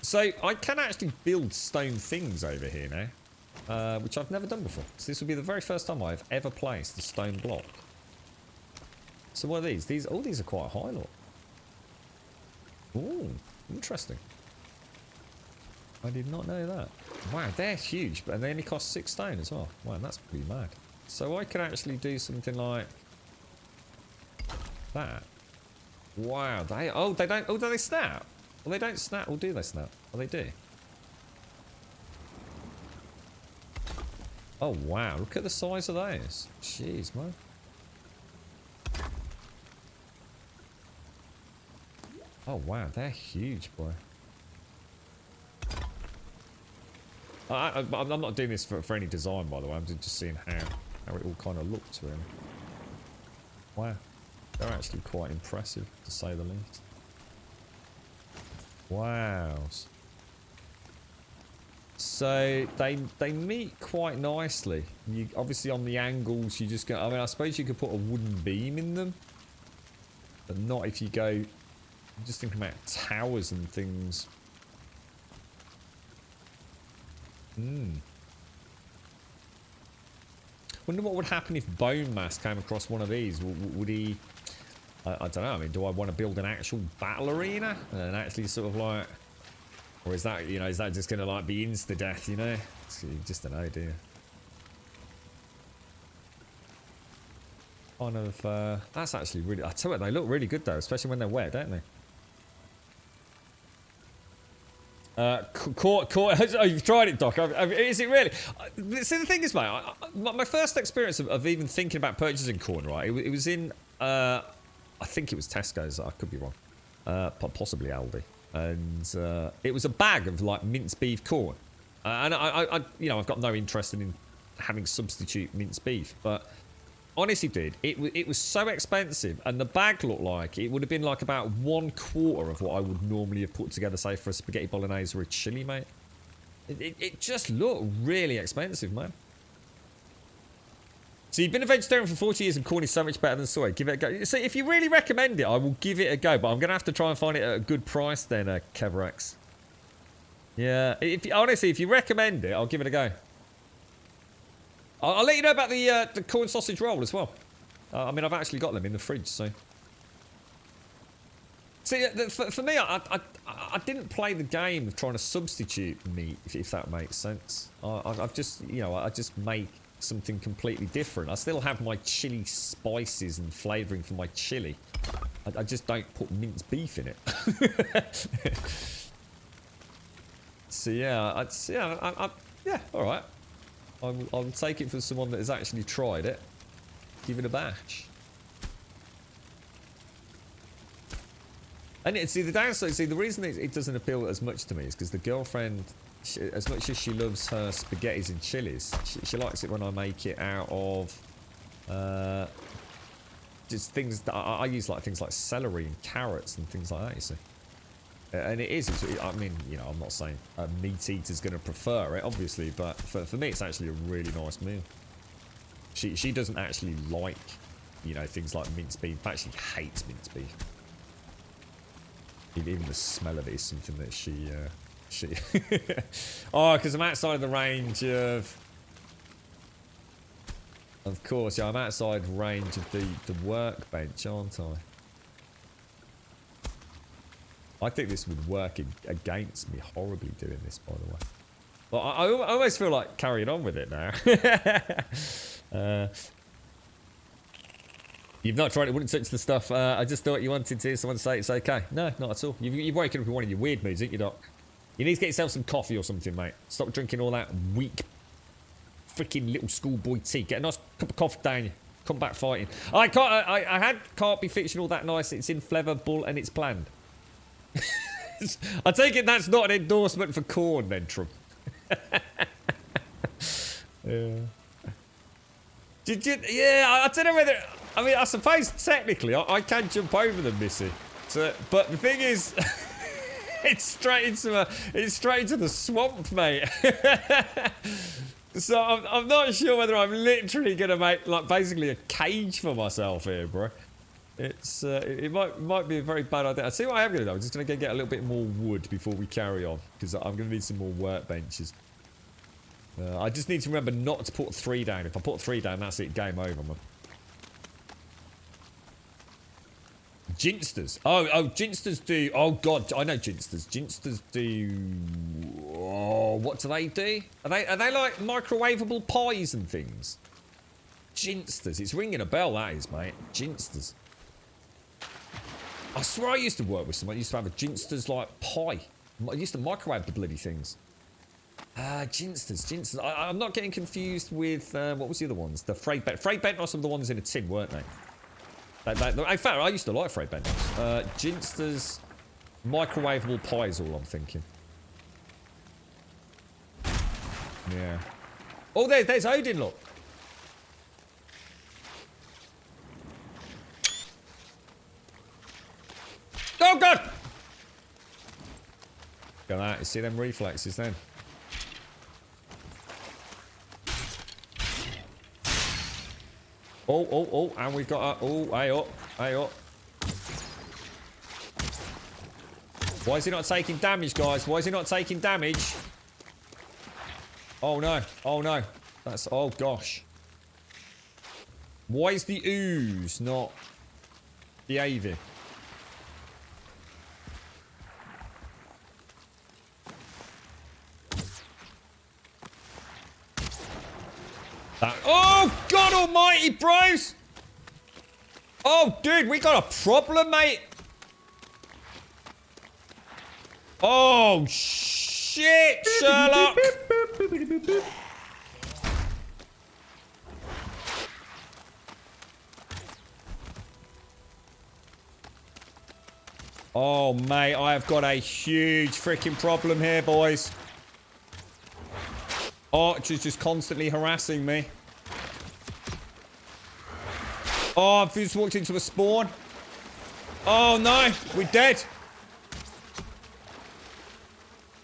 So, I can actually build stone things over here now. Which I've never done before. So this will be the very first time I've ever placed a stone block. So what are these? Oh, these are quite high, look. Ooh, interesting. I did not know that. Wow, they're huge, but they only cost 6 stone as well. Wow, that's pretty mad. So I could actually do something like that. Wow, they don't. Oh, do they snap? Well, they don't snap, or do they snap? Oh, they do. Oh wow, look at the size of those. Jeez, man. Oh wow, they're huge, boy. I'm not doing this for any design, by the way. I'm just seeing how it all kind of looks, really. Wow, they're actually quite impressive, to say the least. Wow. So they meet quite nicely. You obviously on the angles you just go. I mean, I suppose you could put a wooden beam in them, but not if you go. I'm just thinking about towers and things. Wonder what would happen if Bone Mass came across one of these. Would he? I don't know. I mean, do I want to build an actual battle arena and actually sort of like, or is that, you know, is that just gonna like be insta death? You know, it's just an idea. Kind of. That's actually really. I tell you what, they look really good though, especially when they're wet, don't they? Oh, you've tried it, Doc. Is it really? See, the thing is, mate, my first experience of even thinking about purchasing corn, right? It was in, I think it was Tesco's. I could be wrong. Possibly Aldi. and it was a bag of like minced beef corn. And I, you know, I've got no interest in having substitute minced beef, but honestly, dude, it was so expensive, and the bag looked like it would have been like about 1/4 of what I would normally have put together, say, for a spaghetti bolognese or a chili, mate. It just looked really expensive, man. So you've been a vegetarian for 40 years and corn is so much better than soy. Give it a go. So if you really recommend it, I will give it a go, but I'm going to have to try and find it at a good price then, Kevrax. Yeah, honestly, if you recommend it, I'll give it a go. I'll let you know about the corn sausage roll as well. I mean, I've actually got them in the fridge, so... See, for me, I didn't play the game of trying to substitute meat, if that makes sense. I've just, you know, I just make something completely different. I still have my chili spices and flavouring for my chili. I just don't put minced beef in it. So yeah, yeah, all right. I'll take it from someone that has actually tried it. Give it a bash. And see, the downside, the reason it doesn't appeal as much to me is because the girlfriend, as much as she loves her spaghettis and chilies, she likes it when I make it out of just things that I use, like things like celery and carrots and things like that, you see. And I mean, you know, I'm not saying a meat eater's going to prefer it, obviously, but for me, it's actually a really nice meal. She doesn't actually like, you know, things like minced beef. In fact, she hates minced beef. Even the smell of it is something that she oh, because I'm outside the range of course, yeah, I'm outside range of the workbench, aren't I? I think this would work against me horribly doing this, by the way. Well, I almost feel like carrying on with it now. You've not tried it, wouldn't touch the stuff. I just thought you wanted to hear someone say it's okay. No, not at all. You've woken up in one of your weird moods, ain't you, Doc? You need to get yourself some coffee or something, mate. Stop drinking all that weak, freaking little schoolboy tea. Get a nice cup of coffee down you. Come back fighting. I can't be fixing all that nice. It's in Flever, Bull, and it's planned. I take it that's not an endorsement for corn, then, Trump. Yeah. Yeah, I don't know whether... I mean, I suppose technically I can jump over them, Missy. So, but the thing is, it's straight into the swamp, mate. So I'm not sure whether I'm literally gonna make like basically a cage for myself here, bro. It's it might be a very bad idea. I'll see what I am gonna do. I'm just gonna go get a little bit more wood before we carry on, because I'm gonna need some more workbenches. I just need to remember not to put 3 down. If I put 3 down, that's it. Game over, man. Ginsters. Oh, Ginsters do... Oh, God, I know Ginsters. Ginsters do... Oh, what do they do? Are they like microwavable pies and things? Ginsters. It's ringing a bell, that is, mate. Ginsters. I swear I used to work with someone. I used to have a Ginsters, like, pie. I used to microwave the bloody things. Ginsters. I'm not getting confused with... what was the other ones? The Frey Bentnos were the ones in a tin, weren't they? In fact, I used to like Frey Bentnos. Ginsters, microwavable pies, all I'm thinking. Yeah. Oh, there's Odin, look. Oh, God! Look at that. You see them reflexes then? Oh, and we've got a... Oh, hey up. Why is he not taking damage, guys? Why is he not taking damage? Oh, no. That's... Oh, gosh. Why is the ooze not behaving? Oh, God almighty, bros! Oh, dude, we got a problem, mate. Oh, shit, Sherlock. Oh, mate, I have got a huge freaking problem here, boys. Archer's just constantly harassing me. Oh, I've just walked into a spawn. Oh, no. We're dead.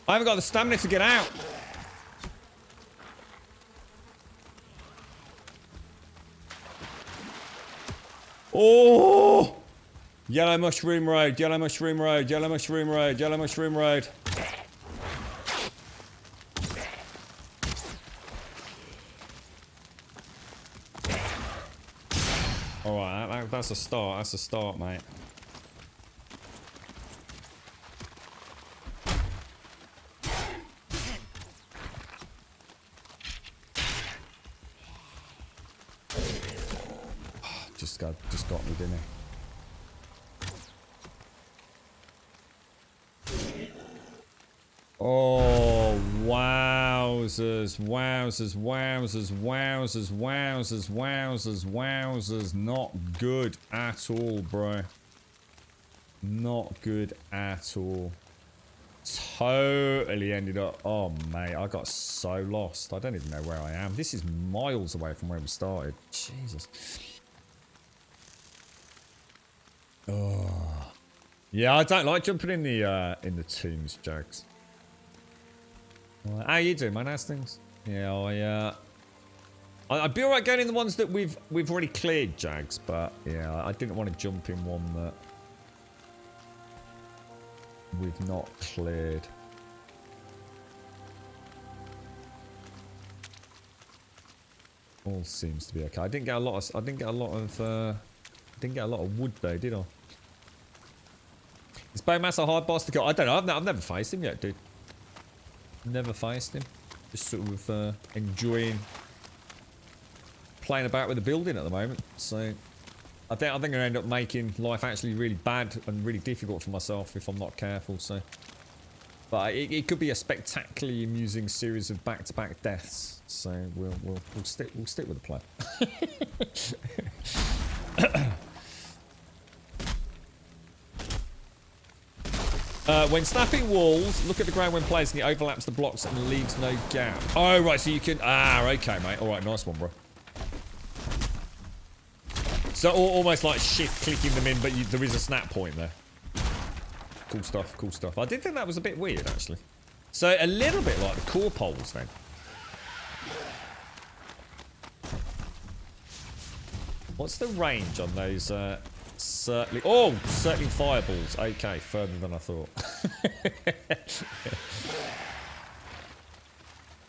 I haven't got the stamina to get out. Oh! Yellow mushroom road, yellow mushroom road, yellow mushroom road, yellow mushroom road. Alright, that's a start. That's a start, mate. Just got me, didn't he? Oh, wowzers, wowzers, wowzers, wowzers, wowzers, wowzers, wowzers. Not good at all, bro. Not good at all. Totally ended up... Oh, mate, I got so lost. I don't even know where I am. This is miles away from where we started. Jesus. Oh. Yeah, I don't like jumping in the tombs, Jags. How you doing, man? How's things? Yeah, I'd be alright going in the ones that we've already cleared, Jags, but yeah, I didn't want to jump in one that we've not cleared. All seems to be okay. I didn't get a lot of wood though, did I? Is Bowmass a hard boss to kill? I don't know. I've never faced him yet, dude. Never faced him. Just sort of enjoying playing about with the building at the moment. So I think I'm gonna end up making life actually really bad and really difficult for myself if I'm not careful. So, but it could be a spectacularly amusing series of back-to-back deaths. So we'll stick with the plan. When snapping walls, look at the ground when placing it overlaps the blocks and leaves no gap. Oh, right, so you can... Ah, okay, mate. All right, nice one, bro. So almost like shift clicking them in, but there is a snap point there. Cool stuff, cool stuff. I did think that was a bit weird, actually. So a little bit like the core poles, then. What's the range on those... circling fireballs. Okay, further than I thought.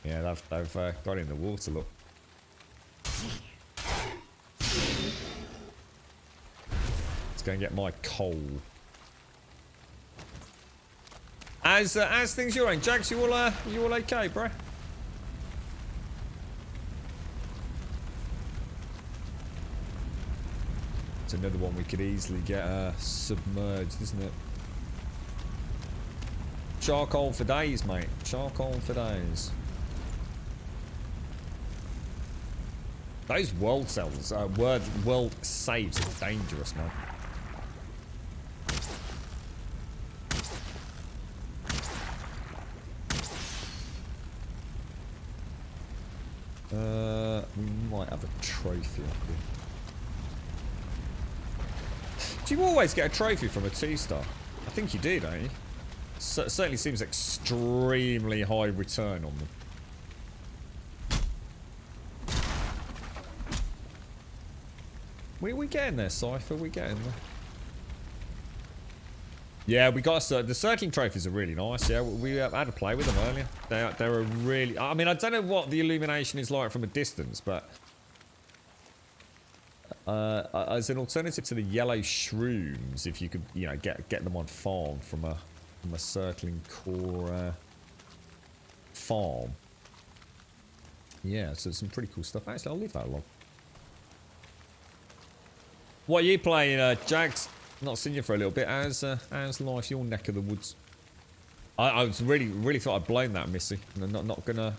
Yeah, they've got in the water, look. Let's go and get my coal. As things your own, Jags, you all okay, bro? It's another one we could easily get submerged, isn't it? Charcoal for days, mate. Charcoal for days. Those world cells, world saves are dangerous, man. We might have a trophy up here. Do you always get a trophy from a 2-star? I think you do, don't you? Certainly seems extremely high return on them. We getting there, Cypher? We getting there. Yeah, we got the circling trophies are really nice. Yeah, we had a play with them earlier. They're really. I mean, I don't know what the illumination is like from a distance, but as an alternative to the yellow shrooms, if you could, you know, get them on farm from a circling core farm. Yeah, so some pretty cool stuff. Actually, I'll leave that alone. What are you playing, Jags? Not seen you for a little bit. How's life your neck of the woods? I was really thought I'd blown that, Missy. Not gonna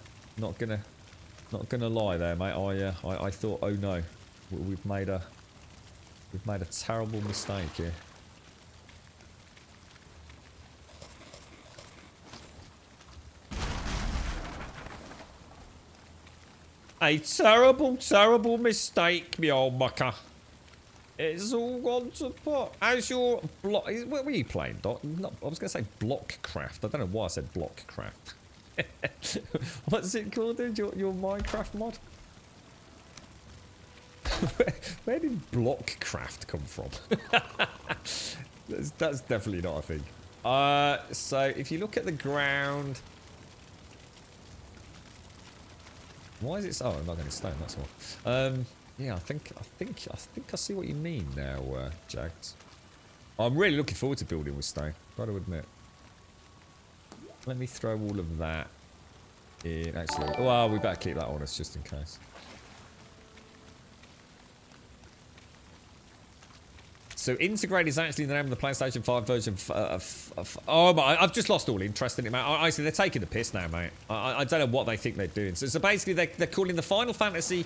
lie there, mate. I thought, oh no, we've made a terrible mistake here. A terrible, terrible mistake, me old mucker. It's all gone to pot. How's your block? What were you playing, Doc? Not, I was going to say Blockcraft. I don't know why I said Blockcraft. What's it called, dude? Your Minecraft mod? Where did Blockcraft come from? That's definitely not a thing. So if you look at the ground, why is it so? Oh, I'm not going to stone. That's why. Yeah, I think I see what you mean now, Jags. I'm really looking forward to building with stone. Got to admit. Let me throw all of that in. Actually, well, we better keep that on us just in case. So Integrate is actually the name of the PlayStation 5 version. Oh my! I've just lost all interest in it, mate. Honestly, they're taking the piss now, mate. I don't know what they think they're doing. So basically, they're calling the Final Fantasy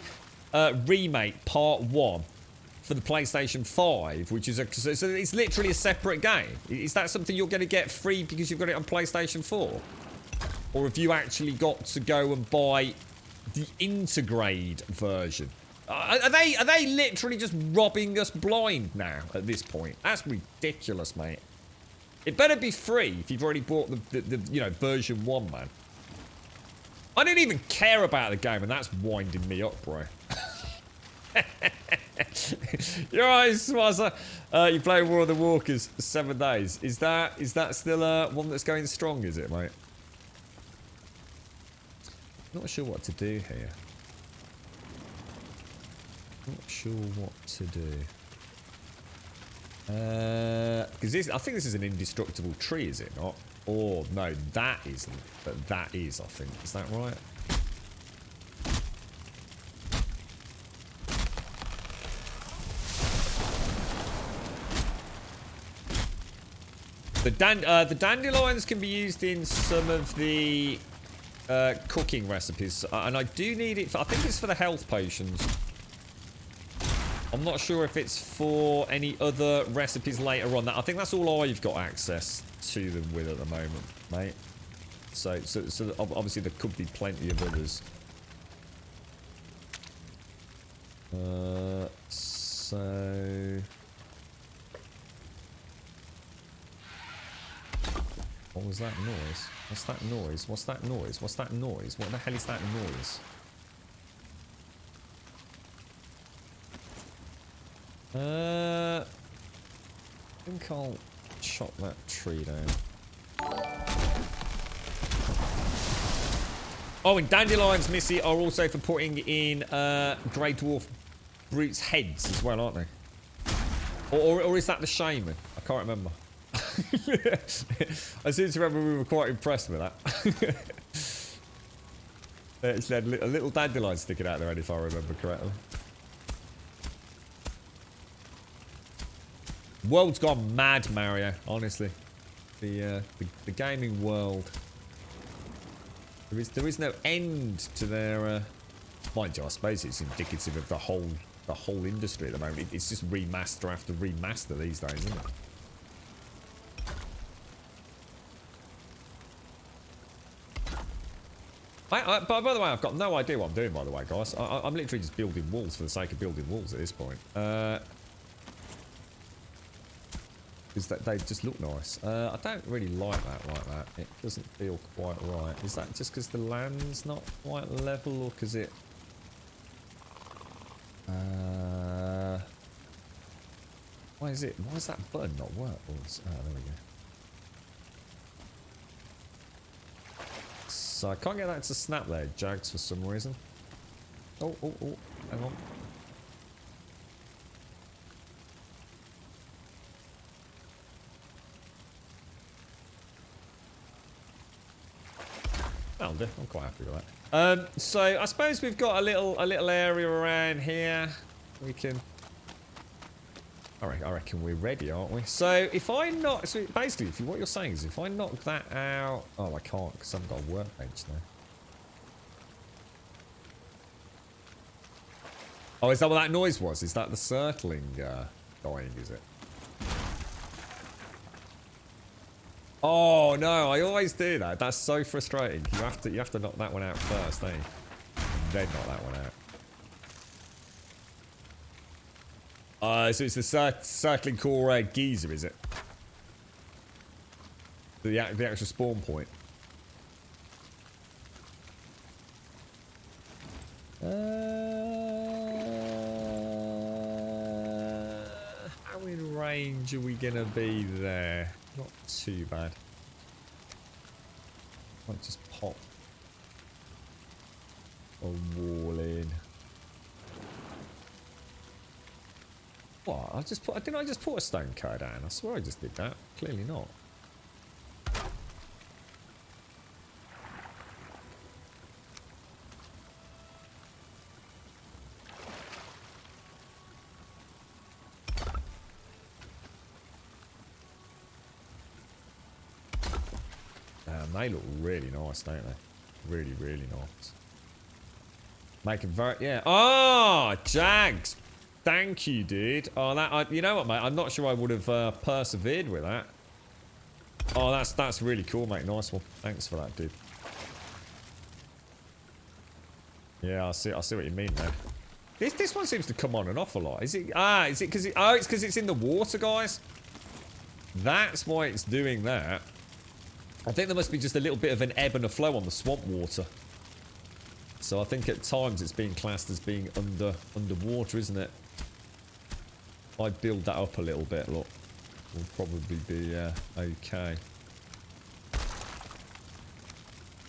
Remake Part 1 for the PlayStation 5, which is so it's literally a separate game. Is that something you're going to get free because you've got it on PlayStation 4? Or have you actually got to go and buy the Integrate version? Are they literally just robbing us blind now at this point? That's ridiculous, mate. It better be free if you've already bought the you know, version 1, man. I didn't even care about the game, and that's winding me up, bro. You're right, Swazza. You play War of the Walkers 7 days. Is that still one that's going strong, is it, mate? Not sure what to do here. Not sure what to do. Because I think this is an indestructible tree, is it not? Or no, that isn't. But that is, I think. Is that right? The dandelions can be used in some of the cooking recipes, and I do need it. I think it's for the health potions. I'm not sure if it's for any other recipes later on. I think that's all I've got access to them with at the moment, mate. So obviously there could be plenty of others. So what was that noise? What's that noise? What's that noise? What's that noise? What the hell is that noise? I think I'll chop that tree down. Oh, and dandelions, Missy, are also for putting in grey dwarf brutes' heads as well, aren't they? Or is that the shaman? I can't remember. I seem to remember we were quite impressed with that. They actually had a little dandelion sticking out there, if I remember correctly. World's gone mad, Mario. Honestly, the gaming world. There is no end to their. Mind you, I suppose it's indicative of the whole industry at the moment. It's just remaster after remaster these days, isn't it? By the way, I've got no idea what I'm doing, by the way, guys. I'm literally just building walls for the sake of building walls at this point. Is that they just look nice. I don't really like that. It doesn't feel quite right. Is that just because the land's not quite level, or because it... Why is that button not work? Oh, there we go. So I can't get that to snap there, Jags, for some reason. Oh, hang on. That'll do. I'm quite happy with that. So I suppose we've got a little area around here. We can. I reckon we're ready, aren't we? So if I knock, so basically, what you're saying is, if I knock that out, oh, I can't because I haven't got a workbench now. Oh, is that what that noise was? Is that the circling dying? Is it? Oh no, I always do that. That's so frustrating. You have to knock that one out first, eh? they'd knock that one out. So it's the circling core geyser, is it? The actual spawn point. How in range are we gonna be there? Not too bad. Might just pop a wall in. What? Didn't I just put a stone car down? I swear I just did that. Clearly not. They look really nice, don't they? Really, really nice. Make it very, yeah. Oh, Jags. Thank you, dude. Oh, you know what, mate? I'm not sure I would have persevered with that. Oh, that's really cool, mate. Nice one. Thanks for that, dude. Yeah, I see what you mean, man. This one seems to come on and off a lot. Is it? Is it because it's because it's in the water, guys? That's why it's doing that. I think there must be just a little bit of an ebb and a flow on the swamp water. So I think at times it's being classed as being underwater, isn't it? If I build that up a little bit, look, we'll probably be okay.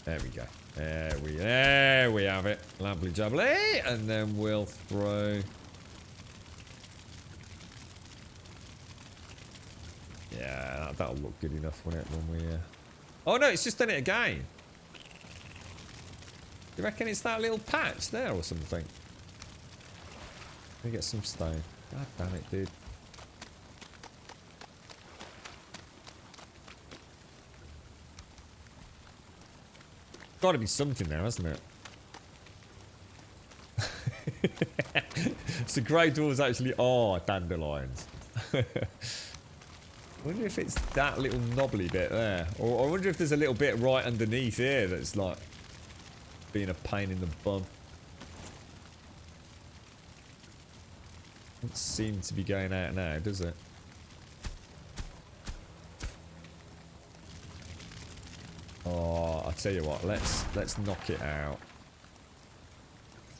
There we go. There we have it. Lovely jubbly. And then we'll throw... Yeah, that'll look good enough, won't it, when we... Oh no, it's just done it again. You reckon it's that little patch there or something? Let me get some stone. God damn it, dude. Gotta be something there, hasn't it? So grey dwarves actually are dandelions. I wonder if it's that little knobbly bit there. Or I wonder if there's a little bit right underneath here that's like being a pain in the bum. Doesn't seem to be going out now, does it? Oh, I'll tell you what, let's knock it out.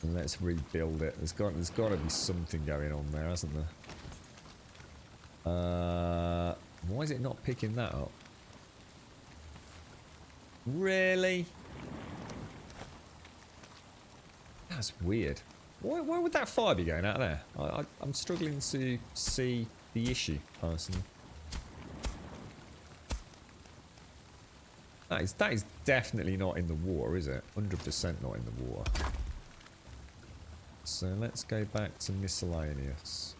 And let's rebuild it. There's got to be something going on there, hasn't there? Why is it not picking that up? Really? That's weird. Why would that fire be going out there? I'm struggling to see the issue, personally. That is definitely not in the water, is it? 100% not in the water. So let's go back to miscellaneous.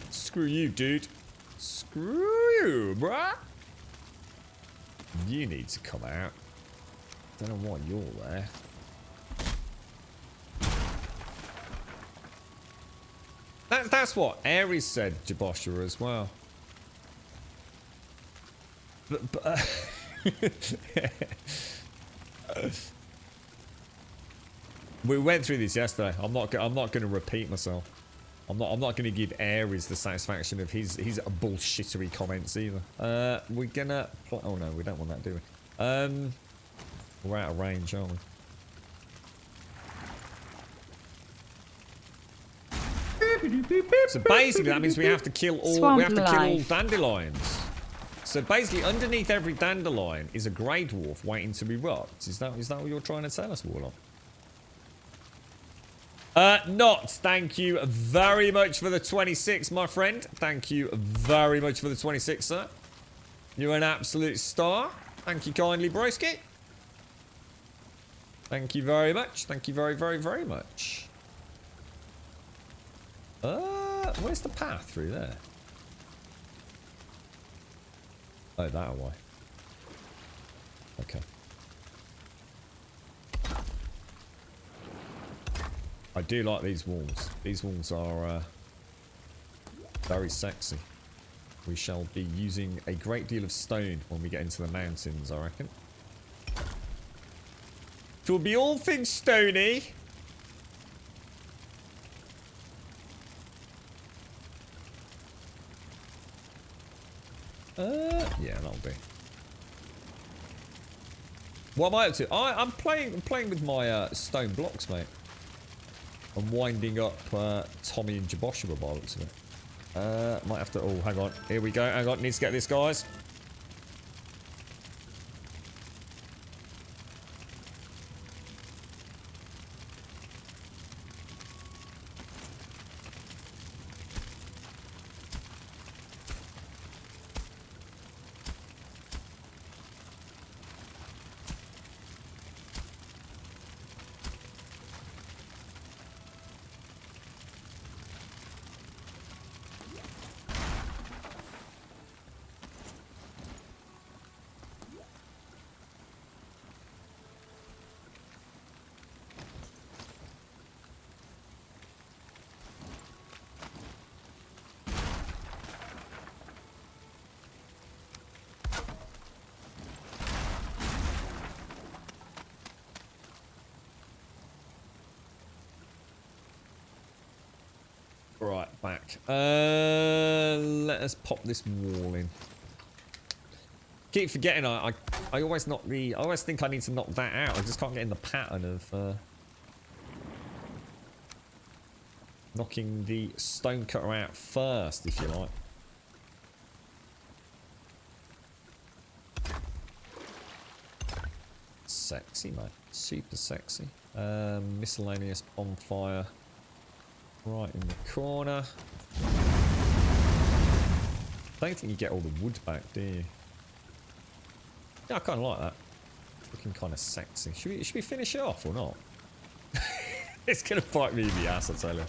Screw you, dude. Screw you, bruh. You need to come out. Don't know why you're there. That's what Ares said, Jabosha, as well. We went through this yesterday. I'm not going to repeat myself. I'm not going to give Ares the satisfaction of his bullshittery comments either. We're gonna. Oh no, we don't want that, do we? We're out of range, aren't we? So basically, that means we have to kill all. We have to kill all dandelions. So basically, underneath every dandelion is a grey dwarf waiting to be rocked. Is that what you're trying to tell us, Warlock? Not. Thank you very much for the 26, my friend. Thank you very much for the 26, sir. You're an absolute star. Thank you kindly, broski. Thank you very much. Thank you very, very, very much. Where's the path through there? Oh, that way. Okay. I do like these walls. These walls are very sexy. We shall be using a great deal of stone when we get into the mountains, I reckon. It will be all things stony. Yeah, that'll be. What am I up to? I'm playing with my stone blocks, mate. I'm winding up Tommy and Jaboshua by the looks of it. Might have to. Oh, hang on. Here we go. Hang on. Need to get this, guys. Right, back. Let us pop this wall in. Keep forgetting I always knock the. I always think I need to knock that out. I just can't get in the pattern of knocking the stone cutter out first, if you like. Sexy, mate. Super sexy. Miscellaneous bonfire. Right in the corner. I don't think you get all the wood back, do you? Yeah, I kind of like that. It's looking kind of sexy. Should we finish it off or not? It's going to bite me in the ass, I'll tell you.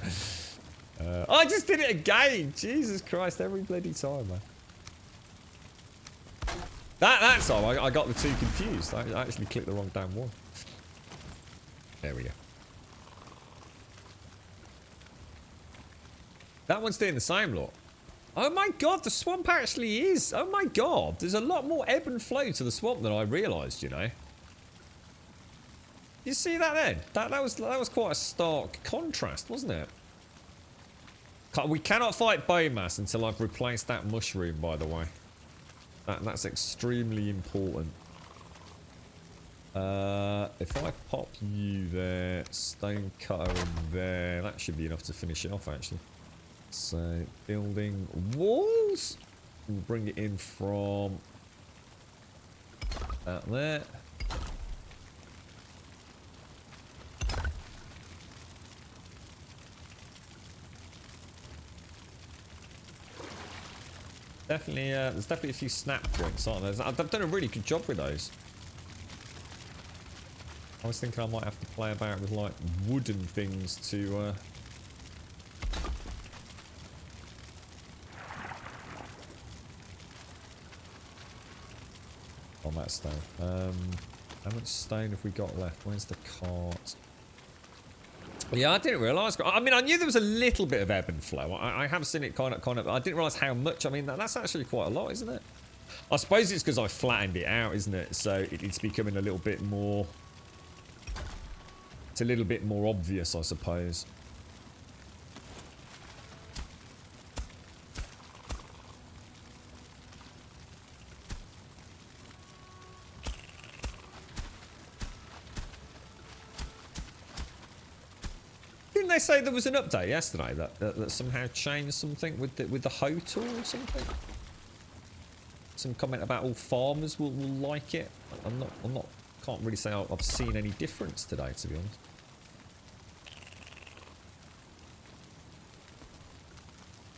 I just did it again! Jesus Christ, every bloody time, man. That time, I got the two confused. I actually clicked the wrong damn one. There we go. That one's doing the same, look. Oh my god, the swamp actually is. Oh my god, there's a lot more ebb and flow to the swamp than I realised, you know. You see that then? That was quite a stark contrast, wasn't it? We cannot fight biomass until I've replaced that mushroom, by the way. That's extremely important. If I pop you there, stone cutter in there, that should be enough to finish it off, actually. So, building walls. We'll bring it in from out there. Definitely, there's definitely a few snap points, aren't there? I've done a really good job with those. I was thinking I might have to play about with like wooden things to on that stone. How much stone have we got left? Where's the cart? Yeah, I didn't realise. I mean, I knew there was a little bit of ebb and flow. I have seen it kind of. I didn't realise how much. I mean, that's actually quite a lot, isn't it? I suppose it's because I flattened it out, isn't it? So it's becoming a little bit more. It's a little bit more obvious, I suppose. Didn't they say there was an update yesterday that somehow changed something with the hoe tool or something? Some comment about all farmers will like it. I'm not. Can't really say I've seen any difference today, to be honest.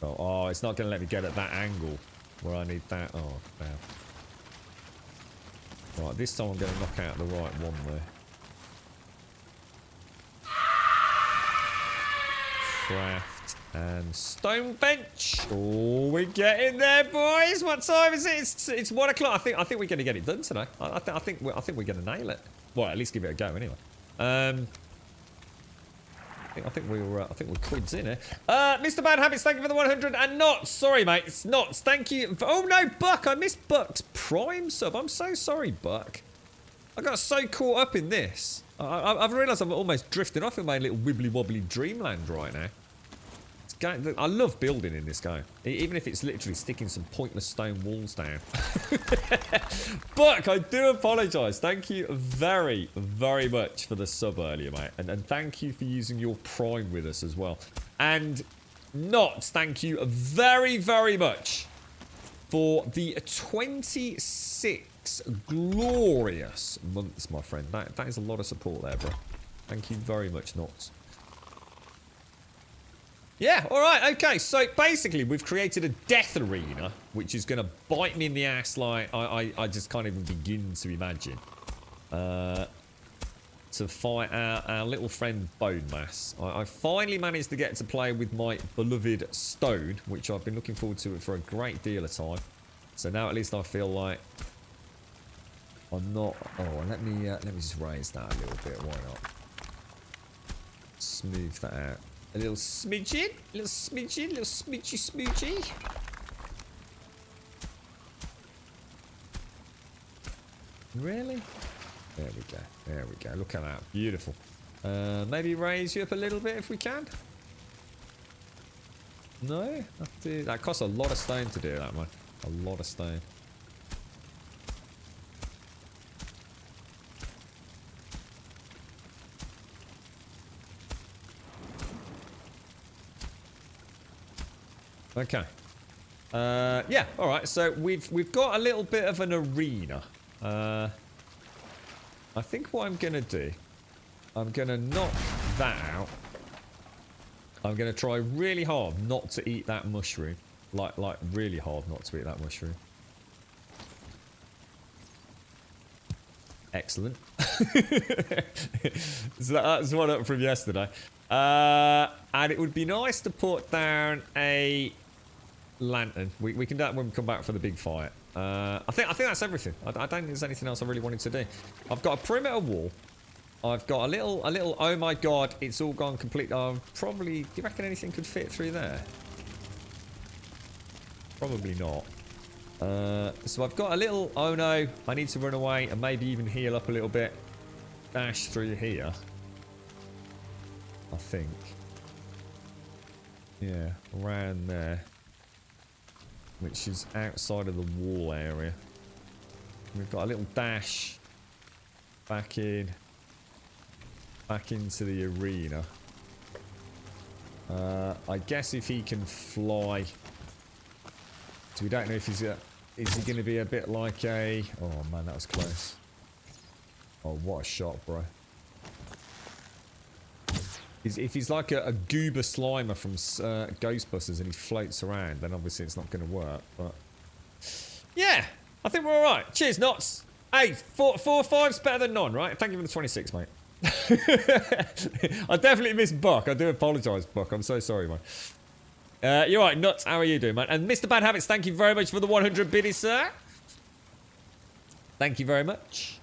Oh, it's not going to let me get at that angle where I need that. Oh, damn. Right, this time I'm going to knock out the right one there. Craft and stone bench. Oh, we're getting there, boys. What time is it? It's 1 o'clock. I think we're going to get it done today. I think we're going to nail it. Well, at least give it a go anyway. I think we're quids in here. Mr. Bad Habits, thank you for the 100 and not. Sorry, mate. It's not. Thank you. Oh, no, Buck. I missed Buck's Prime sub. I'm so sorry, Buck. I got so caught up in this. I've realised I'm almost drifting off in my little wibbly-wobbly dreamland right now. I love building in this game, even if it's literally sticking some pointless stone walls down. Buck, I do apologise. Thank you very, very much for the sub earlier, mate. And thank you for using your Prime with us as well. And not thank you very, very much for the 26 glorious months, my friend. That is a lot of support there, bro. Thank you very much, Knots. Yeah, alright, okay, so basically we've created a death arena, which is going to bite me in the ass like I just can't even begin to imagine. To fight our little friend Bone Mass. I finally managed to get to play with my beloved Stone, which I've been looking forward to for a great deal of time. So now at least I feel like I'm not... Oh, let me just raise that a little bit, why not? Smooth that out. A little smidgen, little smoochy. Really? There we go. Look at that, beautiful. Maybe raise you up a little bit if we can. No, that costs a lot of stone to do that, man. A lot of stone. Okay. Yeah, alright, so we've got a little bit of an arena. I think what I'm gonna do, I'm gonna knock that out. I'm gonna try really hard not to eat that mushroom. Like really hard not to eat that mushroom. Excellent. So that's one up from yesterday. And it would be nice to put down a lantern. We can do that when we come back for the big fight. I think that's everything. I don't think there's anything else I really wanted to do. I've got a perimeter wall. I've got a little. Oh my god! It's all gone complete. Probably. Do you reckon anything could fit through there? Probably not. So I've got a little. Oh no! I need to run away and maybe even heal up a little bit. Dash through here. I think. Yeah, around there. Which is outside of the wall area. We've got a little dash back in. Back into the arena. I guess if he can fly. So we don't know if he's is he going to be a bit like a... Oh man, that was close. Oh, what a shot, bro. If he's like a goober slimer from Ghostbusters and he floats around, then obviously it's not going to work. But yeah, I think we're all right. Cheers, Knots. Hey, 4 or 5's better than none, right? Thank you for the 26, mate. I definitely missed Buck. I do apologise, Buck. I'm so sorry, man. You're right, Nuts. How are you doing, man? And Mr. Bad Habits, thank you very much for the 100 biddies, sir. Thank you very much.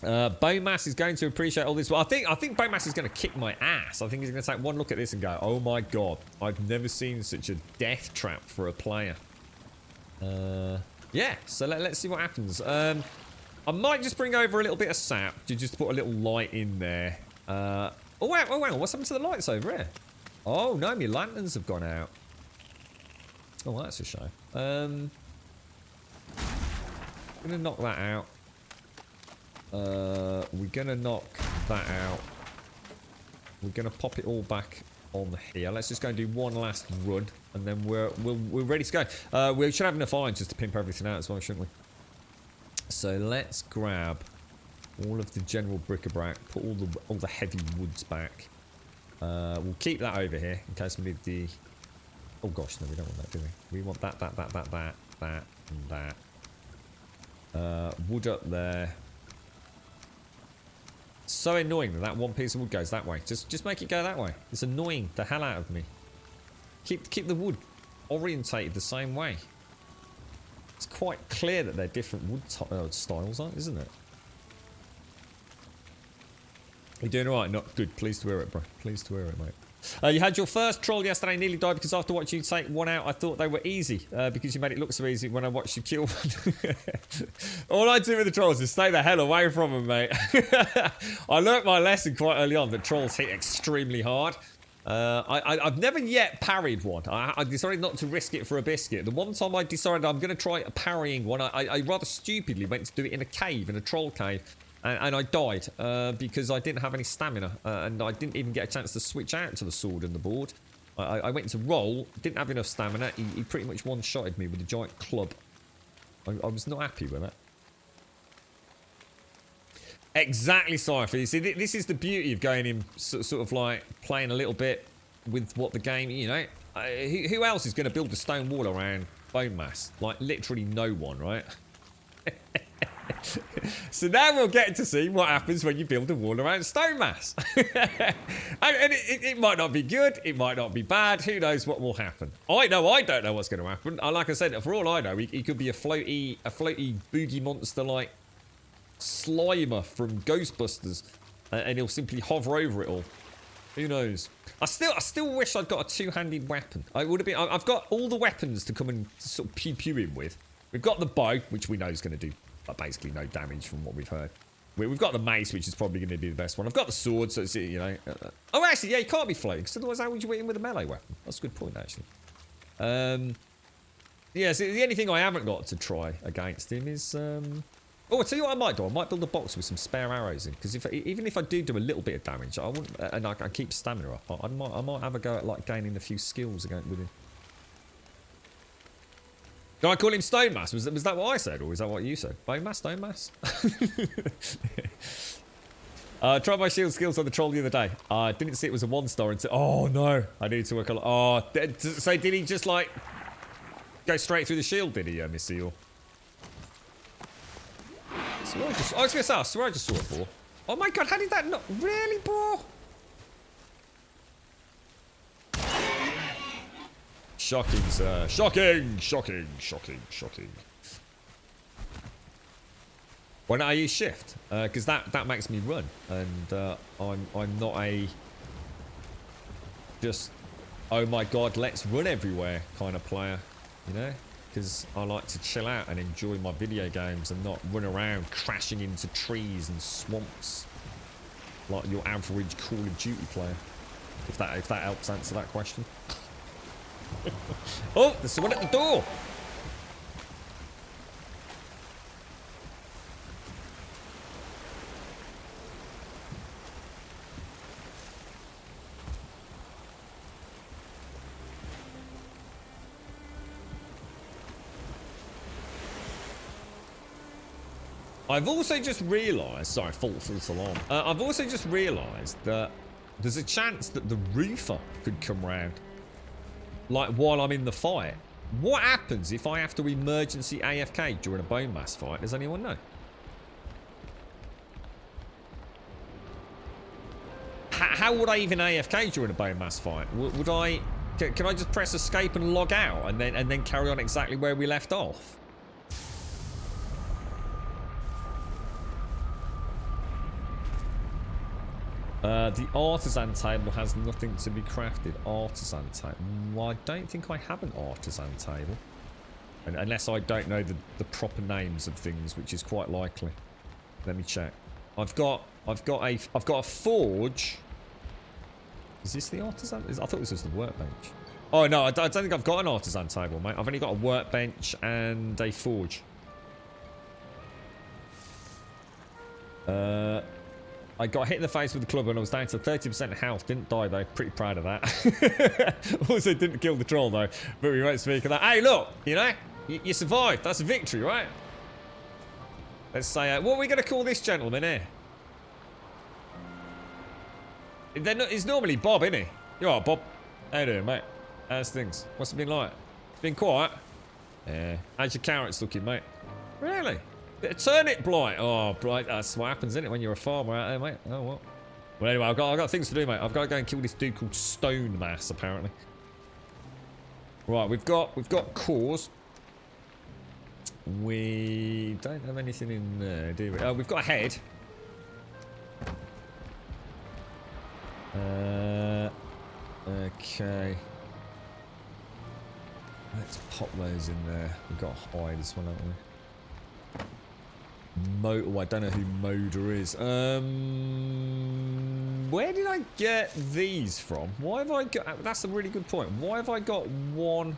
Bone Mass is going to appreciate all this. Well, I think Bone Mass is going to kick my ass. I think he's going to take one look at this and go, "Oh my god, I've never seen such a death trap for a player." Yeah. So let's see what happens. I might just bring over a little bit of sap to just put a little light in there. Oh wait, what's happened to the lights over here? Oh no, my lanterns have gone out. Oh, that's a shame. I'm gonna knock that out. We're gonna knock that out. We're gonna pop it all back on here. Let's just go and do one last run, and then we're ready to go. We should have enough iron just to pimp everything out as well, shouldn't we? So let's grab all of the general bric-a-brac, put all the heavy woods back. We'll keep that over here in case we need the... Oh gosh, no, we don't want that, do we? We want that, and that. Wood up there. So annoying that one piece of wood goes that way. Just make it go that way. It's annoying the hell out of me. Keep the wood orientated the same way. It's quite clear that they're different wood styles, isn't it? You're doing alright? Not good. Pleased to hear it, bro. Pleased to hear it, mate. You had your first troll yesterday, nearly died because after watching you take one out, I thought they were easy because you made it look so easy when I watched you kill one. All I do with the trolls is stay the hell away from them, mate. I learnt my lesson quite early on that trolls hit extremely hard. I've never yet parried one. I decided not to risk it for a biscuit. The one time I decided I'm going to try parrying one, I rather stupidly went to do it in a cave, in a troll cave. And I died because I didn't have any stamina and I didn't even get a chance to switch out to the sword and the board. I went to roll, didn't have enough stamina. He pretty much one-shotted me with a giant club. I was not happy with that. Exactly, Cypher. You see, this is the beauty of going in sort of like playing a little bit with what the game, you know. Who else is going to build a stone wall around bone mass? Like literally no one, right? So now we'll get to see what happens when you build a wall around stone mass. and it might not be good, it might not be bad, who knows what will happen. I don't know what's going to happen. Like I said, for all I know, he could be a floaty boogie monster like Slimer from Ghostbusters, and he'll simply hover over it all. Who knows? I still wish I'd got a two-handed weapon. I've got all the weapons to come and sort of pew in with. We've got the bow, which we know is going to do basically no damage from what we've heard. We've got the mace, which is probably going to be the best one. I've got the sword, so it's, you know. Oh, actually, yeah, you can't be floating, because otherwise how would you hit him with a melee weapon? That's a good point, actually. Yeah, so the only thing I haven't got to try against him is... Oh, I'll tell you what I might do. I might build a box with some spare arrows in, because even if I do a little bit of damage, I wouldn't, and I keep stamina up, I might have a go at like gaining a few skills again with him. Did I call him Stone Mass? Was that what I said, or was that what you said? Bone Mass? Stone Mass? Tried my shield skills on the troll the other day. I didn't see it was a 1-star until... Oh, no. I needed to work a lot. Oh, so did he just, like, go straight through the shield, did he, Miss Seal? I was going to say, I swear I just saw it before. Oh, my God, how did that not... Really, bro? Shocking, sir. Shocking! Shocking, shocking, shocking. Why don't I use shift? Because that makes me run. And I'm not a... just, oh my God, let's run everywhere kind of player. You know? Because I like to chill out and enjoy my video games and not run around crashing into trees and swamps. Like your average Call of Duty player. If that helps answer that question. Oh, there's someone at the door. I've also just realised, sorry, false alarm. I've also just realised that there's a chance that the roofer could come round. Like, while I'm in the fight. What happens if I have to emergency AFK during a bone mass fight? Does anyone know? How would I even AFK during a bone mass fight? Would I... Can I just press escape and log out and then carry on exactly where we left off? The artisan table has nothing to be crafted. Artisan table. Well, I don't think I have an artisan table, unless I don't know the proper names of things, which is quite likely. Let me check. I've got a forge. Is this the artisan? I thought this was the workbench. Oh no, I don't think I've got an artisan table, mate. I've only got a workbench and a forge. I got hit in the face with the club and I was down to 30% health. Didn't die though. Pretty proud of that. Also didn't kill the troll though. But we won't speak of that. Hey, look, you know, you survived. That's a victory, right? Let's say, what are we going to call this gentleman here? He's normally Bob, isn't he? You are, Bob. How you doing, mate? How's things? What's it been like? It's been quiet. Yeah. How's your carrots looking, mate? Really? Bit of turnip blight. Oh, blight. That's what happens, isn't it, when you're a farmer out there, mate? Oh, well. Well, anyway, I've got things to do, mate. I've got to go and kill this dude called Stone Mass, apparently. Right, we've got cores. We don't have anything in there, do we? Oh, we've got a head. pop those in there. We've got hide as well, haven't we? Motor, I don't know who Motor is. Where did I get these from? Why have I got... That's a really good point. Why have I got one...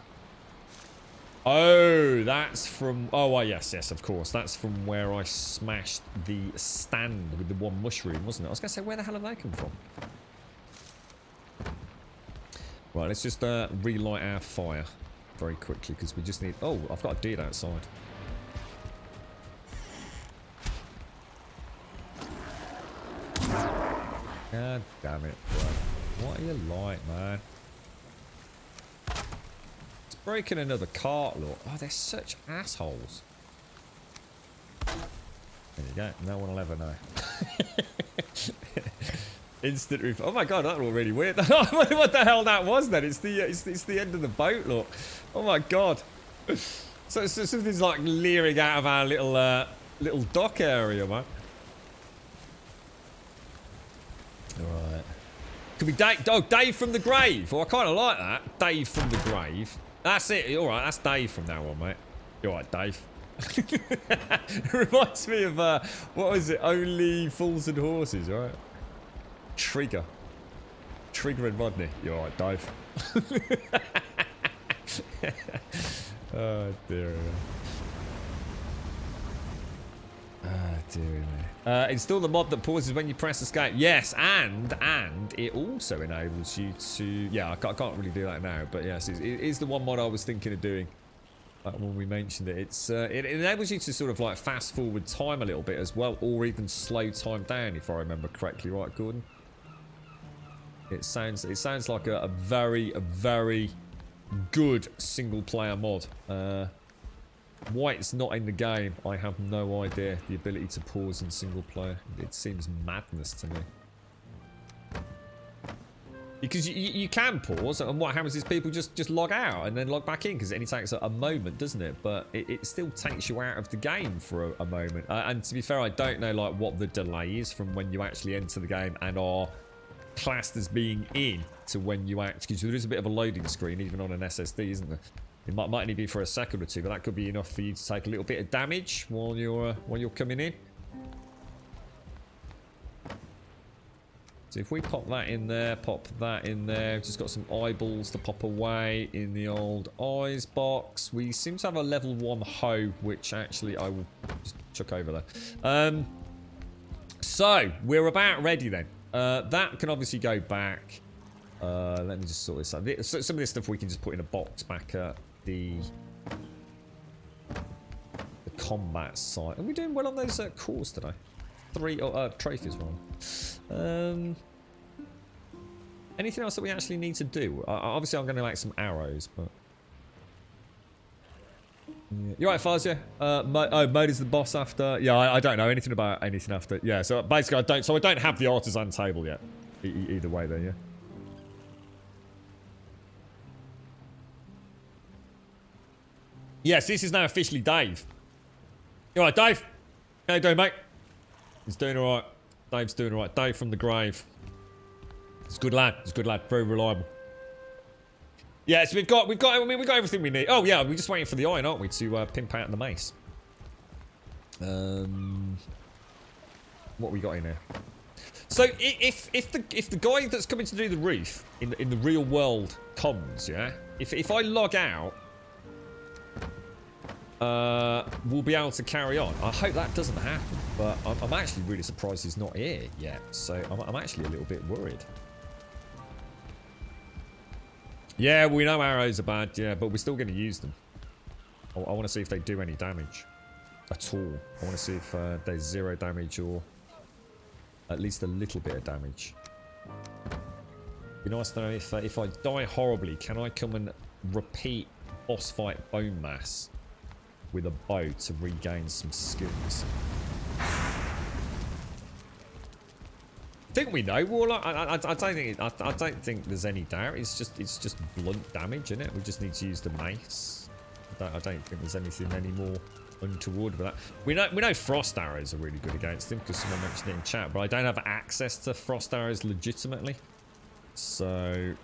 Oh, that's from... Oh, well, yes, of course. That's from where I smashed the stand with the one mushroom, wasn't it? I was going to say, where the hell have they come from? Right, let's just relight our fire very quickly, because we just need... Oh, I've got a deer outside. God damn it, bro. What are you like, man? It's breaking another cart, look. Oh, they're such assholes. There you go. No one will ever know. Instant roof. Oh my god, that looked really weird. I wonder what the hell that was then. It's the end of the boat, look. Oh my god. So something's like leering out of our little dock area, man. Alright. Could be Dave. Oh, Dave from the grave. Oh, I kind of like that. Dave from the grave. That's it. Alright, that's Dave from now on, mate. You alright, Dave? It reminds me of, what was it? Only Fools and Horses, right? Trigger. Trigger and Rodney. You alright, Dave? Oh, dear. Ah, dear me. Install the mod that pauses when you press escape. Yes, and it also enables you to... Yeah, I can't really do that now, but yes, it is the one mod I was thinking of doing when we mentioned it. It enables you to sort of like fast forward time a little bit as well, or even slow time down, if I remember correctly, right, Gordon? It sounds like a very good single player mod. Why it's not in the game, I have no idea. The ability to pause in single player, it seems madness to me. Because you can pause, and what happens is people just log out and then log back in, because it only takes a moment, doesn't it? But it still takes you out of the game for a moment. And to be fair, I don't know like what the delay is from when you actually enter the game and are classed as being in to when you actually... Because there is a bit of a loading screen even on an SSD, isn't there? It might only be for a second or two, but that could be enough for you to take a little bit of damage while you're coming in. So if we pop that in there, pop that in there, just got some eyeballs to pop away in the old eyes box. We seem to have a level 1 hoe, which actually I will just chuck over there. So we're about ready then. That can obviously go back. Let me just sort this out. Some of this stuff we can just put in a box back at the combat site. Are we doing well on those cores today? 3 trophies, wrong. Anything else that we actually need to do? Obviously, I'm going to make some arrows, but yeah. You right, Faz? Yeah. Mode is the boss after. Yeah, I don't know anything about anything after. Yeah, so basically, I don't have the artisan table yet. Either way, then, yeah. Yes, this is now officially Dave. You alright, Dave? How you doing, mate? He's doing alright. Dave's doing alright. Dave from the grave. He's a good lad. He's a good lad. Very reliable. Yeah, so we've got everything we need. Oh yeah, we're just waiting for the iron, aren't we, to pimp out the mace. What we got in here? So if the guy that's coming to do the roof in the real world comes, yeah. If I log out, we'll be able to carry on. I hope that doesn't happen, but I'm actually really surprised he's not here yet. So I'm actually a little bit worried. Yeah, we know arrows are bad, yeah, but we're still going to use them. I want to see if they do any damage at all. I want to see if there's 0 damage or at least a little bit of damage. Be nice to know if I die horribly, can I come and repeat boss fight bone mass with a bow to regain some skills? I think we know. Well, I don't think there's any doubt. It's just blunt damage, isn't it? We just need to use the mace. I don't think there's anything any more untoward with that. We know frost arrows are really good against him because someone mentioned it in chat, but I don't have access to frost arrows legitimately. So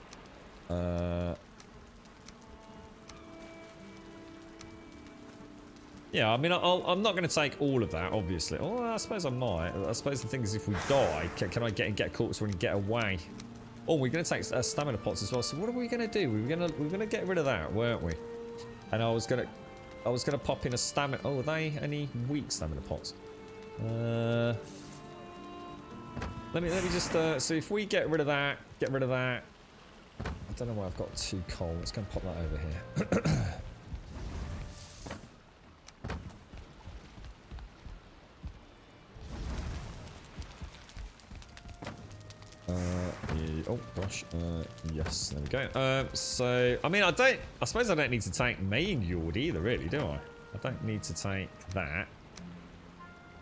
Yeah, I mean, I'm not going to take all of that, obviously. Oh, I suppose I might. I suppose the thing is, if we die, can I get a corpse and get away? Oh, we're going to take stamina pots as well. So what are we going to do? We're going to get rid of that, weren't we? And I was going to pop in a stamina. Oh, are they any weak stamina pots? Let me just. So if we get rid of that, I don't know why I've got 2 coal. Let's go and pop that over here. Oh gosh, yes, there we go. So I mean, I suppose I don't need to take main yard either, really, do I? I don't need to take that.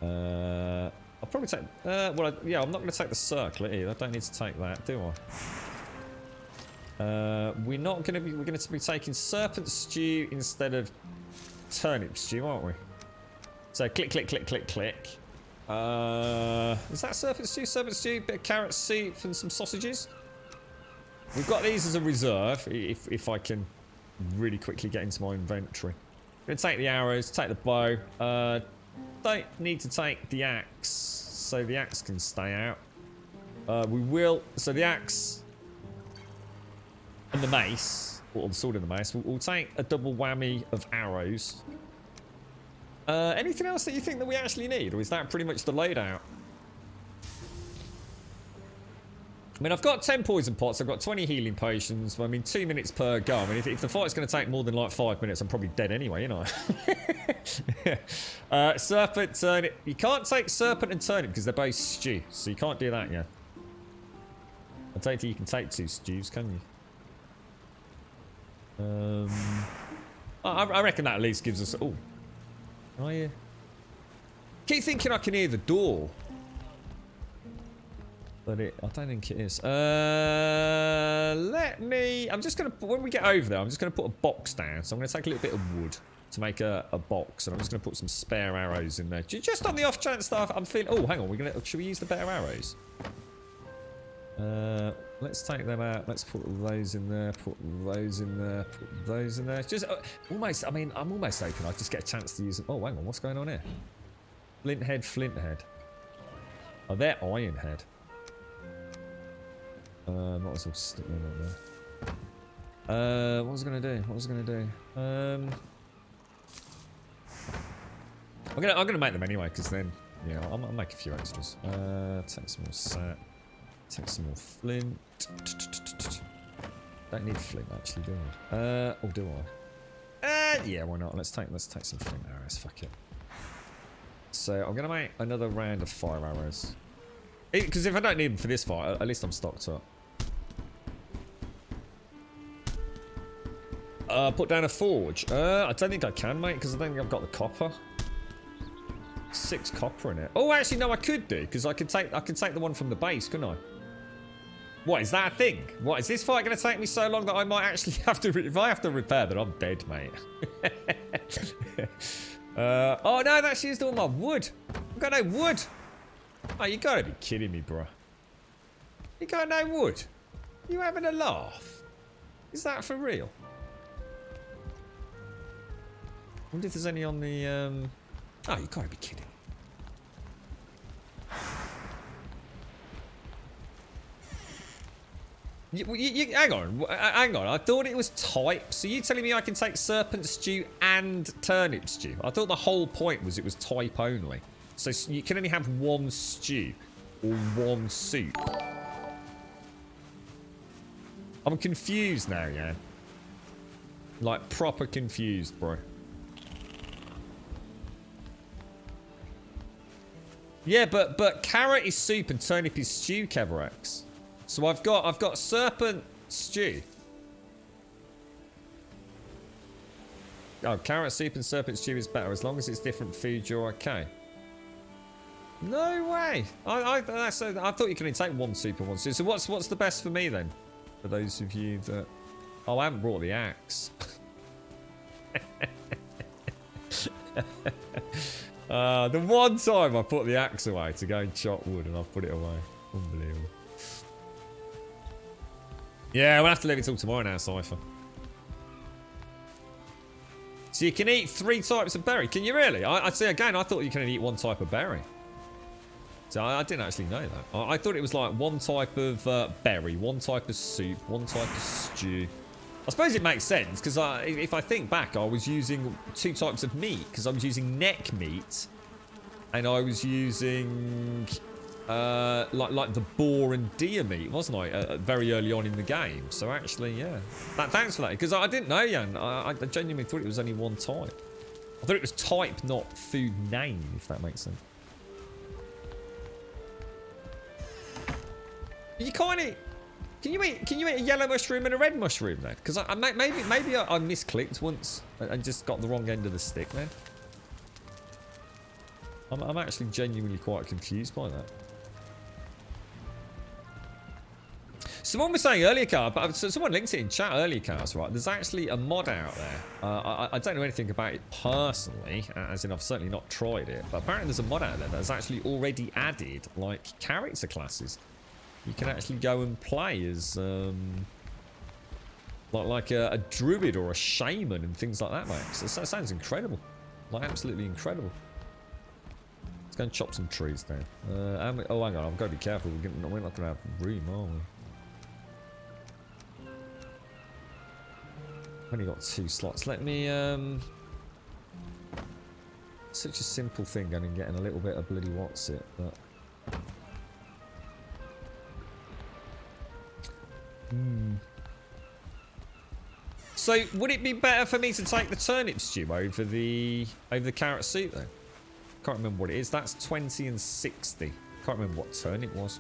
I'll probably take. Well, yeah, I'm not going to take the circlet either. I don't need to take that, do I? We're not going to be. We're going to be taking serpent stew instead of turnip stew, aren't we? So click, click, click, click, click. Is that serpent stew? Serpent stew, bit of carrot soup and some sausages. We've got these as a reserve, if I can really quickly get into my inventory. I'm going to take the arrows, take the bow. Don't need to take the axe, so the axe can stay out. We will, so the axe and the mace, or the sword and the mace, we'll take a double whammy of arrows. Anything else that you think that we actually need, or is that pretty much the loadout? I mean, I've got 10 poison pots, I've got 20 healing potions, I mean, 2 minutes per go. I mean, if the fight's going to take more than like 5 minutes, I'm probably dead anyway, you know. Serpent, turnip. You can't take serpent and turnip because they're both stew, so you can't do that yet. I don't think you can take 2 stews, can you? I reckon that at least gives us... Oh. Oh, yeah. Keep thinking I can hear the door. But I don't think it is. Let me... I'm just going to... When we get over there, I'm just going to put a box down. So I'm going to take a little bit of wood to make a box. And I'm just going to put some spare arrows in there. Just on the off chance that I'm feeling... Oh, hang on. Should we use the better arrows? Let's take them out. Let's put those in there. Put those in there. Put those in there. Just almost... I mean, I'm almost hoping I just get a chance to use them. Oh, hang on. What's going on here? Flint head, flint head. Oh, they're iron head. Might as well stick them up there. What was I gonna do? I'm gonna make them anyway, because then, you know, I'll make a few extras. Take some more sap. Take some more flint. Don't need flint actually, do I? Or do I? Yeah, why not? Let's take some flint arrows. Fuck it. So I'm gonna make another round of fire arrows. Because if I don't need them for this fight, at least I'm stocked up. Put down a forge. I don't think I can, mate, because I don't think I've got the copper. 6 copper in it. Oh, actually, no, I could do, because I could take the one from the base, couldn't I? What, is that a thing? What, is this fight going to take me so long that I might actually have to... If I have to repair that, I'm dead, mate. Oh, no, that's used all my wood. I've got no wood. Oh, you got to be kidding me, bro. You got no wood? You having a laugh? Is that for real? I wonder if there's any on the... Oh, you gotta be kidding. Hang on. I thought it was type. So you telling me I can take serpent stew and turnip stew? I thought the whole point was it was type only. So you can only have 1 stew or 1 soup. I'm confused now, yeah. Like proper confused, bro. Yeah, but carrot is soup and turnip is stew, Kevrex. So I've got serpent stew. Oh, carrot soup and serpent stew is better as long as it's different food. You're okay. No way. I thought you could only take 1 soup and 1 stew. So what's the best for me then? For those of you that... Oh, I haven't brought the axe. The one time I put the axe away to go and chop wood and I've put it away. Unbelievable. Yeah, we'll have to leave it till tomorrow now, Cypher. So you can eat 3 types of berry. Can you really? I see, again, I thought you can only eat 1 type of berry. So I didn't actually know that. I thought it was like 1 type of berry, 1 type of soup, 1 type of stew. I suppose it makes sense, because if I think back, I was using 2 types of meat, because I was using neck meat, and I was using like the boar and deer meat, wasn't I? Very early on in the game. So actually, yeah. Thanks for that, because I didn't know, Jan. I genuinely thought it was only 1 type. I thought it was type, not food name, if that makes sense. You can't eat. Can you eat a yellow mushroom and a red mushroom then? Because maybe I misclicked once and just got the wrong end of the stick then. I'm actually genuinely quite confused by that. Someone was saying earlier, Car, but someone linked it in chat earlier, Cars, right? There's actually a mod out there. I don't know anything about it personally, as in I've certainly not tried it, but apparently there's a mod out there that's actually already added like character classes. You can actually go and play as like a druid or a shaman and things like that, mate. So that sounds incredible, like absolutely incredible. Let's go and chop some trees down. Oh, hang on, I've got to be careful. We're not going to have room, are we? Only got 2 slots. Let me such a simple thing, going and getting a little bit of bloody what's it, but. So would it be better for me to take the turnip stew over the carrot soup though? Can't remember what it is. That's 20 and 60. Can't remember what turn it was.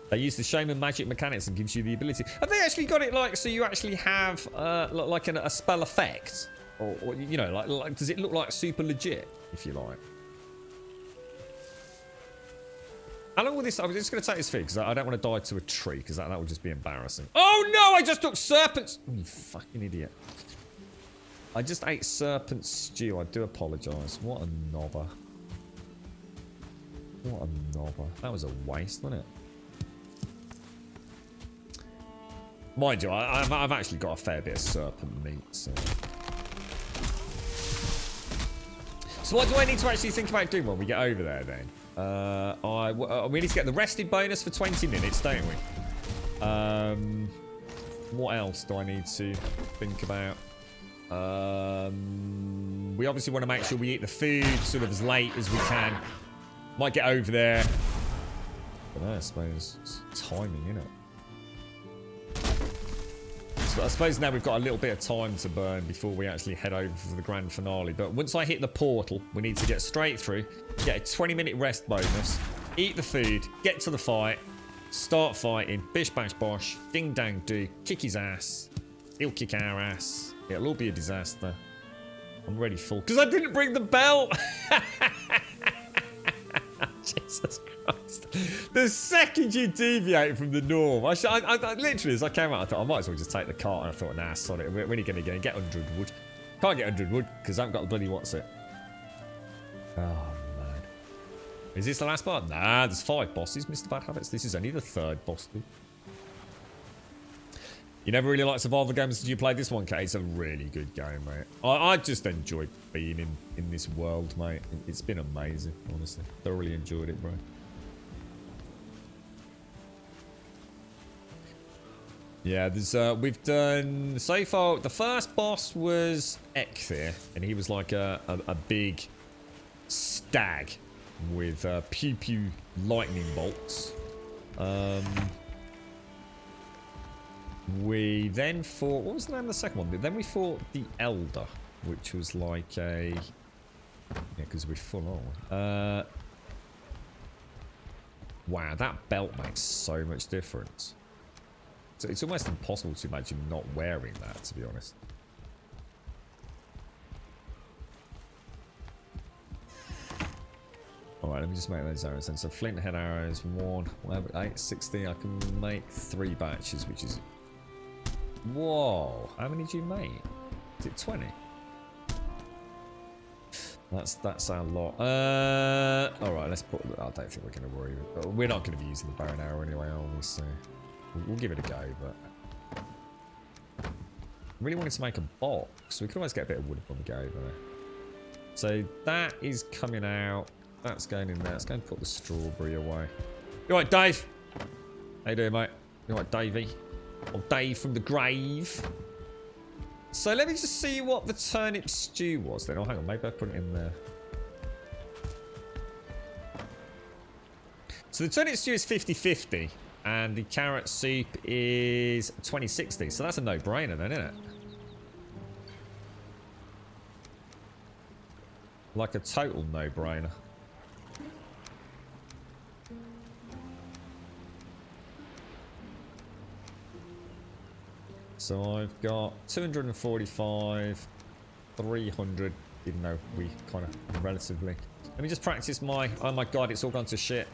They use the shaman magic mechanics and gives you the ability. Have they actually got it like so you actually have like a spell effect, or you know like does it look like super legit if you like? How long will this? I'm just going to take this thing because I don't want to die to a tree because that would just be embarrassing. Oh no! I just took serpents. Oh, you fucking idiot! I just ate serpent stew. I do apologise. What a knobber! What a knobber! That was a waste, wasn't it? Mind you, I've actually got a fair bit of serpent meat. So what do I need to actually think about doing when we get over there then? We need to get the rested bonus for 20 minutes, don't we? What else do I need to think about? We obviously want to make sure we eat the food sort of as late as we can. Might get over there. But I suppose it's timing, isn't it? So I suppose now we've got a little bit of time to burn before we actually head over for the grand finale. But once I hit the portal, we need to get straight through, get a 20-minute rest bonus, eat the food, get to the fight, start fighting, bish bash bosh, ding dang do, kick his ass, he'll kick our ass. It'll all be a disaster. I'm ready full. Because I didn't bring the belt! Jesus Christ. The second you deviate from the norm, I literally, as I came out, I thought I might as well just take the cart, and I thought, nah, sod it. We're only going to get 100 wood. Can't get 100 wood because I haven't got the bloody what's it. Oh, man. Is this the last part? Nah, there's 5 bosses, Mr. Bad Habits. This is only the 3rd boss. You never really liked survival games. Did you play this one, Kate? It's a really good game, mate. I just enjoyed being in this world, mate. It's been amazing, honestly. Thoroughly enjoyed it, bro. Yeah, there's we've done so far. The first boss was Ekthir, and he was like a big stag with pew pew lightning bolts. We then fought... What was the name of the second one? Then we fought the Elder, which was like a... Yeah, because we're full on. Wow, that belt makes so much difference. So it's almost impossible to imagine not wearing that, to be honest. Alright, let me just make those arrows then. So flint head arrows, 1, 8, 16. I can make 3 batches, which is... Whoa! How many did you make? Is it 20? That's our lot. Alright, let's put... I don't think we're going to worry. We're not going to be using the bow and arrow anyway, are we? So we'll give it a go, but... Really wanted to make a box. We could always get a bit of wood when we go over there. So that is coming out. That's going in there. Let's go and put the strawberry away. You alright, Dave? How you doing, mate? You alright, Davey? Or Dave from the grave? So let me just see what the turnip stew was then. Oh, hang on. Maybe I put it in there. So the turnip stew is 50-50. And the carrot soup is 20-60. So that's a no-brainer then, isn't it? Like a total no-brainer. So I've got 245, 300, even though we kind of relatively... Let me just practice my... Oh my god, it's all gone to shit.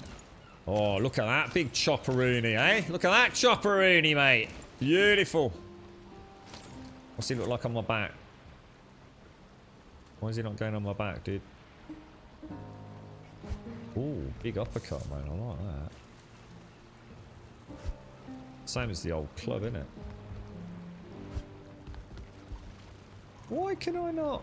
Oh, look at that big chopperoonie, eh? Look at that chopperoonie, mate. Beautiful. What's he look like on my back? Why is he not going on my back, dude? Ooh, big uppercut, man. I like that. Same as the old club, isn't it? Why can I not?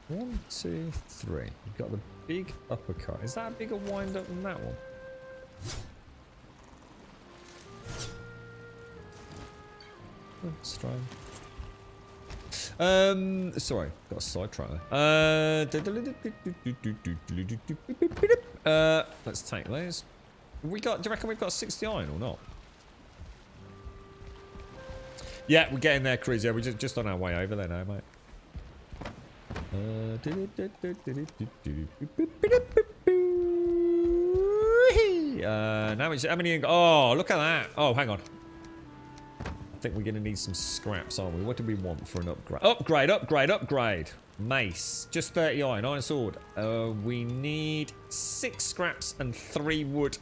One, two, three. You've got the big uppercut. Is that a bigger wind up than that one? Oh, strange. Sorry, got a sidetrack there. Let's take those. We got. Do you reckon we've got 60 iron or not? Yeah, we're getting there, Chris. Yeah, we're just on our way over there now, mate. Now it's how many? Oh, look at that! Oh, hang on. I think we're gonna need some scraps, aren't we? What do we want for an upgrade? Upgrade! Mace, just 30 iron. Iron sword. We need 6 scraps and 3 wood.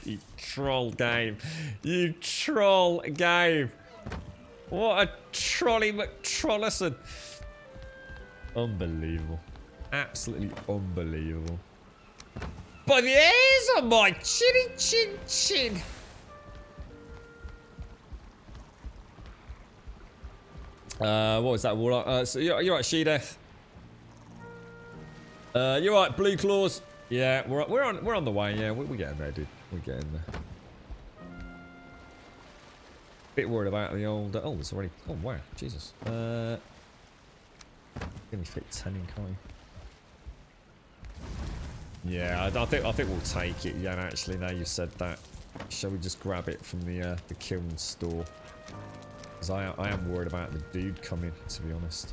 You troll game. You troll game. What a trolly McTrollison. Unbelievable. Absolutely unbelievable. By the hairs on my chinny chin chin. What was that, Warlock? So you're right, She-Death. You're right, Blue Claws. Yeah, we're on the way. Yeah, we're getting there, dude. We're getting there. Bit worried about the old. Oh, there's already. Oh wow, Jesus. Can we fit 10 in, can't we? Yeah, I think we'll take it. Yeah, actually, now you said that, shall we just grab it from the kiln store? Because I am worried about the dude coming, to be honest.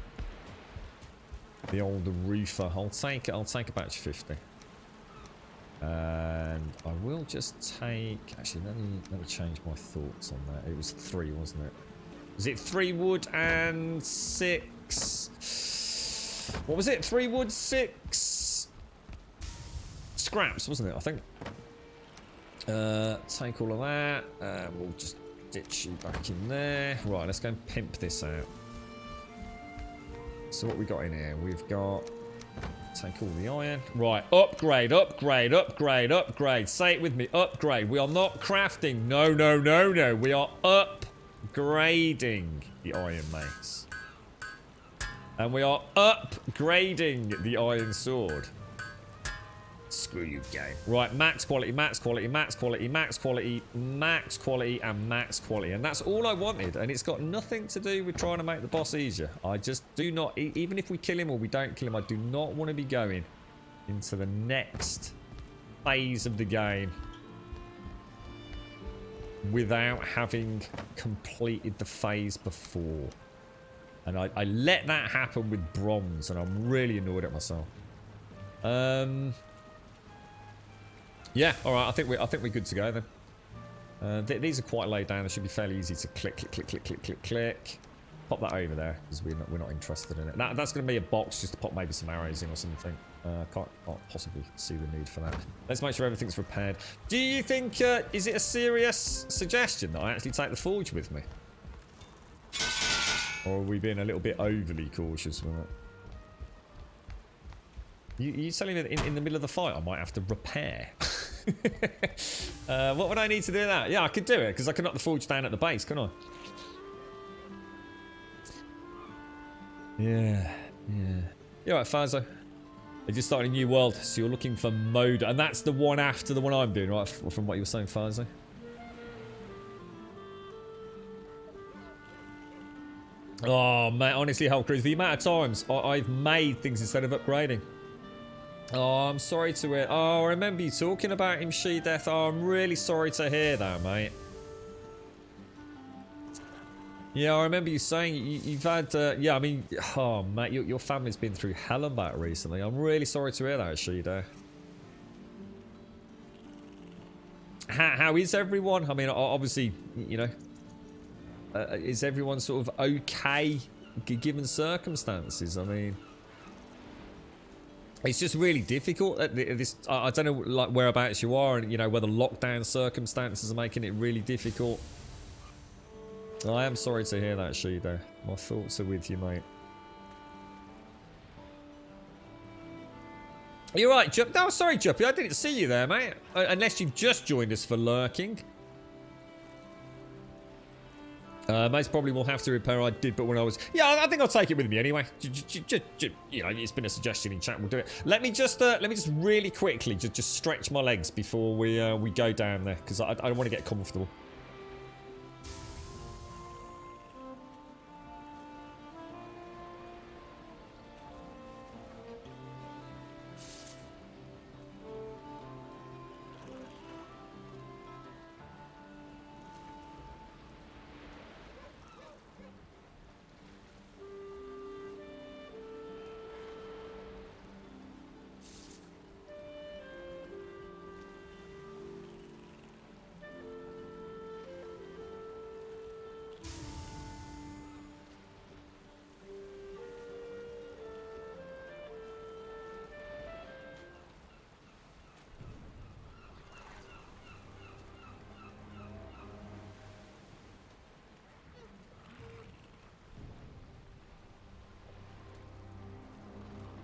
The old roofer. I'll take a batch 50. And I will just take... Actually, let me change my thoughts on that. It was 3, wasn't it? Was it 3 wood and 6... What was it? 3 wood, 6... scraps, wasn't it? I think. Take all of that. We'll just ditch you back in there. Right, let's go and pimp this out. So what we got in here? We've got... Take all the iron. Right, upgrade. Say it with me, upgrade. We are not crafting. No. We are upgrading the iron mace. And we are upgrading the iron sword. Screw you, game. Right, max quality, and max quality. And that's all I wanted. And it's got nothing to do with trying to make the boss easier. I just do not, even if we kill him or we don't kill him, I do not want to be going into the next phase of the game without having completed the phase before. And I let that happen with bronze, and I'm really annoyed at myself. Yeah, all right. I think we're good to go then. These are quite laid down. They should be fairly easy to click. Pop that over there because we're not interested in it. That's going to be a box just to pop maybe some arrows in or something. Can't possibly see the need for that. Let's make sure everything's repaired. Do you think is it a serious suggestion that I actually take the forge with me, or are we being a little bit overly cautious with it? You telling me that in the middle of the fight I might have to repair? What would I need to do that? Yeah, I could do it, because I could knock the forge down at the base, couldn't I? Yeah. You're right, Fazo. They just started a new world, so you're looking for mode, and that's the one after the one I'm doing, right? From what you were saying, Fazo. Oh, mate, honestly, Hulkers, the amount of times I've made things instead of upgrading. Oh, I'm sorry to hear. Oh, I remember you talking about him, She-Death. Oh, I'm really sorry to hear that, mate. Yeah, I remember you saying you've had... yeah, I mean... Oh, mate, your family's been through hell and back recently. I'm really sorry to hear that, She-Death. How is everyone? I mean, obviously, you know... is everyone sort of okay given circumstances? I mean... It's just really difficult at this. I don't know, like, whereabouts you are, and you know whether lockdown circumstances are making it really difficult. I am sorry to hear that, Shido. My thoughts are with you, mate. You're right, Jupp. No, sorry, Juppy. I didn't see you there, mate. Unless you've just joined us for lurking. Most probably will have to repair. I did, but when I was... Yeah, I think I'll take it with me anyway. You know, it's been a suggestion in chat. We'll do it. Let me just really quickly just stretch my legs before we go down there, because I don't want to get comfortable.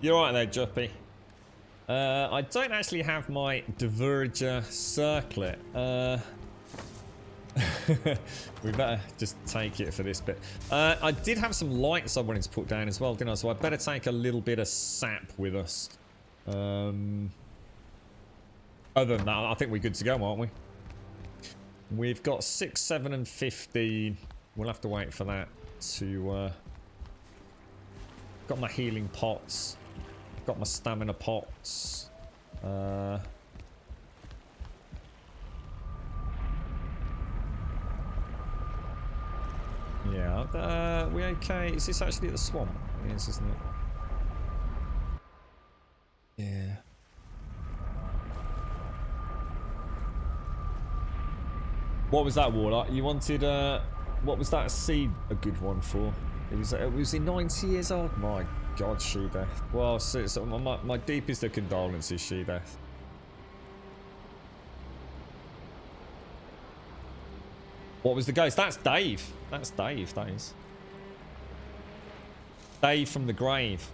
You're right there, Juppy. I don't actually have my Diverger circlet. We better just take it for this bit. I did have some lights I wanted to put down as well, didn't I? So I better take a little bit of sap with us. Other than that, I think we're good to go, aren't we? We've got 6, 7, and 15. We'll have to wait for that to... Got my healing pots. Got my stamina pots. Yeah, we okay? Is this actually at the swamp? It is, isn't it? Yeah. What was that, Warlock? You wanted, what was that seed a good one for? It was in 90 years old? My God, She-Death. Well, so my deepest of condolences, She-Death. What was the ghost? That's Dave. That's Dave, that is. Dave from the grave.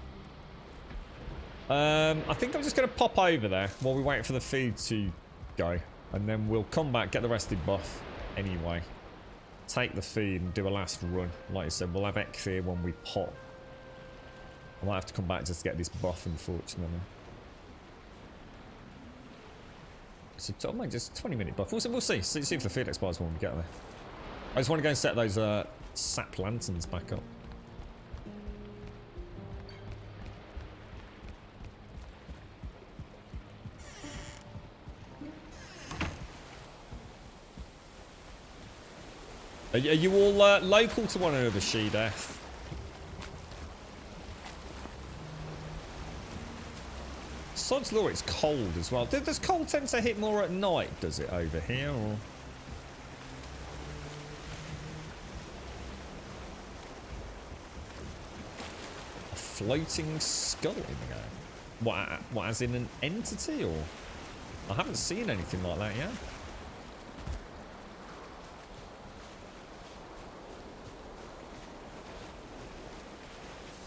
I think I'm just going to pop over there while we wait for the feed to go. And then we'll come back, get the rested buff anyway. Take the feed and do a last run. Like I said, we'll have Ekthir when we pop. I might have to come back just to get this buff, unfortunately. So, I might just 20-minute buff. We'll see. See if the feed expires when we get there. I just want to go and set those sap lanterns back up. Are you all local to one another, She-Death? Sod's Law, it's cold as well. Does cold tend to hit more at night, does it, over here? Or? A floating skull in the game? What, as in an entity, or? I haven't seen anything like that yet.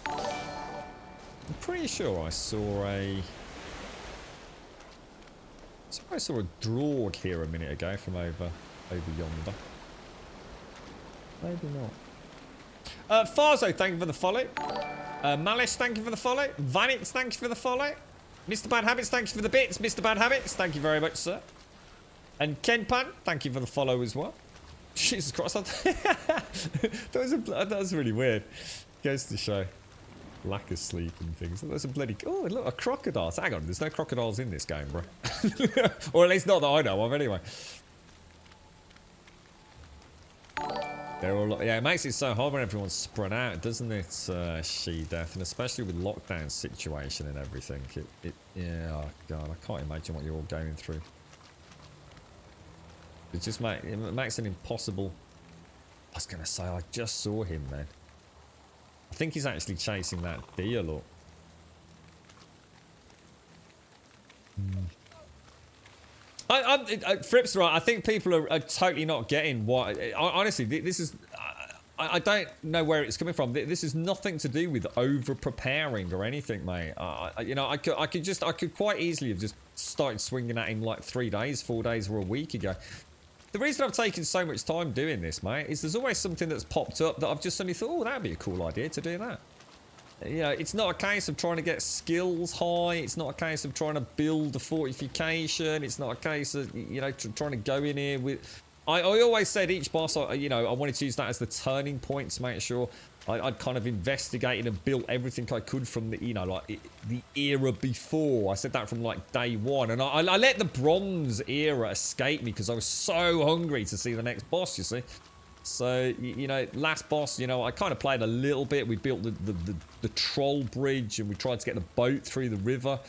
I'm pretty sure I saw a I saw a Drorg here a minute ago from over yonder. Maybe not. Farzo, thank you for the follow. Malice, thank you for the follow. Vanix, thank you for the follow. Mr. Bad Habits, thank you for the bits. Mr. Bad Habits, thank you very much, sir. And Kenpan, thank you for the follow as well. Jesus Christ, that was really weird. Goes to show lack of sleep and things. There's a bloody... Oh, look, a crocodile. Hang on, there's no crocodiles in this game, bro. Or at least not that I know of, anyway. They're all... Yeah, it makes it so hard when everyone's spread out, doesn't it, She-Death? And especially with lockdown situation and everything. Yeah, oh, God, I can't imagine what you're all going through. It makes it impossible. I was going to say, I just saw him then. I think he's actually chasing that deer, look. Fripp's right. I think people are totally not getting what... honestly, this is... I don't know where it's coming from. This is nothing to do with over-preparing or anything, mate. You know, I could quite easily have just started swinging at him like 3 days, 4 days, or a week ago. The reason I've taken so much time doing this, mate, is there's always something that's popped up that I've just suddenly thought, oh, that'd be a cool idea to do that. You know, it's not a case of trying to get skills high. It's not a case of trying to build a fortification. It's not a case of, you know, trying to go in here with... I always said each boss, you know, I wanted to use that as the turning point to make sure I'd kind of investigated and built everything I could from the, you know, like the era before. I said that from like day one. And I let the bronze era escape me because I was so hungry to see the next boss, you see. So, you know, last boss, you know, I kind of played a little bit. We built the troll bridge and we tried to get the boat through the river.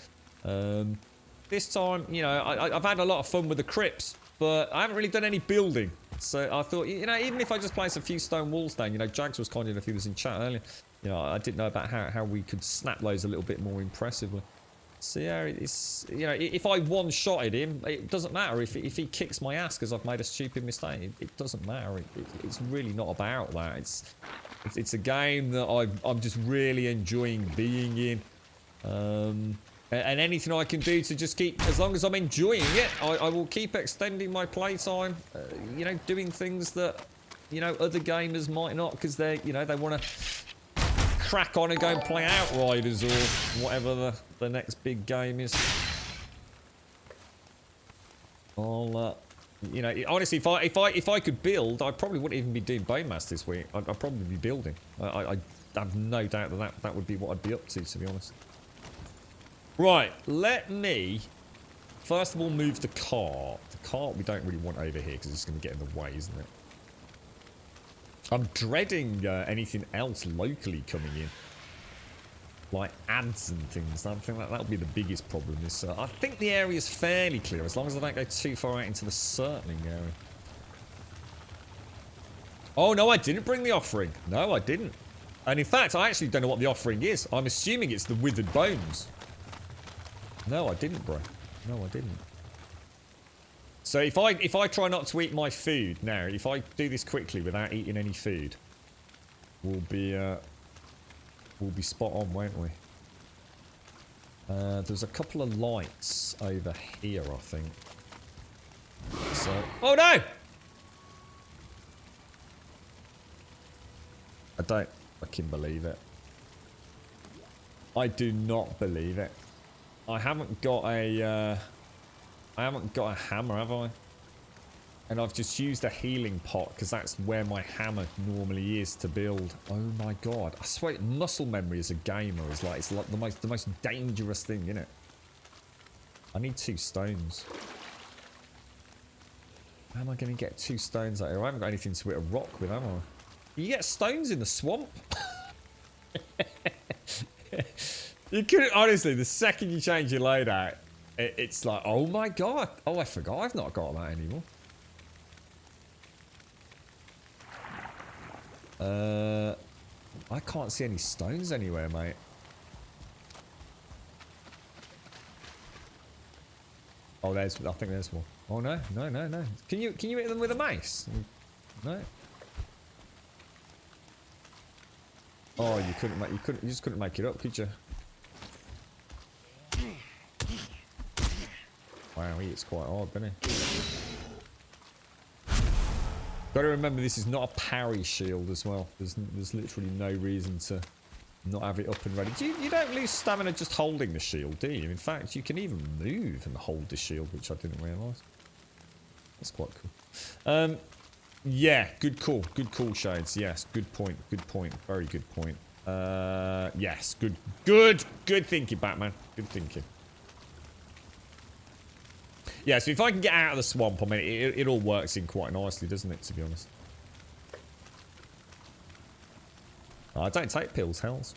This time, you know, I've had a lot of fun with the crypts, but I haven't really done any building. So I thought, you know, even if I just place a few stone walls down, you know, Jags was kind enough, he was in chat earlier. You know, I didn't know about how we could snap those a little bit more impressively. So yeah, it's, you know, if I one-shotted him, it doesn't matter. If he kicks my ass because I've made a stupid mistake, it doesn't matter. It's really not about that. It's a game that I'm just really enjoying being in. And anything I can do to just keep, as long as I'm enjoying it, I will keep extending my playtime. You know, doing things that, you know, other gamers might not, because they, you know, they want to crack on and go and play Outriders or whatever the next big game is. I'll, you know, honestly, if I could build, I probably wouldn't even be doing Bonemass this week. I'd probably be building. I have no doubt that would be what I'd be up to be honest. Right, let me first of all move the cart. The cart we don't really want over here because it's going to get in the way, isn't it? I'm dreading anything else locally coming in. Like ads and things. I think that'll be the biggest problem. I think the area's fairly clear as long as I don't go too far out into the circling area. Oh, no, I didn't bring the offering. No, I didn't. And in fact, I actually don't know what the offering is. I'm assuming it's the withered bones. No, I didn't, bro. No, I didn't. So if I try not to eat my food now, if I do this quickly without eating any food, we'll be spot on, won't we? There's a couple of lights over here, I think. So, oh no! I don't fucking believe it. I do not believe it. I haven't got a hammer, have I? And I've just used a healing pot because that's where my hammer normally is to build. Oh my god! I swear, muscle memory as a gamer is like the most dangerous thing, isn't it? I need 2 stones. How am I going to get 2 stones out here? I haven't got anything to hit a rock with, have I? You get stones in the swamp. You couldn't, honestly, the second you change your loadout, it's like, oh my god. Oh, I forgot I've not got that anymore. I can't see any stones anywhere, mate. Oh, I think there's one. Oh no, no. Can you hit them with a mace? No. Oh, you just couldn't make it up, could you? Wow, he hits quite hard, doesn't he? Got to remember this is not a parry shield as well. There's literally no reason to not have it up and ready. You don't lose stamina just holding the shield, do you? In fact, you can even move and hold the shield, which I didn't realise. That's quite cool. Yeah, good call. Good call, Shades. Yes, good point. Good point. Very good point. Yes, good thinking, Batman. Good thinking. Yeah, so if I can get out of the swamp, I mean, it all works in quite nicely, doesn't it, to be honest? I don't take pills, hells.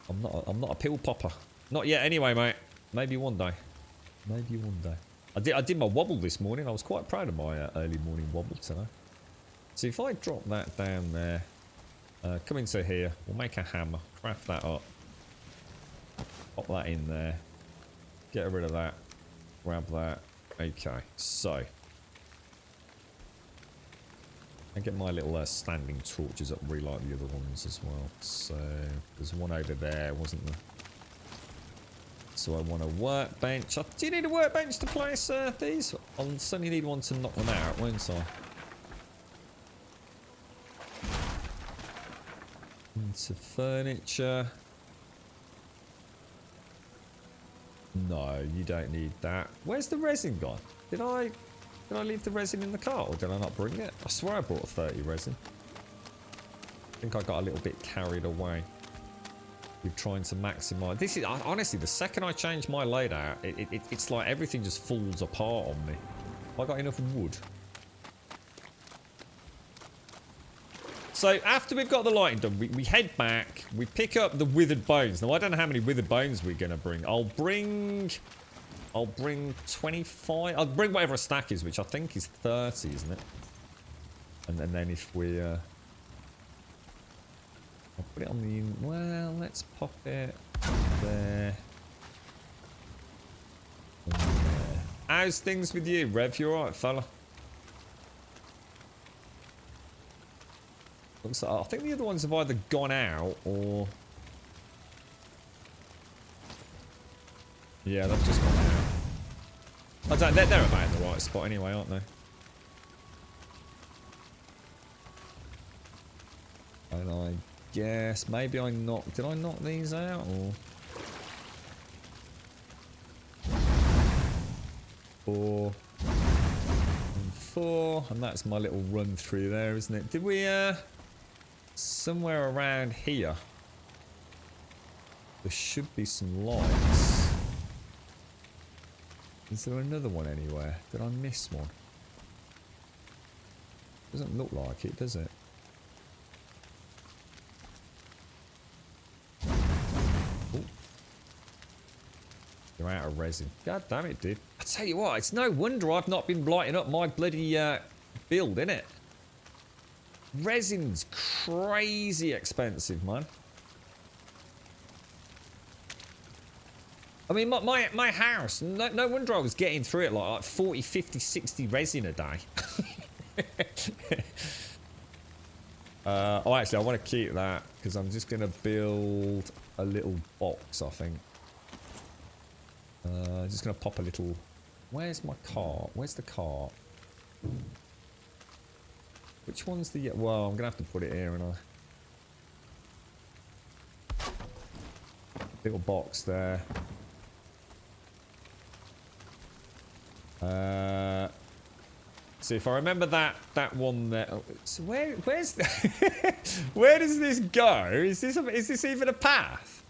I'm not a pill popper. Not yet anyway, mate. Maybe one day. Maybe one day. I did my wobble this morning. I was quite proud of my early morning wobble today. So if I drop that down there, come into here, we'll make a hammer, craft that up, pop that in there, get rid of that, grab that. Okay, so I get my little standing torches up really like the other ones as well. So there's one over there, wasn't there? So I want a workbench. Do you need a workbench to place these? I'll certainly need one to knock them out, won't I? Into furniture. No, you don't need that. Where's the resin gone? Did I leave the resin in the car, or did I not bring it? I swear I brought 30 resin. I think I got a little bit carried away with trying to maximize. This is honestly, the second I change my layout, it's like everything just falls apart on me. Have I got enough wood? So after we've got the lighting done, we head back, we pick up the withered bones. Now I don't know how many withered bones we're gonna bring. I'll bring 25. I'll bring whatever a stack is, which I think is 30, isn't it? And then if we I'll put it on the, well, let's pop it there. And there. How's things with you, Rev? You alright, fella? So I think the other ones have either gone out or... Yeah, they've just gone out. I don't, they're about in the right spot anyway, aren't they? And I guess maybe I knocked... Did I knock these out or... 4 and 4, and that's my little run through there, isn't it? Did we somewhere around here there should be some lights. Is there another one anywhere? Did I miss one? Doesn't look like it, does it? Ooh. You're out of resin. God damn it, dude. I tell you what, it's no wonder I've not been lighting up my bloody build, innit? Resin's crazy expensive, man. I mean, my house, no wonder I was getting through it like 40, 50, 60 resin a day. Oh, actually, I want to keep that because I'm just going to build a little box, I think. Just going to pop a little... Where's my cart? Where's the cart? Which one's the... Well, I'm going to have to put it here, and little box there. So if I remember that one there... Oh, so where's the... Where does this go? Is this even a path?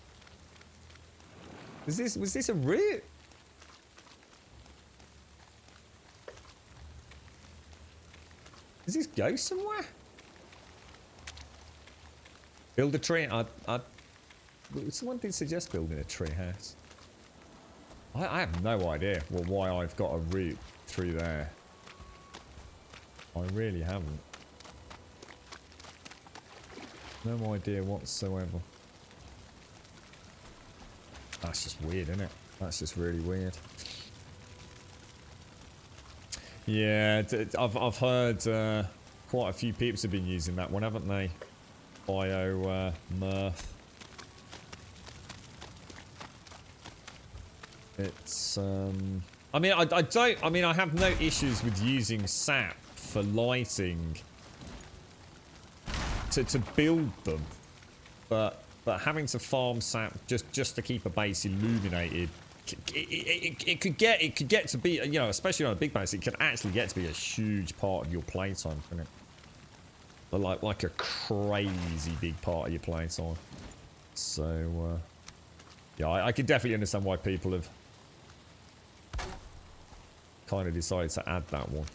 Was this a route? Does this go somewhere? Build a tree. Someone did suggest building a tree house. I have no idea why I've got a route through there. I really haven't. No idea whatsoever. That's just weird, isn't it? That's just really weird. Yeah, I've heard quite a few people have been using that one, haven't they? Bio Mirth. It's I mean, I don't... I mean, I have no issues with using sap for lighting to build them. But having to farm sap just to keep a base illuminated, it could get to be, you know, especially on a big base, it can actually get to be a huge part of your playtime, couldn't it? But like a crazy big part of your playtime. So yeah, I can definitely understand why people have kind of decided to add that one.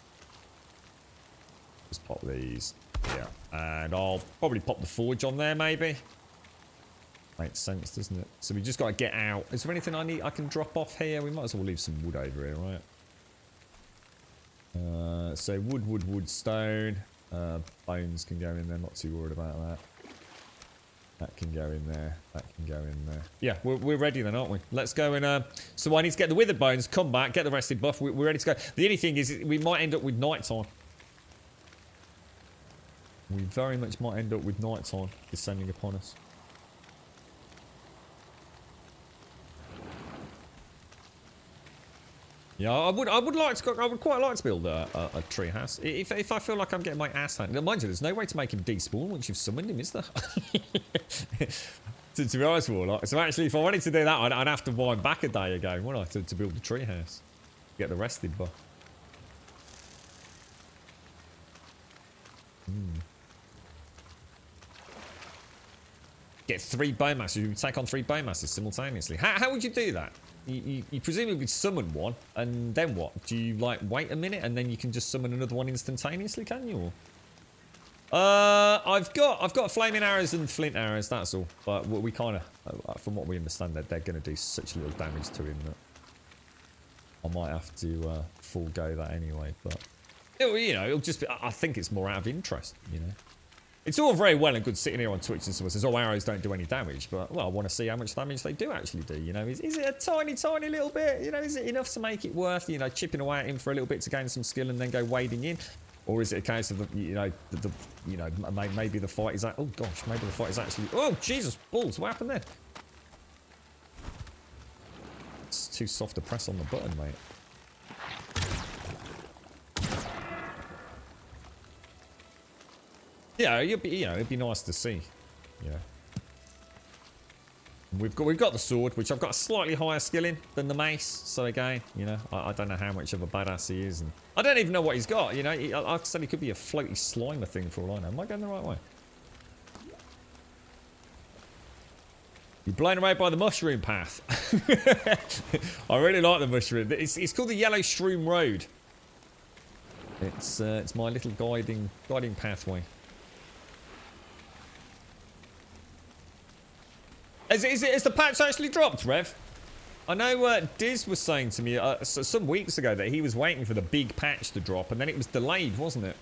Just pop these, yeah, and I'll probably pop the forge on there maybe. Makes sense, doesn't it? So we just got to get out. Is there anything I can drop off here? We might as well leave some wood over here, right? So wood, stone. Bones can go in there. Not too worried about that. That can go in there. That can go in there. Yeah, we're ready then, aren't we? Let's go and... so I need to get the withered bones, come back, get the rested buff. We're ready to go. The only thing is we might end up with nighttime. We very much might end up with nighttime descending upon us. Yeah, I would quite like to build a tree house if I feel like I'm getting my ass handed. Mind you, there's no way to make him despawn once you've summoned him, is there? to be honest with you, like, so actually, if I wanted to do that, I'd have to wind back a day ago, wouldn't I, to build the tree house, get the rested buff. Get 3 bone masters. You take on 3 bone masters simultaneously. How would you do that? You presumably summon one, and then what? Do you like wait a minute and then you can just summon another one instantaneously? Can you? I've got flaming arrows and flint arrows. That's all. But we kind of, from what we understand, that they're going to do such little damage to him that I might have to forego that anyway. But it'll just be. I think it's more out of interest. You know. It's all very well and good sitting here on Twitch and someone says, oh, arrows don't do any damage. But, well, I want to see how much damage they do actually do, you know. Is it a tiny, tiny little bit? You know, is it enough to make it worth, you know, chipping away at him for a little bit to gain some skill and then go wading in? Or is it a case of, maybe the fight is... Oh, gosh, maybe the fight is actually... Oh, Jesus, balls, what happened there? It's too soft to press on the button, mate. Yeah, it'd be nice to see. Yeah. We've got the sword, which I've got a slightly higher skill in than the mace. So again, you know, I don't know how much of a badass he is, and I don't even know what he's got. You know, I said he could be a floaty slimer thing for all I know. Am I going the right way? You're blown away by the mushroom path. I really like the mushroom. It's called the Yellow Shroom Road. It's my little guiding pathway. Is the patch actually dropped, Rev? I know Diz was saying to me some weeks ago that he was waiting for the big patch to drop, and then it was delayed, wasn't it?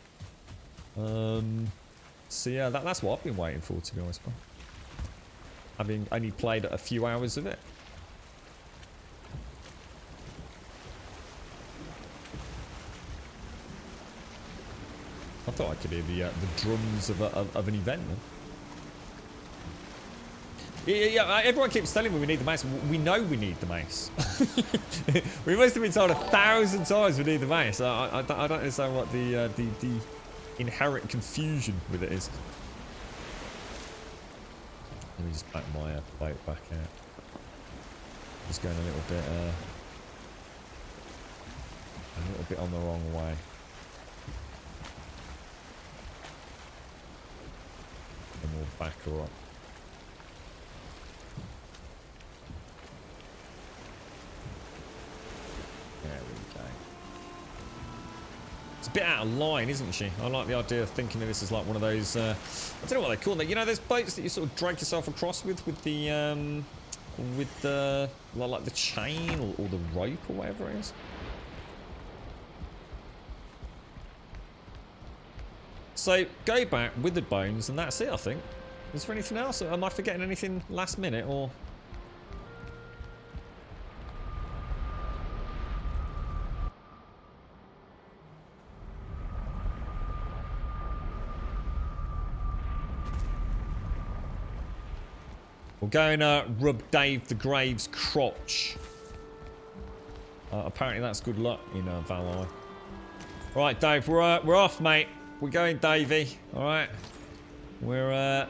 So yeah, that's what I've been waiting for, to be honest, bro. Having only played a few hours of it. I thought I could hear the drums of an event. Man. Yeah, everyone keeps telling me we need the mace. We know we need the mace. We must have been told 1,000 times we need the mace. I don't understand what the inherent confusion with it is. Let me just back my boat back out. Just going a little bit on the wrong way. And we'll back her up. There we go. It's a bit out of line, isn't she? I like the idea of thinking of this as like one of those, I don't know what they call them. You know, those boats that you sort of drag yourself across with the, like the chain or the rope or whatever it is. So, go back with the bones and that's it, I think. Is there anything else? Am I forgetting anything last minute or... We'll go and rub Dave the Grave's crotch. Apparently that's good luck in Valheim. Right, Dave, we're off, mate. We're going, Davey. All right. We're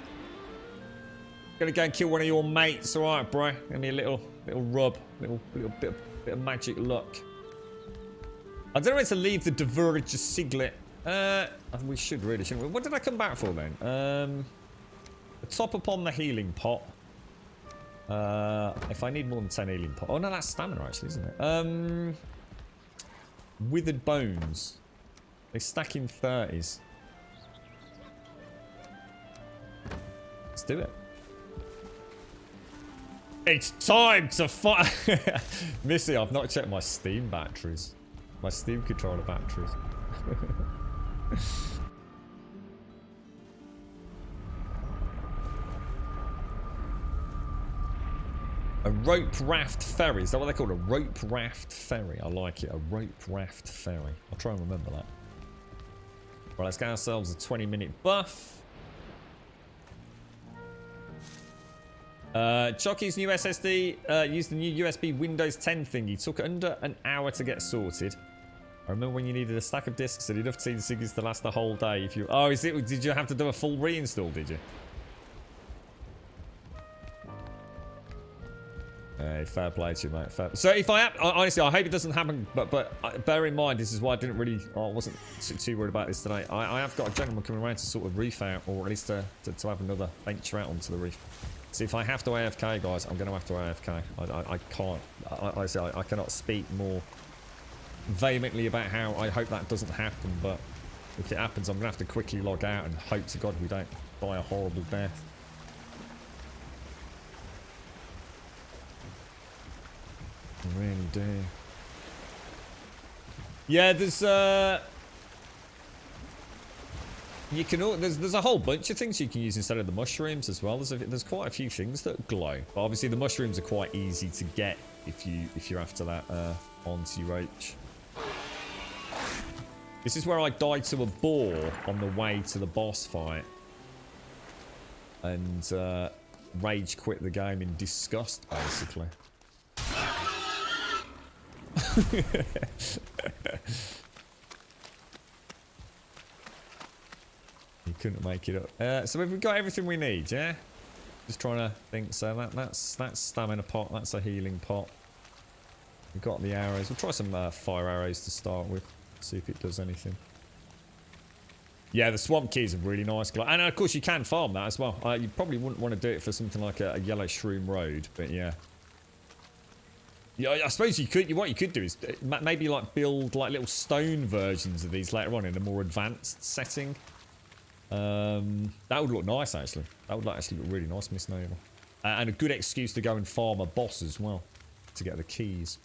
gonna go and kill one of your mates. All right, bro. Give me a little rub, little bit of magic luck. I don't know where to leave the diverge siglet. We should really, shouldn't we? What did I come back for then? Top up on the healing pot. If I need more than 10 healing pot. Oh no, that's stamina actually, isn't it? Withered bones. They stack in 30s. Let's do it. It's time to fight. Missy, I've not checked my Steam batteries. My Steam controller batteries. A rope raft ferry. Is that what they call it? A rope raft ferry. I like it. A rope raft ferry. I'll try and remember that. Right, let's get ourselves a 20-minute buff. Chocky's new SSD used the new USB Windows 10 thingy. Took under an hour to get sorted. I remember when you needed a stack of discs and enough teen ciggies to last the whole day. If you, oh, is it? Did you have to do a full reinstall? Did you? Hey, fair play to you, mate. Fair. So if honestly, I hope it doesn't happen. But bear in mind, this is why I didn't really. I wasn't too worried about this today. I have got a gentleman coming around to sort of reef out, or at least to have another venture out onto the reef. So if I have to AFK, guys, I'm going to have to AFK. I can't. I cannot speak more vehemently about how I hope that doesn't happen. But if it happens, I'm going to have to quickly log out and hope to God we don't die a horrible death. I really do. Yeah, there's you can there's a whole bunch of things you can use instead of the mushrooms as well. There's quite a few things that glow. But obviously the mushrooms are quite easy to get if you're after that onto your H. This is where I died to a boar on the way to the boss fight. And rage quit the game in disgust, basically. You couldn't make it up. So we've got everything we need, yeah? Just trying to think. So that's stamina pot. That's a healing pot. We've got the arrows. We'll try some fire arrows to start with. See if it does anything. Yeah, the swamp key is a really nice glow. And of course you can farm that as well. You probably wouldn't want to do it for something like a yellow shroom road, but yeah. Yeah, I suppose you could. What you could do is maybe like build like little stone versions of these later on in a more advanced setting. That would look nice, actually. That would actually look really nice, Miss Nova. And a good excuse to go and farm a boss as well to get the keys.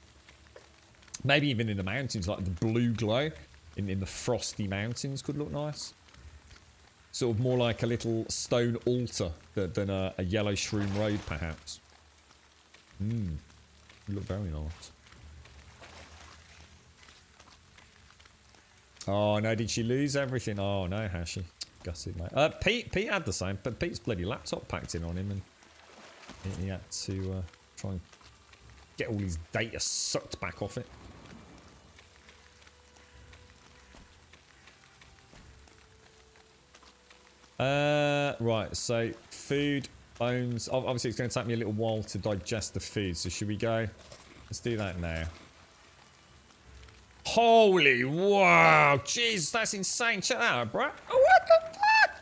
Maybe even in the mountains, like the blue glow in the frosty mountains could look nice. Sort of more like a little stone altar than a yellow shroom road, perhaps. Look very nice. Oh no, did she lose everything? Oh no, has she? Gutted, mate. Pete had the same, but Pete's bloody laptop packed in on him, and he had to try and get all his data sucked back off it. Right, so food, bones. Obviously, it's going to take me a little while to digest the food, so should we go? Let's do that now. Holy wow! Jeez, that's insane. Check that out, bro. Oh, what the fuck?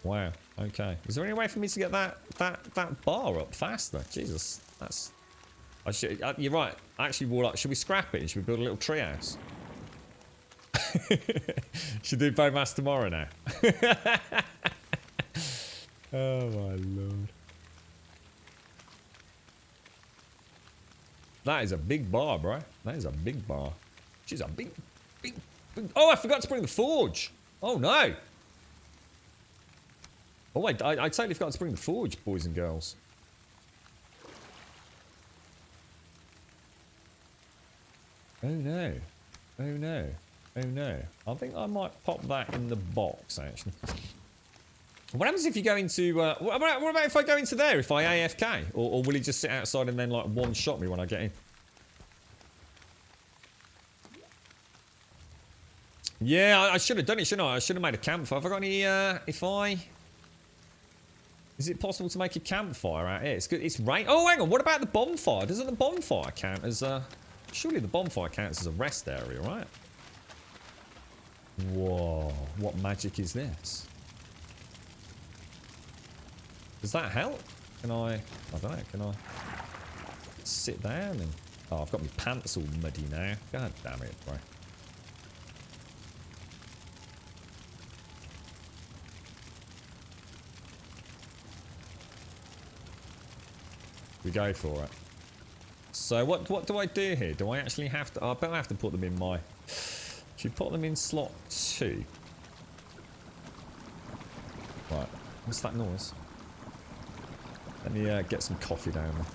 Wow. Okay. Is there any way for me to get that bar up faster? Jesus, that's. I should. You're right. Actually, Warlock, should we scrap it? Should we build a little treehouse? Should do Bowmass tomorrow now. Oh my lord. That is a big bar, bro. That is a big bar. She's a big. Oh, I forgot to bring the forge. Oh no. Oh wait, I totally forgot to bring the forge, boys and girls. Oh no. Oh no. Oh no. I think I might pop that in the box, actually. What happens if you go into... what about if I go into there, if I AFK? Or will he just sit outside and then, like, one-shot me when I get in? Yeah, I should have done it, shouldn't I? I should have made a campfire. Have I got any... if I... Is it possible to make a campfire out here? It's good. It's rain. Oh, hang on. What about the bonfire? Doesn't the bonfire count as a... Surely the bonfire counts as a rest area, right? Whoa. What magic is this? Does that help? Can I don't know. Can I sit down and... Oh, I've got my pants all muddy now. God damn it, bro. We go for it. So what do I do here? Do I actually have to... Oh, I bet I have to put them in my... Should we put them in slot 2? Right. What's that noise? Let me get some coffee down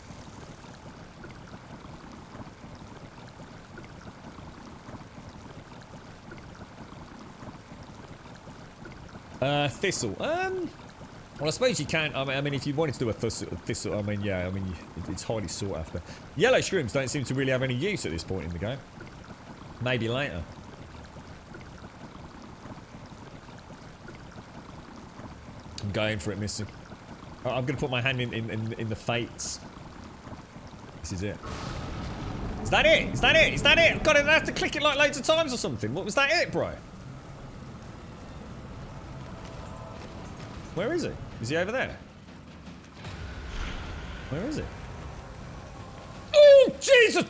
there. Thistle. Well, I suppose you can. I mean, if you wanted to do a thistle, I mean, yeah, I mean, it's highly sought after. Yellow shrooms don't seem to really have any use at this point in the game. Maybe later. I'm going for it, Missy. I'm going to put my hand in the fates. This is it. Is that it? Is that it? Is that it? God, I have to click it like loads of times or something. What was that it, bro? Where is he? Is he over there? Where is he? Oh, Jesus!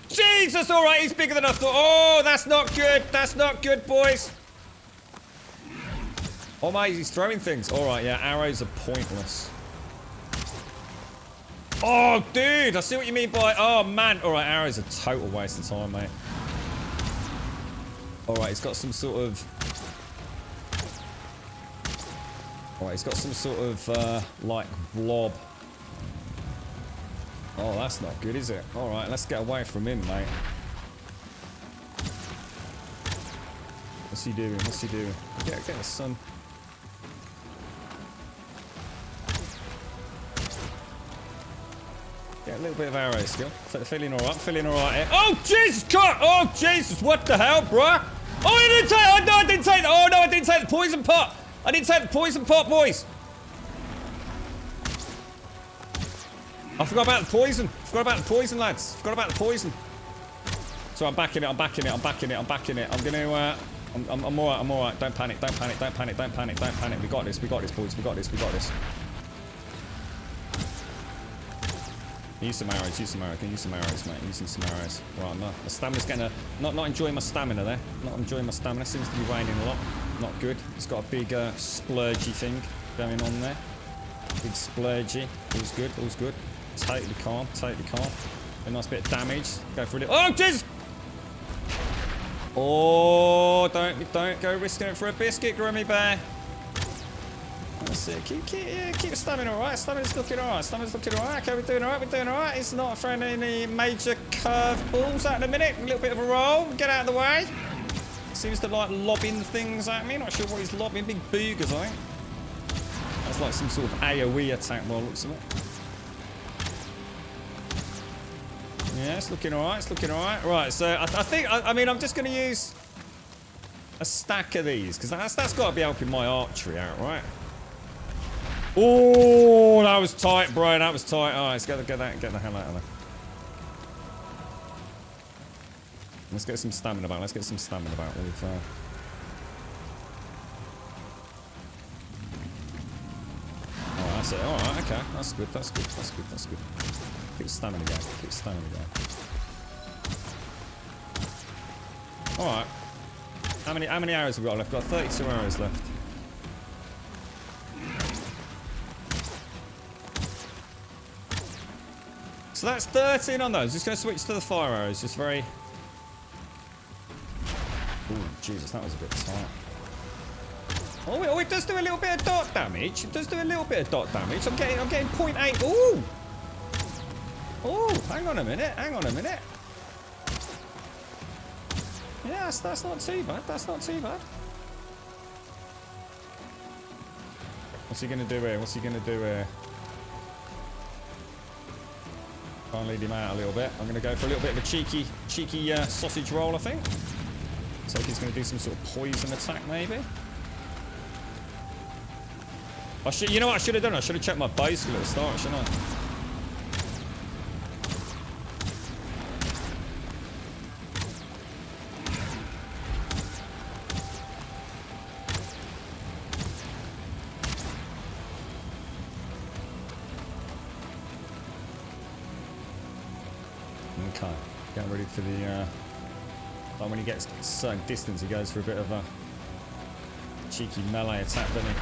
Jesus! All right, he's bigger than I thought. Oh, that's not good. That's not good, boys. Oh, mate, he's throwing things. All right, yeah, arrows are pointless. Oh, dude, I see what you mean by... Oh, man. All right, arrows are total waste of time, mate. All right, he's got some sort of... Alright, he's got some sort of, like, blob. Oh, that's not good, is it? Alright, let's get away from him, mate. What's he doing? What's he doing? Get the sun. Get a little bit of arrow still. Feeling alright, feeling alright here. Oh, Jesus, God! Oh, Jesus, what the hell, bruh? Oh, I didn't take... Oh, no, I didn't take... Oh, no, I didn't take the poison pot! I didn't take the poison pot, boys! I forgot about the poison. Forgot about the poison, lads. Forgot about the poison. So I'm backing it, I'm backing it, I'm backing it, I'm backing it. I'm gonna, I'm alright, I'm alright. Don't panic, don't panic, don't panic, don't panic, don't panic. We got this, boys, we got this, we got this. Use some arrows, use some arrows. Can you use some arrows, mate? Using some arrows. Right, my stamina's getting a... Not enjoying my stamina there. Not enjoying my stamina. Seems to be waning a lot. Not good. It's got a big splurgy thing going on there. Big splurgy. All's good, all's good. Totally calm, totally calm. A nice bit of damage. Go for a little... Oh, jeez! Oh, don't go risking it for a biscuit, Grummy Bear. That's it. Keep stamina alright. Stamina's looking alright. Stamina's looking alright. Okay, we're doing alright. We're doing alright. He's not throwing any major curve balls out in a minute. A little bit of a roll. Get out of the way. Seems to like lobbing things at me. Not sure what he's lobbing. Big boogers, I think. That's like some sort of AoE attack by the looks of it. Yeah, it's looking alright. It's looking alright. Right, so I think, I mean, I'm just going to use a stack of these because that's got to be helping my archery out, right? Oh, that was tight, bro. That was tight. All right, let's get the hell out of there. Let's get some stamina back. Let's get some stamina back. We've, oh, that's it. All right, okay. That's good. That's good. That's good. That's good. Keep stamina going. Keep stamina going. All right. How many arrows have we got left? We've got 32 arrows left. So that's 13 on those. Just going to switch to the fire arrows. Just very... Oh, Jesus, that was a bit tight. Oh, it does do a little bit of dot damage. It does do a little bit of dot damage. I'm getting 0.8. Ooh! Oh, hang on a minute. Hang on a minute. Yeah, that's not too bad. That's not too bad. What's he going to do here? What's he going to do here? Try and lead him out a little bit. I'm going to go for a little bit of a cheeky sausage roll, I think. Looks like he's going to do some sort of poison attack, maybe. You know what I should have done? I should have checked my bicycle at the start, shouldn't I? Okay, getting ready for the, like when he gets a certain distance, he goes for a bit of a cheeky melee attack, doesn't he?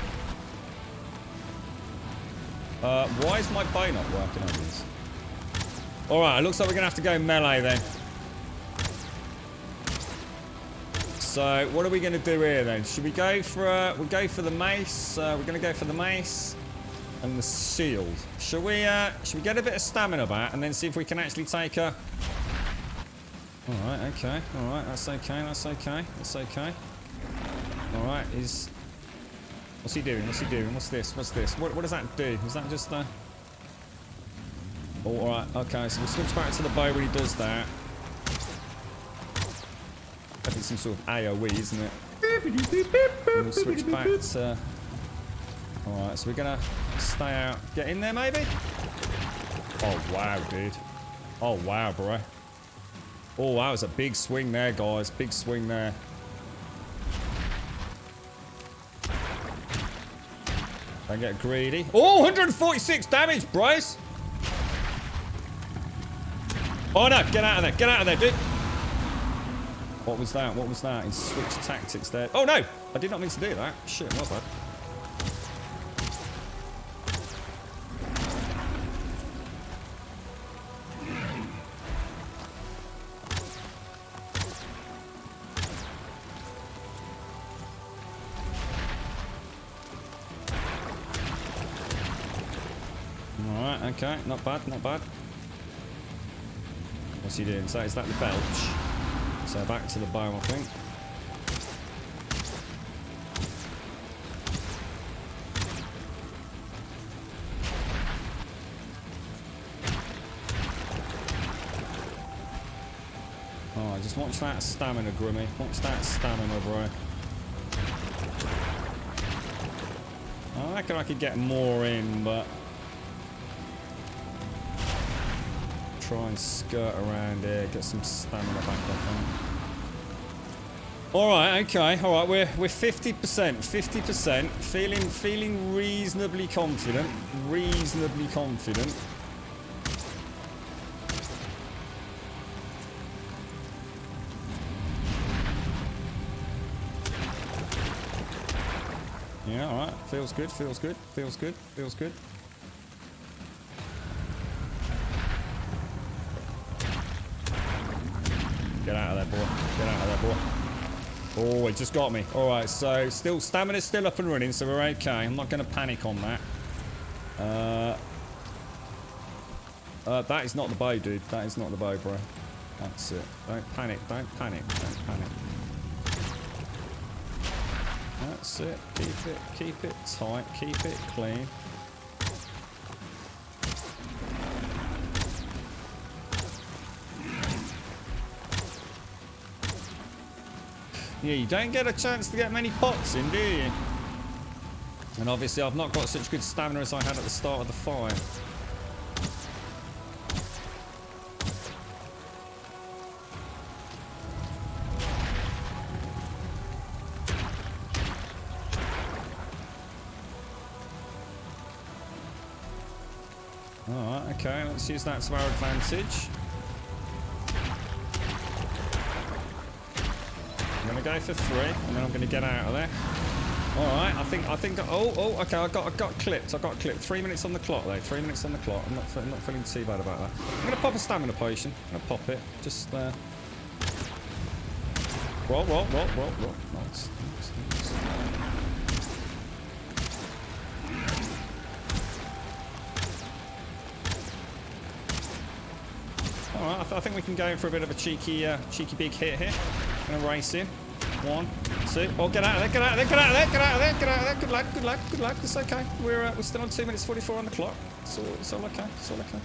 Why is my bow not working on this? Alright, it looks like we're going to have to go melee then. So, what are we going to do here then? Should we go for, we'll go for the mace. We're going to go for the mace and the shield. Should we get a bit of stamina back and then see if we can actually take a... Alright, okay. Alright, that's okay, that's okay. That's okay. Alright, he's... What's he doing? What's he doing? What's this? What's this? What does that do? Is that just a... Oh, alright, okay, so we'll switch back to the bow when he does that. I think some sort of AoE, isn't it? And we'll switch back to... Alright, so we're gonna stay out. Get in there, maybe? Oh, wow, dude. Oh, wow, bro. Oh, that was a big swing there, guys. Big swing there. Don't get greedy. Oh, 146 damage, Bryce. Oh, no. Get out of there. Get out of there, dude. What was that? What was that? He switched tactics there. Oh, no. I did not mean to do that. Shit, my bad. Alright, okay. Not bad, not bad. What's he doing? So is that the belch? So back to the bow, I think. Oh, just watch that stamina, Grummy. Watch that stamina, bro. I reckon I could get more in, but... Try and skirt around here, get some stamina back, I think. Alright, okay. Alright, we're 50%. 50%. Feeling reasonably confident. Reasonably confident. Yeah, alright. Feels good, feels good, feels good, feels good. Get out of there, boy. Get out of there, boy. Oh, it just got me. Alright, so stamina's still up and running, so we're okay. I'm not going to panic on that. That is not the bow, dude. That is not the bow, bro. That's it. Don't panic. Don't panic. Don't panic. That's it. Keep it tight. Keep it clean. Yeah, you don't get a chance to get many pots in, do you? And obviously I've not got such good stamina as I had at the start of the fight. Alright, okay, let's use that to our advantage. I'm gonna go for 3, and then I'm gonna get out of there. All right, I think. Oh, okay. I got clipped. 3 minutes on the clock, though. 3 minutes on the clock. I'm not feeling too bad about that. I'm gonna pop a stamina potion. I'm gonna pop it. Just roll. Nice. All right, I think we can go in for a bit of a cheeky big hit here. Gonna race in. 1, 2. Oh, get out of there, get out of there, get out of there, get out of there, get out of there. Good luck, good luck, good luck. It's okay. We're still on 2 minutes 44 on the clock. It's all okay. It's all okay.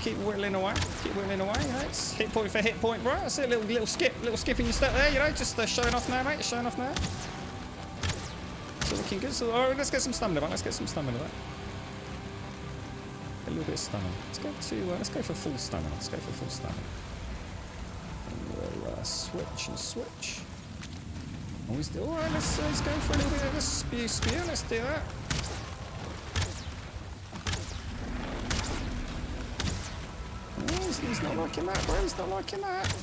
Keep whittling away. Keep whittling away. You know, it's hit point for hit point, bro. That's it. Little skip in your step there. You know, just showing off now, mate. Showing off now. So looking good. So, all right, let's get some stamina back. Let's get some stamina back. A little bit of stamina. Let's go for full stamina. Let's go for full stamina. And we'll switch and switch. Always do. All right, let's go for a little bit of this spew. Let's do that. He's not liking that, bro. He's not liking that.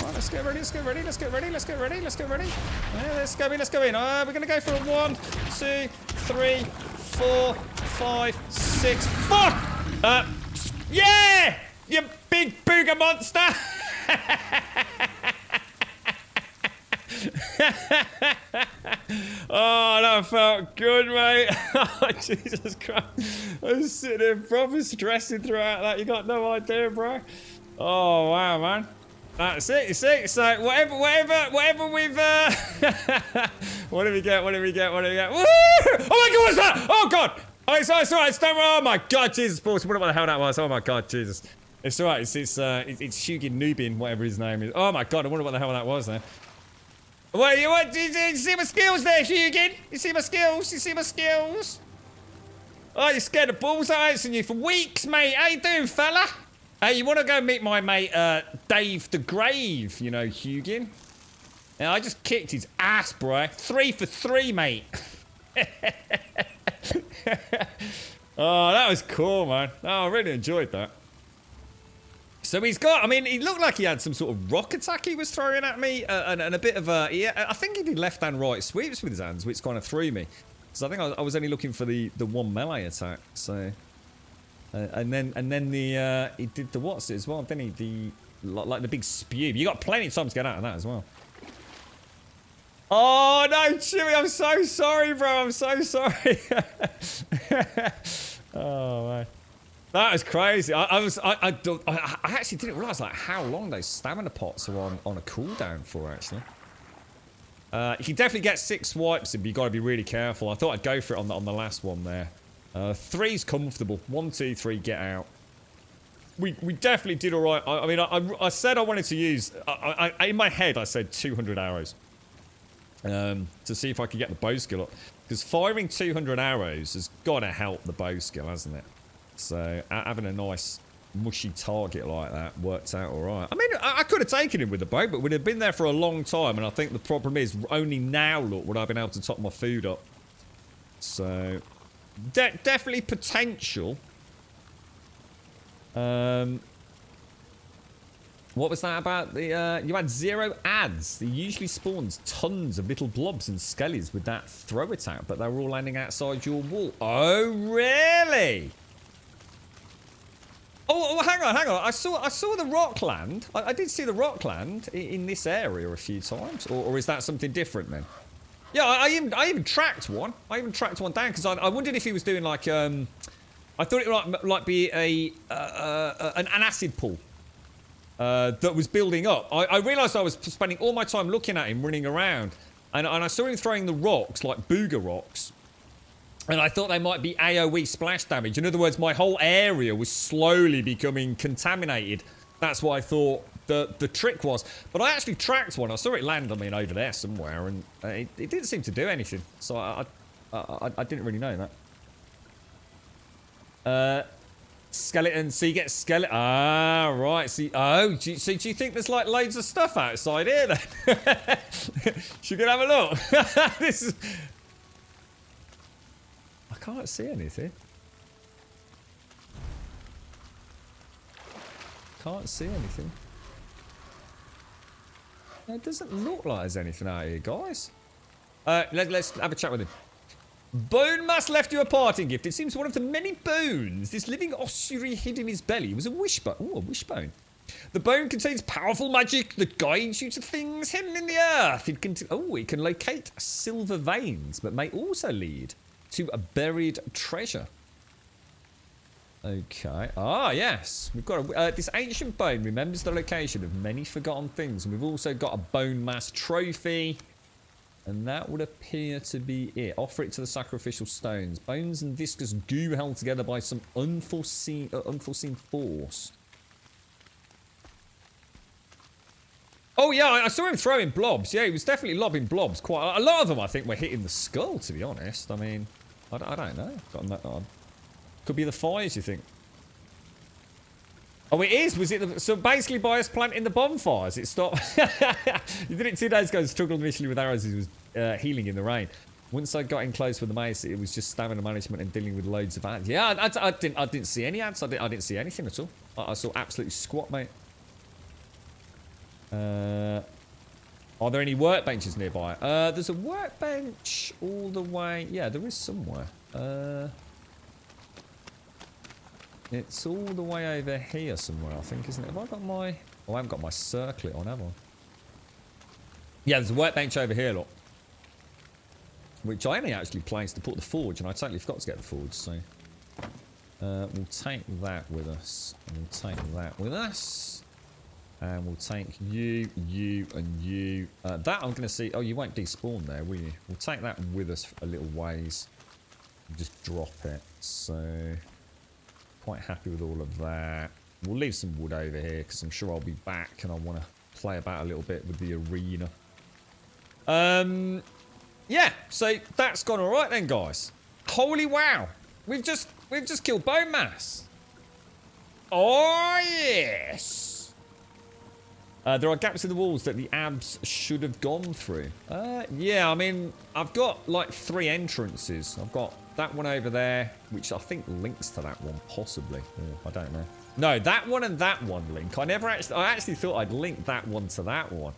Right, let's get ready. Let's get ready. Let's get ready. Let's get ready. Let's get ready. Yeah, let's go in. Let's go in. We're gonna go for a 1, 2, 3, 4, 5, 6. Fuck! Yeah! You big booger monster! Oh, that felt good, mate. Oh, Jesus Christ. I was sitting there proper stressing throughout that. You got no idea, bro. Oh, wow, man. That's it, you see? So, whatever we've, what do we get? Woo! Oh, my God, what's that? Oh, God. Oh, it's alright. Oh, my God, Jesus, Paulson. What the hell that was? Oh, my God, Jesus. It's alright. It's Hugin Nubin, whatever his name is. Oh, my God, I wonder what the hell that was then. What, you see my skills there, Hugin? You see my skills? Oh, you scared the balls out of you for weeks, mate. How you doing, fella? Hey, you want to go meet my mate, Dave the Grave, you know, Hugin? Yeah, I just kicked his ass, bro. 3 for 3, mate. Oh, that was cool, man. Oh, I really enjoyed that. So he's got, I mean, he looked like he had some sort of rock attack he was throwing at me, and a bit of a, yeah, I think he did left and right sweeps with his hands, which kind of threw me. So I think I was only looking for the one melee attack, so. And then the, he did the what's it as well, didn't he? Like the big spew. You got plenty of time to get out of that as well. Oh, no, Chewie, I'm so sorry, bro. I'm so sorry. Oh, man. That was crazy. I actually didn't realise like how long those stamina pots are on a cooldown for actually. You can definitely get 6 swipes, but you got to be really careful. I thought I'd go for it on the last one there. 3's comfortable. 1, 2, 3, get out. We definitely did all right. I mean, I said I wanted to use. In my head, I said 200 arrows. To see if I could get the bow skill up, because firing 200 arrows has got to help the bow skill, hasn't it? So having a nice mushy target like that worked out all right. I mean, I could have taken him with the bow, but we'd have been there for a long time, and I think the problem is only now, look, would I have been able to top my food up. So definitely potential. What was that about? The you had 0 ads. It usually spawns tons of little blobs and skellies with that throw attack, but they were all landing outside your wall. Oh, really? Oh, hang on. I saw the rock land. I did see the rock land in this area a few times. Or is that something different then? Yeah, I even tracked one. I even tracked one down because I wondered if he was doing like I thought it might be an acid pool that was building up. I realised I was spending all my time looking at him running around, and I saw him throwing the rocks like booger rocks. And I thought they might be AoE splash damage. In other words, my whole area was slowly becoming contaminated. That's what I thought the trick was. But I actually tracked one. I saw it land, I mean, over there somewhere. And it didn't seem to do anything. So I didn't really know that. Skeleton. So you get skeleton. Ah, right. See, oh, do you think there's like loads of stuff outside here then? Should we go have a look? This is... I can't see anything. Can't see anything. It doesn't look like there's anything out here, guys. Let's have a chat with him. Bone Mass left you a parting gift. It seems one of the many bones this living ossuary hid in his belly was a wishbone. Oh, a wishbone. The bone contains powerful magic that guides you to things hidden in the earth. It can locate silver veins, but may also lead to a buried treasure. Okay. Ah, yes. We've got this ancient bone remembers the location of many forgotten things. And we've also got a bone mass trophy. And that would appear to be it. Offer it to the sacrificial stones. Bones and viscous goo held together by some unforeseen force. Oh, yeah, I saw him throwing blobs. Yeah, he was definitely lobbing blobs. Quite a lot of them, I think, were hitting the skull, to be honest. I mean, I don't know. Could be the fires, you think? Oh, it is. Was it so basically by us planting the bonfires, it stopped? You did it 2 days ago and struggled initially with arrows. He was healing in the rain. Once I got in close with the mace, it was just stamina management and dealing with loads of ads. Yeah, I didn't see any ads. I didn't see anything at all. I saw absolutely squat, mate. Are there any workbenches nearby? There's a workbench all the way. Yeah, there is somewhere. It's all the way over here somewhere, I think, isn't it? Have I got my... Oh, I haven't got my circlet on, have I? Yeah, there's a workbench over here, look. Which I only actually placed to put the forge, and I totally forgot to get the forge, so... we'll take that with us. And we'll take that with us. And we'll take you, and you. That I'm going to see... Oh, you won't despawn there, will you? We'll take that with us a little ways. Just drop it, so... Quite happy with all of that. We'll leave some wood over here because I'm sure I'll be back and I want to play about a little bit with the arena. Yeah, so that's gone all right then, guys. Holy wow, we've just killed bone mass. Oh yes. There are gaps in the walls that the abs should have gone through. Yeah, I mean, I've got like 3 entrances. I've got that one over there, which I think links to that one, possibly. Oh, I don't know. No, that one and that one link. I actually thought I'd link that one to that one.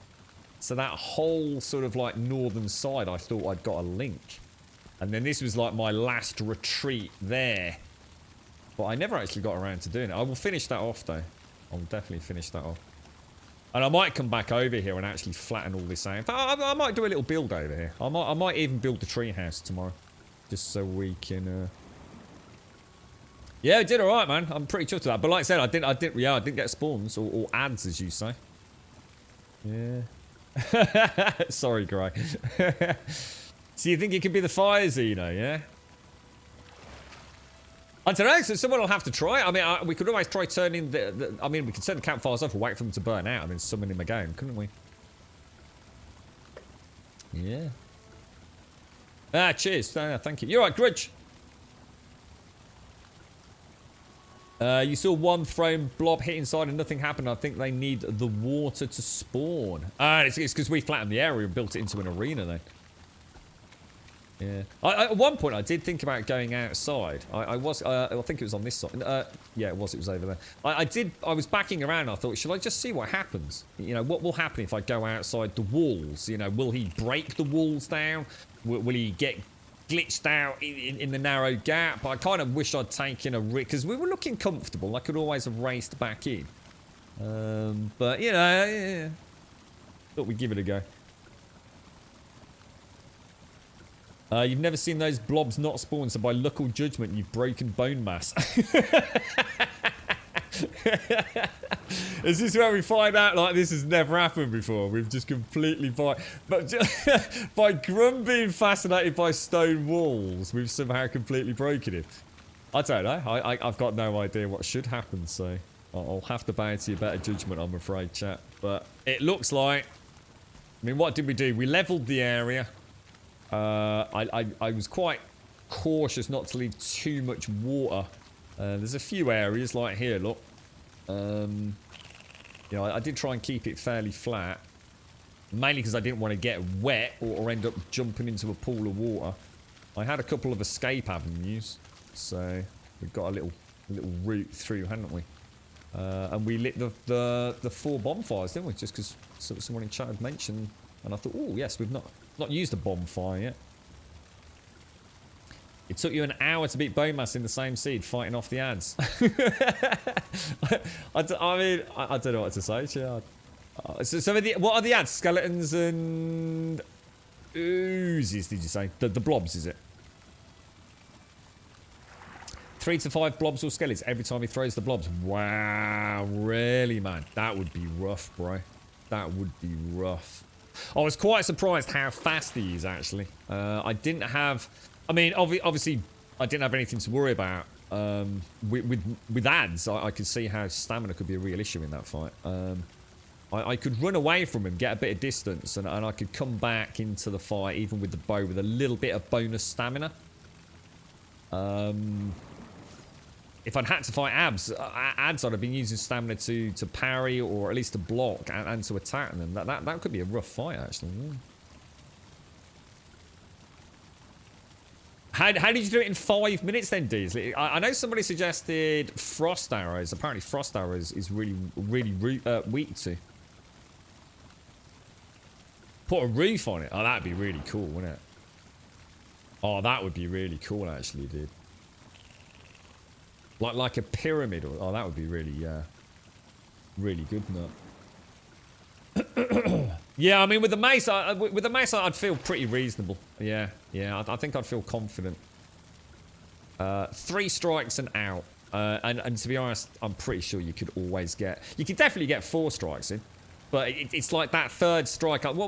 So that whole sort of like northern side, I thought I'd got a link. And then this was like my last retreat there. But I never actually got around to doing it. I will finish that off though. I'll definitely finish that off. And I might come back over here and actually flatten all this out. I might do a little build over here. I might even build the treehouse tomorrow. Just so we can, Yeah, I did alright, man. I'm pretty chuffed with that. But like I said, I didn't get spawns or ads, as you say. Yeah. Sorry, Gray. So you think it could be the fire, Zeno, yeah? I don't know, so someone will have to try it. I mean, we could always try turning I mean, we could turn the campfires off and wait for them to burn out and then summon him again, couldn't we? Yeah. Ah, cheers. No, thank you. You're right, Grudge. You saw one thrown blob hit inside and nothing happened. I think they need the water to spawn. Ah, it's because we flattened the area and built it into an arena then. Yeah. At one point, I did think about going outside. I think it was on this side. Yeah, it was over there. I was backing around. I thought, should I just see what happens? You know, what will happen if I go outside the walls? You know, will he break the walls down? Will he get glitched out in the narrow gap? I kind of wish I'd taken a risk because we were looking comfortable. I could always have raced back in. But, you know, yeah. Thought we'd give it a go. You've never seen those blobs not spawn, so by luck or judgment, you've broken bone mass. Is this where we find out, like, this has never happened before? We've just completely, by Grum being fascinated by stone walls, we've somehow completely broken it. I don't know. I've got no idea what should happen, so I'll have to bow to your better judgment, I'm afraid, chat. But it looks like... I mean, what did we do? We leveled the area. I was quite cautious not to leave too much water. There's a few areas like here, look. You know, I did try and keep it fairly flat. Mainly because I didn't want to get wet or end up jumping into a pool of water. I had a couple of escape avenues. So we've got a little route through, hadn't we? And we lit the 4 bonfires, didn't we? Just because someone in chat had mentioned. And I thought, oh yes, we've not used a bonfire yet. It took you an hour to beat bone mass in the same seed, fighting off the ads. I mean, I don't know what to say. So what are the ads? Skeletons and oozes, did you say? The blobs, is it? 3 to 5 blobs or skellies every time he throws the blobs. Wow, really, man? That would be rough, bro. That would be rough. I was quite surprised how fast he is, actually. I didn't have... I mean, obviously, I didn't have anything to worry about. With ads, I could see how stamina could be a real issue in that fight. I could run away from him, get a bit of distance, and I could come back into the fight, even with the bow, with a little bit of bonus stamina. If I'd had to fight ads, I'd have been using stamina to parry or at least to block and to attack them. That could be a rough fight, actually. How did you do it in 5 minutes then, Deasley? I know somebody suggested frost arrows. Apparently frost arrows is really weak to. Put a roof on it. Oh, that'd be really cool, wouldn't it? Oh, that would be really cool, actually, dude. Like a pyramid. Oh, that would be really, really good, no? Yeah, I mean, with the mace, I'd feel pretty reasonable. Yeah, I think I'd feel confident. 3 strikes and out. And to be honest, I'm pretty sure you could always get... You could definitely get 4 strikes in. But it's like that 3rd strike. What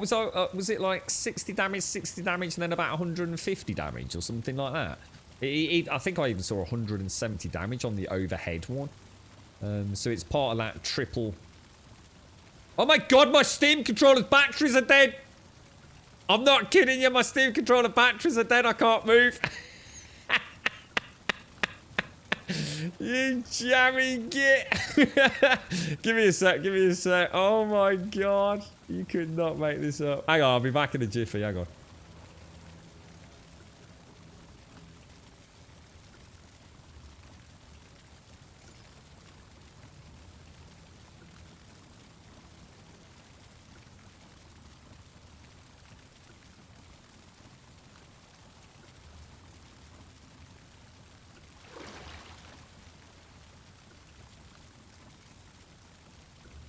was it like 60 damage, and then about 150 damage or something like that? I think I even saw 170 damage on the overhead one. So it's part of that triple... Oh my god, my Steam controller's batteries are dead! I'm not kidding you, my Steam controller batteries are dead, I can't move. You jammy git. Give me a sec. Oh my god. You could not make this up. Hang on, I'll be back in a jiffy, hang on.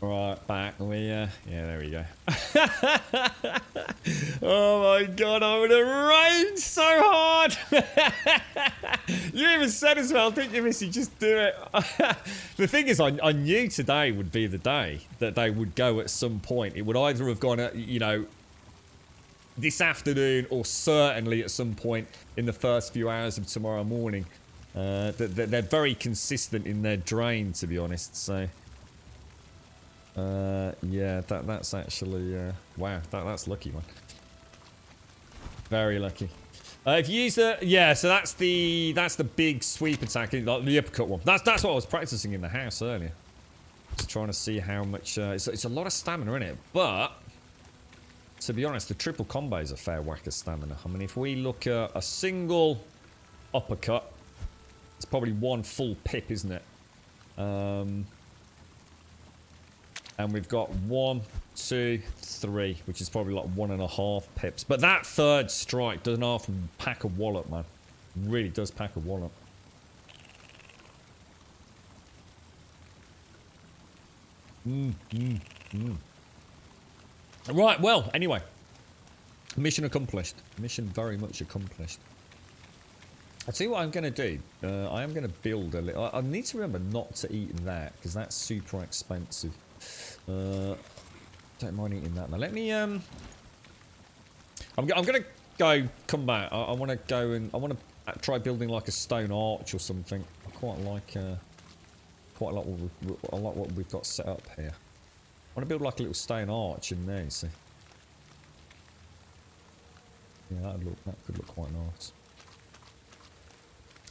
Right, back. Yeah, there we go. Oh my god, I would have raged so hard. You even said as well, didn't you, Missy? Just do it. The thing is, I knew today would be the day that they would go at some point. It would either have gone at, you know, this afternoon or certainly at some point in the first few hours of tomorrow morning. They're very consistent in their drain, to be honest, so... yeah, that's actually, wow, that's lucky, man. Very lucky. If you use the, yeah, so that's the big sweep attack, like the uppercut one. That's what I was practicing in the house earlier. Just trying to see how much, it's a lot of stamina in it, but to be honest, the triple combo is a fair whack of stamina. I mean, if we look at a single uppercut, it's probably 1 full pip, isn't it? And we've got 1, 2, 3, which is probably like 1.5 pips. But that 3rd strike does half pack a wallop, man. Really does pack a wallop. Right, well, anyway. Mission accomplished. Mission very much accomplished. I'll tell you what I'm going to do. I am going to build a little... I need to remember not to eat that, because that's super expensive. Don't mind eating that now. Let me I'm gonna come back. I want to go and I want to try building like a stone arch or something. I quite like what we've got set up here. I want to build like a little stone arch in there, you see. Yeah, that could look quite nice.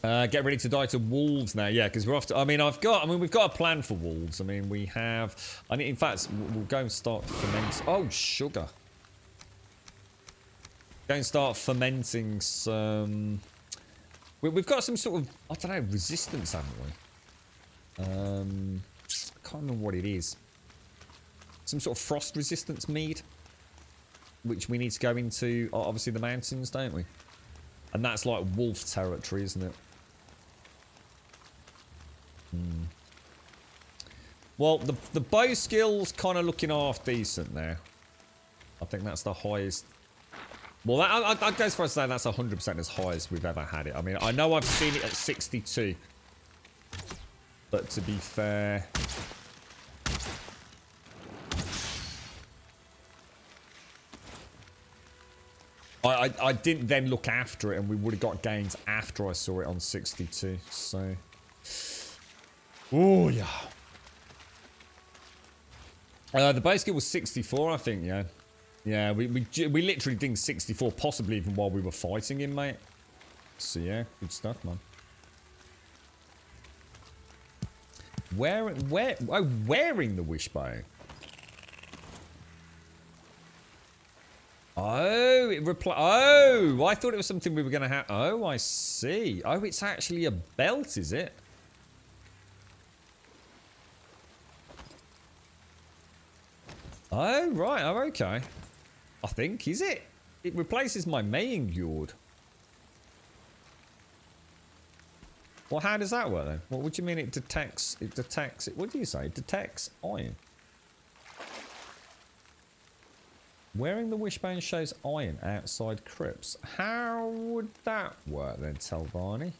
Get ready to die to wolves now. Yeah, because we're off to... we've got a plan for wolves. I mean, we have... in fact, we'll go and start fermenting... Oh, sugar. Go and start fermenting some... We've got some sort of... I don't know, resistance, haven't we? I can't remember what it is. Some sort of frost resistance mead. Which we need to go into, obviously, the mountains, don't we? And that's like wolf territory, isn't it? Well, the bow skill's kind of looking half decent now. I think that's the highest. Well, I'd go as far as saying that's 100% as high as we've ever had it. I mean, I know I've seen it at 62 But to be fair... I didn't then look after it, and we would have got gains after I saw it on 62, so... Oh, yeah. The base skill was 64, I think, yeah. Yeah, we literally dinged 64, possibly even while we were fighting him, mate. So, yeah, good stuff, man. Wearing the wishbone. Oh, oh, I thought it was something we were going to have. Oh, I see. Oh, it's actually a belt, is it? Oh, right. Oh, okay. I think, is it? It replaces my main yard. Well, how does that work then? What do you mean it detects? It detects it. What do you say? It detects iron. Wearing the wishbone shows iron outside crypts. How would that work then, tell Barney?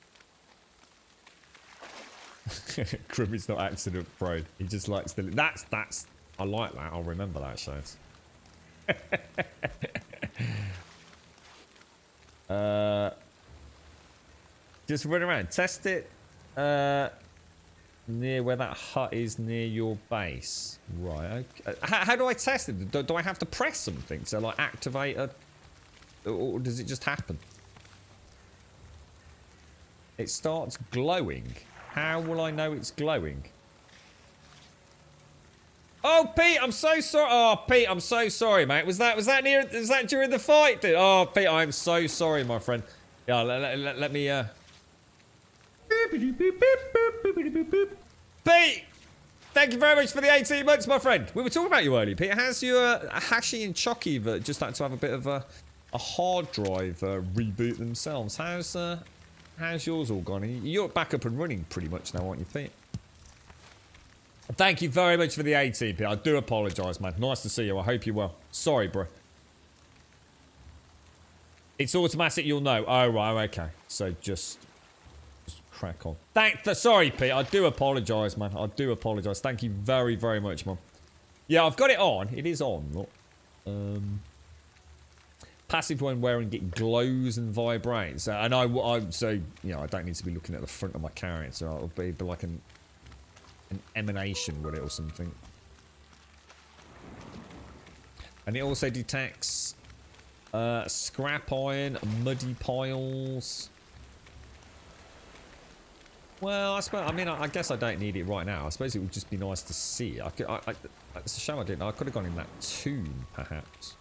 Crim is not accident prone. He just likes the... That's... I like that. I'll remember that, shows. Just run around. Test it near where that hut is near your base. Right. Okay. How do I test it? Do I have to press something to like activate a... Or does it just happen? It starts glowing. How will I know it's glowing? Oh, Pete, I'm so sorry. Oh, Pete, I'm so sorry, mate. Was that during the fight? Oh, Pete, I'm so sorry, my friend. Yeah, let me Pete, thank you very much for the 18 months, my friend. We were talking about you earlier, Pete. How's your Hashi and Chucky that just had to have a bit of a hard drive reboot themselves? How's yours all gone? You're back up and running pretty much now, aren't you, Pete? Thank you very much for the 18, Pete. I do apologise, man. Nice to see you. I hope you're well. Sorry, bro. It's automatic, you'll know. Oh, right, okay. So just crack on. Sorry, Pete. I do apologise, man. I do apologise. Thank you very, very much, man. Yeah, I've got it on. It is on. Look. Passive when wearing it glows and vibrates. And so, you know, I don't need to be looking at the front of my character. So it'll be like an emanation with it or something. And it also detects scrap iron, muddy piles. Well, I guess I don't need it right now. I suppose it would just be nice to see. It's a shame I didn't. I could have gone in that tomb, perhaps.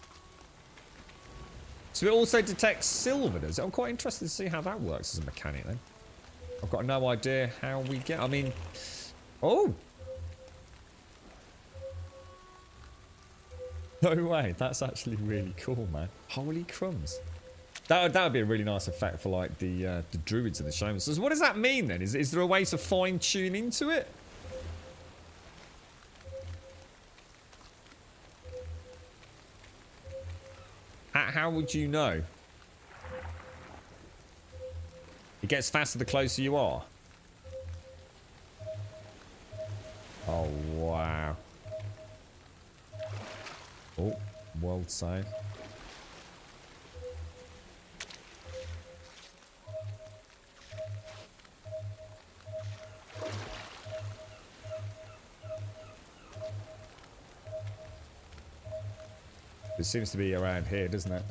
So it also detects silver, does it? I'm quite interested to see how that works as a mechanic, then. I've got no idea how we get... I mean... Oh! No way. That's actually really cool, man. Holy crumbs. That would be a really nice effect for, like, the druids and the shamans. So what does that mean, then? Is there a way to fine-tune into it? How would you know? It gets faster the closer you are. Oh, wow. Oh, world save. It seems to be around here, doesn't it?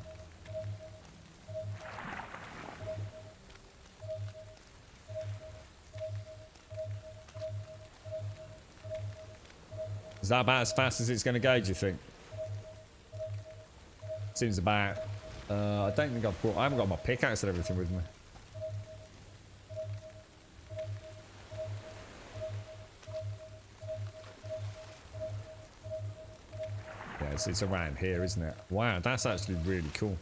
Is that about as fast as it's going to go, do you think? Seems about... I don't think I haven't got my pickaxe and everything with me. Yeah, it's around here, isn't it? Wow, that's actually really cool.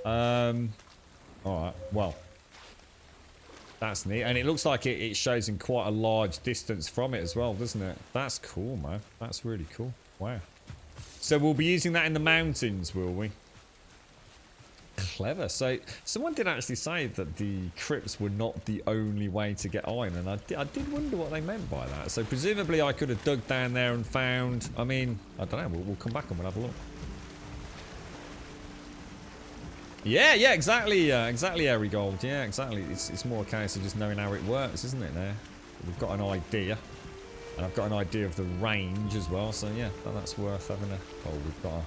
Alright, well. That's neat. And it looks like it shows in quite a large distance from it as well, doesn't it? That's cool, man. That's really cool. Wow. So we'll be using that in the mountains, will we? clever. So someone did actually say that the crypts were not the only way to get iron, and I did wonder what they meant by that. So presumably I could have dug down there and found, I mean, I don't know, we'll come back and we'll have a look. Yeah, exactly, exactly, Airy Gold. Yeah, exactly. It's more a case of just knowing how it works, isn't it, there? We've got an idea. And I've got an idea of the range as well, so yeah, that's worth having a... Oh, we've got a...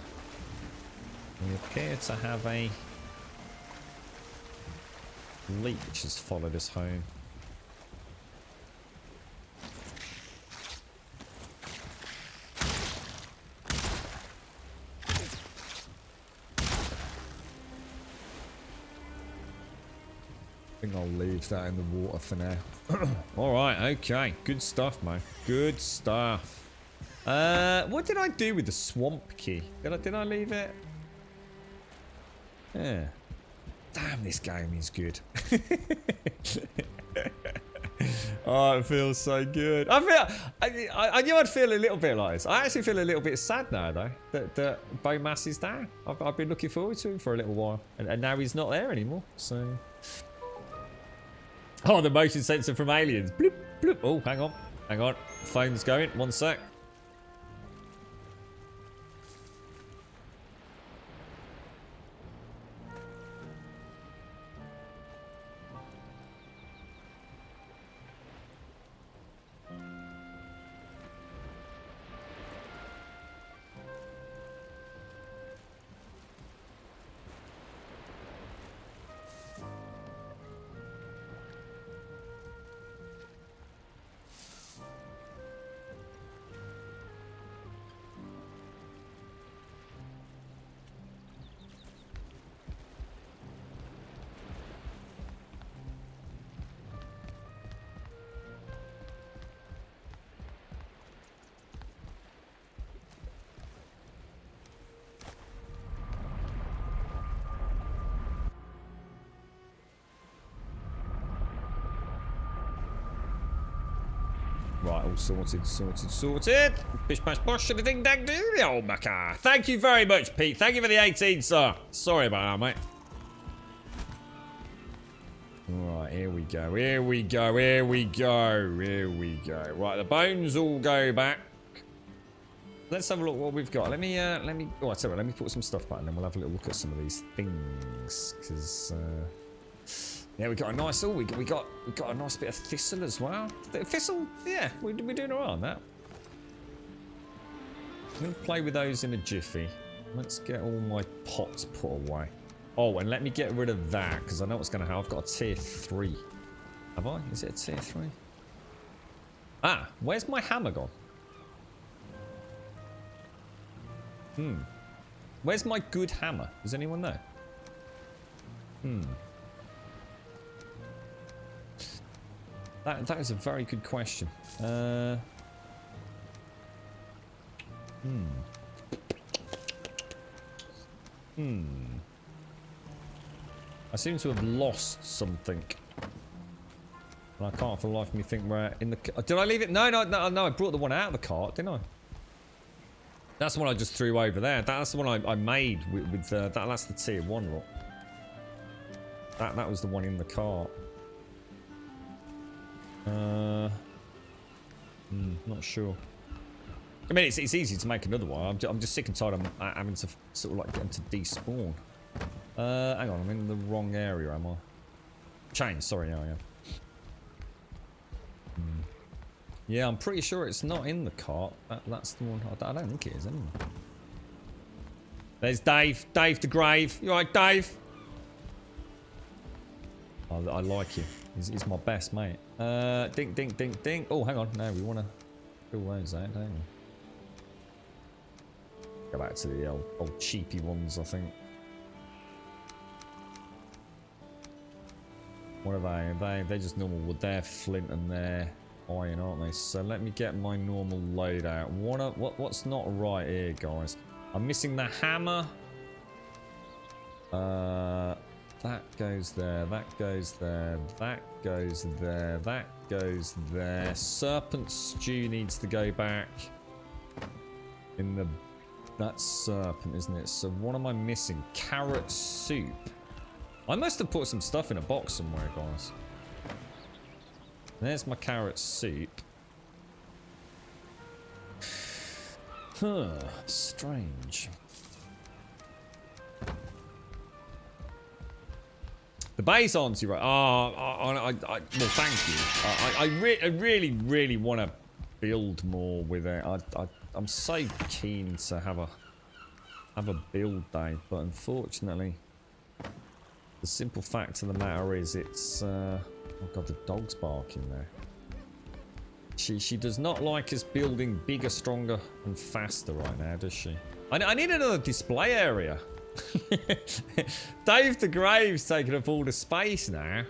We appear to have a... leech which has followed us home. I think I'll leave that in the water for now. Alright, okay. Good stuff, mate. Good stuff. What did I do with the swamp key? Did I leave it? Yeah. Damn, this game is good. Oh, it feels so good. I knew I'd feel a little bit like this. I actually feel a little bit sad now, though, that Bowmass is down. I've been looking forward to him for a little while, and now he's not there anymore. So. Oh, the motion sensor from Aliens. Bloop, bloop. Oh, hang on. Phone's going. 1 sec. Right, all sorted. Bish bash bosh, shitty ding dang do the old maca. Thank you very much, Pete. Thank you for the 18, sir. Sorry about that, mate. Right, here we go. Right, the bones all go back. Let's have a look what we've got. Let me oh, sorry, let me put some stuff back and then we'll have a little look at some of these things. Because yeah, we got a nice. Oh, we got a nice bit of thistle as well. The thistle, yeah, we're doing alright on that. Let me play with those in a jiffy. Let's get all my pots put away. Oh, and let me get rid of that because I know what's going to happen. I've got a tier 3. Have I? Is it a tier 3? Ah, where's my hammer gone? Where's my good hammer? Does anyone know? That is a very good question. I seem to have lost something. And I can't for the life of me think where in the... Did I leave it? No, I brought the one out of the cart, didn't I? That's the one I just threw over there. That's the one I made with that's the tier 1 look. That was the one in the cart. Not sure. I mean, it's easy to make another one. I'm just sick and tired of having to sort of like get them to despawn. Hang on, I'm in the wrong area, am I? Chains, sorry, yeah, I am. Yeah, I'm pretty sure it's not in the cart. That's the one. I don't think it is, anyway. There's Dave. Dave the Grave. You alright, Dave? I like you. He's my best mate. Dink, dink, dink, dink. Oh, hang on. No, we want to fill those out, don't we? Go back to the old cheapy ones, I think. What are they? They're just normal wood. They're flint and they're iron, aren't they? So let me get my normal loadout. What's not right here, guys? I'm missing the hammer. That goes there. That goes there. That goes there. That goes there. Serpent stew needs to go back in the... That's serpent, isn't it? So what am I missing? Carrot soup. I must have put some stuff in a box somewhere, guys. There's my carrot soup. Huh, strange. The base aren't too right. Well, thank you. I really want to build more with it. I'm so keen to have a build day, but unfortunately, the simple fact of the matter is, it's oh god, the dog's barking there. She does not like us building bigger, stronger, and faster right now, does she? I need another display area. Dave the Grave's taking up all the space now.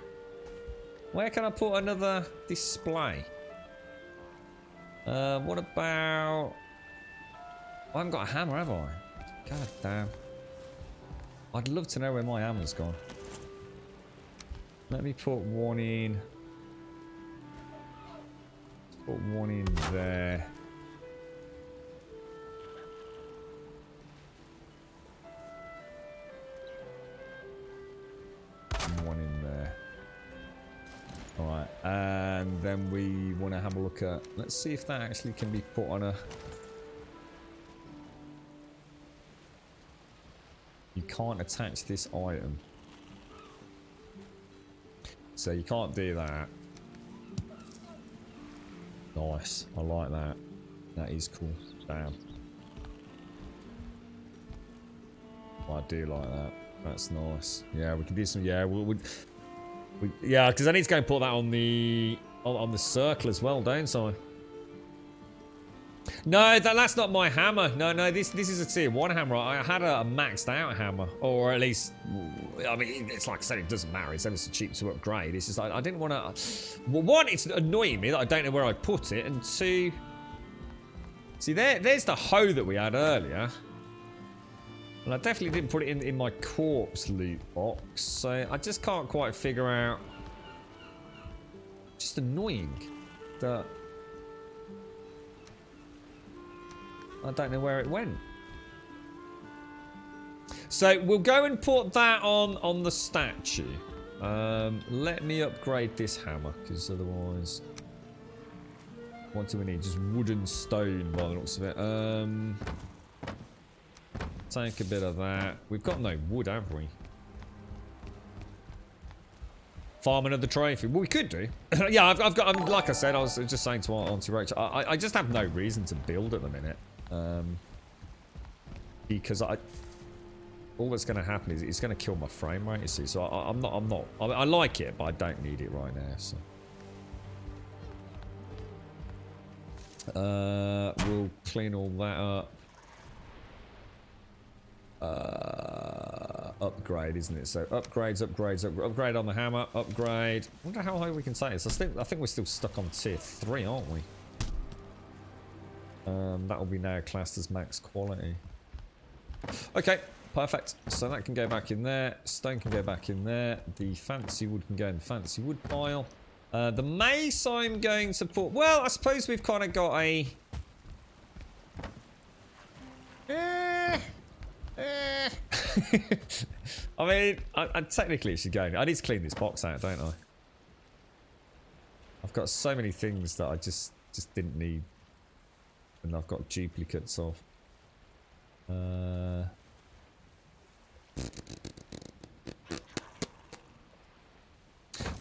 Where can I put another display? What about... I haven't got a hammer, have I? God damn. I'd love to know where my hammer's gone. Let me put one in. Put one in there. And one in there. Alright, and then we want to have a look at... Let's see if that actually can be put on a... You can't attach this item. So you can't do that. Nice, I like that. That is cool. Damn. I do like that. That's nice. Yeah, we can do some. Yeah, yeah, because I need to go and put that on the circle as well, don't I? No, that's not my hammer. No, this is a tier 1 hammer. I had a maxed out hammer, or at least, I mean, it's like I said, it doesn't matter. It's ever so cheap to upgrade. It's just like I didn't want to. Well, one, it's annoying me that I don't know where I put it, and two, see there's the hoe that we had earlier, and I definitely didn't put it in my corpse loot box, so I just can't quite figure out. Just annoying that. I don't know where it went. So we'll go and put that on the statue. Let me upgrade this hammer, because otherwise... What do we need? Just wood and stone by the looks of it. Take a bit of that. We've got no wood, have we? Farm another trophy. Well, we could do. Yeah, I've got... like I said, I was just saying to Auntie Rachel, I just have no reason to build at the minute. Because all that's going to happen is it's going to kill my frame rate, you see. So I like it, but I don't need it right now. So we'll clean all that up. Upgrade, isn't it? So upgrade on the hammer. Upgrade. I wonder how high we can take this. I think we're still stuck on tier 3, aren't we? That will be now classed as max quality. Okay, perfect. So that can go back in there. Stone can go back in there. The fancy wood can go in the fancy wood pile. The mace I'm going to put... Well, I suppose we've kind of got a... I mean, I technically should go... I need to clean this box out, don't I? I've got so many things that I just didn't need. And I've got duplicates of.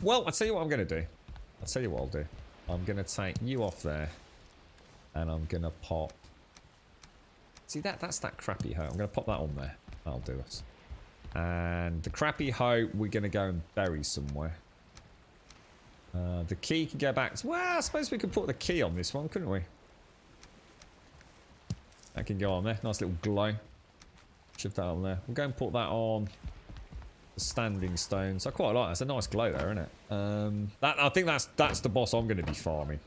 Well, I'll tell you what I'm going to do. I'll tell you what I'll do. I'm going to take you off there. And I'm going to pop... See, that's that crappy hoe. I'm going to pop that on there. That'll do us. And the crappy hoe, we're going to go and bury somewhere. The key can go back... Well, I suppose we could put the key on this one, couldn't we? That can go on there. Nice little glow. Shove that on there. We'll go and put that on the standing stones. I quite like that. It's a nice glow there, isn't it? I think that's the boss I'm going to be farming.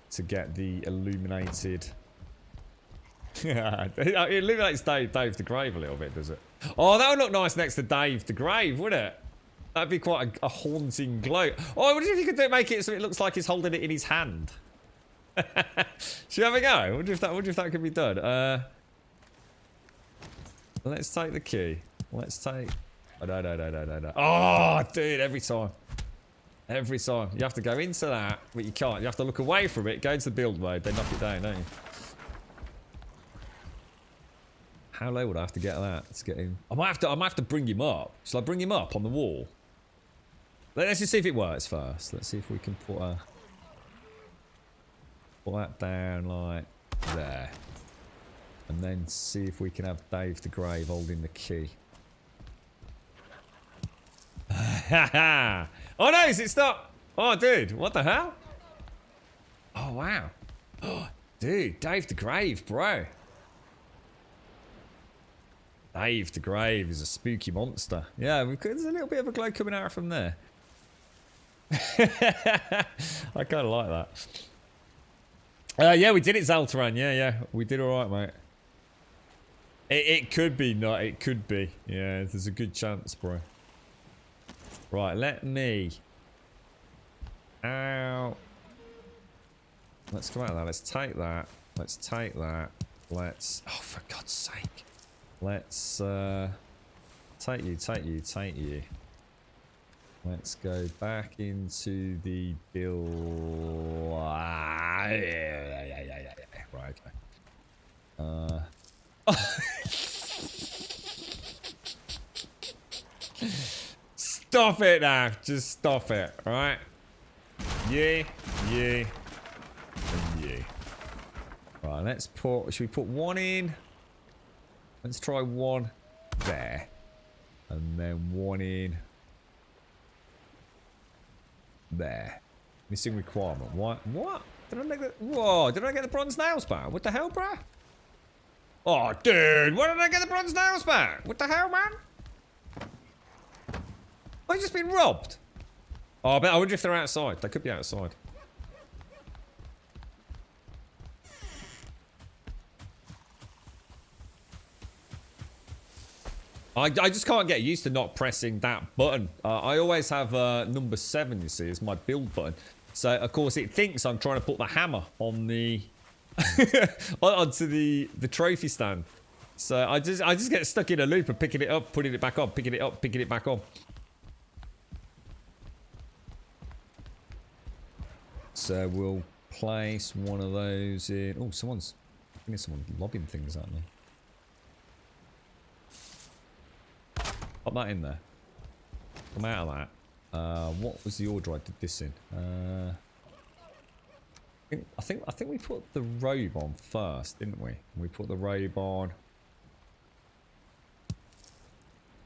To get the illuminated... It illuminates Dave the Grave a little bit, does it? Oh, that would look nice next to Dave the Grave, wouldn't it? That'd be quite a haunting glow. Oh, I wonder if you could make it so it looks like he's holding it in his hand. Should we have a go? I wonder if that could be done. Let's take the key. Let's take Oh, no. Oh, dude, every time. Every time. You have to go into that, but you can't. You have to look away from it, go into the build mode, then knock it down, don't you? How low would I have to get that to get in? I might have to bring him up. Shall I bring him up on the wall? Let's just see if it works first. Let's see if we can put that down like there. And then see if we can have Dave the Grave holding the key. Oh no, is it stop? Oh dude, what the hell? Oh wow. Oh, dude, Dave the Grave, bro. Dave the Grave is a spooky monster. Yeah, there's a little bit of a glow coming out from there. I kind of like that. Yeah, we did it, Zaltaran. Yeah, we did all right, mate. It could be not. It could be. Yeah, there's a good chance, bro. Right, let me. Ow. Let's come out of that. Let's take that. Let's take that. Let's. Oh, for God's sake. Let's take you. Let's go back into the build. Yeah. Right, okay. Stop it now. Just stop it, alright? Yeah, and yeah. Right, let's put... Should we put one in? Let's try one there. And then one in... there. Missing requirement. What? Did I make that? Whoa, did I get the bronze nails back? What the hell, bruh? Oh, dude, why did I get the bronze nails back? What the hell, man? I've just been robbed. Oh, I wonder if they're outside. They could be outside. I just can't get used to not pressing that button. I always have number 7, you see, as my build button. So, of course, it thinks I'm trying to put the hammer on the... onto the trophy stand. So, I just get stuck in a loop of picking it up, putting it back on, picking it up, picking it back on. So, we'll place one of those in... Oh, someone's lobbing things at me. Pop that in there. Come out of that. What was the order I did this in? I think we put the robe on first, didn't we? We put the robe on.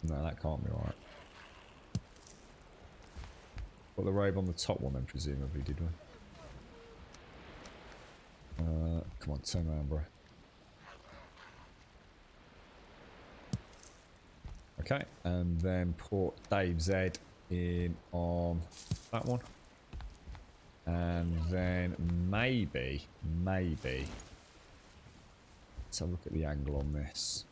No, that can't be right. Put the robe on the top one then, presumably, did we? Come on, turn around, bro. Okay, and then put Dave's head in on that one. And then maybe, let's have a look at the angle on this.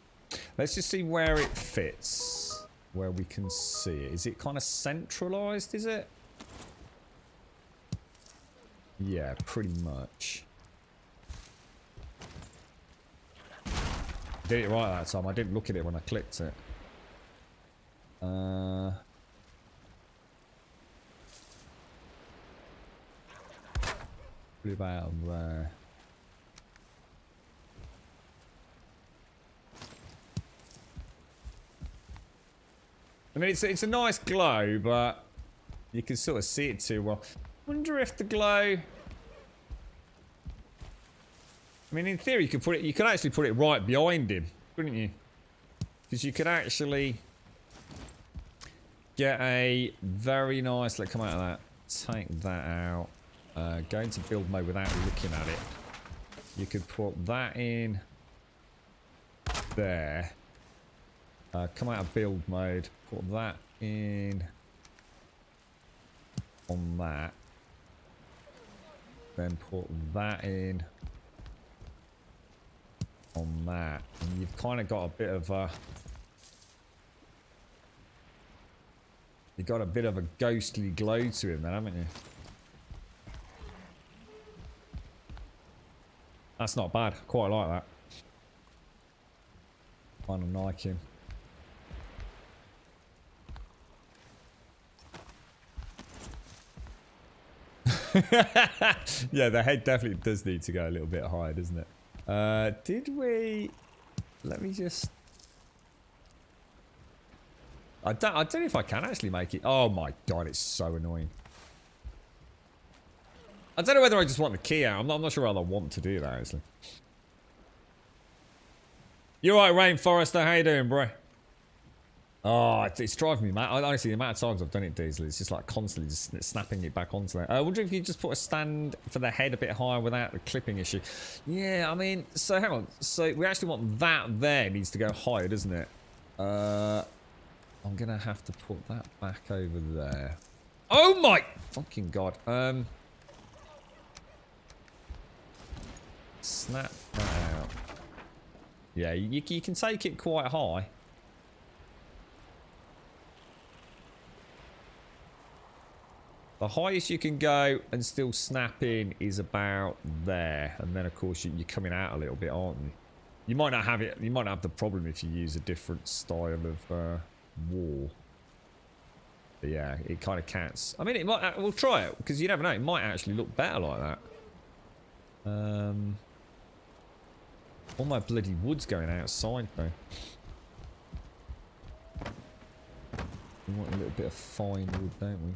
Let's just see where it fits, where we can see it. Is it kind of centralized, is it? Yeah, pretty much. Did it right that time. I didn't look at it when I clicked it. Put it about there. I mean, it's a nice glow, but you can sort of see it too well. Wonder if the glow... I mean, in theory, you could actually put it right behind him, couldn't you? Because you could actually get a very nice... Let's come out of that. Take that out. Go into build mode without looking at it. You could put that in there. Come out of build mode. Put that in on that. Then put that in on that. And you've kind of got a bit of a... You've got a bit of a ghostly glow to him then, haven't you? That's not bad. Quite like that. Kind of like him. Yeah, the head definitely does need to go a little bit higher, doesn't it? Did we... Let me just... I don't know if I can actually make it. Oh my god, it's so annoying. I don't know whether I just want the key out. I'm not sure whether I want to do that, actually. You're right, Rainforester. How you doing, bro? Oh, it's driving me mad. Honestly, the amount of times I've done it, Diesel, it's just like constantly just snapping it back onto there. I wonder if you just put a stand for the head a bit higher without the clipping issue. Yeah, I mean, so hang on. So we actually want that there needs to go higher, doesn't it? I'm gonna have to put that back over there. Oh my fucking god. Snap that out. Yeah, you can take it quite high. The highest you can go and still snap in is about there, and then of course you're coming out a little bit, aren't you? You might not have it. You might not have the problem if you use a different style of wall. But yeah, it kind of counts. I mean, it might. We'll try it because you never know. It might actually look better like that. All my bloody wood's going outside though. We want a little bit of fine wood, don't we?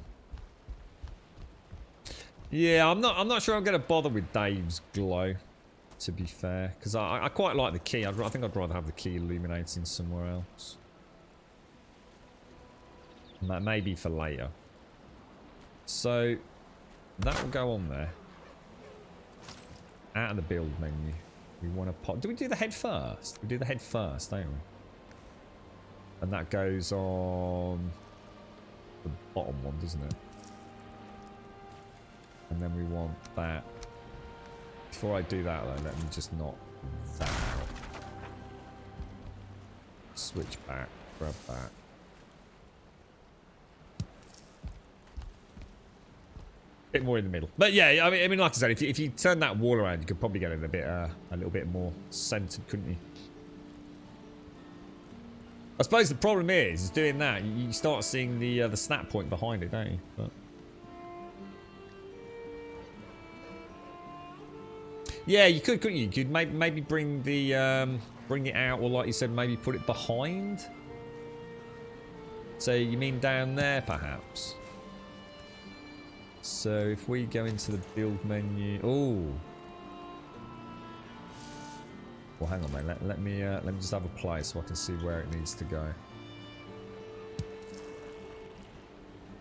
Yeah, I'm not sure I'm going to bother with Dave's glow, to be fair, because I quite like the key. I think I'd rather have the key illuminating somewhere else. Maybe for later. So that will go on there. Out of the build menu, we want to pop. Do we do the head first? We do the head first, don't we? And that goes on the bottom one, doesn't it? And then we want that. Before I do that though, let me just knock that out. Switch back, grab that. Bit more in the middle. But yeah, I mean like I said, if you turn that wall around, you could probably get it a little bit more centered, couldn't you? I suppose the problem is doing that, you start seeing the snap point behind it, don't you? But yeah, you could, couldn't you? You could maybe bring the bring it out, or like you said, maybe put it behind. So you mean down there, perhaps? So if we go into the build menu, oh, well, hang on, mate. Let me just have a play so I can see where it needs to go.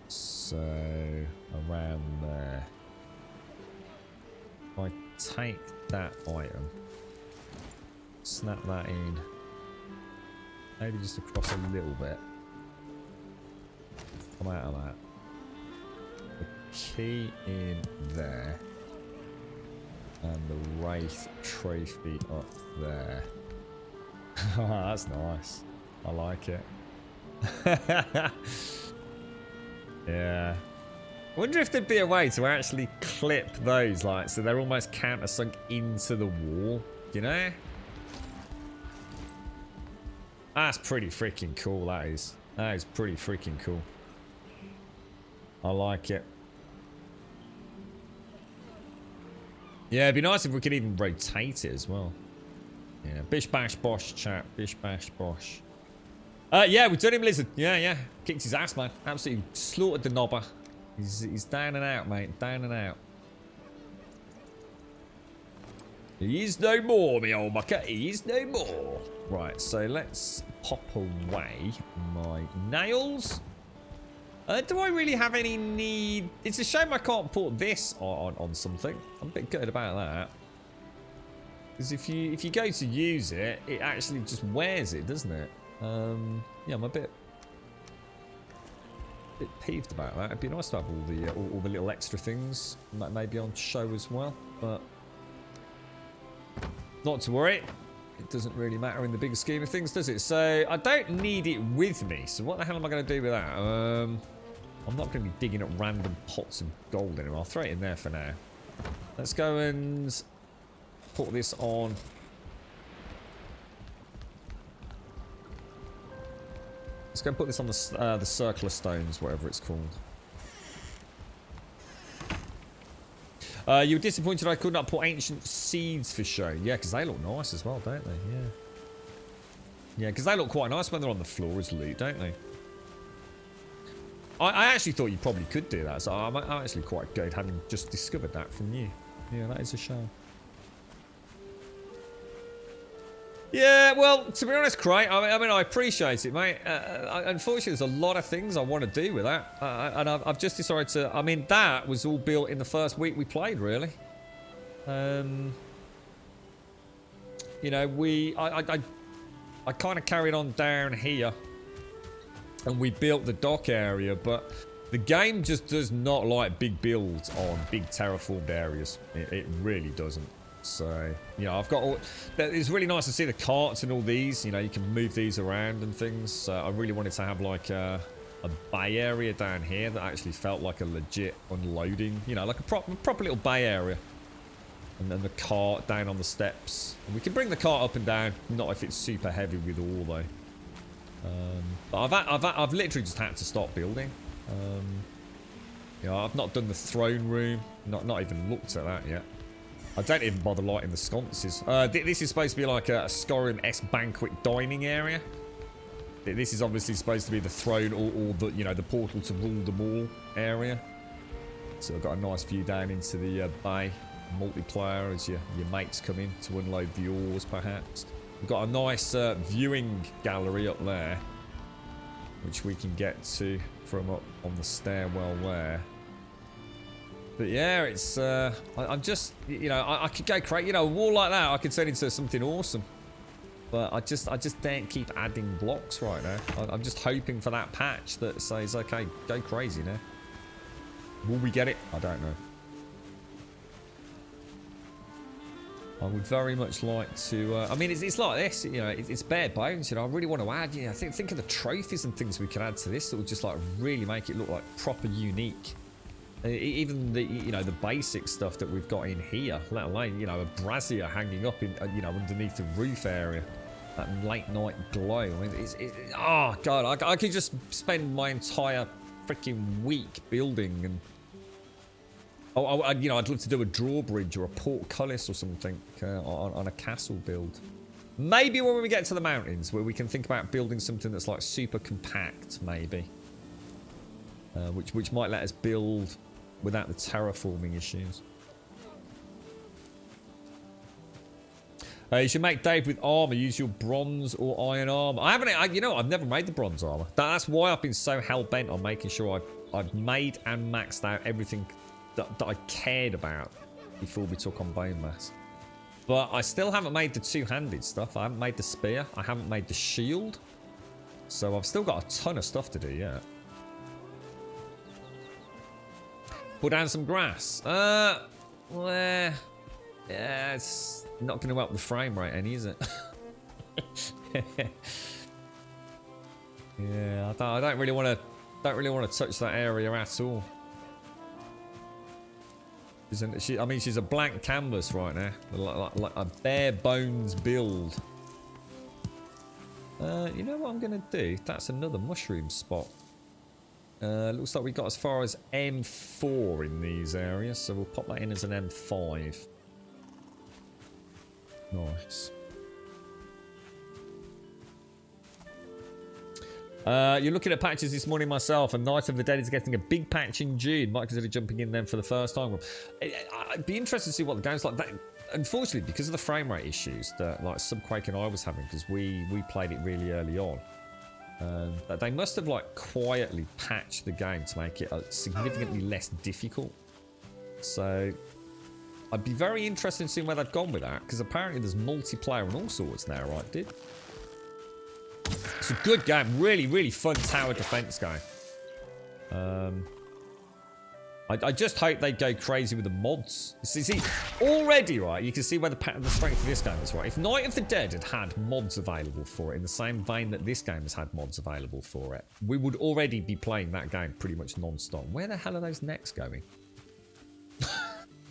So around there. If I take that item, snap that in, maybe just across a little bit, come out of that, the key in there, and the Wraith trophy up there. That's nice, I like it. Yeah, I wonder if there'd be a way to actually clip those, like, so they're almost countersunk into the wall, you know? That's pretty freaking cool, that is. That is pretty freaking cool. I like it. Yeah, it'd be nice if we could even rotate it as well. Yeah, bish bash bosh, chat. Bish bash bosh. Yeah, we've done him, Lizard. Yeah. Kicked his ass, man. Absolutely slaughtered the knobber. He's down and out, mate. Down and out. He is no more, me old mucker. He is no more. Right, so let's pop away my nails. Do I really have any need? It's a shame I can't put this on something. I'm a bit gutted about that. Because if you go to use it, it actually just wears it, doesn't it? Yeah, I'm a bit peeved about that. It'd be nice to have all the little extra things maybe on show as well, but not to worry. It doesn't really matter in the bigger scheme of things, does it? So I don't need it with me. So what the hell am I going to do with that? I'm not going to be digging up random pots of gold anymore. I'll throw it in there for now. Let's go and put this on. Let's go and put this on the circle of stones, whatever it's called. You were disappointed I could not put ancient seeds for show. Yeah, because they look nice as well, don't they? Yeah. Yeah, because they look quite nice when they're on the floor as loot, don't they? I actually thought you probably could do that, so I'm actually quite good having just discovered that from you. Yeah, that is a shame. Yeah, well, to be honest, Craig, I mean, I appreciate it, mate. Unfortunately, there's a lot of things I want to do with that. And I've just decided to... I mean, that was all built in the first week we played, really. You know, I kind of carried on down here. And we built the dock area, but the game just does not like big builds on big terraformed areas. It really doesn't. So, you know, I've got all... It's really nice to see the carts and all these. You know, you can move these around and things. So I really wanted to have, like, a bay area down here that actually felt like a legit unloading. You know, like a proper little bay area. And then the cart down on the steps. And we can bring the cart up and down. Not if it's super heavy with all, though. But I've literally just had to stop building. You know, I've not done the throne room. Not even looked at that yet. I don't even bother lighting the sconces. This is supposed to be like a Skyrim-esque banquet dining area. This is obviously supposed to be the throne or the, you know, the portal to rule them all area. So I've got a nice view down into the bay. Multiplayer as your mates come in to unload the ores, perhaps. We've got a nice viewing gallery up there, which we can get to from up on the stairwell there. But yeah, it's I'm just, you know, I could go crazy. You know, a wall like that, I could turn into something awesome. But I just don't keep adding blocks right now. I'm just hoping for that patch that says, okay, go crazy now. Will we get it? I don't know. I would very much like to... I mean, it's like this, you know, it's bare bones, you know. I really want to add, you know, think of the trophies and things we could add to this that would just, like, really make it look, like, proper unique. Even the, you know, the basic stuff that we've got in here, let alone, you know, a brazier hanging up in, you know, underneath the roof area. That late night glow. I mean, oh, God, I could just spend my entire freaking week building and... Oh, you know, I'd love to do a drawbridge or a portcullis or something on a castle build. Maybe when we get to the mountains, where we can think about building something that's like super compact, maybe. Which might let us build without the terraforming issues. You should make Dave with armor. Use your bronze or iron armor. I haven't. You know, I've never made the bronze armor. That's why I've been so hell bent on making sure I've made and maxed out everything that I cared about before we took on bone mass. But I still haven't made the two-handed stuff. I haven't made the spear. I haven't made the shield. So I've still got a ton of stuff to do yet. Put down some grass. Well, yeah, it's not going to up the frame rate any, is it? Yeah, I don't really want to touch that area at all. I mean, she's a blank canvas right now, like a bare bones build. You know what I'm gonna do? That's another mushroom spot. Looks like we got as far as M4 in these areas, so we'll pop that in as an M5. Nice. You're looking at patches this morning myself, and Night of the Dead is getting a big patch in June. Might consider jumping in then for the first time. I'd be interested to see what the game's like. Unfortunately, because of the frame rate issues that like Subquake and I was having, because we played it really early on, they must have like quietly patched the game to make it significantly less difficult. So I'd be very interested in seeing where they've gone with that, because apparently there's multiplayer and all sorts now, right, dude? It's a good game. Really, really fun tower defense game. I just hope they go crazy with the mods. See, already, right, you can see where the strength of this game is, right? If Night of the Dead had mods available for it in the same vein that this game has had mods available for it, we would already be playing that game pretty much non-stop. Where the hell are those necks going?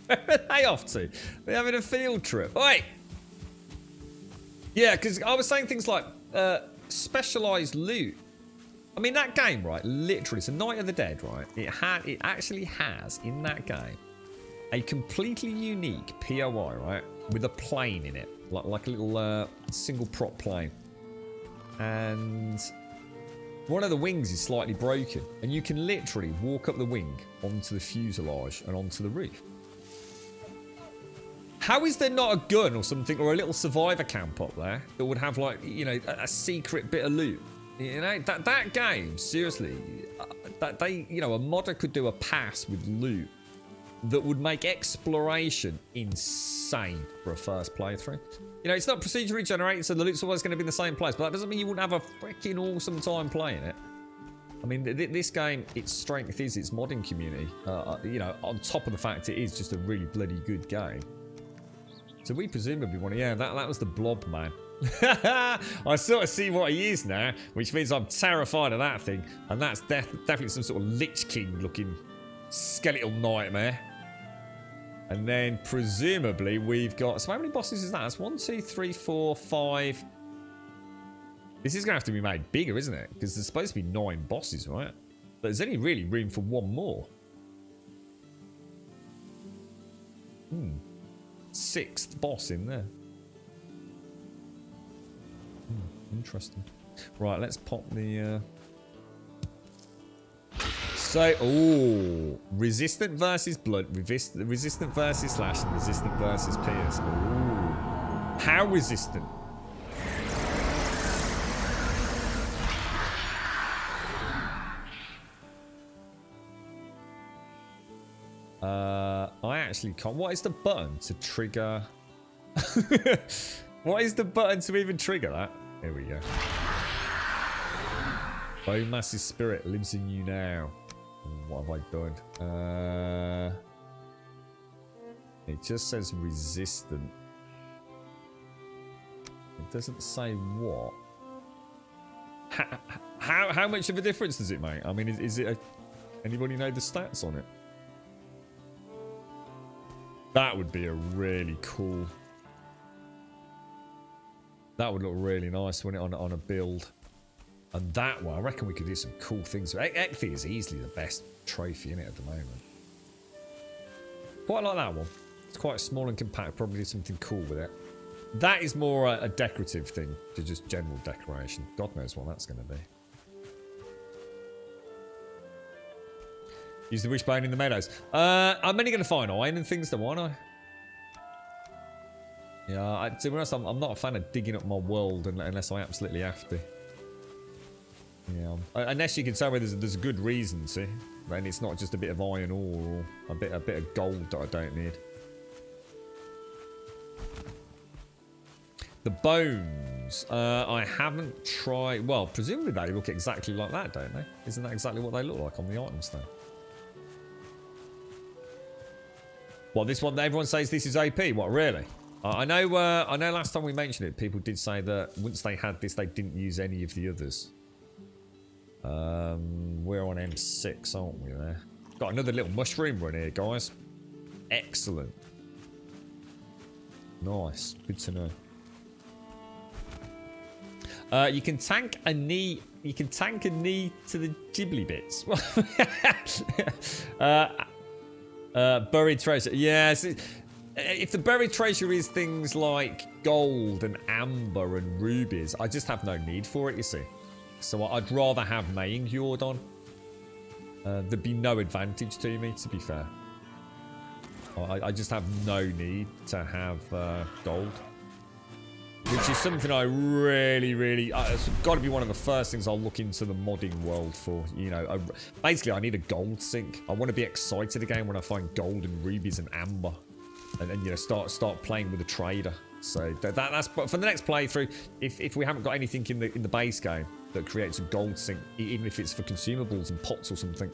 Where are they off to? They're having a field trip. Oi! Yeah, because I was saying things like... specialized loot. I mean, that game, right, literally, it's a Night of the Dead, right? It actually has in that game a completely unique POI, right? With a plane in it. Like a little single prop plane. And one of the wings is slightly broken. And you can literally walk up the wing onto the fuselage and onto the roof. How is there not a gun or something or a little survivor camp up there that would have like, you know, a secret bit of loot? You know, that game, seriously, that they, you know, a modder could do a pass with loot that would make exploration insane for a first playthrough. You know, it's not procedurally generated, so the loot's always going to be in the same place, but that doesn't mean you wouldn't have a freaking awesome time playing it. I mean, this game, its strength is its modding community. You know, on top of the fact it is just a really bloody good game. So we presumably want to... Yeah, that was the blob, man. I sort of see what he is now, which means I'm terrified of that thing. And that's definitely some sort of Lich King looking skeletal nightmare. And then presumably we've got... So how many bosses is that? That's 1, 2, 3, 4, 5. This is going to have to be made bigger, isn't it? Because there's supposed to be 9 bosses, right? But there's only really room for 1 more. 6th boss in there. Interesting. Right, let's pop the... So, ooh, resistant versus blood, resistant versus slash, and resistant versus pierce. Ooh, how resistant? I actually can't. What is the button to trigger? What is the button to even trigger that? Here we go. Bone Mass's spirit lives in you now. What have I done? It just says resistant. It doesn't say what. How much of a difference does it make? I mean, is it anybody know the stats on it? That would be a really cool... That would look really nice, wouldn't it, on a build. And that one, I reckon we could do some cool things. Ecthi is easily the best trophy in it at the moment. Quite like that one. It's quite small and compact. Probably do something cool with it. That is more a decorative thing to just general decoration. God knows what that's going to be. Use the wishbone in the meadows. I'm only going to find iron and things, though, aren't I? Yeah, to be honest, I'm not a fan of digging up my world unless I absolutely have to. Yeah, unless you can tell me there's a good reason to, then it's not just a bit of iron ore or a bit of gold that I don't need. The bones, I haven't tried. Well, presumably they look exactly like that, don't they? Isn't that exactly what they look like on the item stand? Well, this one, everyone says this is OP. What, really? I know last time we mentioned it, people did say that once they had this, they didn't use any of the others. We're on M6, aren't we there? Got another little mushroom run here, guys. Excellent. Nice. Good to know. You can tank a knee. You can tank a knee to the ghibli bits. Buried treasure. Yes. If the buried treasure is things like gold and amber and rubies, I just have no need for it, you see. So I'd rather have Maying Jordan. There'd be no advantage to me, to be fair. I just have no need to have gold. Which is something I really... it's got to be one of the first things I'll look into the modding world for. You know, basically I need a gold sink. I want to be excited again when I find gold and rubies and amber. And you know, start playing with a trader. So that's for the next playthrough. If we haven't got anything in the base game that creates a gold sink, even if it's for consumables and pots or something.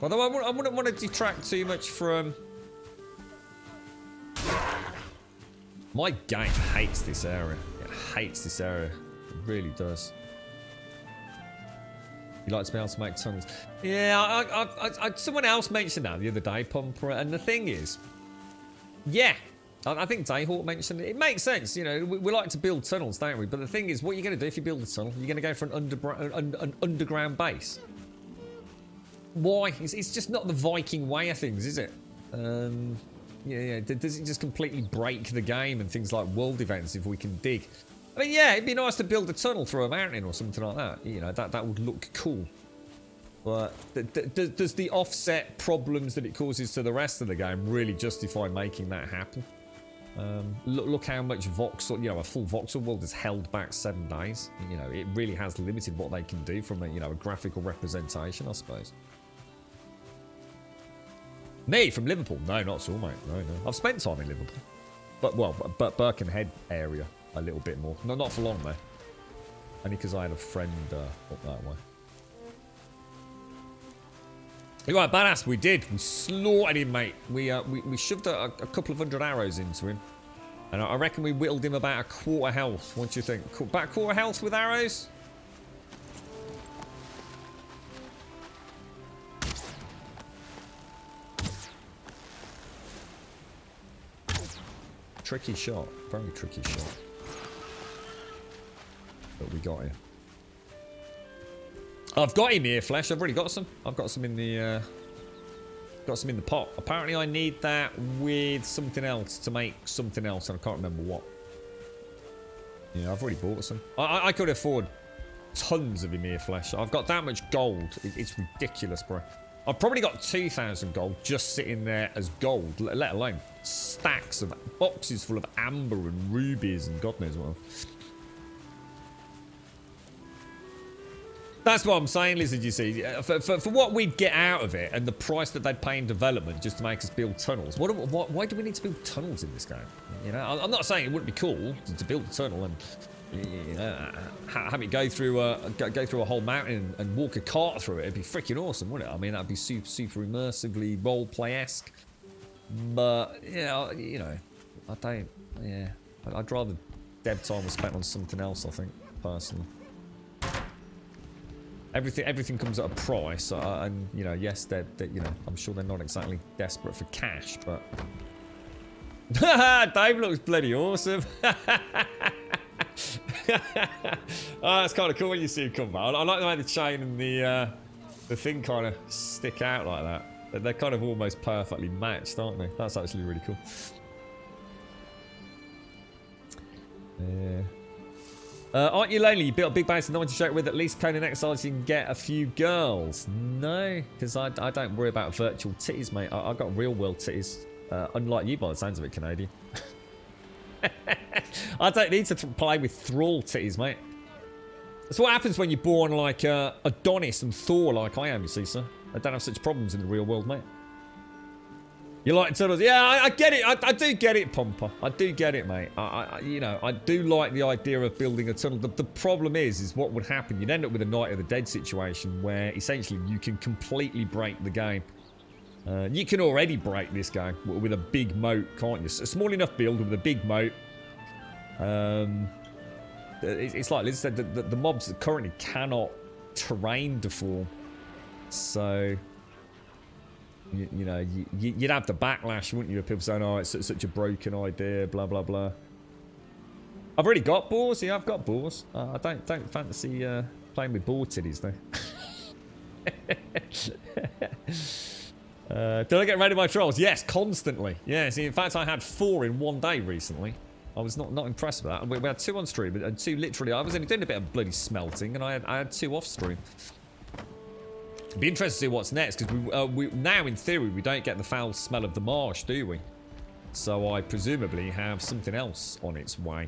Although I wouldn't want to detract too much from. My game hates this area. It hates this area. It really does. You like to be able to make tunnels. Yeah, someone else mentioned that the other day, Pumper. And the thing is, yeah, I think Dayhawk mentioned it. It makes sense, you know. We like to build tunnels, don't we? But the thing is, what are you going to do if you build a tunnel? You're going to go for an underground base. Why? It's just not the Viking way of things, is it? Yeah. Does it just completely break the game and things like world events if we can dig? I mean, yeah, it'd be nice to build a tunnel through a mountain or something like that. You know, that would look cool. But does the offset problems that it causes to the rest of the game really justify making that happen? Look how much voxel, you know, a full voxel world is held back 7 days. You know, it really has limited what they can do from a, you know, a graphical representation, I suppose. Me from Liverpool? No, not at all, mate. No. I've spent time in Liverpool, but Birkenhead area a little bit more. No, not for long though. Only because I had a friend up that way. You're right, badass. We did. We slaughtered him, mate. We shoved a couple of 100 arrows into him, and I reckon we whittled him about a quarter health. What do you think? About a quarter health with arrows? Tricky shot. Very tricky shot. But we got him. I've got him here, Flesh. I've already got some. I've got some in the pot. Apparently I need that with something else to make something else, and I can't remember what. Yeah, I've already bought some. I could afford tons of him here, Flesh. I've got that much gold. It's ridiculous, bro. I've probably got 2,000 gold just sitting there as gold, let alone stacks of boxes full of amber and rubies and God knows what else. That's what I'm saying, Lizard, you see. For what we'd get out of it and the price that they'd pay in development just to make us build tunnels. Why do we need to build tunnels in this game? You know, I'm not saying it wouldn't be cool to build a tunnel and, you know, have it go through a whole mountain and walk a cart through it. It'd be freaking awesome, wouldn't it? I mean, that'd be super immersively roleplay-esque. But, you know, I don't, yeah. I'd rather dev time was spent on something else, I think, personally. Everything comes at a price, and you know, yes, they're you know, I'm sure they're not exactly desperate for cash, but Dave looks bloody awesome. Oh, that's kind of cool when you see him come back. I like the way the chain and the thing kind of stick out like that. They're kind of almost perfectly matched, aren't they? That's actually really cool. Yeah. Aren't you lonely? You built a big base and no one to share it with. At least Conan Exiles, you can get a few girls. No, because I don't worry about virtual titties, mate. I've got real world titties. Unlike you by the sounds of it, Canadian. I don't need to play with thrall titties, mate. That's what happens when you're born like Adonis and Thor like I am, you see, sir. I don't have such problems in the real world, mate. You like tunnels? Yeah, I get it. I do get it, Pomper. I do get it, mate. You know, I do like the idea of building a tunnel. The problem is what would happen? You'd end up with a Night of the Dead situation where essentially you can completely break the game. You can already break this game with a big moat, can't you? A small enough build with a big moat. It's like Liz said, the mobs currently cannot terrain deform. So... You know, you'd have the backlash, wouldn't you? Of people saying, oh, it's such a broken idea, blah, blah, blah. I've already got boars. Yeah, I've got boars. I don't fancy playing with boar titties, though. Did I get raided by trolls? Yes, constantly. Yes, in fact, I had 4 in one day recently. I was not impressed with that. We had 2 on stream, and 2 literally. I was only doing a bit of bloody smelting, and I had 2 off stream. It'd be interesting to see what's next, because we now, in theory, we don't get the foul smell of the marsh, do we? So I presumably have something else on its way,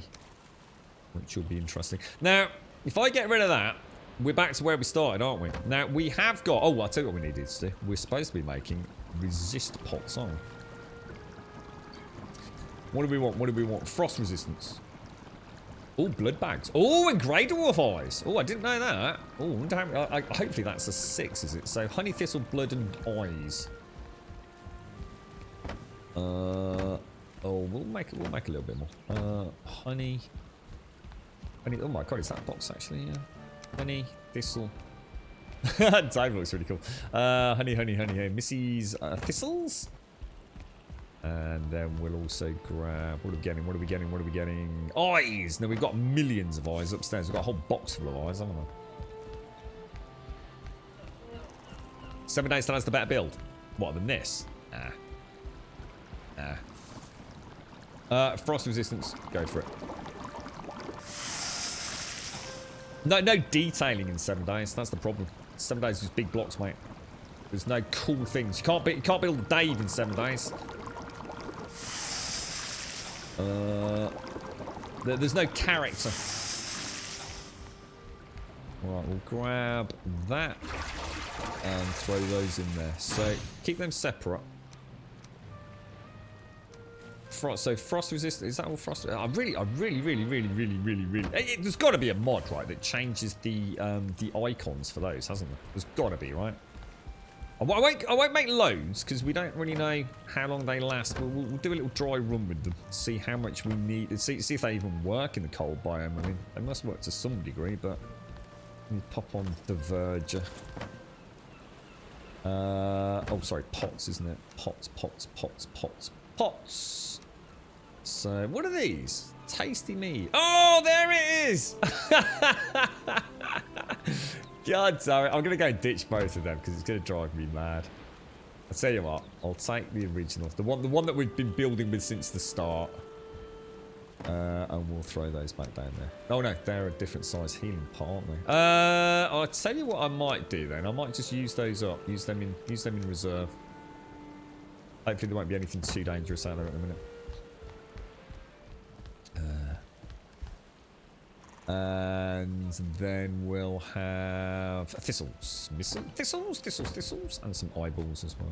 which will be interesting. Now, if I get rid of that, we're back to where we started, aren't we? Now, we have got... Oh, I'll tell you what we needed to do. We're supposed to be making resist pots, aren't we? What do we want? What do we want? Frost resistance. Oh, blood bags. Oh, and grey dwarf eyes. Oh, I didn't know that. Oh, hopefully that's a 6, is it? So honey, thistle, blood, and eyes. Oh, we'll make a little bit more. Honey. Oh my god, is that box actually? Yeah. Honey, thistle. Dave looks really cool. Honey, Missy's thistles. And then we'll also grab... What are we getting? Eyes! Now, we've got millions of eyes upstairs. We've got a whole box full of eyes, haven't 7 days still has the better build. What, than this? Frost resistance, go for it. No detailing in 7 days. That's the problem. 7 days is just big blocks, mate. There's no cool things. You can't build a Dave in 7 days. There's no character. Right, we'll grab that and throw those in there. So keep them separate. So frost resistant, is that all frost? I really. There's got to be a mod, right, that changes the icons for those, hasn't there? There's got to be, right? I won't make loads because we don't really know how long they last. We'll do a little dry run with them, see how much we need, see if they even work in the cold biome. I mean, they must work to some degree, but let me pop on the Verger. Oh, sorry, pots, isn't it? Pots. So, what are these? Tasty meat. Oh, there it is! God damn it. I'm going to go ditch both of them because it's going to drive me mad. I'll tell you what. I'll take the original. The one that we've been building with since the start. And we'll throw those back down there. Oh, no. They're a different size healing pot, aren't they? I'll tell you what I might do then. I might just use those up. Use them in reserve. Hopefully there won't be anything too dangerous out there at the minute. And then we'll have thistles, thistles, and some eyeballs as well.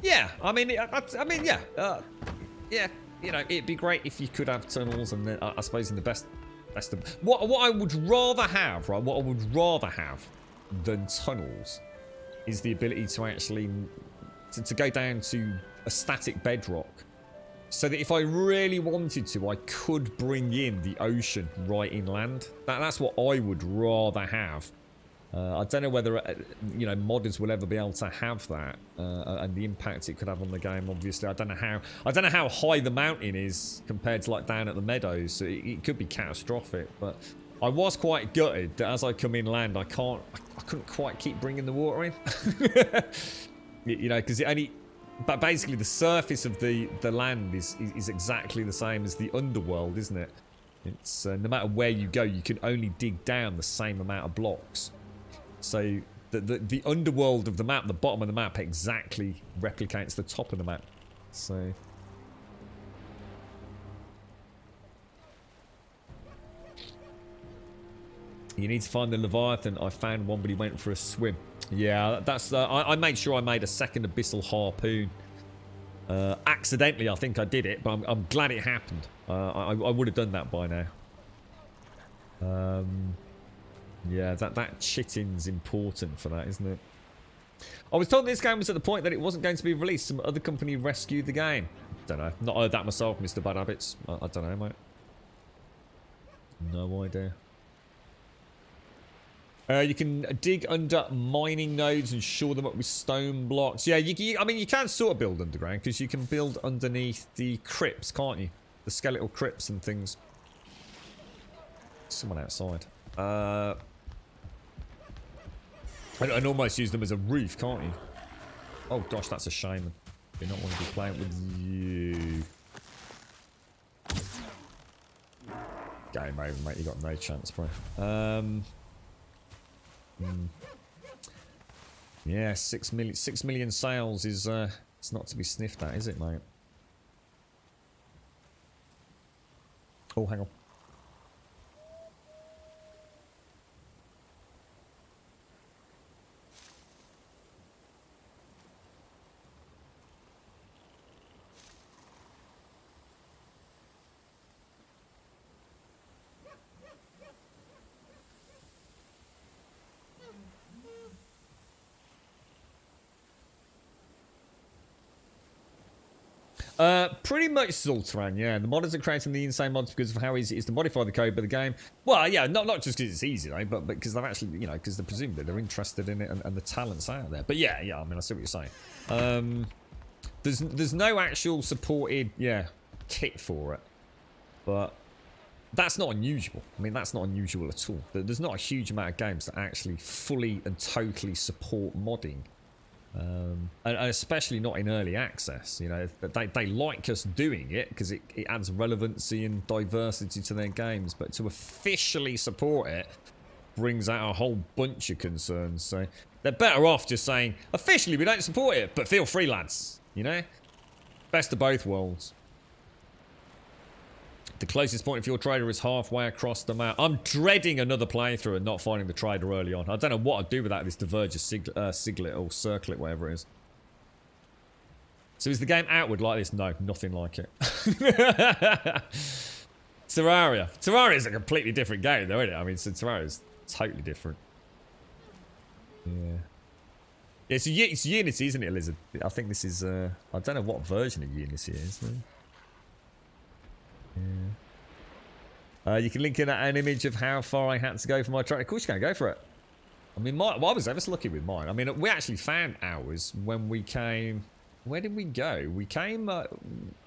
Yeah, I mean, yeah. You know, it'd be great if you could have tunnels, and then I suppose in the best of what I would rather have, right? What I would rather have than tunnels is the ability to actually to go down to a static bedrock. So that if I really wanted to, I could bring in the ocean right inland. That's what I would rather have. I don't know whether, you know, modders will ever be able to have that, and the impact it could have on the game. Obviously, I don't know how high the mountain is compared to like down at the meadows. So it could be catastrophic. But I was quite gutted that as I come inland, I couldn't quite keep bringing the water in. You know, because it only. But basically, the surface of the land is exactly the same as the underworld, isn't it? It's no matter where you go, you can only dig down the same amount of blocks. So the underworld of the map, the bottom of the map, exactly replicates the top of the map. So you need to find the Leviathan. I found one, but he went for a swim. Yeah, that's. I made sure I made a second abyssal harpoon. Accidentally, I think I did it, but I'm glad it happened. I would have done that by now. Yeah, that chitting's important for that, isn't it? I was told this game was at the point that it wasn't going to be released. Some other company rescued the game. Don't know. Not heard that myself, Mr. Bad Habits. I don't know, mate. No idea. You can dig under mining nodes and shore them up with stone blocks. Yeah, I mean, you can sort of build underground because you can build underneath the crypts, can't you? The skeletal crypts and things. Someone outside. And almost use them as a roof, can't you? Oh gosh, that's a shame. I do not want to be playing with you. Game over, mate. You got no chance, bro. Yeah, 6 million sales is it's not to be sniffed at, is it, mate? Oh, hang on. Pretty much Zul'Taran, yeah. The modders are creating the insane mods because of how easy it is to modify the code of the game. Well, yeah, not just because it's easy, though, but because they've actually, you know, because they're presumably they're interested in it and the talent's out there. But yeah, I mean, I see what you're saying. There's no actual supported, kit for it. But that's not unusual. I mean, that's not unusual at all. There's not a huge amount of games that actually fully and totally support modding. And especially not in early access. You know, they like us doing it because it adds relevancy and diversity to their games, but to officially support it brings out a whole bunch of concerns. So they're better off just saying, officially we don't support it, but feel free, lads. You know? Best of both worlds. The closest point of your trader is halfway across the map. I'm dreading another playthrough and not finding the trader early on. I don't know what I'd do without this diverger siglet or circlet, whatever it is. So is the game outward like this? No, nothing like it. Terraria. Terraria is a completely different game though, isn't it? I mean, so Terraria is totally different. Yeah. It's Unity, isn't it, Lizard? I think this is, I don't know what version of Unity it is. Yeah. You can link in an image of how far I had to go for my track. Of course you can, go for it. I mean, I was ever so lucky with mine. I mean, we actually found ours when we came... Where did we go? We came... I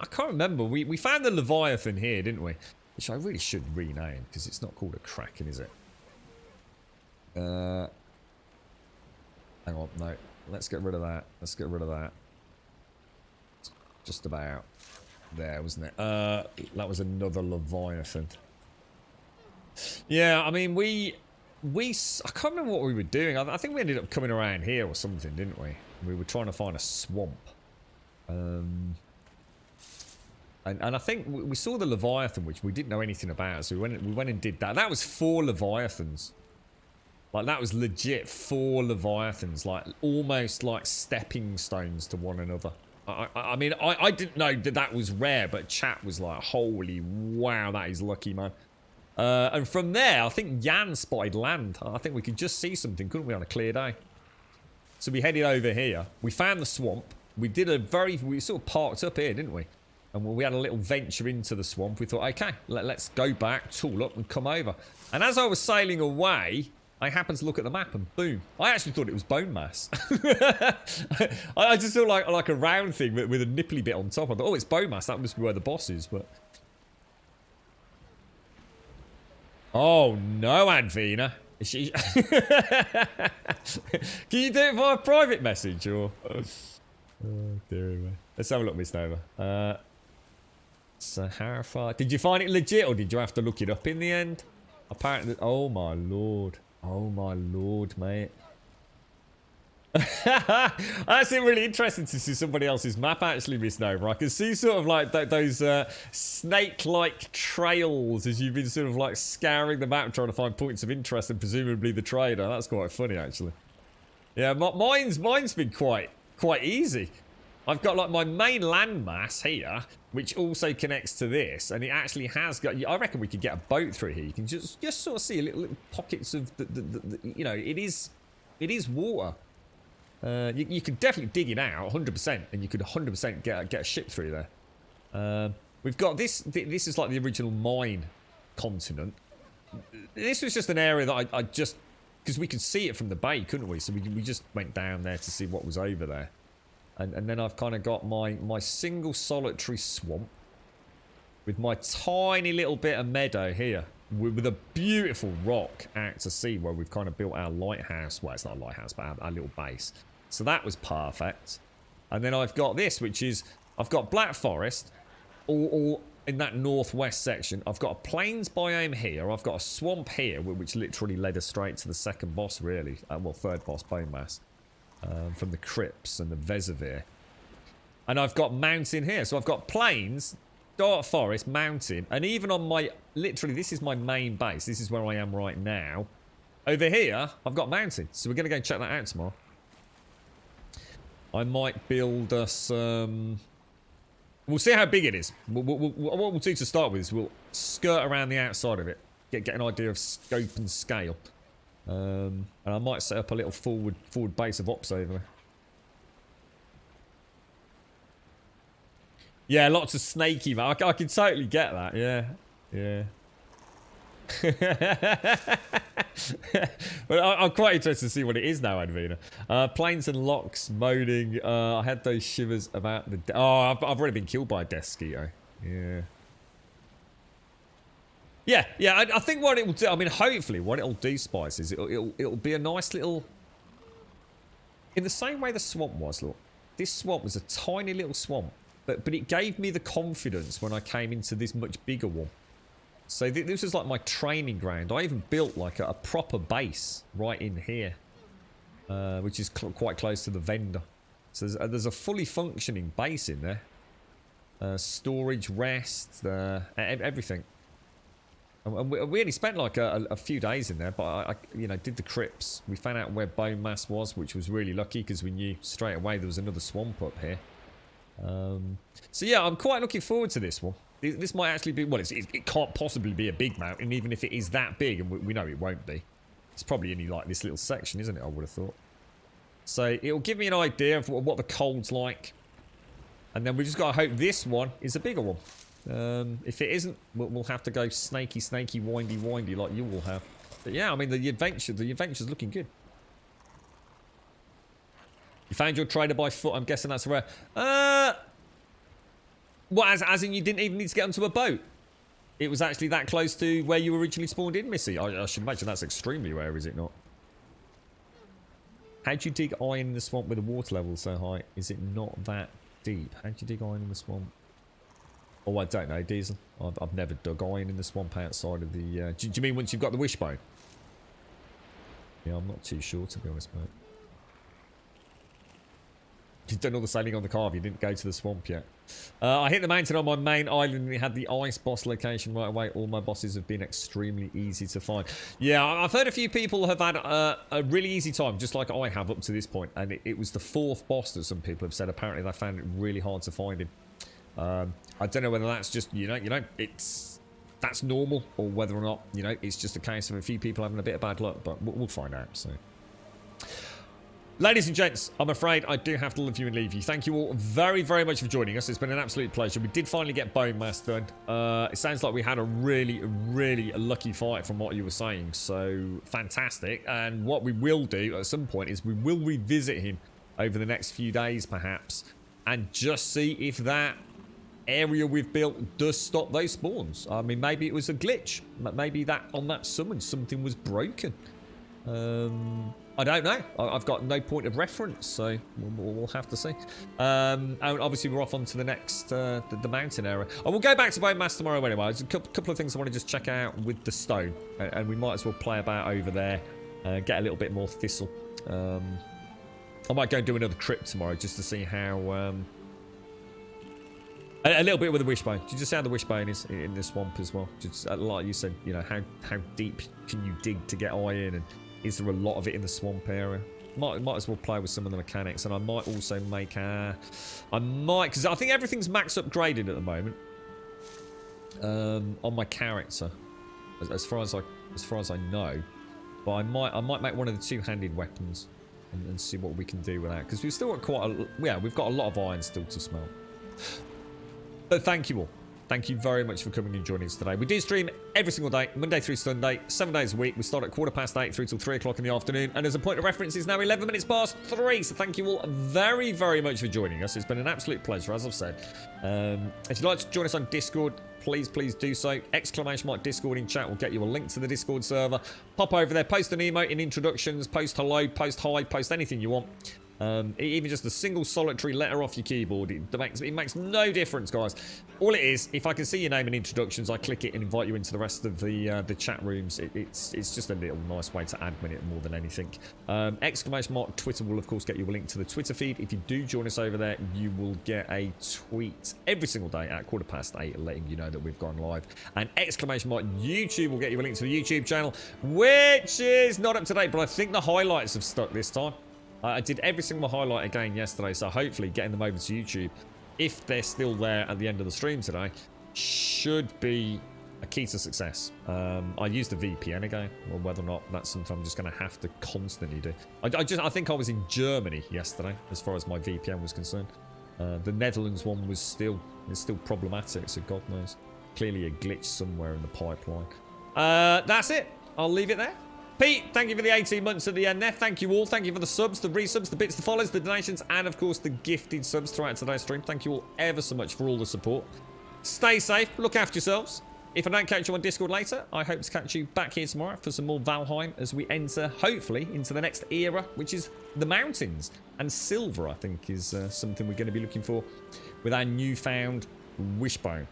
can't remember. We found the Leviathan here, didn't we? Which I really should rename, because it's not called a Kraken, is it? Hang on, no. Let's get rid of that. Let's get rid of that. Just about there, wasn't it? That was another Leviathan. Yeah, I mean, I can't remember what we were doing. I think we ended up coming around here or something, didn't we? We were trying to find a swamp. And I think we saw the Leviathan, which we didn't know anything about, so we went and did that. That was 4 Leviathans. Like, that was legit 4 Leviathans, like, almost like stepping stones to one another. I mean, I didn't know that was rare, but chat was like, holy wow, that is lucky, man. And from there, I think Jan spotted land. I think we could just see something, couldn't we, on a clear day? So we headed over here. We found the swamp. We sort of parked up here, didn't we? And we had a little venture into the swamp. We thought, okay, let's go back, tool up, and come over. And as I was sailing away, I happened to look at the map and boom. I actually thought it was bone mass. I just saw like a round thing with a nipply bit on top. I thought, oh, it's bone mass. That must be where the boss is. But oh no, Advina. Is she... Can you do it via private message or? Oh dear me. Let's have a look, Miss Nova. So how far? Did you find it legit or did you have to look it up in the end? Apparently. Oh my lord. Oh my lord, mate. That's really interesting to see somebody else's map actually, Miss Nova. I can see sort of like those snake-like trails as you've been sort of like scouring the map trying to find points of interest and presumably the trader. That's quite funny actually. Yeah, mine's been quite easy. I've got like my main landmass here, which also connects to this, and it actually has got. I reckon we could get a boat through here. You can just sort of see little pockets of the you know, it is water. You could definitely dig it out 100%, and you could 100% get a ship through there. We've got this. This is like the original mine continent. This was just an area that I just because we could see it from the bay, couldn't we? So we just went down there to see what was over there. And then I've kind of got my single solitary swamp with my tiny little bit of meadow here with a beautiful rock out to sea where we've kind of built our lighthouse. Well, it's not a lighthouse, but our little base. So that was perfect. And then I've got this, which is I've got Black Forest all in that northwest section. I've got a plains biome here. I've got a swamp here, which literally led us straight to the second boss, really. Well, third boss, Bone Mass. From the crypts and the Vesivir. And I've got mountain here. So I've got plains, dark forest, mountain, and even on my... Literally, this is my main base. This is where I am right now. Over here, I've got mountain. So we're going to go and check that out tomorrow. I might build us... We'll see how big it is. What we'll do to start with is we'll skirt around the outside of it. Get an idea of scope and scale. And I might set up a little forward base of ops over there. Yeah, lots of snaky, man. I can totally get that. Yeah. But I'm quite interested to see what it is now, Advina. Planes and locks, moaning. I had those shivers about the... Oh, I've already been killed by a death mosquito. Yeah. Yeah, I think what it will do, I mean, hopefully what it'll do, Spice, is it'll be a nice little... In the same way the swamp was, look. This swamp was a tiny little swamp, but it gave me the confidence when I came into this much bigger one. So this was like my training ground. I even built like a proper base right in here, which is quite close to the vendor. So there's a fully functioning base in there. Storage, rest, everything. And we only spent like a few days in there, but I you know, did the crypts. We found out where bone mass was, which was really lucky because we knew straight away there was another swamp up here. So yeah, I'm quite looking forward to this one. This might actually be, well, it can't possibly be a big mountain, even if it is that big, and we know it won't be. It's probably only like this little section, isn't it? I would have thought. So it'll give me an idea of what the cold's like, and then we just got to hope this one is a bigger one. If it isn't, we'll have to go snaky, windy like you will have. But yeah, I mean, the adventure's looking good. You found your trader by foot. I'm guessing that's rare. What, as in you didn't even need to get onto a boat? It was actually that close to where you originally spawned in, Missy. I should imagine that's extremely rare, is it not? How'd you dig iron in the swamp with the water level so high? Is it not that deep? How'd you dig iron in the swamp? Oh, I don't know, Diesel. I've never dug iron in the swamp outside of the... do you mean once you've got the wishbone? Yeah, I'm not too sure, to be honest, mate. You've done all the sailing on the carve, you didn't go to the swamp yet. I hit the mountain on my main island and it had the ice boss location right away. All my bosses have been extremely easy to find. Yeah, I've heard a few people have had a really easy time, just like I have up to this point. And it was the 4th boss that some people have said. Apparently they found it really hard to find him. I don't know whether that's just, that's normal, or whether or not, it's just a case of a few people having a bit of bad luck, but we'll find out, so. Ladies and gents, I'm afraid I do have to leave you and leave you. Thank you all very, very much for joining us. It's been an absolute pleasure. We did finally get bone mass done. It sounds like we had a really, really lucky fight from what you were saying, so fantastic. And what we will do at some point is we will revisit him over the next few days, perhaps, and just see if that area we've built does stop those spawns. I mean, maybe it was a glitch. Maybe that on that summon something was broken. I don't know. I've got no point of reference, so we'll have to see. And obviously we're off onto the next the mountain area. I will go back to Bone Mass tomorrow anyway. There's a couple of things I want to just check out with the stone, and we might as well play about over there, get a little bit more thistle. I might go and do another crypt tomorrow just to see how. A little bit with the wishbone. You just see how the wishbone is in the swamp as well. Just like you said, how deep can you dig to get iron, and is there a lot of it in the swamp area? Might as well play with some of the mechanics, and I might also make because I think everything's max upgraded at the moment on my character, as far as I know. But I might make one of the 2-handed weapons and see what we can do with that, because we've still got we've got a lot of iron still to smelt. But thank you all. Thank you very much for coming and joining us today. We do stream every single day, Monday through Sunday, 7 days a week. We start at 8:15 through till 3 o'clock in the afternoon. And as a point of reference, it's now 11 minutes past 3. So thank you all very, very much for joining us. It's been an absolute pleasure, as I've said. If you'd like to join us on Discord, please do so. !Discord in chat will get you a link to the Discord server. Pop over there, post an emote in introductions, post hello, post hi, post anything you want. Even just a single solitary letter off your keyboard, it makes no difference, guys. All it is, if I can see your name in introductions, I click it and invite you into the rest of the chat rooms. It's just a little nice way to admin it more than anything. Twitter will of course get you a link to the Twitter feed. If you do join us over there, you will get a tweet every single day at 8:15 letting you know that we've gone live. And YouTube will get you a link to the YouTube channel, which is not up to date, but I think the highlights have stuck this time. I did every single highlight again yesterday, so hopefully getting them over to YouTube, if they're still there at the end of the stream today, should be a key to success. I used the VPN again, or whether or not that's something I'm just going to have to constantly do. I think I was in Germany yesterday, as far as my VPN was concerned. The Netherlands one is still problematic, so God knows. Clearly a glitch somewhere in the pipeline. That's it. I'll leave it there. Pete, thank you for the 18 months at the end there. Thank you all. Thank you for the subs, the resubs, the bits, the follows, the donations, and of course the gifted subs throughout today's stream. Thank you all ever so much for all the support. Stay safe. Look after yourselves. if I don't catch you on Discord later, I hope to catch you back here tomorrow for some more Valheim as we enter, hopefully, into the next era, which is the mountains. And silver, I think, is something we're going to be looking for with our newfound wishbone.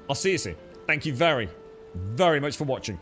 I'll see you soon. Thank you very, very much for watching.